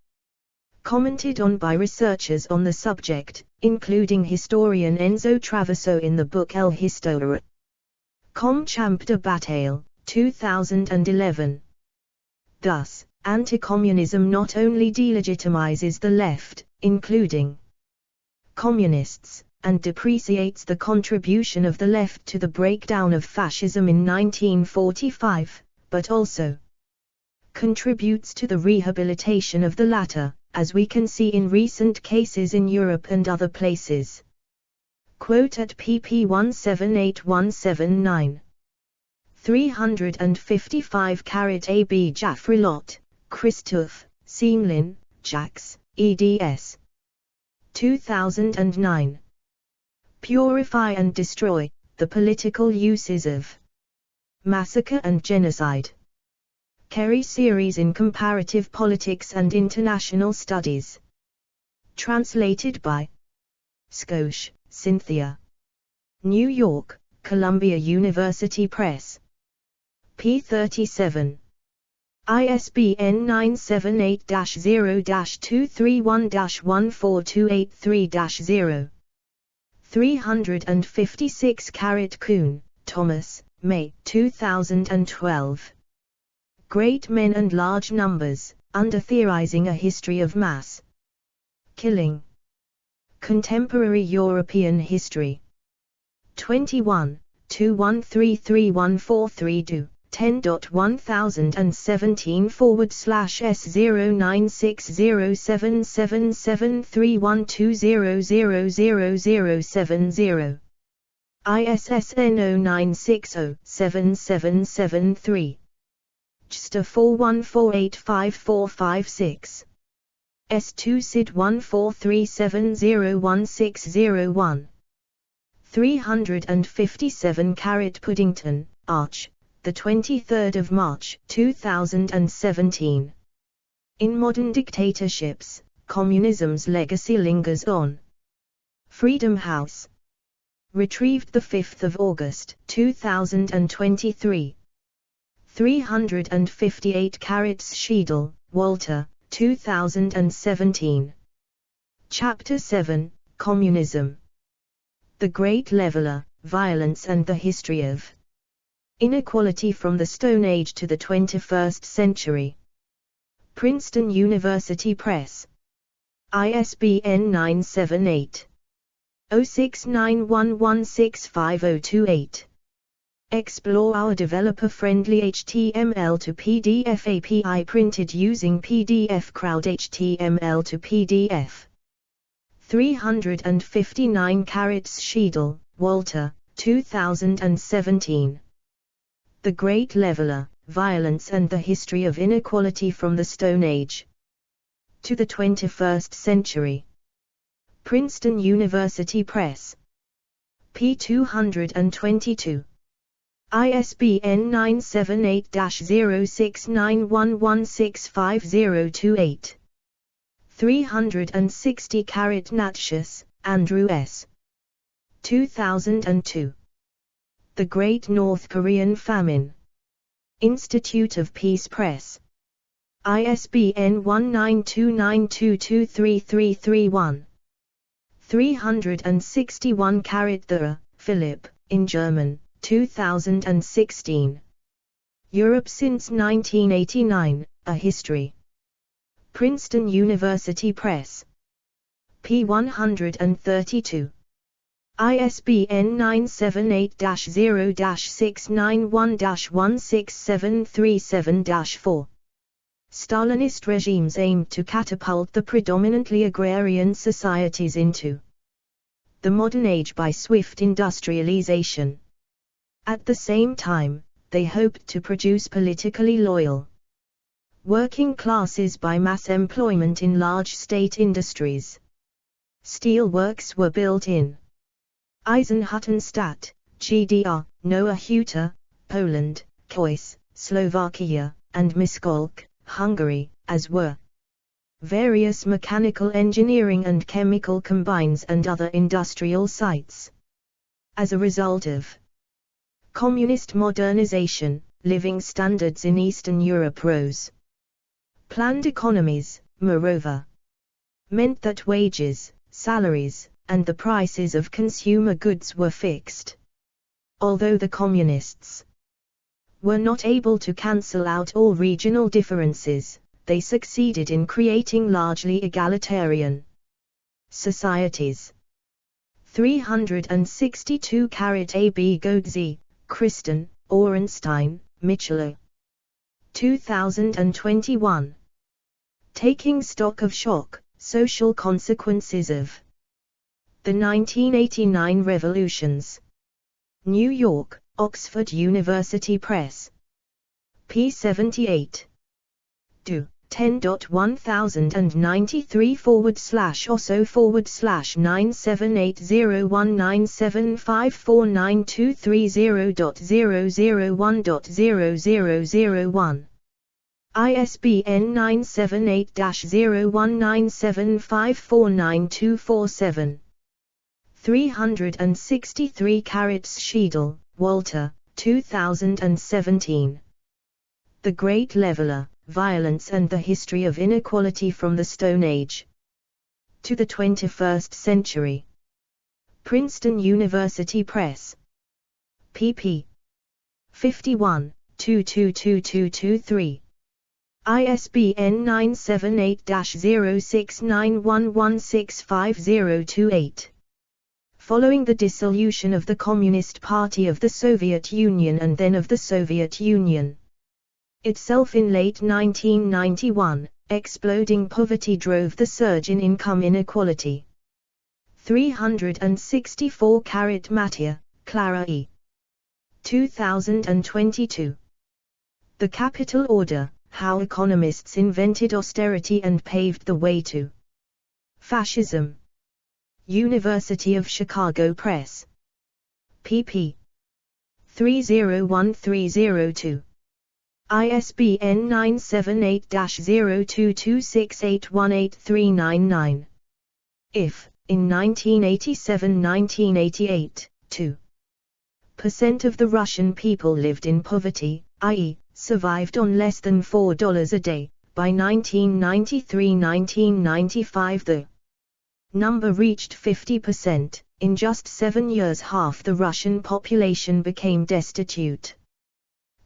commented on by researchers on the subject, including historian Enzo Traverso in the book El Historia com Champ de Bataille, 2011. Thus, anti-communism not only delegitimizes the left, including communists, and depreciates the contribution of the left to the breakdown of fascism in 1945, but also contributes to the rehabilitation of the latter, as we can see in recent cases in Europe and other places. Quote at pp 178179. 355 AB Jaffrelot, Christophe, Seemlin, Jacques, eds. 2009. Purify and Destroy, the Political Uses of Massacre and Genocide. Kerry Series in Comparative Politics and International Studies. Translated by Skosh, Cynthia. New York, Columbia University Press. p. 37. ISBN 978-0-231-14283-0. 356 Kuhn, Thomas, May 2012. Great Men and Large Numbers, Under Theorizing a History of Mass Killing. Contemporary European History. 21, 21331432, 10.1000/S096077773120000070. ISSN 0960-7773. JSTA 41485456. S2 SID 1437016001. 357 Puddington, Arch, the 23rd of March 2017. In modern dictatorships, communism's legacy lingers on. Freedom House. Retrieved 5 August 2023. 358 Schiedel, Walter, 2017. Chapter 7, Communism. The Great Leveler, Violence and the History of Inequality from the Stone Age to the 21st Century. Princeton University Press. ISBN 978-0691165028. Explore our developer-friendly HTML to PDF API printed using PDF Crowd HTML to PDF. 359 Schiedel, Walter, 2017. The Great Leveler, Violence and the History of Inequality from the Stone Age to the 21st Century. Princeton University Press. p. 222. ISBN 978-0691165028. 360 Natchius, Andrew S. 2002. The Great North Korean Famine. Institute of Peace Press. ISBN 1929223331. 361 Thura, Philip, in German, 2016. Europe since 1989, A History. Princeton University Press. p. 132. ISBN 978-0-691-16737-4. Stalinist regimes aimed to catapult the predominantly agrarian societies into the modern age by swift industrialization. At the same time, they hoped to produce politically loyal working classes by mass employment in large state industries. Steel works were built in Eisenhüttenstadt, GDR, Noah Huta, Poland, Kois, Slovakia, and Miskolc, Hungary, as were various mechanical engineering and chemical combines and other industrial sites. As a result of communist modernization, living standards in Eastern Europe rose. Planned economies, moreover, meant that wages, salaries, and the prices of consumer goods were fixed. Although the communists were not able to cancel out all regional differences, they succeeded in creating largely egalitarian societies. 362 A.B. Godzi, Kristen, Orenstein, Michelo. 2021. Taking Stock of Shock, Social Consequences of the 1989 Revolutions. New York, Oxford University Press. p. 78. Do. 10.1000/OSO/9780197549230.001.0001. ISBN 978-0197549247. 363 Schiedel, Walter, 2017. The Great Leveler, Violence and the History of Inequality from the Stone Age to the 21st Century. Princeton University Press. pp. 51, 2222223. ISBN 978-0691165028. following the dissolution of the Communist Party of the Soviet Union and then of the Soviet Union itself in late 1991, exploding poverty drove the surge in income inequality. 364 Mattia, Clara E. 2022. The Capital Order, How Economists Invented Austerity and Paved the Way to Fascism. University of Chicago Press. pp. 301302. ISBN 978-0226818399. If, in 1987-1988, 2% of the Russian people lived in poverty, i.e., survived on less than $4 a day, by 1993-1995 the number reached 50%. In just 7 years half the Russian population became destitute.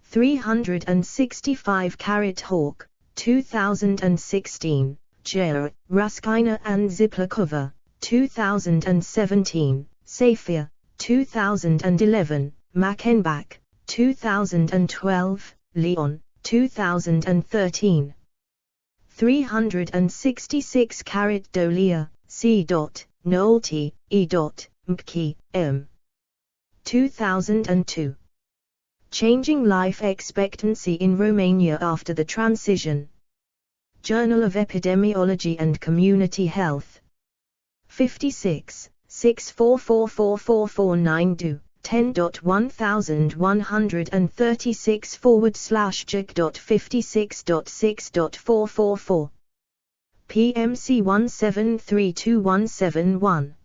365 Hawk, 2016, J. Ruskina and Ziplakova, 2017, Safia, 2011, Mackenbach, 2012, Leon, 2013. 366 Dolia, C. Nolte, E. Mki, M. 2002. Changing Life Expectancy in Romania After the Transition. Journal of Epidemiology and Community Health. 56, 644449 do, 10.1136/jig.56.6.444. PMC 17327171.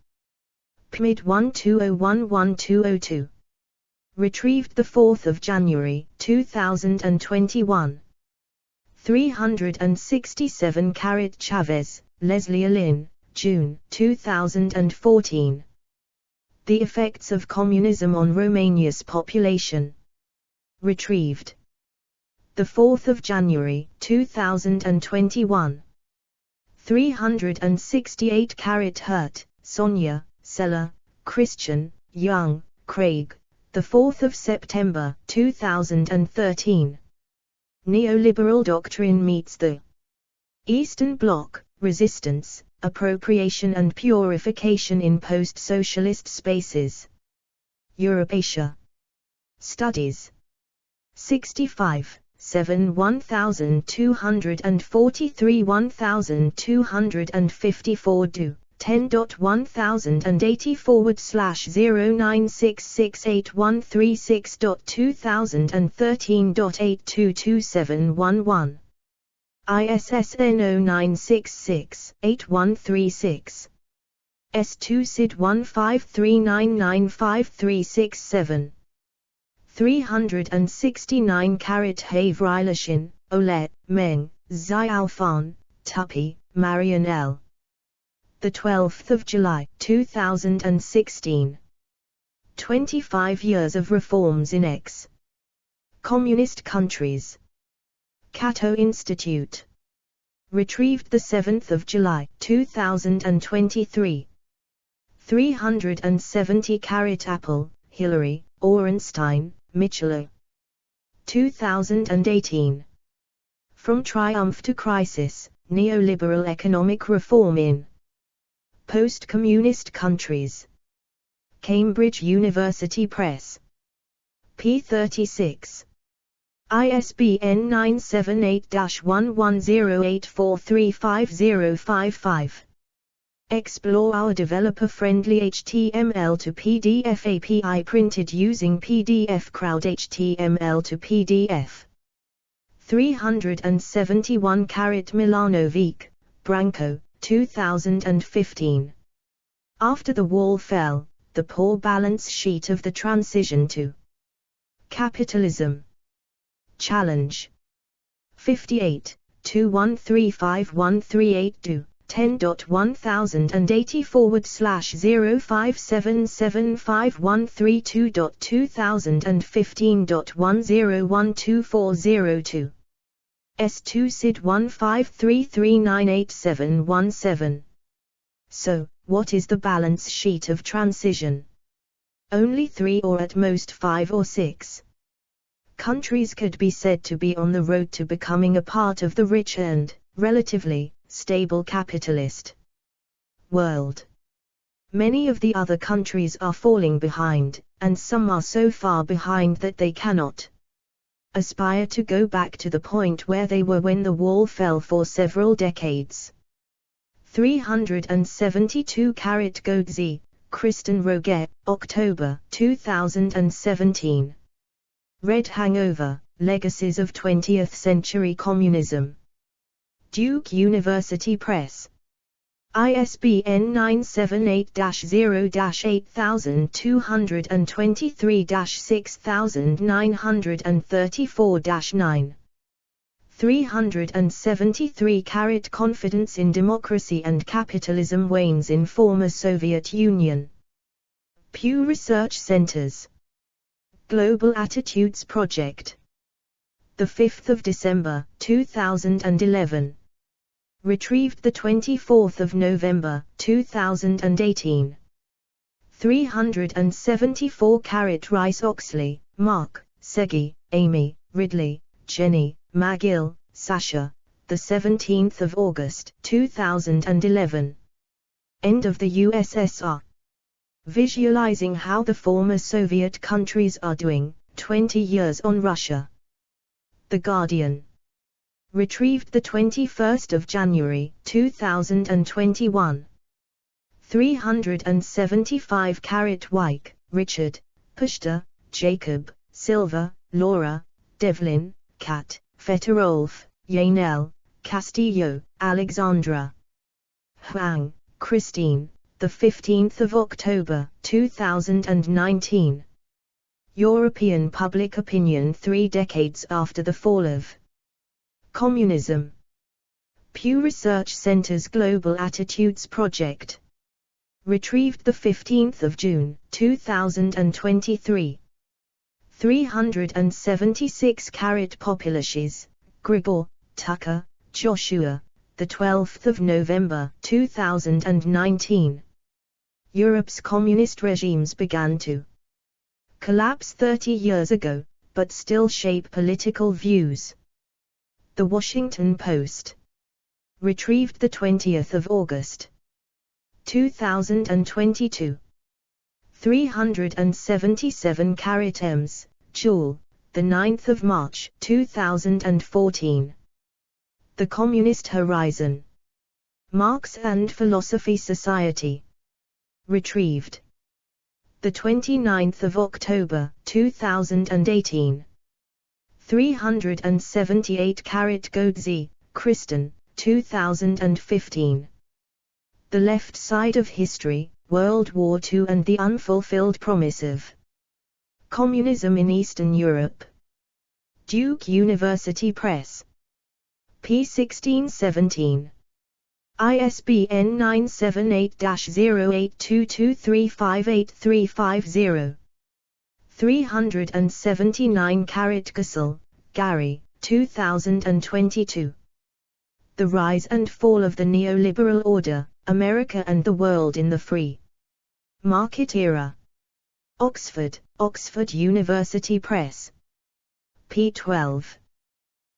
PMID 12011202. Retrieved 4 January 2021. 367 Chavez, Leslie Lynn, June 2014. The Effects of Communism on Romania's Population. Retrieved 4 January 2021. 368 Hurt, Sonia, Seller, Christian, Young, Craig, 4 September 2013. Neoliberal Doctrine Meets the Eastern Bloc, Resistance, Appropriation and Purification in Post-Socialist Spaces. Europe-Asia. Studies. 65. 7 1243 1254 do, 10.1080/0966813.2013.8227111. ISSN 0966-8136. S2 SID 15399537. 369 Havrilishin, Olet, Meng, Xiaofan, Tupi, Marian L. 12 July 2016. 25 years of reforms in ex-communist countries. Cato Institute. Retrieved 7 July 2023. 370 Apple, Hillary, Orenstein, Michelo. 2018. From Triumph to Crisis, Neoliberal Economic Reform in Post-Communist Countries. Cambridge University Press. p. 36. ISBN 978-1108435055. Explore our developer-friendly HTML to PDF API printed using PDF Crowd HTML to PDF. 371 Milanovic, Branko, 2015. After the Wall Fell, the Poor Balance Sheet of the Transition to Capitalism. Challenge. 58, 2135138 do, 10.1080/057753132.2015.10124002. S2 SID 1533987717. So, what is the balance sheet of transition? Only 3 or at most 5 or 6 countries could be said to be on the road to becoming a part of the rich and, relatively, stable capitalist world. Many of the other countries are falling behind, and some are so far behind that they cannot aspire to go back to the point where they were when the wall fell for several decades. 372 Godzi, Kristen Roget, October 2017. Red Hangover, Legacies of 20th Century Communism. Duke University Press. ISBN 978-0-8023-6934-9. 373 Confidence in Democracy and Capitalism Wanes in Former Soviet Union. Pew Research Centers. Global Attitudes Project. 5 December, 2011. Retrieved 24 November, 2018. 374 Rice Oxley, Mark, Segi, Amy, Ridley, Jenny, McGill, Sasha. 17th August, 2011. End of the USSR. Visualizing how the former Soviet countries are doing, 20 years on Russia. The Guardian. Retrieved 21 January, 2021. 375 Wyke, Richard, Pushta, Jacob, Silva, Laura, Devlin, Kat, Fetterolf, Yanel, Castillo, Alexandra. Huang, Christine, 15th October, 2019. European Public Opinion 3 decades after the fall of Communism. Pew Research Center's Global Attitudes Project. Retrieved 15th June, 2023. 376 Populashes, Grigor, Tucker, Joshua, 12th November, 2019. Europe's communist regimes began to collapse 30 years ago, but still shape political views. The Washington Post. Retrieved 20th August, 2022. 377 Ems, Jewel, 9th March, 2014. The Communist Horizon. Marx and Philosophy Society. Retrieved 29th October, 2018. 378 Godzi, Kristen, 2015. The Left Side of History, World War II and the Unfulfilled Promise of Communism in Eastern Europe. Duke University Press. p. 1617. ISBN 978-0822358350. 379 Gassel, Gary, 2022. The Rise and Fall of the Neoliberal Order, America and the World in the Free Market Era. Oxford, Oxford University Press. p. 12.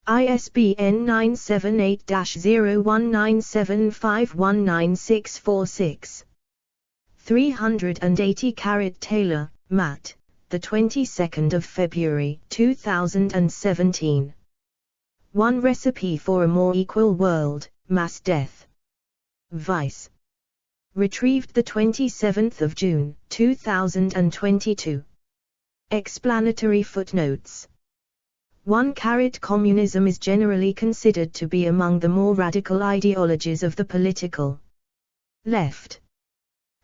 ISBN 978-0197519646. 380 Taylor, Matt, the 22nd of February 2017. One Recipe for a More Equal World, Mass Death. Vice. Retrieved 27th of June 2022. Explanatory footnotes. 1. Communism is generally considered to be among the more radical ideologies of the political left.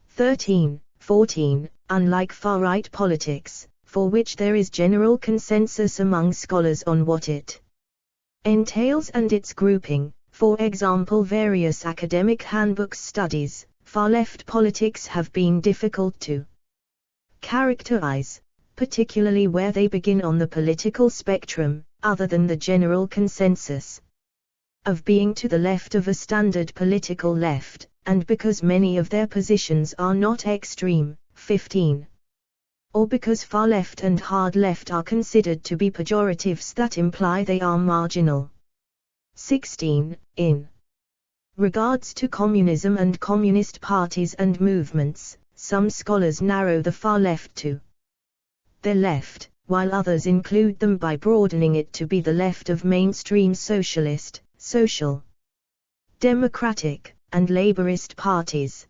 13. 14. Unlike far-right politics, for which there is general consensus among scholars on what it entails and its grouping, for example various academic handbooks studies, far-left politics have been difficult to characterize, particularly where they begin on the political spectrum, other than the general consensus of being to the left of a standard political left, and because many of their positions are not extreme. 15. Or because far left and hard left are considered to be pejoratives that imply they are marginal. 16. In regards to communism and communist parties and movements, some scholars narrow the far left to the left, while others include them by broadening it to be the left of mainstream socialist, social, democratic, and laborist parties.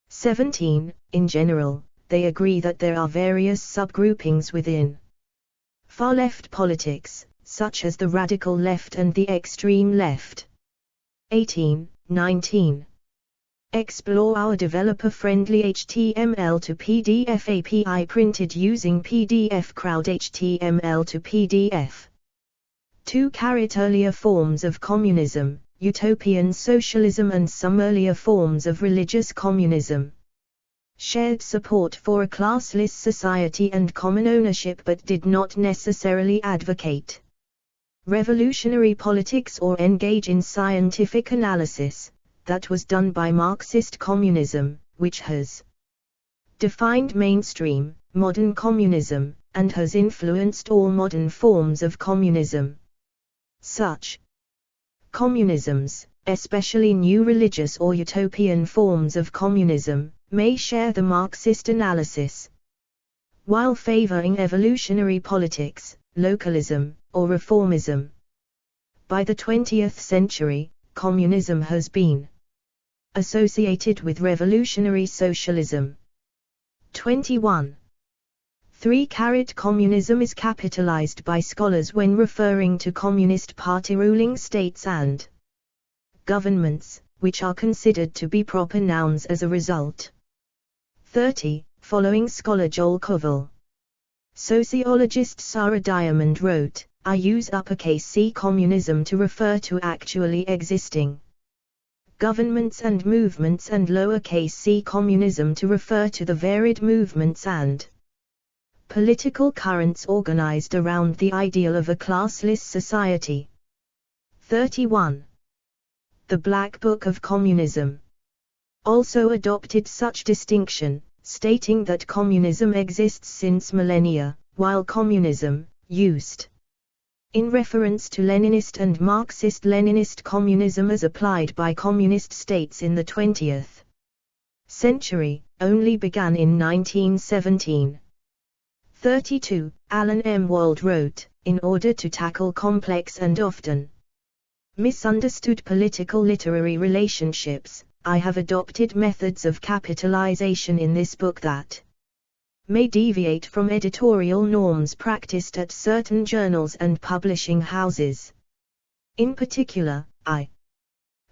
17. In general, they agree that there are various subgroupings within far-left politics, such as the radical left and the extreme left. 18. 19. Explore our developer-friendly HTML to PDF API printed using PDF Crowd HTML to PDF. 2. Earlier forms of communism, utopian socialism and some earlier forms of religious communism. Shared support for a classless society and common ownership but did not necessarily advocate revolutionary politics or engage in scientific analysis. That was done by Marxist communism, which has defined mainstream, modern communism, and has influenced all modern forms of communism. Such communisms, especially new religious or utopian forms of communism, may share the Marxist analysis. While favoring evolutionary politics, localism, or reformism. By the 20th century, communism has been associated with revolutionary socialism. 21. 3. Communism is capitalized by scholars when referring to Communist Party ruling states and governments, which are considered to be proper nouns as a result. 30. Following scholar Joel Koval. Sociologist Sarah Diamond wrote, I use uppercase C communism to refer to actually existing governments and movements and lowercase c communism to refer to the varied movements and political currents organized around the ideal of a classless society. 31. The Black Book of Communism also adopted such distinction, stating that communism exists since millennia, while communism, used in reference to Leninist and Marxist-Leninist communism as applied by communist states in the 20th century, only began in 1917. 32. Alan M. Wald wrote, in order to tackle complex and often misunderstood political literary relationships, I have adopted methods of capitalization in this book that may deviate from editorial norms practiced at certain journals and publishing houses. In particular, I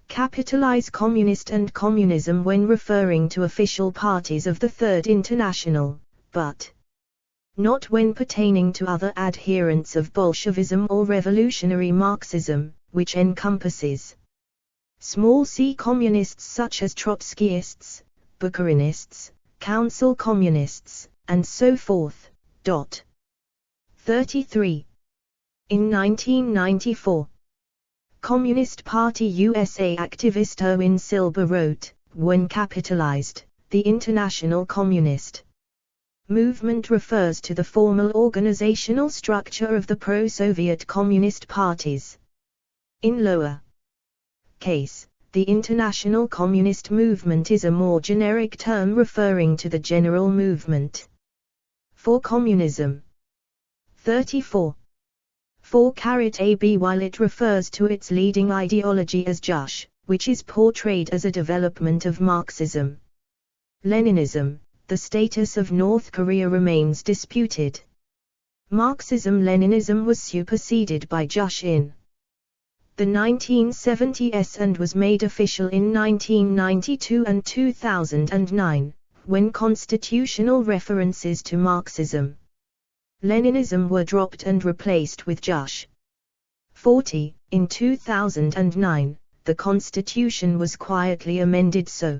capitalize communist and communism when referring to official parties of the Third International, but not when pertaining to other adherents of Bolshevism or revolutionary Marxism, which encompasses small c communists such as Trotskyists, Bukharinists, council communists, and so forth. 33. In 1994, Communist Party USA activist Erwin Silber wrote, when capitalized, the International Communist Movement refers to the formal organizational structure of the pro-Soviet Communist parties. In lower case, the International Communist Movement is a more generic term referring to the general movement for communism. 34. 4-AB While it refers to its leading ideology as Juche, which is portrayed as a development of Marxism, Leninism, the status of North Korea remains disputed. Marxism-Leninism was superseded by Juche in the 1970s and was made official in 1992 and 2009, when constitutional references to Marxism, Leninism were dropped and replaced with Juche. 40. In 2009, the Constitution was quietly amended so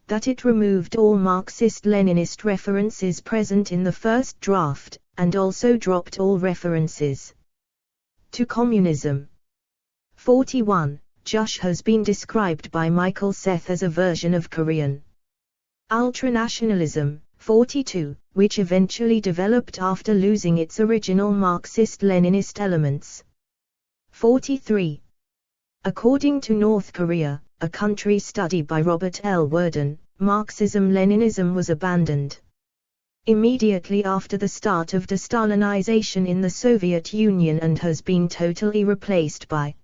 that it removed all Marxist-Leninist references present in the first draft, and also dropped all references to communism. 41. Juche has been described by Michael Seth as a version of Korean ultranationalism, 42, which eventually developed after losing its original Marxist-Leninist elements. 43. According to North Korea, a country study by Robert L. Worden, Marxism-Leninism was abandoned immediately after the start of de-Stalinization in the Soviet Union and has been totally replaced by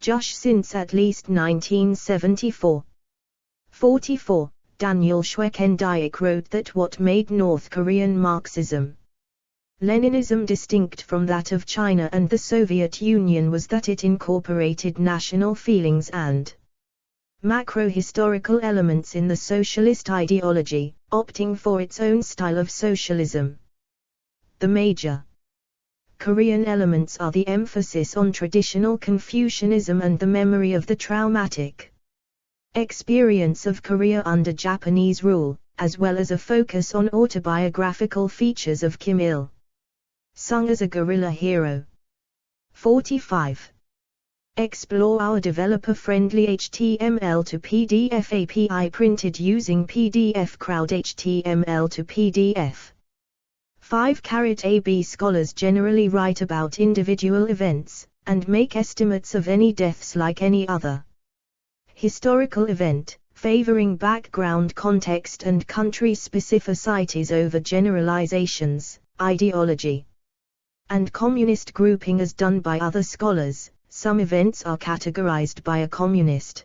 Juche since at least 1974. 44. Daniel Schwekendijk wrote that what made North Korean Marxism-Leninism distinct from that of China and the Soviet Union was that it incorporated national feelings and macro-historical elements in the socialist ideology, opting for its own style of socialism. The major Korean elements are the emphasis on traditional Confucianism and the memory of the traumatic experience of Korea under Japanese rule, as well as a focus on autobiographical features of Kim Il-sung as a guerrilla hero. 45. Explore our developer-friendly HTML to PDF API printed using PDF Crowd HTML to PDF. 5-AB scholars generally write about individual events, and make estimates of any deaths like any other historical event, favoring background context and country specificities over generalizations, ideology, and communist grouping as done by other scholars. Some events are categorized by a communist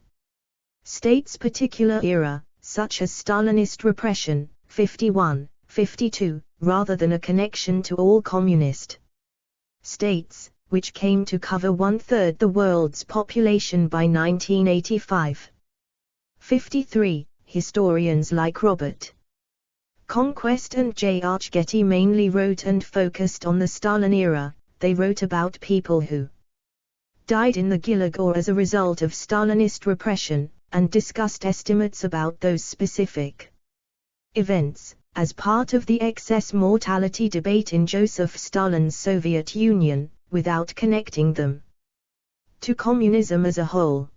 state's particular era, such as Stalinist repression, 51, 52, rather than a connection to all communist states, which came to cover 1/3 the world's population by 1985. 53. Historians like Robert Conquest and J. Archgetty mainly wrote and focused on the Stalin era. They wrote about people who died in the Gulag or as a result of Stalinist repression, and discussed estimates about those specific events, as part of the excess mortality debate in Joseph Stalin's Soviet Union, without connecting them to communism as a whole.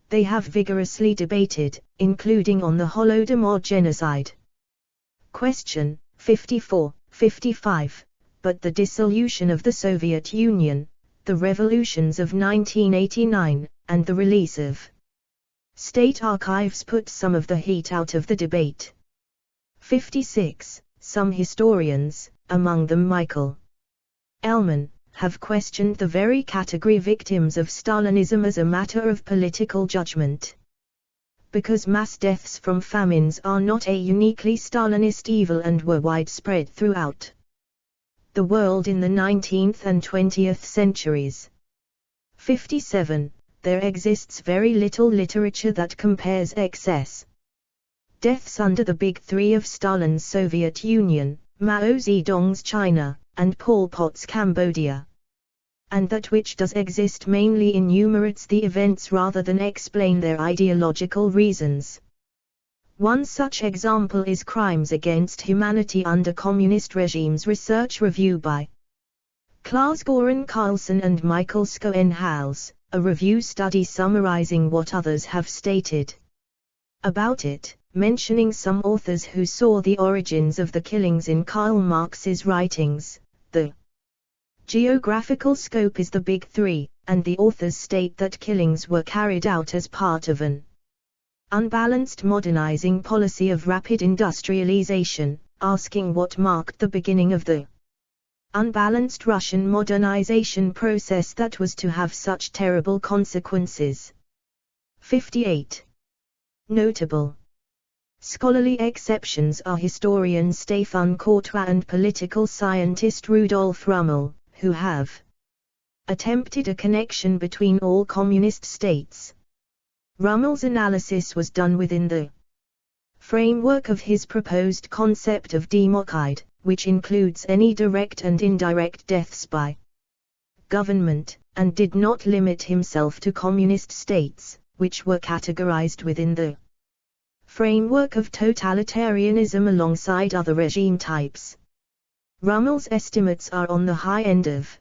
They have vigorously debated, including on the Holodomor genocide. Question 54, 55. But the dissolution of the Soviet Union, the revolutions of 1989, and the release of state archives put some of the heat out of the debate. 56. Some historians, among them Michael Ellman, have questioned the very category victims of Stalinism as a matter of political judgment. Because mass deaths from famines are not a uniquely Stalinist evil and were widespread throughout the world in the 19th and 20th centuries. 57. There exists very little literature that compares excess deaths under the Big Three of Stalin's Soviet Union, Mao Zedong's China, and Pol Pot's Cambodia. And that which does exist mainly enumerates the events rather than explain their ideological reasons. One such example is Crimes Against Humanity Under Communist Regimes Research Review by Klaus-Göran Carlson and Michael Schoenhaus, a review study summarizing what others have stated about it, mentioning some authors who saw the origins of the killings in Karl Marx's writings. The geographical scope is the Big Three, and the authors state that killings were carried out as part of an unbalanced modernizing policy of rapid industrialization, asking what marked the beginning of the unbalanced Russian modernization process that was to have such terrible consequences. 58. Notable scholarly exceptions are historian Stefan Courtois and political scientist Rudolf Rummel, who have attempted a connection between all communist states. Rummel's analysis was done within the framework of his proposed concept of democide, which includes any direct and indirect deaths by government, and did not limit himself to communist states, which were categorized within the framework of totalitarianism alongside other regime types. Rummel's estimates are on the high end of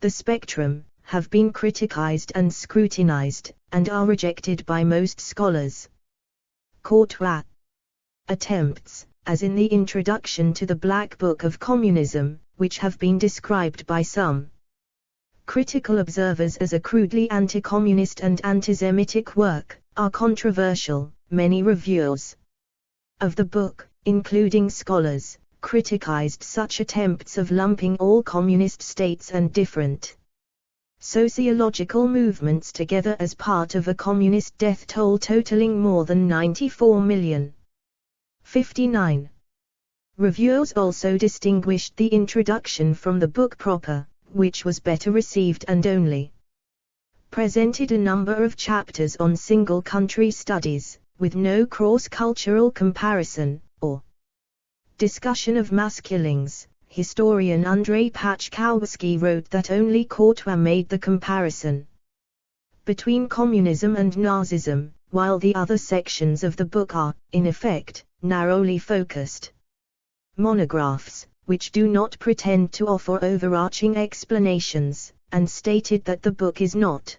the spectrum, have been criticized and scrutinized, and are rejected by most scholars. Courtois' attempts, as in the introduction to the Black Book of Communism, which have been described by some critical observers as a crudely anti-communist and anti-Semitic work, are controversial. Many reviewers of the book, including scholars, criticized such attempts of lumping all communist states and different sociological movements together as part of a communist death toll totaling more than 94 million. 59. Reviewers also distinguished the introduction from the book proper, which was better received and only presented a number of chapters on single country studies, with no cross-cultural comparison, or discussion of mass killings. Historian Andrzej Paczkowski wrote that only Courtois made the comparison between communism and Nazism, while the other sections of the book are, in effect, narrowly focused monographs, which do not pretend to offer overarching explanations, and stated that the book is not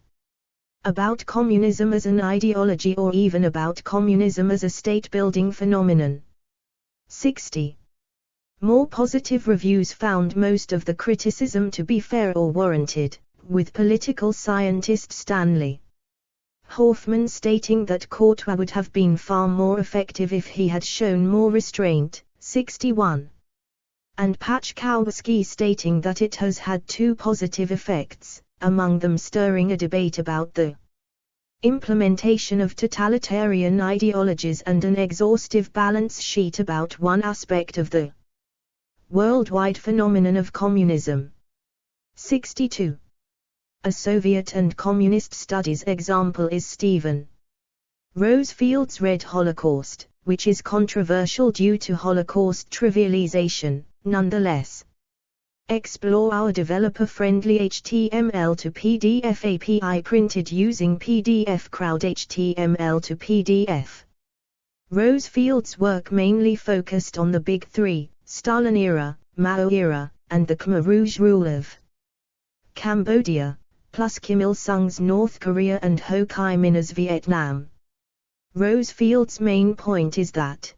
about communism as an ideology or even about communism as a state-building phenomenon. 60. More positive reviews found most of the criticism to be fair or warranted, with political scientist Stanley Hoffman stating that Courtois would have been far more effective if he had shown more restraint. 61. And Paczkowski stating that it has had two positive effects, among them stirring a debate about the implementation of totalitarian ideologies and an exhaustive balance sheet about one aspect of the worldwide phenomenon of communism. 62. A Soviet and communist studies example is Stephen Rosefield's Red Holocaust, which is controversial due to Holocaust trivialization. Nonetheless, explore our developer-friendly HTML to PDF API printed using PDF Crowd HTML to PDF. Rosefield's work mainly focused on the Big Three, Stalin era, Mao era, and the Khmer Rouge rule of Cambodia, plus Kim Il-sung's North Korea and Ho Chi Minh's Vietnam. Rosefield's main point is that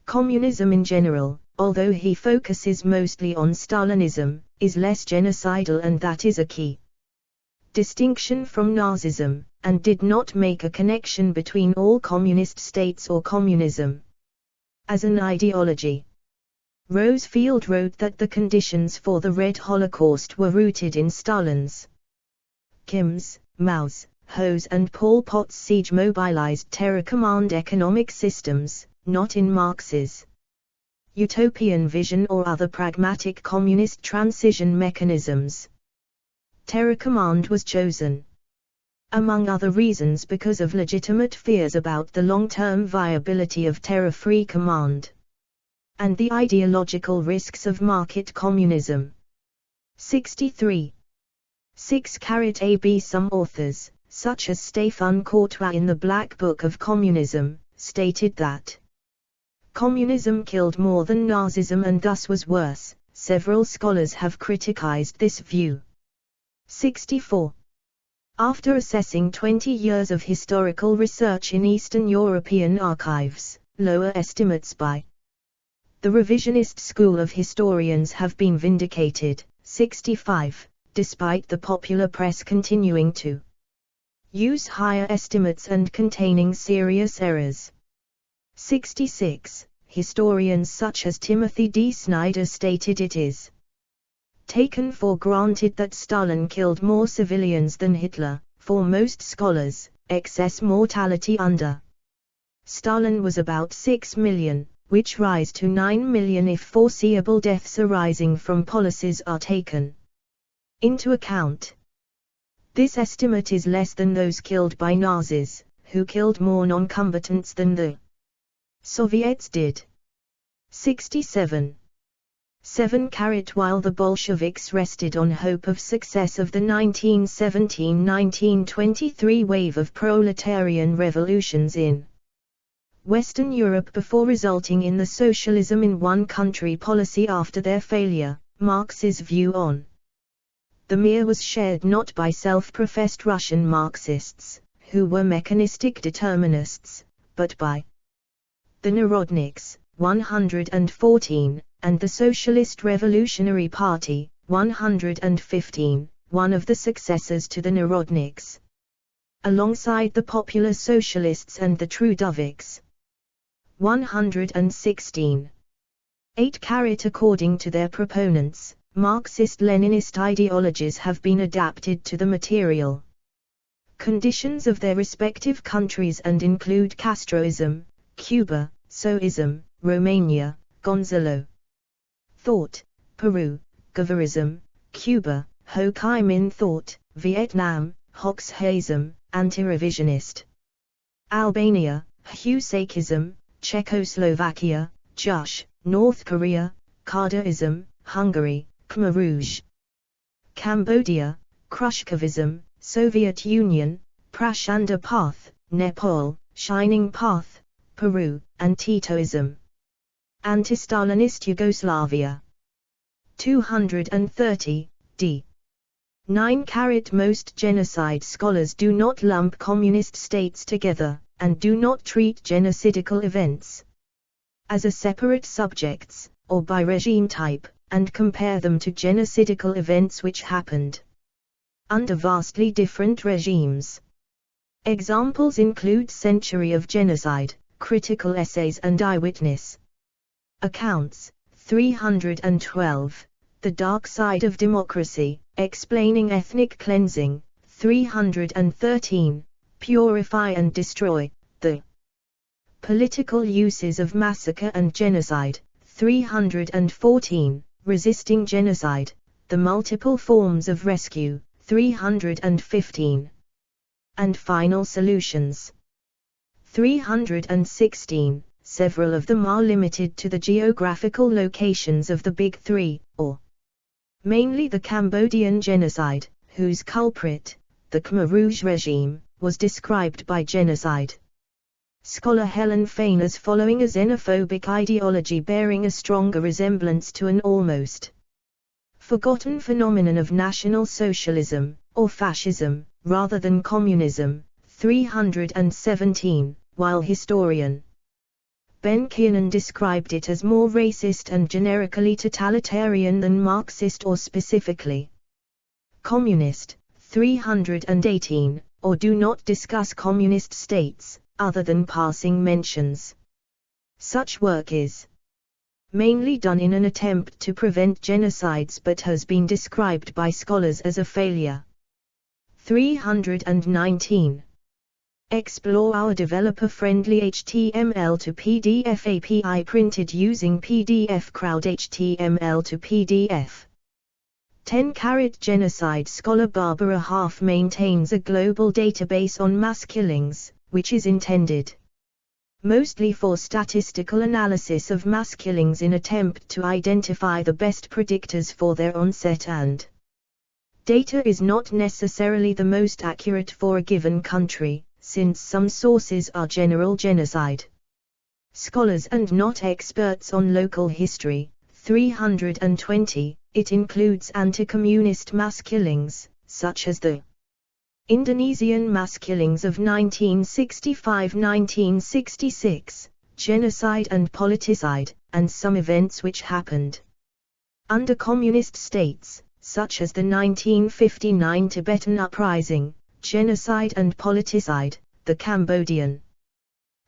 communism in general, although he focuses mostly on Stalinism, is less genocidal, and that is a key distinction from Nazism, and did not make a connection between all communist states or communism as an ideology. Rosefield wrote that the conditions for the Red Holocaust were rooted in Stalin's, Kim's, Mao's, Ho's and Pol Pot's siege-mobilized terror command economic systems, not in Marx's utopian vision or other pragmatic communist transition mechanisms. Terror command was chosen, among other reasons, because of legitimate fears about the long-term viability of terror-free command, and the ideological risks of market communism. 63. 6-AB Some authors, such as Stéphane Courtois in the Black Book of Communism, stated that communism killed more than Nazism and thus was worse. Several scholars have criticized this view. 64. After assessing 20 years of historical research in Eastern European archives, lower estimates by the revisionist school of historians have been vindicated. 65. Despite the popular press continuing to use higher estimates and containing serious errors. 66. Historians such as Timothy D. Snyder stated it is taken for granted that Stalin killed more civilians than Hitler. For most scholars, excess mortality under Stalin was about 6 million, which rise to 9 million if foreseeable deaths arising from policies are taken into account. This estimate is less than those killed by Nazis, who killed more non-combatants than the Soviets did. 67. 7. While the Bolsheviks rested on hope of success of the 1917–1923 wave of proletarian revolutions in Western Europe before resulting in the socialism in one country policy after their failure, Marx's view on The mir was shared not by self-professed Russian Marxists, who were mechanistic determinists, but by the Narodniks, 114, and the Socialist Revolutionary Party, 115, one of the successors to the Narodniks, alongside the Popular Socialists and the Trudoviks. 116. 8. According to their proponents, Marxist-Leninist ideologies have been adapted to the material conditions of their respective countries and include Castroism, Cuba, Soism, Romania, Gonzalo thought, Peru, Guevarism, Cuba, Ho Chi Minh thought, Vietnam, Hoxhaism, anti-revisionist, Albania, Husekism, Czechoslovakia, Jush, North Korea, Kadaism, Hungary, Khmer Rouge, Cambodia, Khrushchevism, Soviet Union, Prachanda Path, Nepal, Shining Path, Peru, and Titoism. Anti-Stalinist Yugoslavia. 230, d. 9. Most genocide scholars do not lump communist states together, and do not treat genocidal events as a separate subjects, or by regime type, and compare them to genocidal events which happened under vastly different regimes. Examples include Century of Genocide, critical essays and eyewitness accounts. 312. The Dark Side of Democracy, Explaining Ethnic Cleansing. 313. Purify and Destroy, the Political Uses of Massacre and Genocide. 314. Resisting Genocide, the Multiple Forms of Rescue. 315. And Final Solutions. 316. Several of them are limited to the geographical locations of the Big Three, or mainly the Cambodian genocide, whose culprit, the Khmer Rouge regime, was described by genocide scholar Helen Fain as following a xenophobic ideology bearing a stronger resemblance to an almost forgotten phenomenon of National Socialism, or fascism, rather than communism. 317, while historian Ben Kiernan described it as more racist and generically totalitarian than Marxist or specifically communist. 318, or do not discuss communist states, other than passing mentions. Such work is mainly done in an attempt to prevent genocides but has been described by scholars as a failure. 319. Explore our developer-friendly HTML to PDF API printed using PDF Crowd HTML to PDF. 10. Genocide scholar Barbara Half maintains a global database on mass killings, which is intended mostly for statistical analysis of mass killings in attempt to identify the best predictors for their onset, and data is not necessarily the most accurate for a given country, since some sources are general genocide scholars and not experts on local history. 320. It includes anti-communist mass killings, such as the Indonesian mass killings of 1965–1966, genocide and politicide, and some events which happened under communist states, such as the 1959 Tibetan Uprising, genocide and politicide, the Cambodian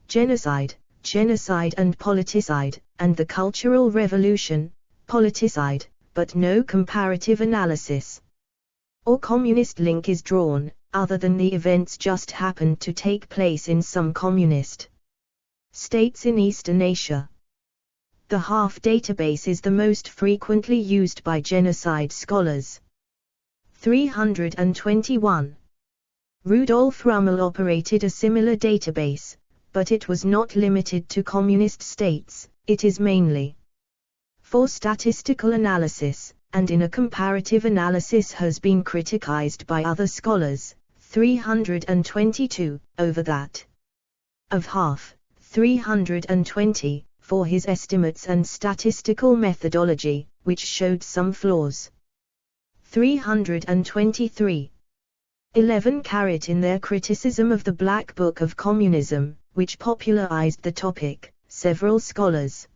genocide, genocide and politicide, and the Cultural Revolution, politicide, but no comparative analysis or communist link is drawn, other than the events just happened to take place in some communist states in Eastern Asia. The Half database is the most frequently used by genocide scholars. 321. Rudolf Rummel operated a similar database, but it was not limited to communist states. It is mainly for statistical analysis, and in a comparative analysis has been criticized by other scholars. 322, over that of Half. 320, for his estimates and statistical methodology, which showed some flaws. 323. 11. In their criticism of the Black Book of Communism, which popularized the topic, several scholars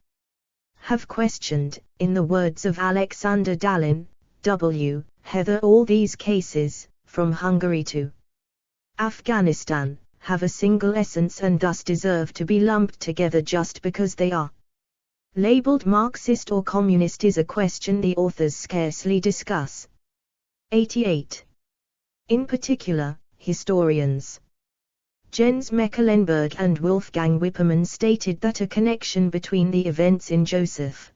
have questioned, in the words of Alexander Dallin, W. Heather, all these cases, from Hungary to Afghanistan, have a single essence and thus deserve to be lumped together just because they are labeled Marxist or Communist is a question the authors scarcely discuss. 88. In particular, historians Jens Mecklenburg and Wolfgang Wippermann stated that a connection between the events in Joseph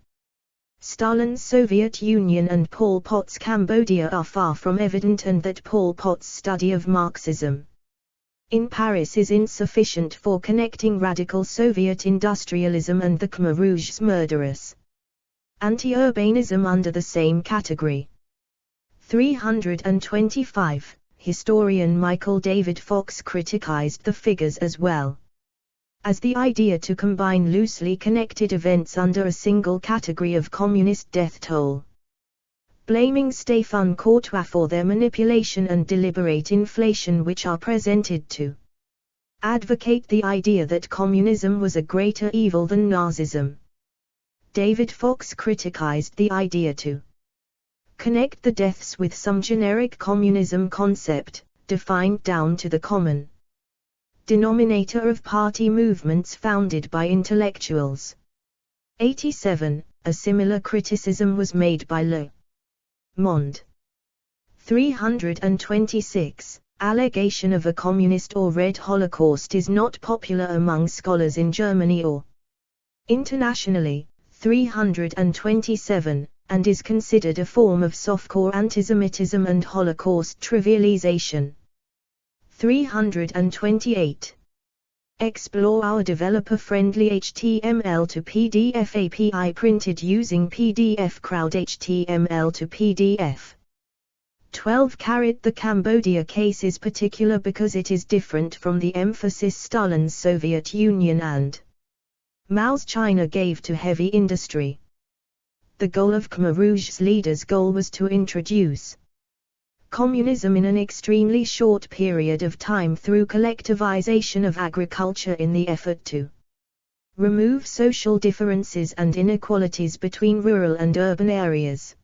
Stalin's Soviet Union and Pol Pot's Cambodia are far from evident and that Pol Pot's study of Marxism in Paris is insufficient for connecting radical Soviet industrialism and the Khmer Rouge's murderous anti-urbanism under the same category. 325. Historian Michael David Fox criticized the figures as well as the idea to combine loosely connected events under a single category of communist death toll, blaming Stéphane Courtois for their manipulation and deliberate inflation, which are presented to advocate the idea that communism was a greater evil than Nazism. David Fox criticized the idea to connect the deaths with some generic communism concept, defined down to the common denominator of party movements founded by intellectuals. 87. A similar criticism was made by Le Monde. 326. Allegation of a communist or red Holocaust is not popular among scholars in Germany or internationally. 327. And is considered a form of softcore antisemitism and Holocaust trivialization. 328. Explore our developer-friendly HTML to PDF API printed using PDF Crowd HTML to PDF. 12. The Cambodia case is particular because it is different from the emphasis Stalin's Soviet Union and Mao's China gave to heavy industry. The goal of Khmer Rouge's leaders' goal was to introduce communism in an extremely short period of time through collectivization of agriculture in the effort to remove social differences and inequalities between rural and urban areas.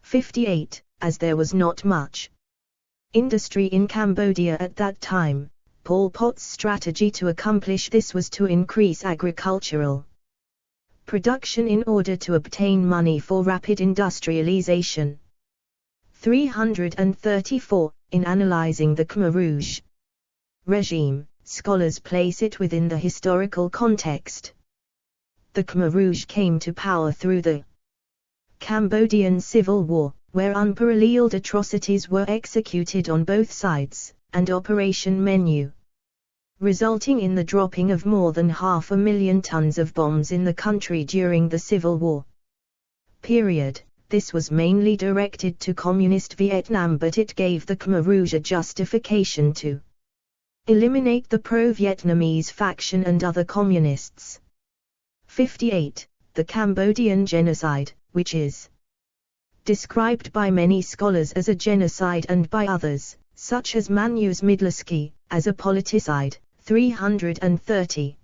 58. As there was not much industry in Cambodia at that time, Pol Pot's strategy to accomplish this was to increase agricultural production in order to obtain money for rapid industrialization. 334. In analyzing the Khmer Rouge regime, scholars place it within the historical context. The Khmer Rouge came to power through the Cambodian Civil War, where unparalleled atrocities were executed on both sides, and Operation Menu, resulting in the dropping of more than 500,000 tons of bombs in the country during the Civil War period. This was mainly directed to Communist Vietnam, but it gave the Khmer Rouge a justification to eliminate the pro-Vietnamese faction and other communists. 58. The Cambodian genocide, which is described by many scholars as a genocide and by others, such as Manusz Midlewski, as a politicide. 330.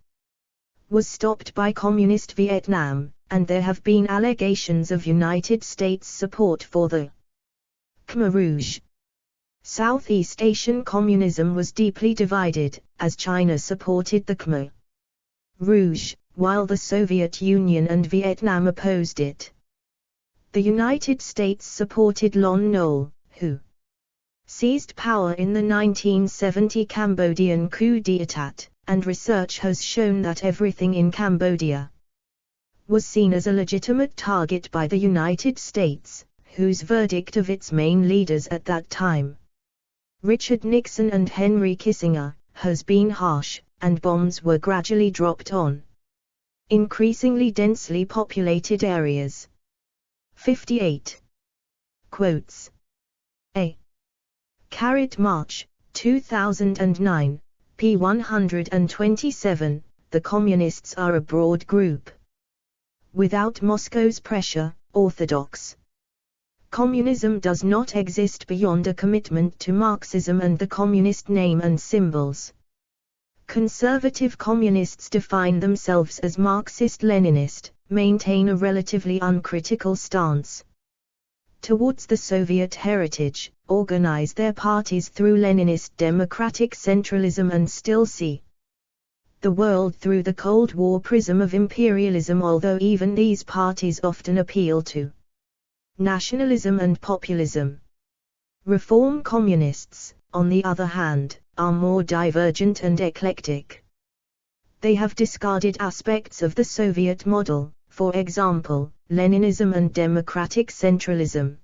Was stopped by Communist Vietnam, and there have been allegations of United States support for the Khmer Rouge. Southeast Asian communism was deeply divided, as China supported the Khmer Rouge, while the Soviet Union and Vietnam opposed it. The United States supported Lon Nol, who seized power in the 1970 Cambodian coup d'état, and research has shown that everything in Cambodia was seen as a legitimate target by the United States, whose verdict of its main leaders at that time, Richard Nixon and Henry Kissinger, has been harsh, and bombs were gradually dropped on increasingly densely populated areas. 58. Quotes. A. March, 2009, p. 127, the Communists are a broad group. Without Moscow's pressure, orthodox Communism does not exist beyond a commitment to Marxism and the communist name and symbols. Conservative communists define themselves as Marxist-Leninist, maintain a relatively uncritical stance towards the Soviet heritage, organize their parties through Leninist democratic centralism and still see the world through the Cold War prism of imperialism, although even these parties often appeal to nationalism and populism. Reform communists, on the other hand, are more divergent and eclectic. They have discarded aspects of the Soviet model, for example, Leninism and democratic centralism,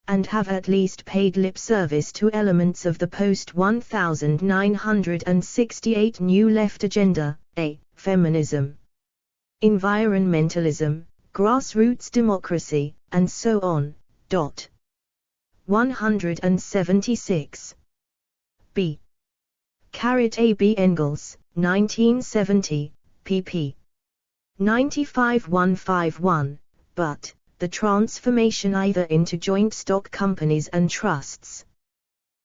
and have at least paid lip service to elements of the post-1968 New Left agenda, feminism, environmentalism, grassroots democracy, and so on. 176. B. A. B. Engels, 1970, pp. 95-151, but the transformation either into joint stock companies and trusts,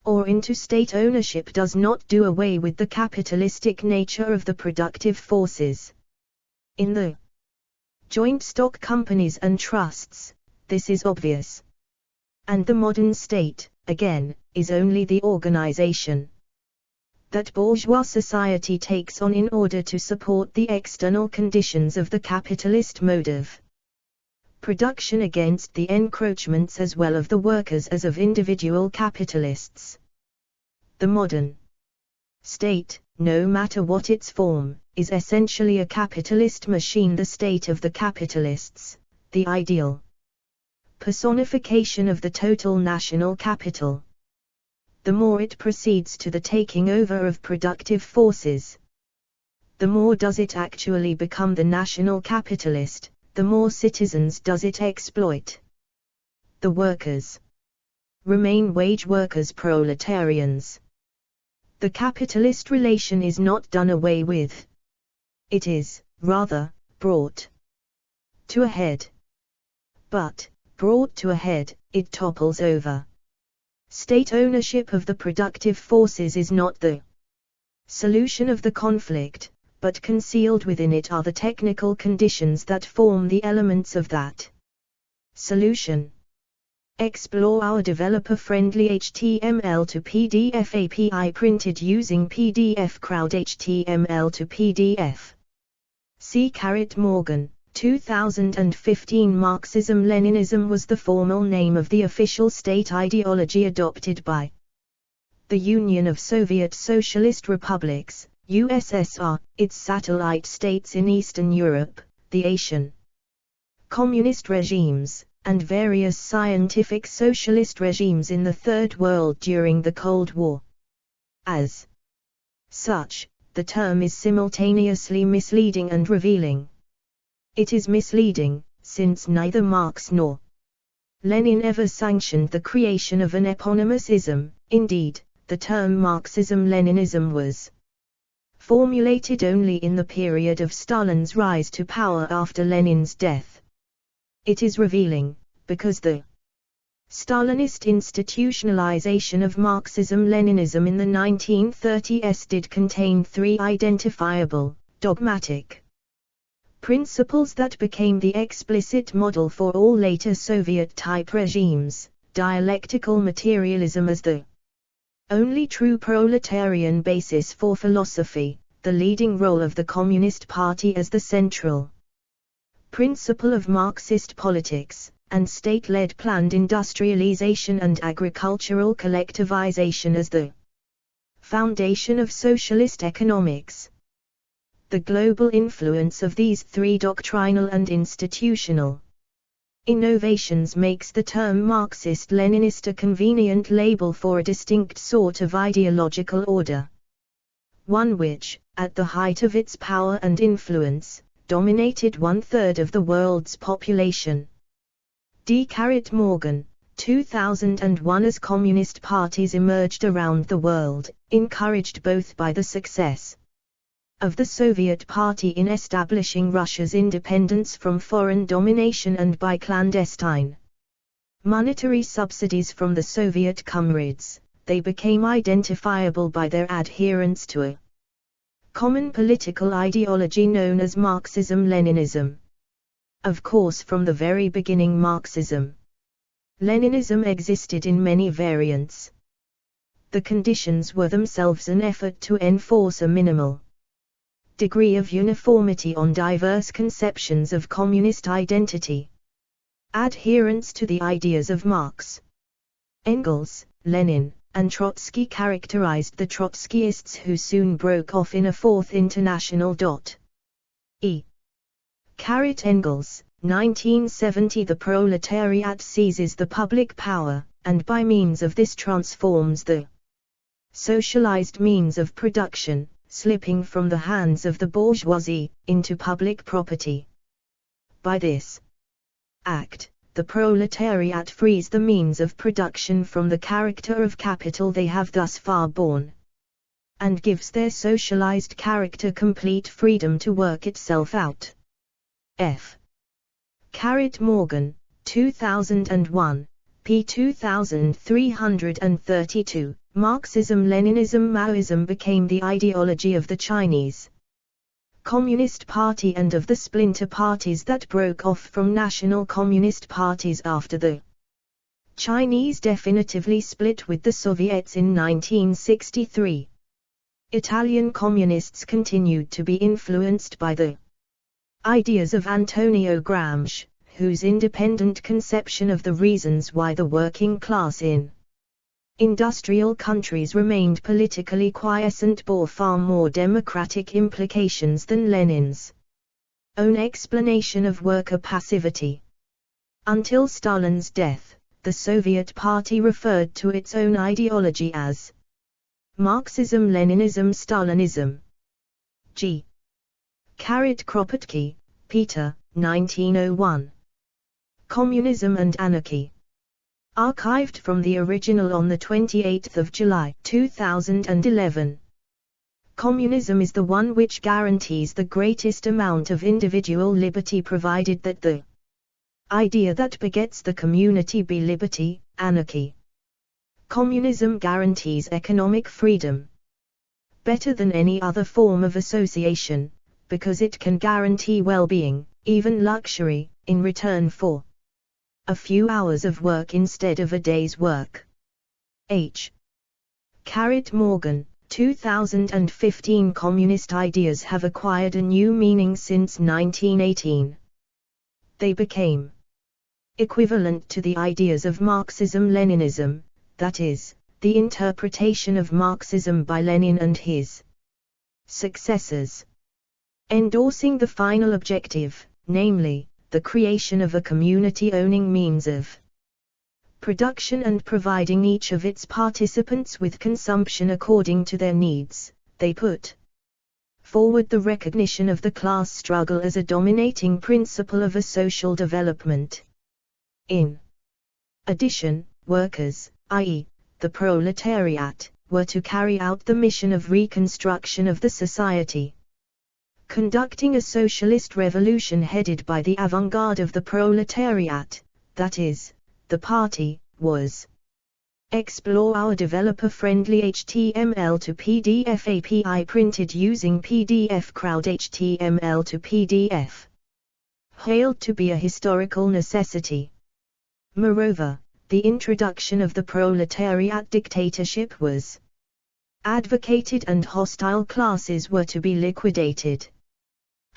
or into state ownership does not do away with the capitalistic nature of the productive forces. In the joint stock companies and trusts, this is obvious. And the modern state, again, is only the organization that bourgeois society takes on in order to support the external conditions of the capitalist mode of production against the encroachments as well of the workers as of individual capitalists. The modern state, no matter what its form, is essentially a capitalist machine, the state of the capitalists, the ideal personification of the total national capital. The more it proceeds to the taking over of productive forces, the more does it actually become the national capitalist, the more citizens does it exploit. The workers remain wage workers, proletarians. The capitalist relation is not done away with. It is, rather, brought to a head. But, brought to a head, it topples over. State ownership of the productive forces is not the solution of the conflict, but concealed within it are the technical conditions that form the elements of that solution. Explore our developer-friendly HTML to PDF API printed using PDF Crowd HTML to PDF. C. Morgan, 2015. Marxism-Leninism was the formal name of the official state ideology adopted by the Union of Soviet Socialist Republics, USSR, its satellite states in Eastern Europe, the Asian communist regimes, and various scientific socialist regimes in the Third World during the Cold War. As such, the term is simultaneously misleading and revealing. It is misleading, since neither Marx nor Lenin ever sanctioned the creation of an eponymous ism. Indeed, the term Marxism-Leninism was formulated only in the period of Stalin's rise to power after Lenin's death. It is revealing, because the Stalinist institutionalization of Marxism-Leninism in the 1930s did contain three identifiable, dogmatic principles that became the explicit model for all later Soviet-type regimes: dialectical materialism as the only true proletarian basis for philosophy, the leading role of the Communist Party as the central principle of Marxist politics, and state-led planned industrialization and agricultural collectivization as the foundation of socialist economics. The global influence of these three doctrinal and institutional innovations makes the term Marxist-Leninist a convenient label for a distinct sort of ideological order. One which, at the height of its power and influence, dominated 1/3 of the world's population. D. Morgan, 2001. As communist parties emerged around the world, encouraged both by the success of the Soviet Party in establishing Russia's independence from foreign domination and by clandestine monetary subsidies from the Soviet comrades, they became identifiable by their adherence to a common political ideology known as Marxism-Leninism. Of course, from the very beginning, Marxism-Leninism existed in many variants. The conditions were themselves an effort to enforce a minimal degree of uniformity on diverse conceptions of communist identity. Adherence to the ideas of Marx, Engels, Lenin, and Trotsky characterized the Trotskyists, who soon broke off in a Fourth International. Engels, 1970. The proletariat seizes the public power, and by means of this transforms the socialized means of production, slipping from the hands of the bourgeoisie, into public property. By this act, the proletariat frees the means of production from the character of capital they have thus far borne, and gives their socialized character complete freedom to work itself out. F. Morgan, 2001, p. 2332. Marxism-Leninism. Maoism became the ideology of the Chinese Communist Party and of the splinter parties that broke off from national communist parties after the Chinese definitively split with the Soviets in 1963. Italian communists continued to be influenced by the ideas of Antonio Gramsci, whose independent conception of the reasons why the working class in industrial countries remained politically quiescent bore far more democratic implications than Lenin's own explanation of worker passivity. Until Stalin's death, the Soviet Party referred to its own ideology as Marxism-Leninism. Stalinism. G. Kropotkin, Peter, 1901. Communism and Anarchy. Archived from the original on 28 July 2011. Communism is the one which guarantees the greatest amount of individual liberty, provided that the idea that begets the community be liberty. Anarchy. Communism guarantees economic freedom better than any other form of association, because it can guarantee well-being, even luxury, in return for a few hours of work instead of a day's work. H. Morgan, 2015. Communist ideas have acquired a new meaning since 1918. They became equivalent to the ideas of Marxism-Leninism, that is, the interpretation of Marxism by Lenin and his successors, endorsing the final objective, namely, the creation of a community owning means of production and providing each of its participants with consumption according to their needs. They put forward the recognition of the class struggle as a dominating principle of a social development. In addition, workers, i.e., the proletariat, were to carry out the mission of reconstruction of the society, conducting a socialist revolution headed by the avant-garde of the proletariat, that is, the party, was explore our developer-friendly HTML to PDF API printed using PDF Crowd HTML to PDF, hailed to be a historical necessity. Moreover, the introduction of the proletariat dictatorship was advocated and hostile classes were to be liquidated.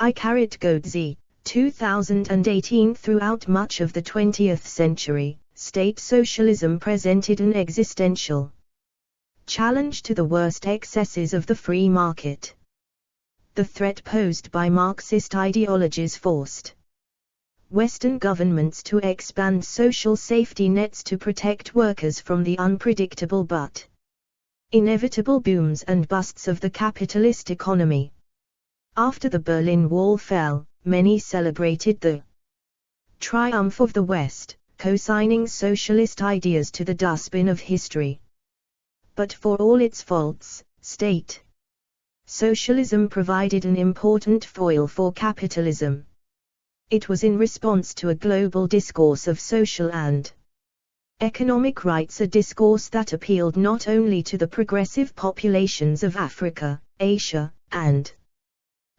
Godzi, 2018. Throughout much of the 20th century, state socialism presented an existential challenge to the worst excesses of the free market. The threat posed by Marxist ideologies forced Western governments to expand social safety nets to protect workers from the unpredictable but inevitable booms and busts of the capitalist economy. After the Berlin Wall fell, many celebrated the triumph of the West, co-signing socialist ideas to the dustbin of history. But for all its faults, state socialism provided an important foil for capitalism. It was in response to a global discourse of social and Economic rights, a discourse that appealed not only to the progressive populations of Africa, Asia, and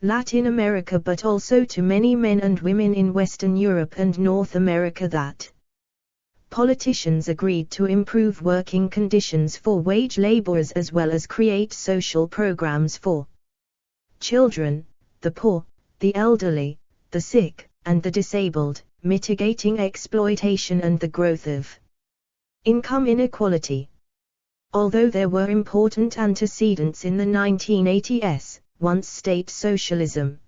Latin America but also to many men and women in Western Europe and North America, that politicians agreed to improve working conditions for wage laborers as well as create social programs for children, the poor, the elderly, the sick, and the disabled, mitigating exploitation and the growth of income inequality. Although there were important antecedents in the 1980s, once state socialism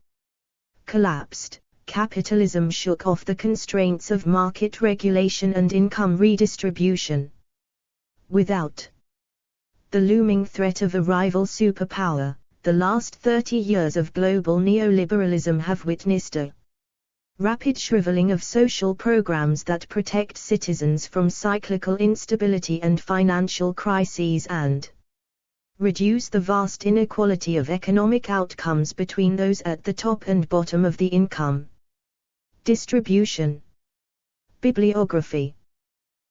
collapsed, capitalism shook off the constraints of market regulation and income redistribution. Without the looming threat of a rival superpower, the last 30 years of global neoliberalism have witnessed a rapid shriveling of social programs that protect citizens from cyclical instability and financial crises and reduce the vast inequality of economic outcomes between those at the top and bottom of the income distribution. Bibliography.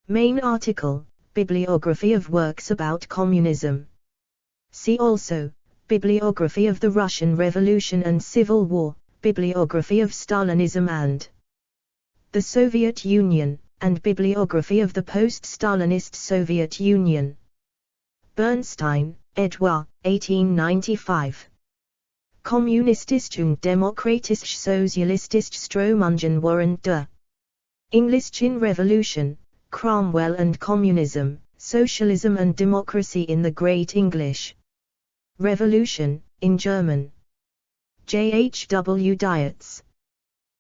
Main article, Bibliography of works about communism. See also, Bibliography of the Russian Revolution and Civil War, Bibliography of Stalinism and the Soviet Union, and Bibliography of the post-Stalinist Soviet Union. Bernstein, Edouard, 1895. Kommunistisch und demokratisch sozialistisch Strömungen während der Englischen Revolution, Cromwell and Communism, Socialism and Democracy in the Great English Revolution, in German. J. H. W. Dietz.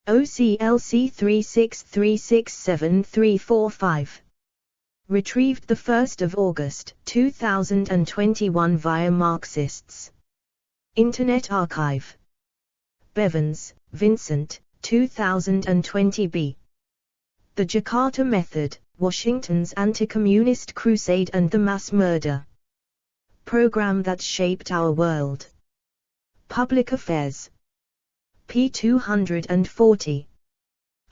OCLC 36367345. Retrieved 1 August 2021 via Marxists Internet Archive. Bevans, Vincent, 2020b. The Jakarta Method, Washington's Anti-Communist Crusade and the Mass Murder Program That Shaped Our World. Public Affairs. p. 240.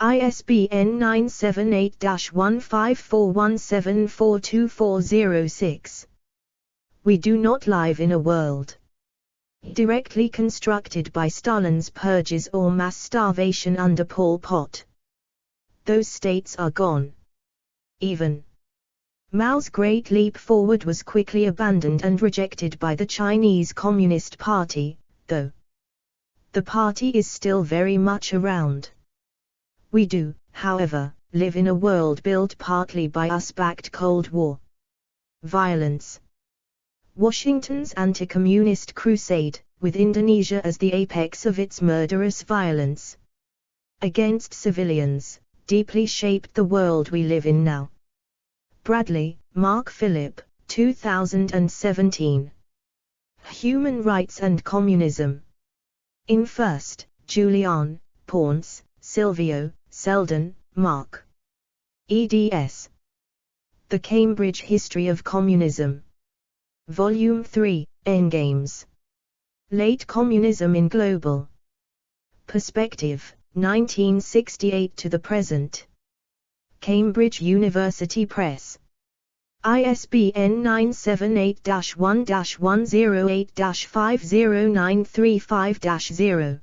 ISBN 978-1541742406. We do not live in a world directly constructed by Stalin's purges or mass starvation under Pol Pot. Those states are gone. Even Mao's Great Leap Forward was quickly abandoned and rejected by the Chinese Communist Party, though the party is still very much around. We do, however, live in a world built partly by us-backed Cold War violence. Washington's anti-communist crusade, with Indonesia as the apex of its murderous violence against civilians, deeply shaped the world we live in now. Bradley, Mark Phillip, 2017. Human Rights and Communism. In First, Julian, Paunce, Silvio, Selden, Mark. eds. The Cambridge History of Communism. Volume 3, Endgames. Late Communism in Global Perspective, 1968 to the Present. Cambridge University Press. ISBN 978-1-108-50935-0.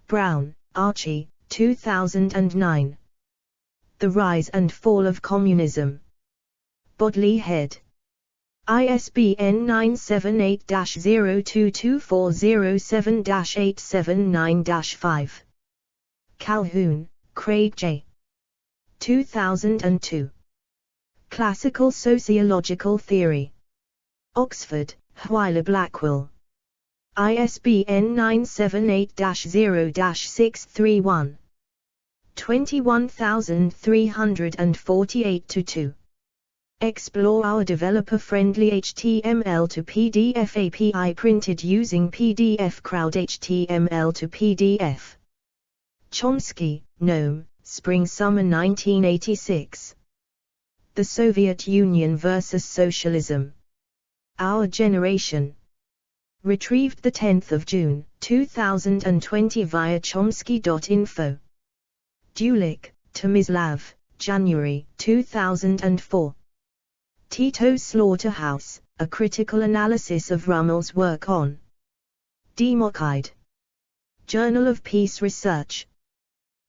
Brown, Archie, 2009. The Rise and Fall of Communism. Bodley Head. ISBN 978-022407-879-5. Calhoun, Craig J. 2002. Classical Sociological Theory. Oxford, Hwyler Blackwell. ISBN 978-0-631. 21348-2. Explore our developer-friendly HTML to PDF API printed using PDF Crowd HTML to PDF. Chomsky, Noam, Spring-Summer 1986. The Soviet Union versus Socialism. Our Generation. Retrieved 10 June, 2020 via chomsky.info. Dulik, Tomislav, January 2004. Tito's Slaughterhouse, a critical analysis of Rummel's work on Democide. Journal of Peace Research.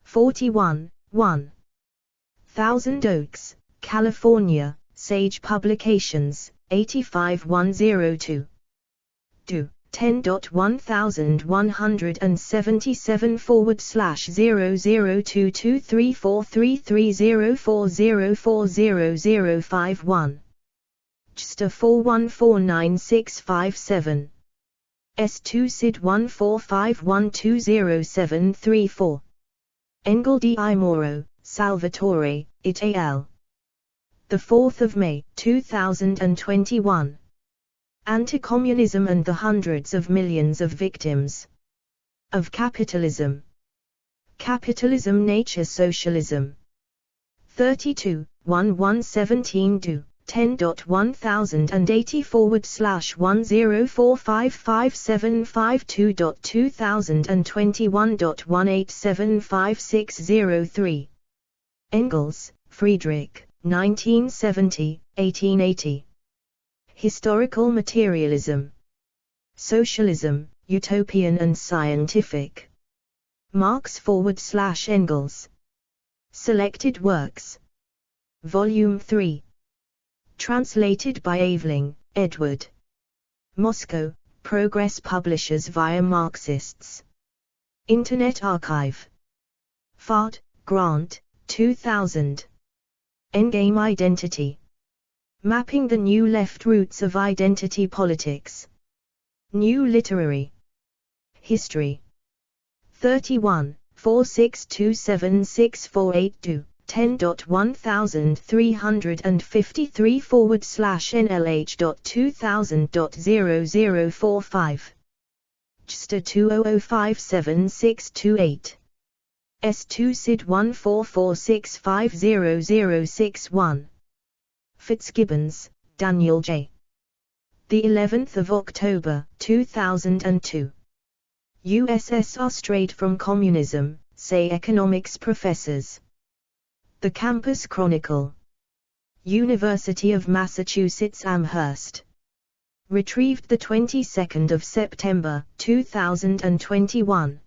41, 1. Thousand Oaks, California, Sage Publications, 85102. Do. 10.101177/00223433040400051. JSTA 41496557. S2 SID 145120734. Engel D. I. Moro, Salvatore, et al. 4 May 2021. Anti-Communism and the Hundreds of Millions of Victims of Capitalism. Capitalism Nature Socialism. 32, 1117 do. 10.1084/1045552.2021.1875603. Engels, Friedrich, 1970, 1880. Historical Materialism. Socialism, Utopian and Scientific. Marx/Engels. Selected Works. Volume 3. Translated by Aveling, Edward. Moscow, Progress Publishers via Marxists. Internet Archive. Fard, Grant, 2000. Endgame Identity. Mapping the New Left Roots of Identity Politics. New Literary History. 31, 46276482 do. 10.1353/NLH.2000.0045. JSTA 20057628. S2 SID 144650061. Fitzgibbons, Daniel J. The 11th of October, 2002. USSR Straight from Communism, say economics professors. The Campus Chronicle. University of Massachusetts Amherst. Retrieved the 22nd of September, 2021.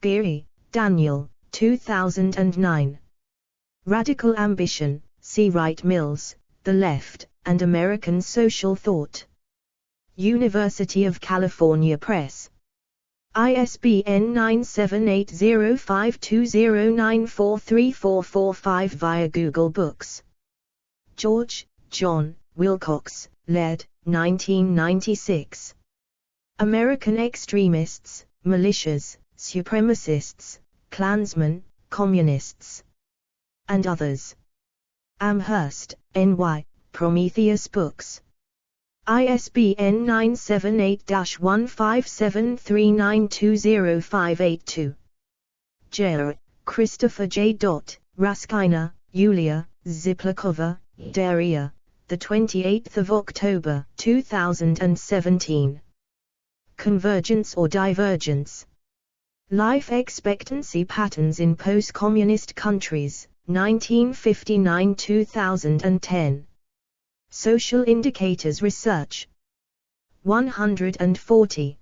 Geary, Daniel, 2009. Radical Ambition, C. Wright Mills, The Left, and American Social Thought. University of California Press. ISBN 9780520943445 via Google Books. George, John, Wilcox, led, 1996. American Extremists, Militias, Supremacists, Klansmen, Communists, and Others. Amherst, NY, Prometheus Books. ISBN 978-15739205882. Jair, Christopher J. Raskina, Yulia, Ziplakova, Daria, the 28th of October, 2017. Convergence or Divergence. Life Expectancy Patterns in Post-Communist Countries, 1959-2010. Social Indicators Research. 140.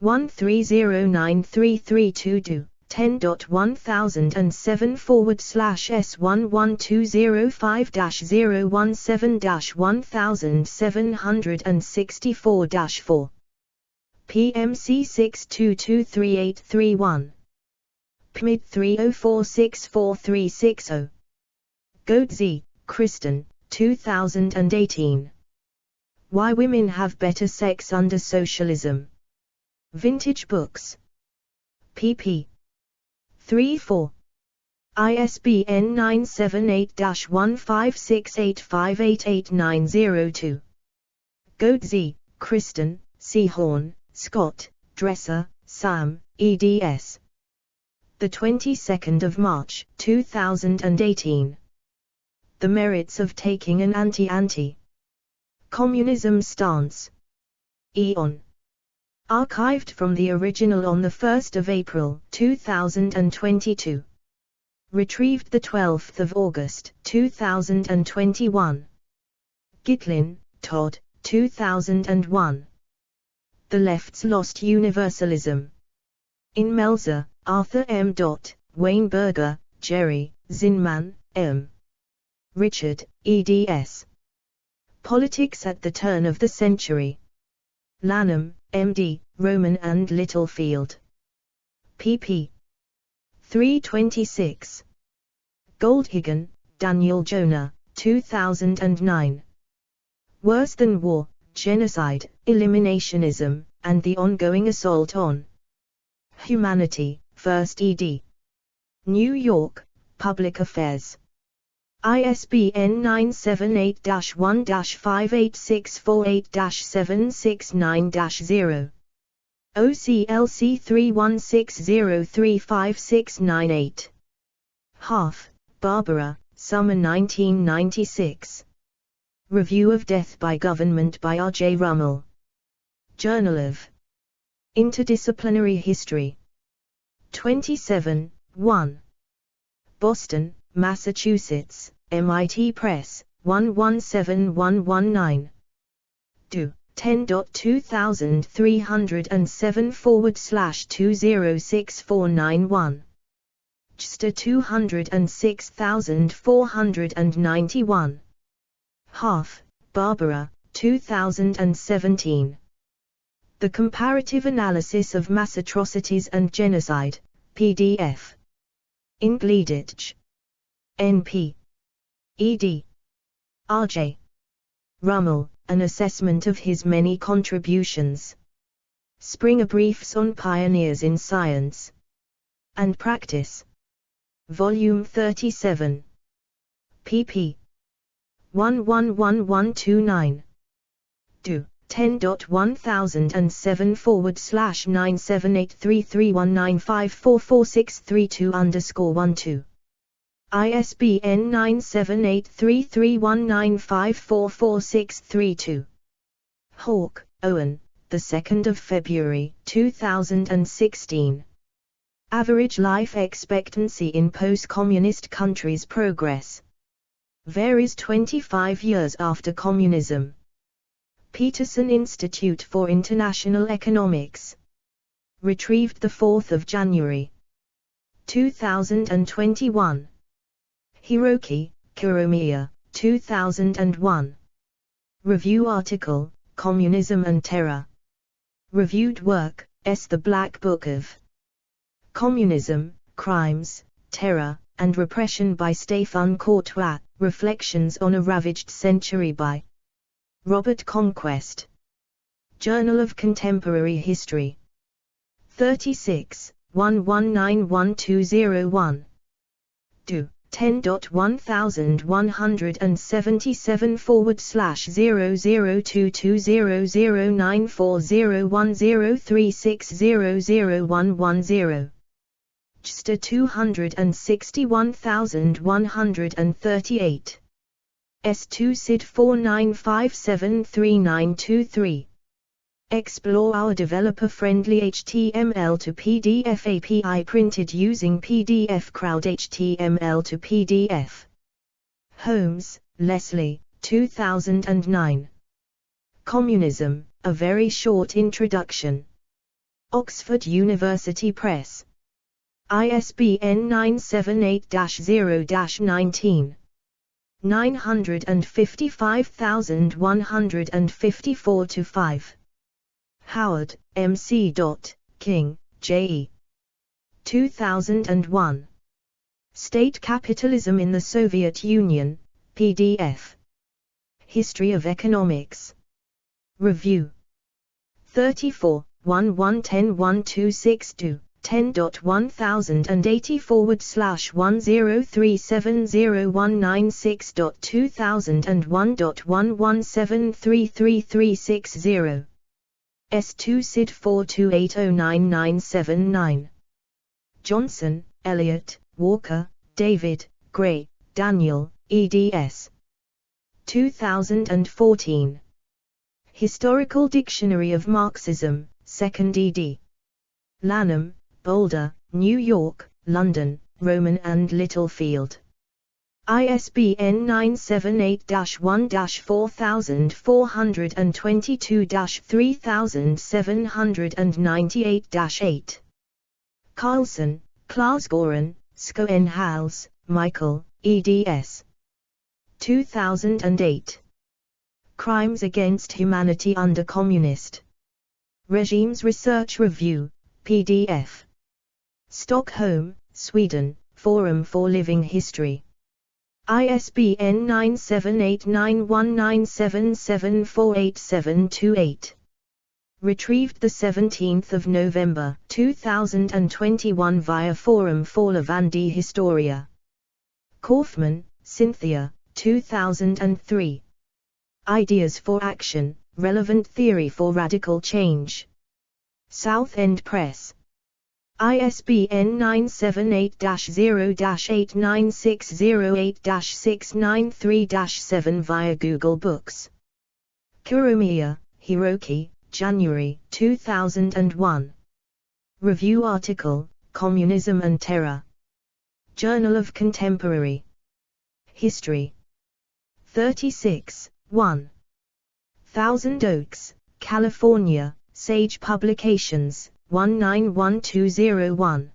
13093332 do. 10.1007-S112005-017-1764-4. PMC 6223831. PMID 30464360. Goetze, Kristen, 2018. Why Women Have Better Sex Under Socialism. Vintage Books. pp. 3-4. ISBN 978-15685888902. Goetze, Kristen, C. Horn, Scott, Dresser, Sam, eds. The 22nd of March, 2018. The Merits of Taking an Anti-Communism Stance. Eon. Archived from the original on 1 April 2022. Retrieved 12 August 2021. Gitlin, Todd, 2001. The Left's Lost Universalism. In Melzer, Arthur M. Weinberger, Jerry, Zinman, M. Richard, eds. Politics at the Turn of the Century. Lanham, M.D., Roman and Littlefield. pp. 326. Goldhagen, Daniel Jonah, 2009. Worse Than War, Genocide, Eliminationism, and the Ongoing Assault on Humanity, 1st ed. New York, Public Affairs. ISBN 978-1-58648-769-0. OCLC 3160356998. Half, Barbara, Summer 1996. Review of Death by Government by R.J. Rummel. Journal of Interdisciplinary History. 27, 1. Boston, Massachusetts, MIT Press, 117119. Do. 10.2307/206491. JSTOR 206491. Half, Barbara, 2017. The Comparative Analysis of Mass Atrocities and Genocide, PDF. In Gleeditch. N.P. ed. R.J. Rummel, An Assessment of His Many Contributions. Springer Briefs on Pioneers in Science and Practice. Volume 37. pp. 111129. Do. 10.1017833195446332_12. ISBN 9783319544632. Hawke, Owen, 2 February 2016. Average Life Expectancy in Post-Communist Countries Progress. Varies 25 years after communism. Peterson Institute for International Economics. Retrieved 4 January 2021. Hiroki, Kuromiya, 2001. Review article, Communism and Terror. Reviewed work, The Black Book of Communism, Crimes, Terror, and Repression by Stéphane Courtois, Reflections on a Ravaged Century by Robert Conquest. Journal of Contemporary History. 36, 11912001. Do. 10.1122009409401036001110. JSTOR 261138. S2 SID 49573923. Explore our developer-friendly HTML to PDF API printed using PDF Crowd HTML to PDF. Holmes, Leslie, 2009. Communism, A Very Short Introduction. Oxford University Press. ISBN 978-0-19. 955154-5. Howard, M.C. King, J.E. 2001. State Capitalism in the Soviet Union, PDF. History of Economics. Review. 34, 1110-126-2. 10.101080/10370196.2001.11733360. S2 SID 42809979. Johnson, Elliot, Walker, David, Gray, Daniel, eds. 2014. Historical Dictionary of Marxism, 2nd ed. Lanham, Boulder, New York, London, Roman and Littlefield. ISBN 978-1-4422-3798-8. Carlson, Klaus-Goren, Schoenhaus, Michael, eds. 2008. Crimes Against Humanity Under Communist Regimes Research Review, PDF. Stockholm, Sweden, Forum for Living History. ISBN 9789197748728. Retrieved 17 November 2021 via Forum for Lavandi Historia. Kaufman, Cynthia, 2003. Ideas for Action, Relevant Theory for Radical Change. Southend Press. ISBN 978-0-89608-693-7 via Google Books. Kuromiya, Hiroki, January 2001. Review article, Communism and Terror. Journal of Contemporary History. 36, 1. Thousand Oaks, California, Sage Publications, 191201.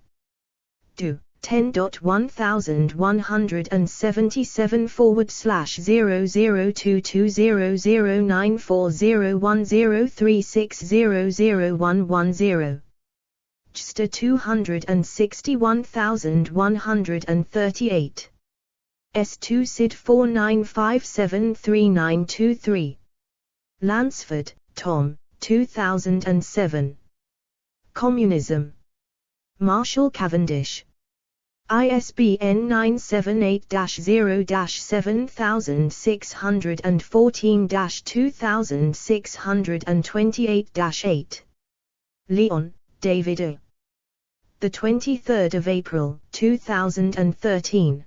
Do. 10.1022009409401036001110. JSTOR 261138. S2 SID 49573923. Lansford, Tom, 2007. Communism. Marshall Cavendish. ISBN 978-0-7614-2628-8. Leon, David O. The 23rd of April, 2013.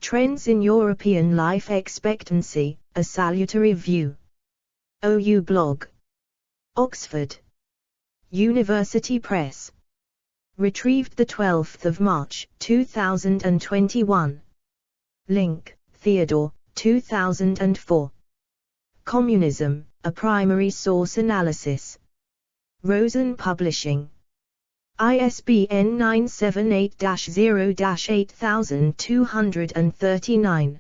Trends in European Life Expectancy, A Salutary View. OU Blog. Oxford University Press. Retrieved 12 March, 2021. Link, Theodore, 2004. Communism, A Primary Source Analysis. Rosen Publishing. ISBN 978-0-8239.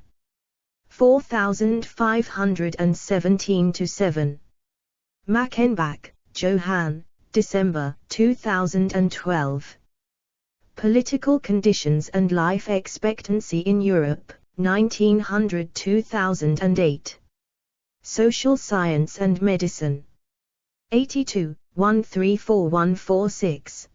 4517-7. Mackenbach, Johann, December 2012. Political Conditions and Life Expectancy in Europe, 1900-2008. Social Science and Medicine. 82, 134146.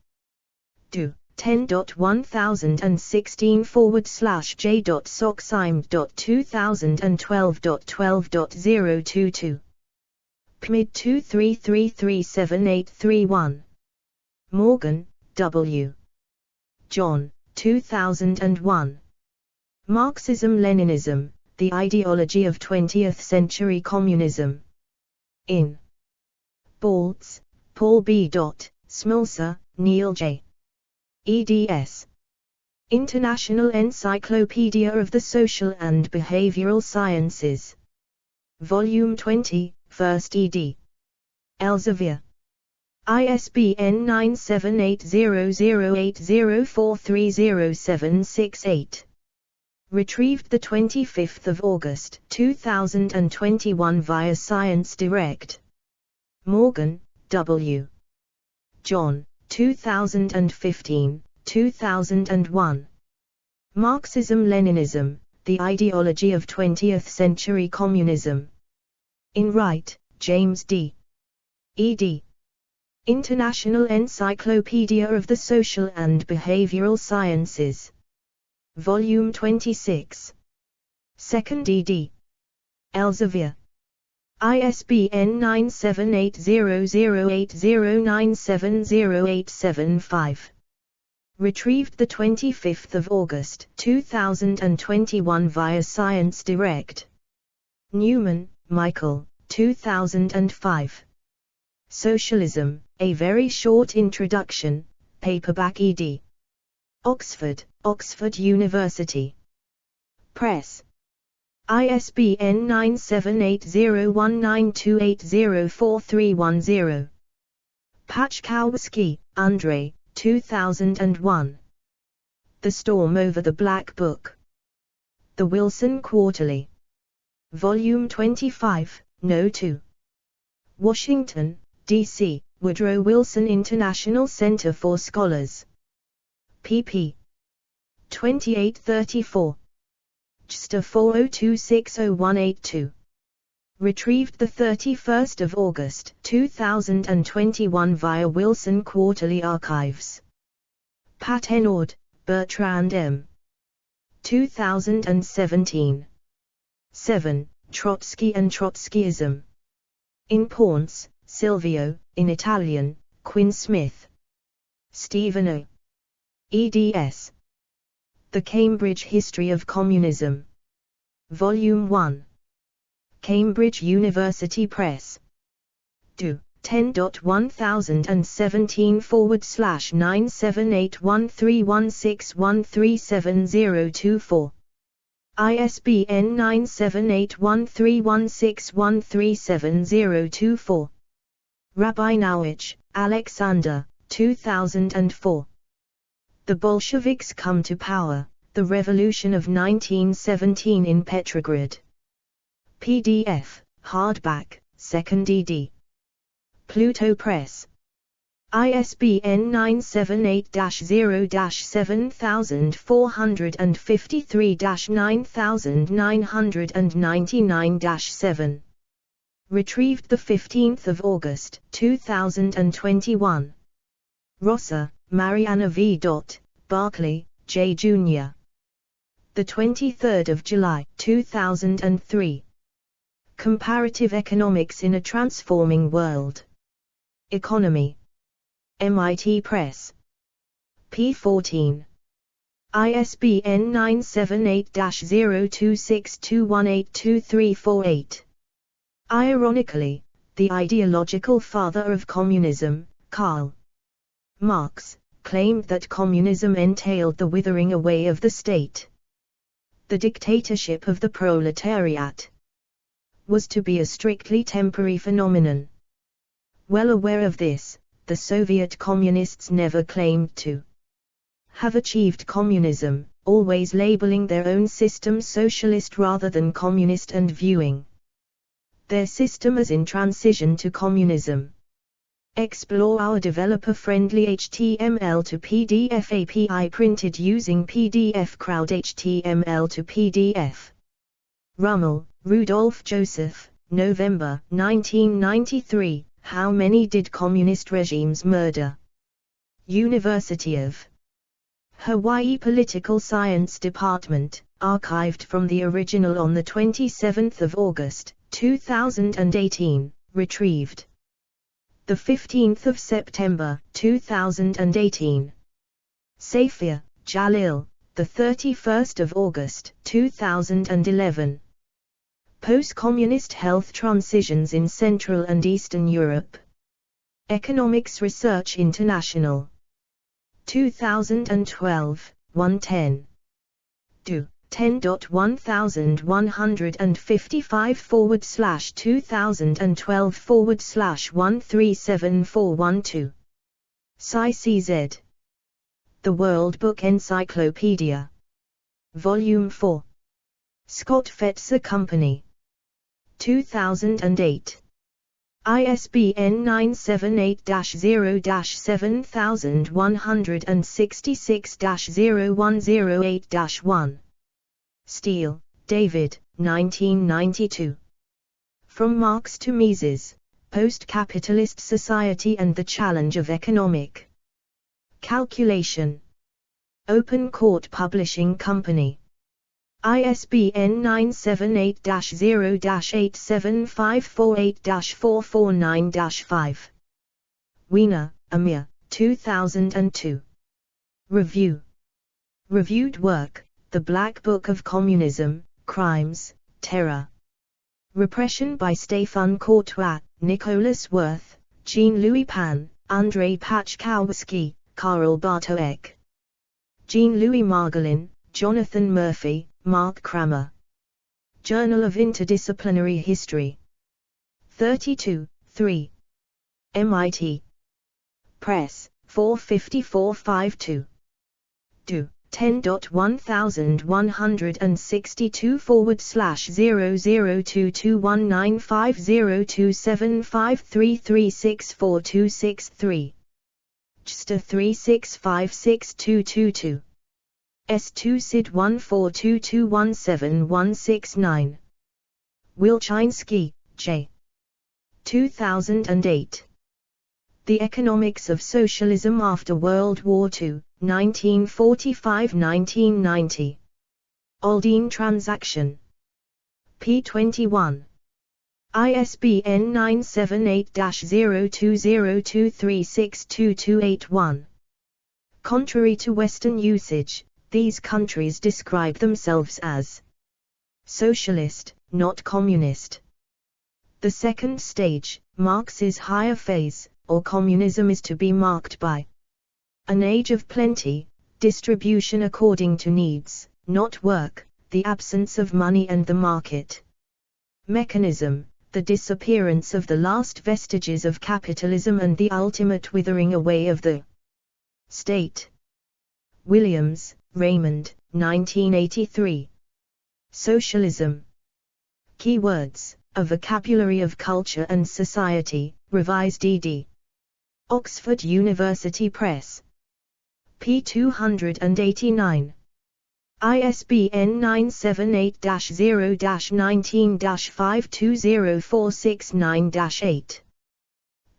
Do. 10.1016/j.soxime.2012.12.022. PMID 23337831. Morgan, W. John, 2001. Marxism-Leninism, The Ideology of 20th-Century Communism. In. Baltz, Paul B. Smolcer, Neil J. eds. International Encyclopedia of the Social and Behavioral Sciences. Volume 20, 1st ed. Elsevier. ISBN 9780080430768. Retrieved 25 August 2021 via Science Direct. Morgan, W. John, 2015, 2001. Marxism-Leninism, The Ideology of 20th-Century Communism. In Wright, James D. ed. International Encyclopedia of the Social and Behavioral Sciences. Volume 26. 2nd ed. Elsevier. ISBN 9780080970875. Retrieved 25 August 2021 via Science Direct. Newman, Michael, 2005. Socialism, A Very Short Introduction, paperback ed. Oxford, Oxford University Press. ISBN 9780192804310. Pachkowski, Andrei, 2001. The Storm Over the Black Book. The Wilson Quarterly. Volume 25, No. 2. Washington, D.C., Woodrow Wilson International Center for Scholars. pp. 28-34. JSTOR 402600182. Retrieved 31 August 2021 via Wilson Quarterly Archives. Patenaude, Bertrand M. 2017. 7. Trotsky and Trotskyism. In Ponce, Silvio, in Italian, Quinn Smith. Stephen O. eds. The Cambridge History of Communism. Volume 1. Cambridge University Press. Do. 10.1017/9781316137024. ISBN 9781316137024. Rabinowitz, Alexander, 2004. The Bolsheviks Come to Power, The Revolution of 1917 in Petrograd. PDF, hardback, 2nd ed. Pluto Press. ISBN 978-0-7453-9999-7. Retrieved 15 August 2021. Rosser, Mariana V. Barclay, J. Jr. 23 July 2003. Comparative Economics in a Transforming World. Economy. MIT Press. p. 14. ISBN 978-0262182348. Ironically, the ideological father of communism, Karl Marx, claimed that communism entailed the withering away of the state. The dictatorship of the proletariat was to be a strictly temporary phenomenon. Well aware of this, the Soviet communists never claimed to have achieved communism, always labeling their own system socialist rather than communist and viewing their system as in transition to communism. Explore our developer-friendly HTML to PDF API printed using PDF Crowd HTML to PDF. Rummel, Rudolph Joseph, November 1993. How many did communist regimes murder? University of Hawaii Political Science Department, archived from the original on the 27th of August, 2018, retrieved the 15th of September, 2018. Safia, Jalil, the 31st of August, 2011. Post-Communist Health Transitions in Central and Eastern Europe. Economics Research International. 2012, 110. Do. 10.1155/2012/137412. Sci-CZ. The World Book Encyclopedia. Volume 4. Scott Fetzer Company. 2008. ISBN 978-0-7166-0108-1. Steele, David, 1992. From Marx to Mises, Post-Capitalist Society and the Challenge of Economic Calculation. Open Court Publishing Company. ISBN 978-0-87548-449-5. Wiener, Amir, 2002. Review. Reviewed work, The Black Book of Communism, Crimes, Terror, Repression by Stefan Courtois, Nicholas Wirth, Jean-Louis Pan, Andrei Pachkowski, Karl Bartoek. Jean-Louis Margolin, Jonathan Murphy, Mark Cramer. Journal of Interdisciplinary History. 32, 3. MIT Press, 45452. Do. 10.1122/00221950275336426 JSTA 3656222. S2 SID 142217169. Wilczynski, J. 2008. The Economics of Socialism After World War II, 1945–1990. Aldine Transaction. p. 21. ISBN 978-0202362281. Contrary to Western usage, these countries describe themselves as socialist, not communist. The second stage, Marx's higher phase, or communism, is to be marked by an age of plenty, distribution according to needs, not work, the absence of money and the market mechanism, the disappearance of the last vestiges of capitalism and the ultimate withering away of the state. Williams, Raymond, 1983. Socialism. Keywords, A Vocabulary of Culture and Society, Revised ed. Oxford University Press. p. 289. ISBN 978-0-19-520469-8.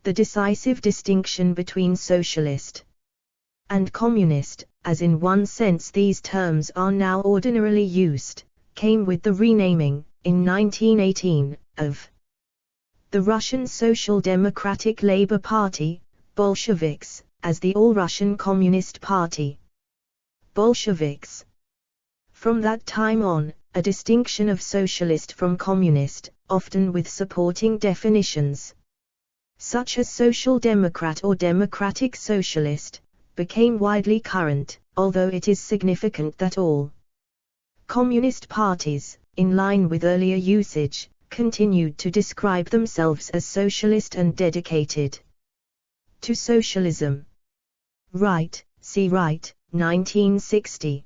The decisive distinction between socialist and communist, as in one sense these terms are now ordinarily used, came with the renaming, in 1918, of the Russian Social Democratic Labour Party, Bolsheviks, as the All-Russian Communist Party. Bolsheviks. From that time on, a distinction of socialist from communist, often with supporting definitions, such as social democrat or democratic socialist, became widely current, although it is significant that all communist parties, in line with earlier usage, continued to describe themselves as socialist and dedicated to socialism. Wright, C. Wright, 1960.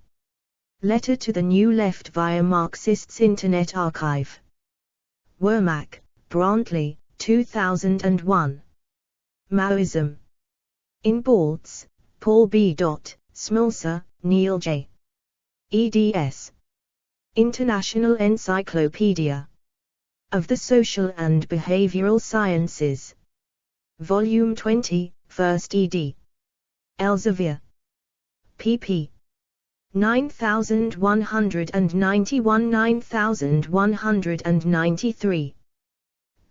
Letter to the New Left via Marxists Internet Archive. Wermack, Brantley, 2001. Maoism. In Baltz, Paul B. Smolcer, Neil J. eds. International Encyclopedia of the Social and Behavioral Sciences. Volume 20, 1st ed. Elsevier. pp. 9191-9193.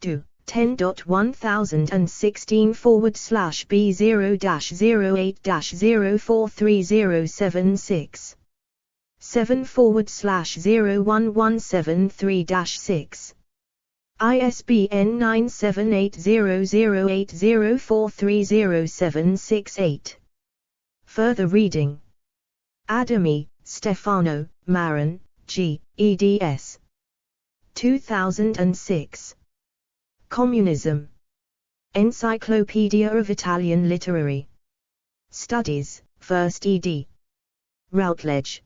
Do. 10.1016/B0-08-043076. 7/01173-6. ISBN 9780080430768. Further reading. Adami, Stefano, Marin, G. eds. 2006. Communism. Encyclopedia of Italian Literary Studies, 1st ed. Routledge.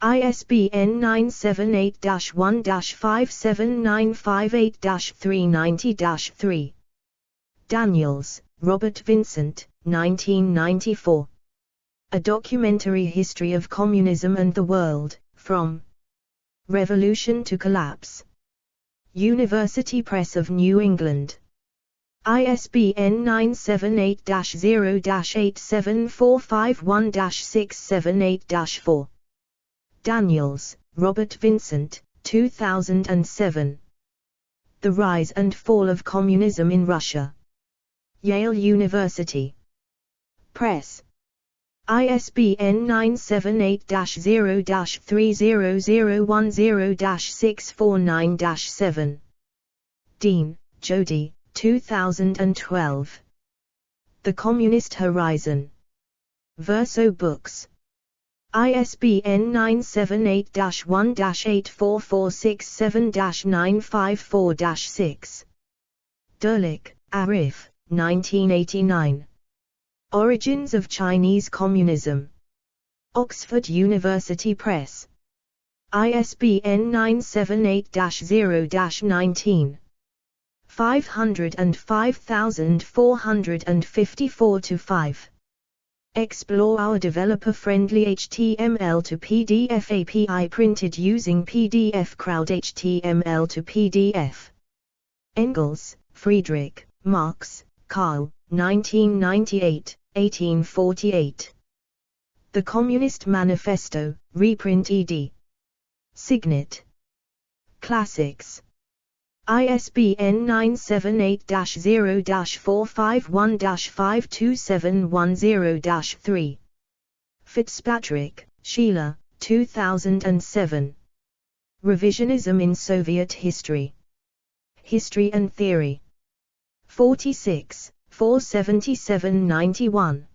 ISBN 978-1-57958-390-3. Daniels, Robert Vincent, 1994. A Documentary History of Communism and the World, From Revolution to Collapse. University Press of New England. ISBN 978-0-87451-678-4. Daniels, Robert Vincent, 2007. The Rise and Fall of Communism in Russia. Yale University Press. ISBN 978-0-30010-649-7. Dean, Jody, 2012. The Communist Horizon. Verso Books. ISBN 978-1-84467-954-6. Derlich, Arif, 1989. Origins of Chinese Communism. Oxford University Press. ISBN 978-0-19. 505454-5. Explore our developer-friendly HTML to PDF API printed using PDF Crowd HTML to PDF. Engels, Friedrich, Marx, Karl, 1998, 1848. The Communist Manifesto, reprint ed. Signet. Classics. ISBN 978-0-451-52710-3. Fitzpatrick, Sheila, 2007. Revisionism in Soviet History. History and Theory. 46, 477-91.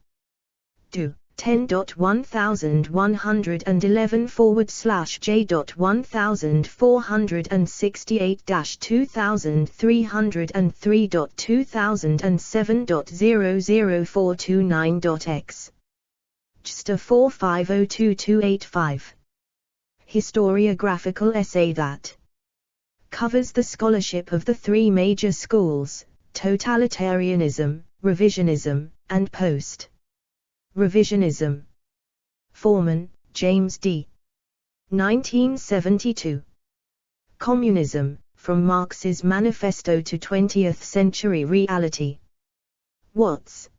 Do. 10.1001-11-468-2303.2007.00429.x. JSTOR 4502285. Historiographical essay that covers the scholarship of the three major schools, totalitarianism, revisionism, and post-revisionism. Foreman, James D. 1972. Communism, From Marx's Manifesto to 20th Century Reality. Watts.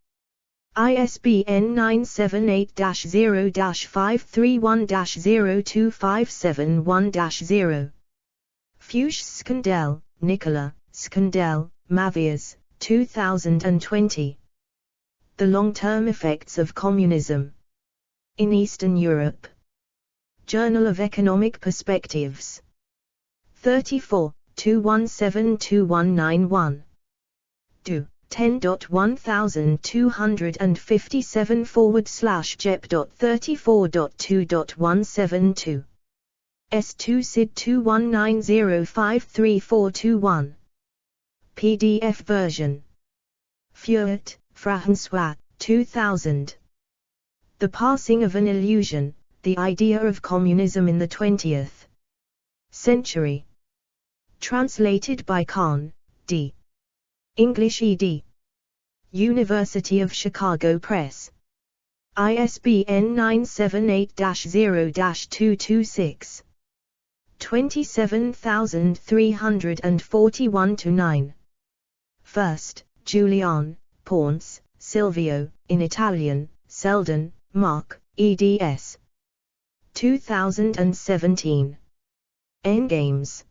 ISBN 978-0-531-02571-0. Fuchs Skandel, Nicola, Skandel, Mavias, 2020. The Long-Term Effects of Communism in Eastern Europe. Journal of Economic Perspectives. 34, 2172191. Do. 10.1257/jep.34.2.172. S2 SID 2190533421. PDF version. Feuert, François, 2000. The Passing of an Illusion, The Idea of Communism in the 20th Century. Translated by Kahn, D. English ed. University of Chicago Press. ISBN 978-0-226. 27341-9. First, Julian, Ponce, Silvio, in Italian, Selden, Mark, eds. 2017. Endgames.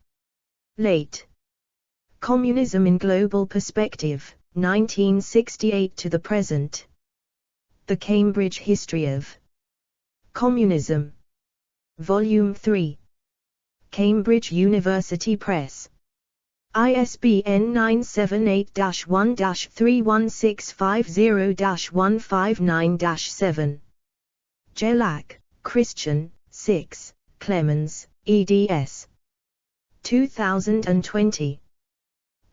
Late. Communism in Global Perspective, 1968 to the Present. The Cambridge History of Communism. Volume 3. Cambridge University Press. ISBN 978-1-31650-159-7. Jelak, Christian, 6, Clemens, eds. 2020.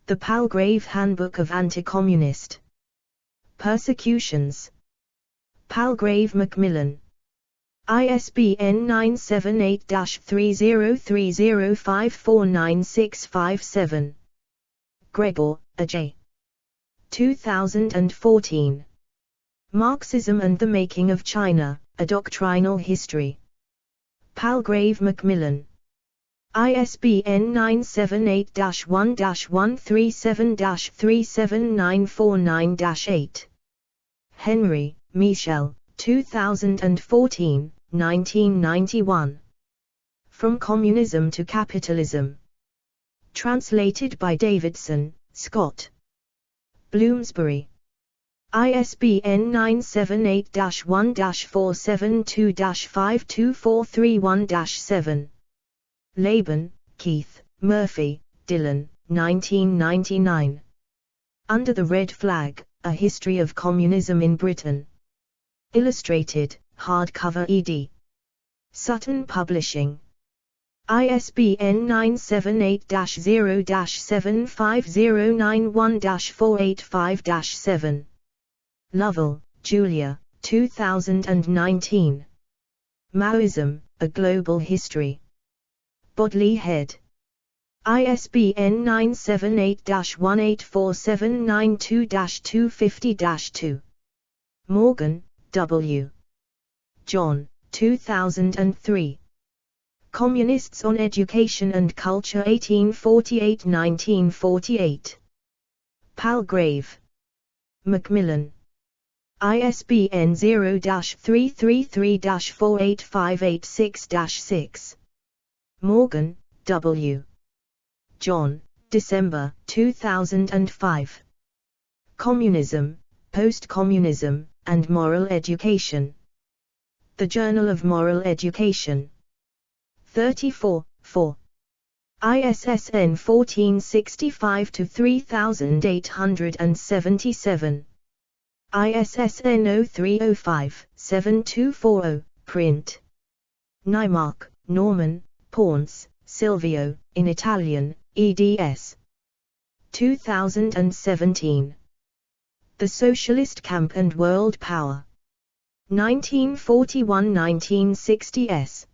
The Palgrave Handbook of Anti-Communist Persecutions. Palgrave Macmillan. ISBN 978-3030549657. Gregor, A.J. 2014. Marxism and the Making of China, A Doctrinal History. Palgrave Macmillan. ISBN 978-1-137-37949-8. Henry, Michel, 2014, 1991. From Communism to Capitalism. Translated by Davidson, Scott. Bloomsbury. ISBN 978-1-472-52431-7. Laban, Keith, Murphy, Dylan, 1999. Under the Red Flag, A History of Communism in Britain. Illustrated, hardcover ed. Sutton Publishing. ISBN 978-0-75091-485-7. Lovell, Julia, 2019. Maoism, A Global History. Bodley Head. ISBN 978-184792-250-2. Morgan, W. John, 2003. Communists on Education and Culture 1848–1948. Palgrave. Macmillan. ISBN 0-333-48586-6. Morgan, W. John, December 2005. Communism, Post-Communism, and Moral Education. The Journal of Moral Education. 34, 4. ISSN 1465-3877. ISSN 0305-7240, print. Naimark, Norman, Porns, Silvio, in Italian, eds. 2017. The Socialist Camp and World Power. 1941–1960 s.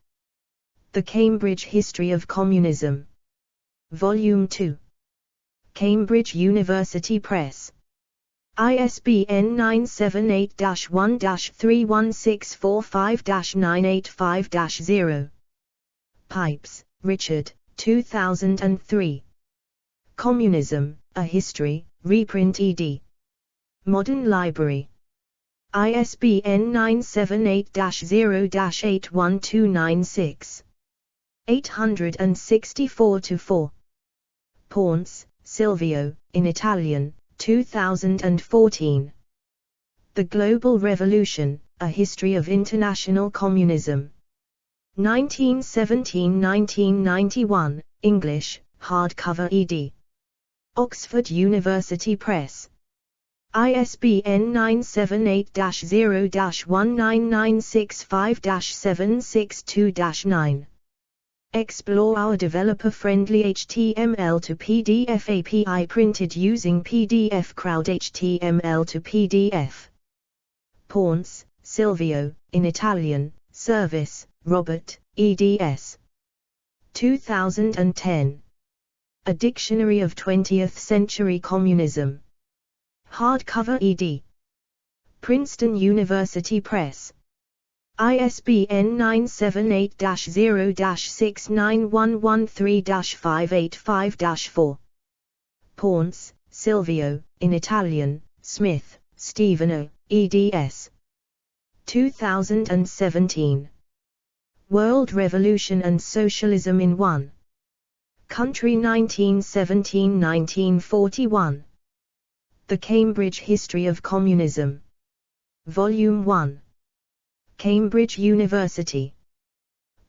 The Cambridge History of Communism. Volume 2. Cambridge University Press. ISBN 978-1-31645-985-0. Pipes, Richard, 2003. Communism, A History, reprint ed. Modern Library. ISBN 978-0-81296. 864-4. Porns, Silvio, in Italian, 2014. The Global Revolution, A History of International Communism. 1917–1991, English, hardcover ed. Oxford University Press. ISBN 978-0-19965-762-9. Explore our developer-friendly HTML to PDF API printed using PDF Crowd HTML to PDF. Porns, Silvio, in Italian, Service, Robert, eds. 2010. A Dictionary of 20th Century Communism. Hardcover ed. Princeton University Press. ISBN 978-0-69113-585-4. Porns, Silvio, in Italian, Smith, Stefano, eds. 2017. World Revolution and Socialism in One Country 1917–1941. The Cambridge History of Communism. Volume 1. Cambridge University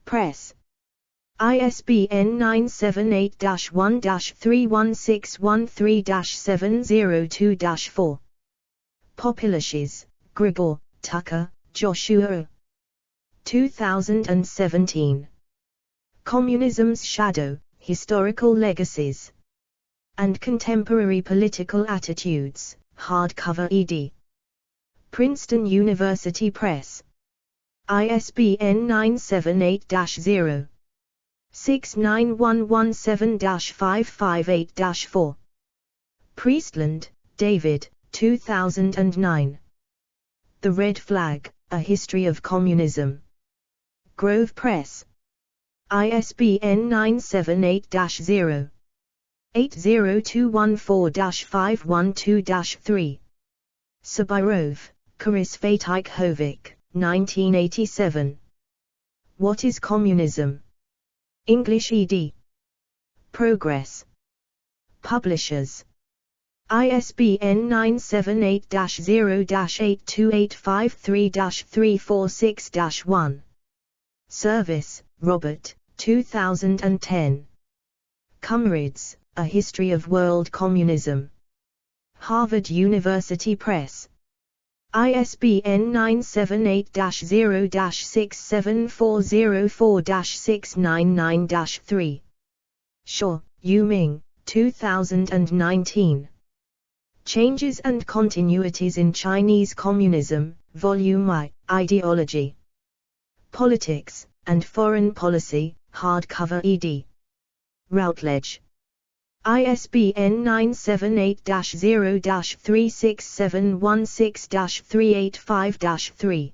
Press. ISBN 978-1-31613-702-4. Populishes, Grigor, Tucker, Joshua. 2017. Communism's Shadow, Historical Legacies and Contemporary Political Attitudes, hardcover ed. Princeton University Press. ISBN 978-0-69117-558-4. Priestland, David, 2009. The Red Flag, A History of Communism. Grove Press. ISBN 978-0-80214-512-3. Sabirov, Korisvatikovich, 1987. What is Communism? English ed. Progress. Publishers. ISBN 978-0-82853-346-1. Service, Robert, 2010. Comrades, A History of World Communism. Harvard University Press. ISBN 978-0-67404-699-3. Shaw, Yu-Ming, 2019. Changes and Continuities in Chinese Communism, Volume I, Ideology, Politics, and Foreign Policy, hardcover ed. Routledge. ISBN 978-0-36716-385-3.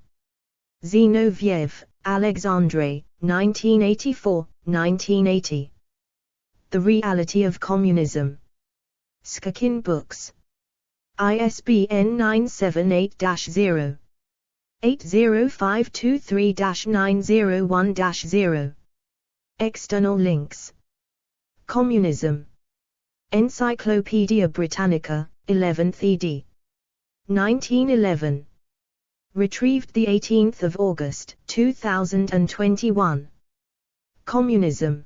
Zinoviev, Alexandre, 1984-1980. The Reality of Communism. Skakin Books. ISBN 978-0-80523-901-0. External links. Communism. Encyclopaedia Britannica, 11th ed. 1911. Retrieved 18 August 2021. Communism.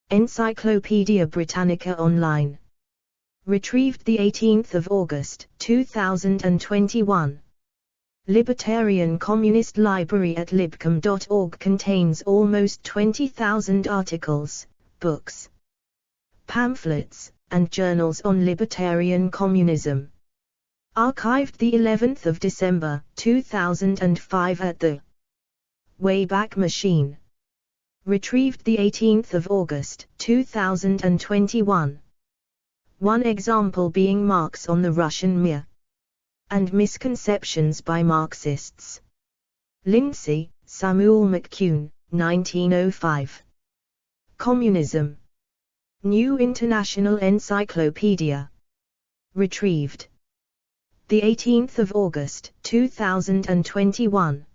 Encyclopaedia Britannica Online. Retrieved 18 August 2021. Libertarian Communist Library at libcom.org contains almost 20,000 articles, books, pamphlets, and journals on libertarian communism. Archived the 11th of December 2005 at the Wayback Machine. Retrieved the 18th of August 2021. One example being Marx on the Russian Mir and Misconceptions by Marxists. Lindsay, Samuel McCune, 1905. Communism. New International Encyclopedia. Retrieved the 18th of August 2021.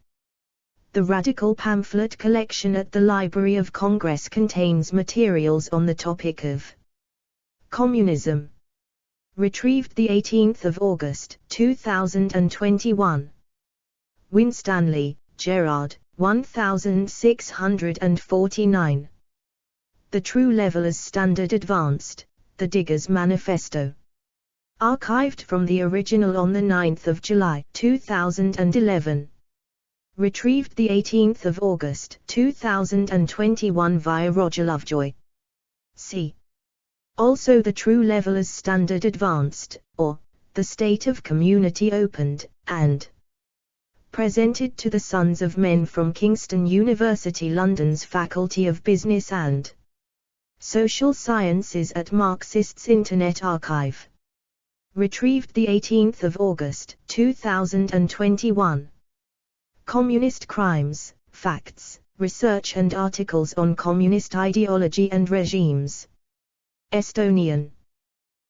The Radical Pamphlet Collection at the Library of Congress contains materials on the topic of communism. Retrieved the 18th of August 2021. Winstanley, Gerard, 1649. The True Level as Standard Advanced, The Diggers' Manifesto. Archived from the original on the 9th of July 2011. Retrieved the 18th of August 2021 via Roger Lovejoy. C. Also The True Level as Standard Advanced, or The State of Community Opened, and presented to the Sons of Men from Kingston University London's Faculty of Business and Social Sciences at Marxists Internet Archive. Retrieved the 18th of August 2021. Communist Crimes, Facts, Research and Articles on Communist Ideology and Regimes. Estonian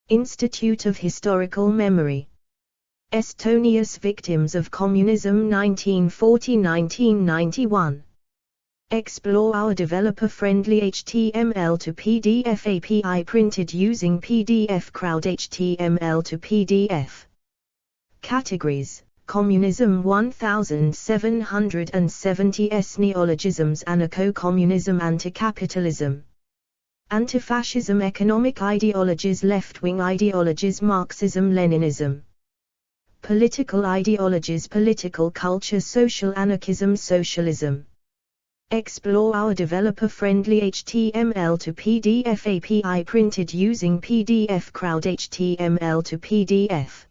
Institute of Historical Memory. Estonia's Victims of Communism 1940-1991. Explore our developer-friendly HTML to PDF API printed using PDF Crowd HTML to PDF. Categories: Communism 1770s Neologisms Anarcho-communism Anti-capitalism Anti-fascism Economic ideologies Left-wing ideologies Marxism-Leninism Political ideologies Political culture Social anarchism Socialism. Explore our developer-friendly HTML to PDF API printed using PDF Crowd HTML to PDF.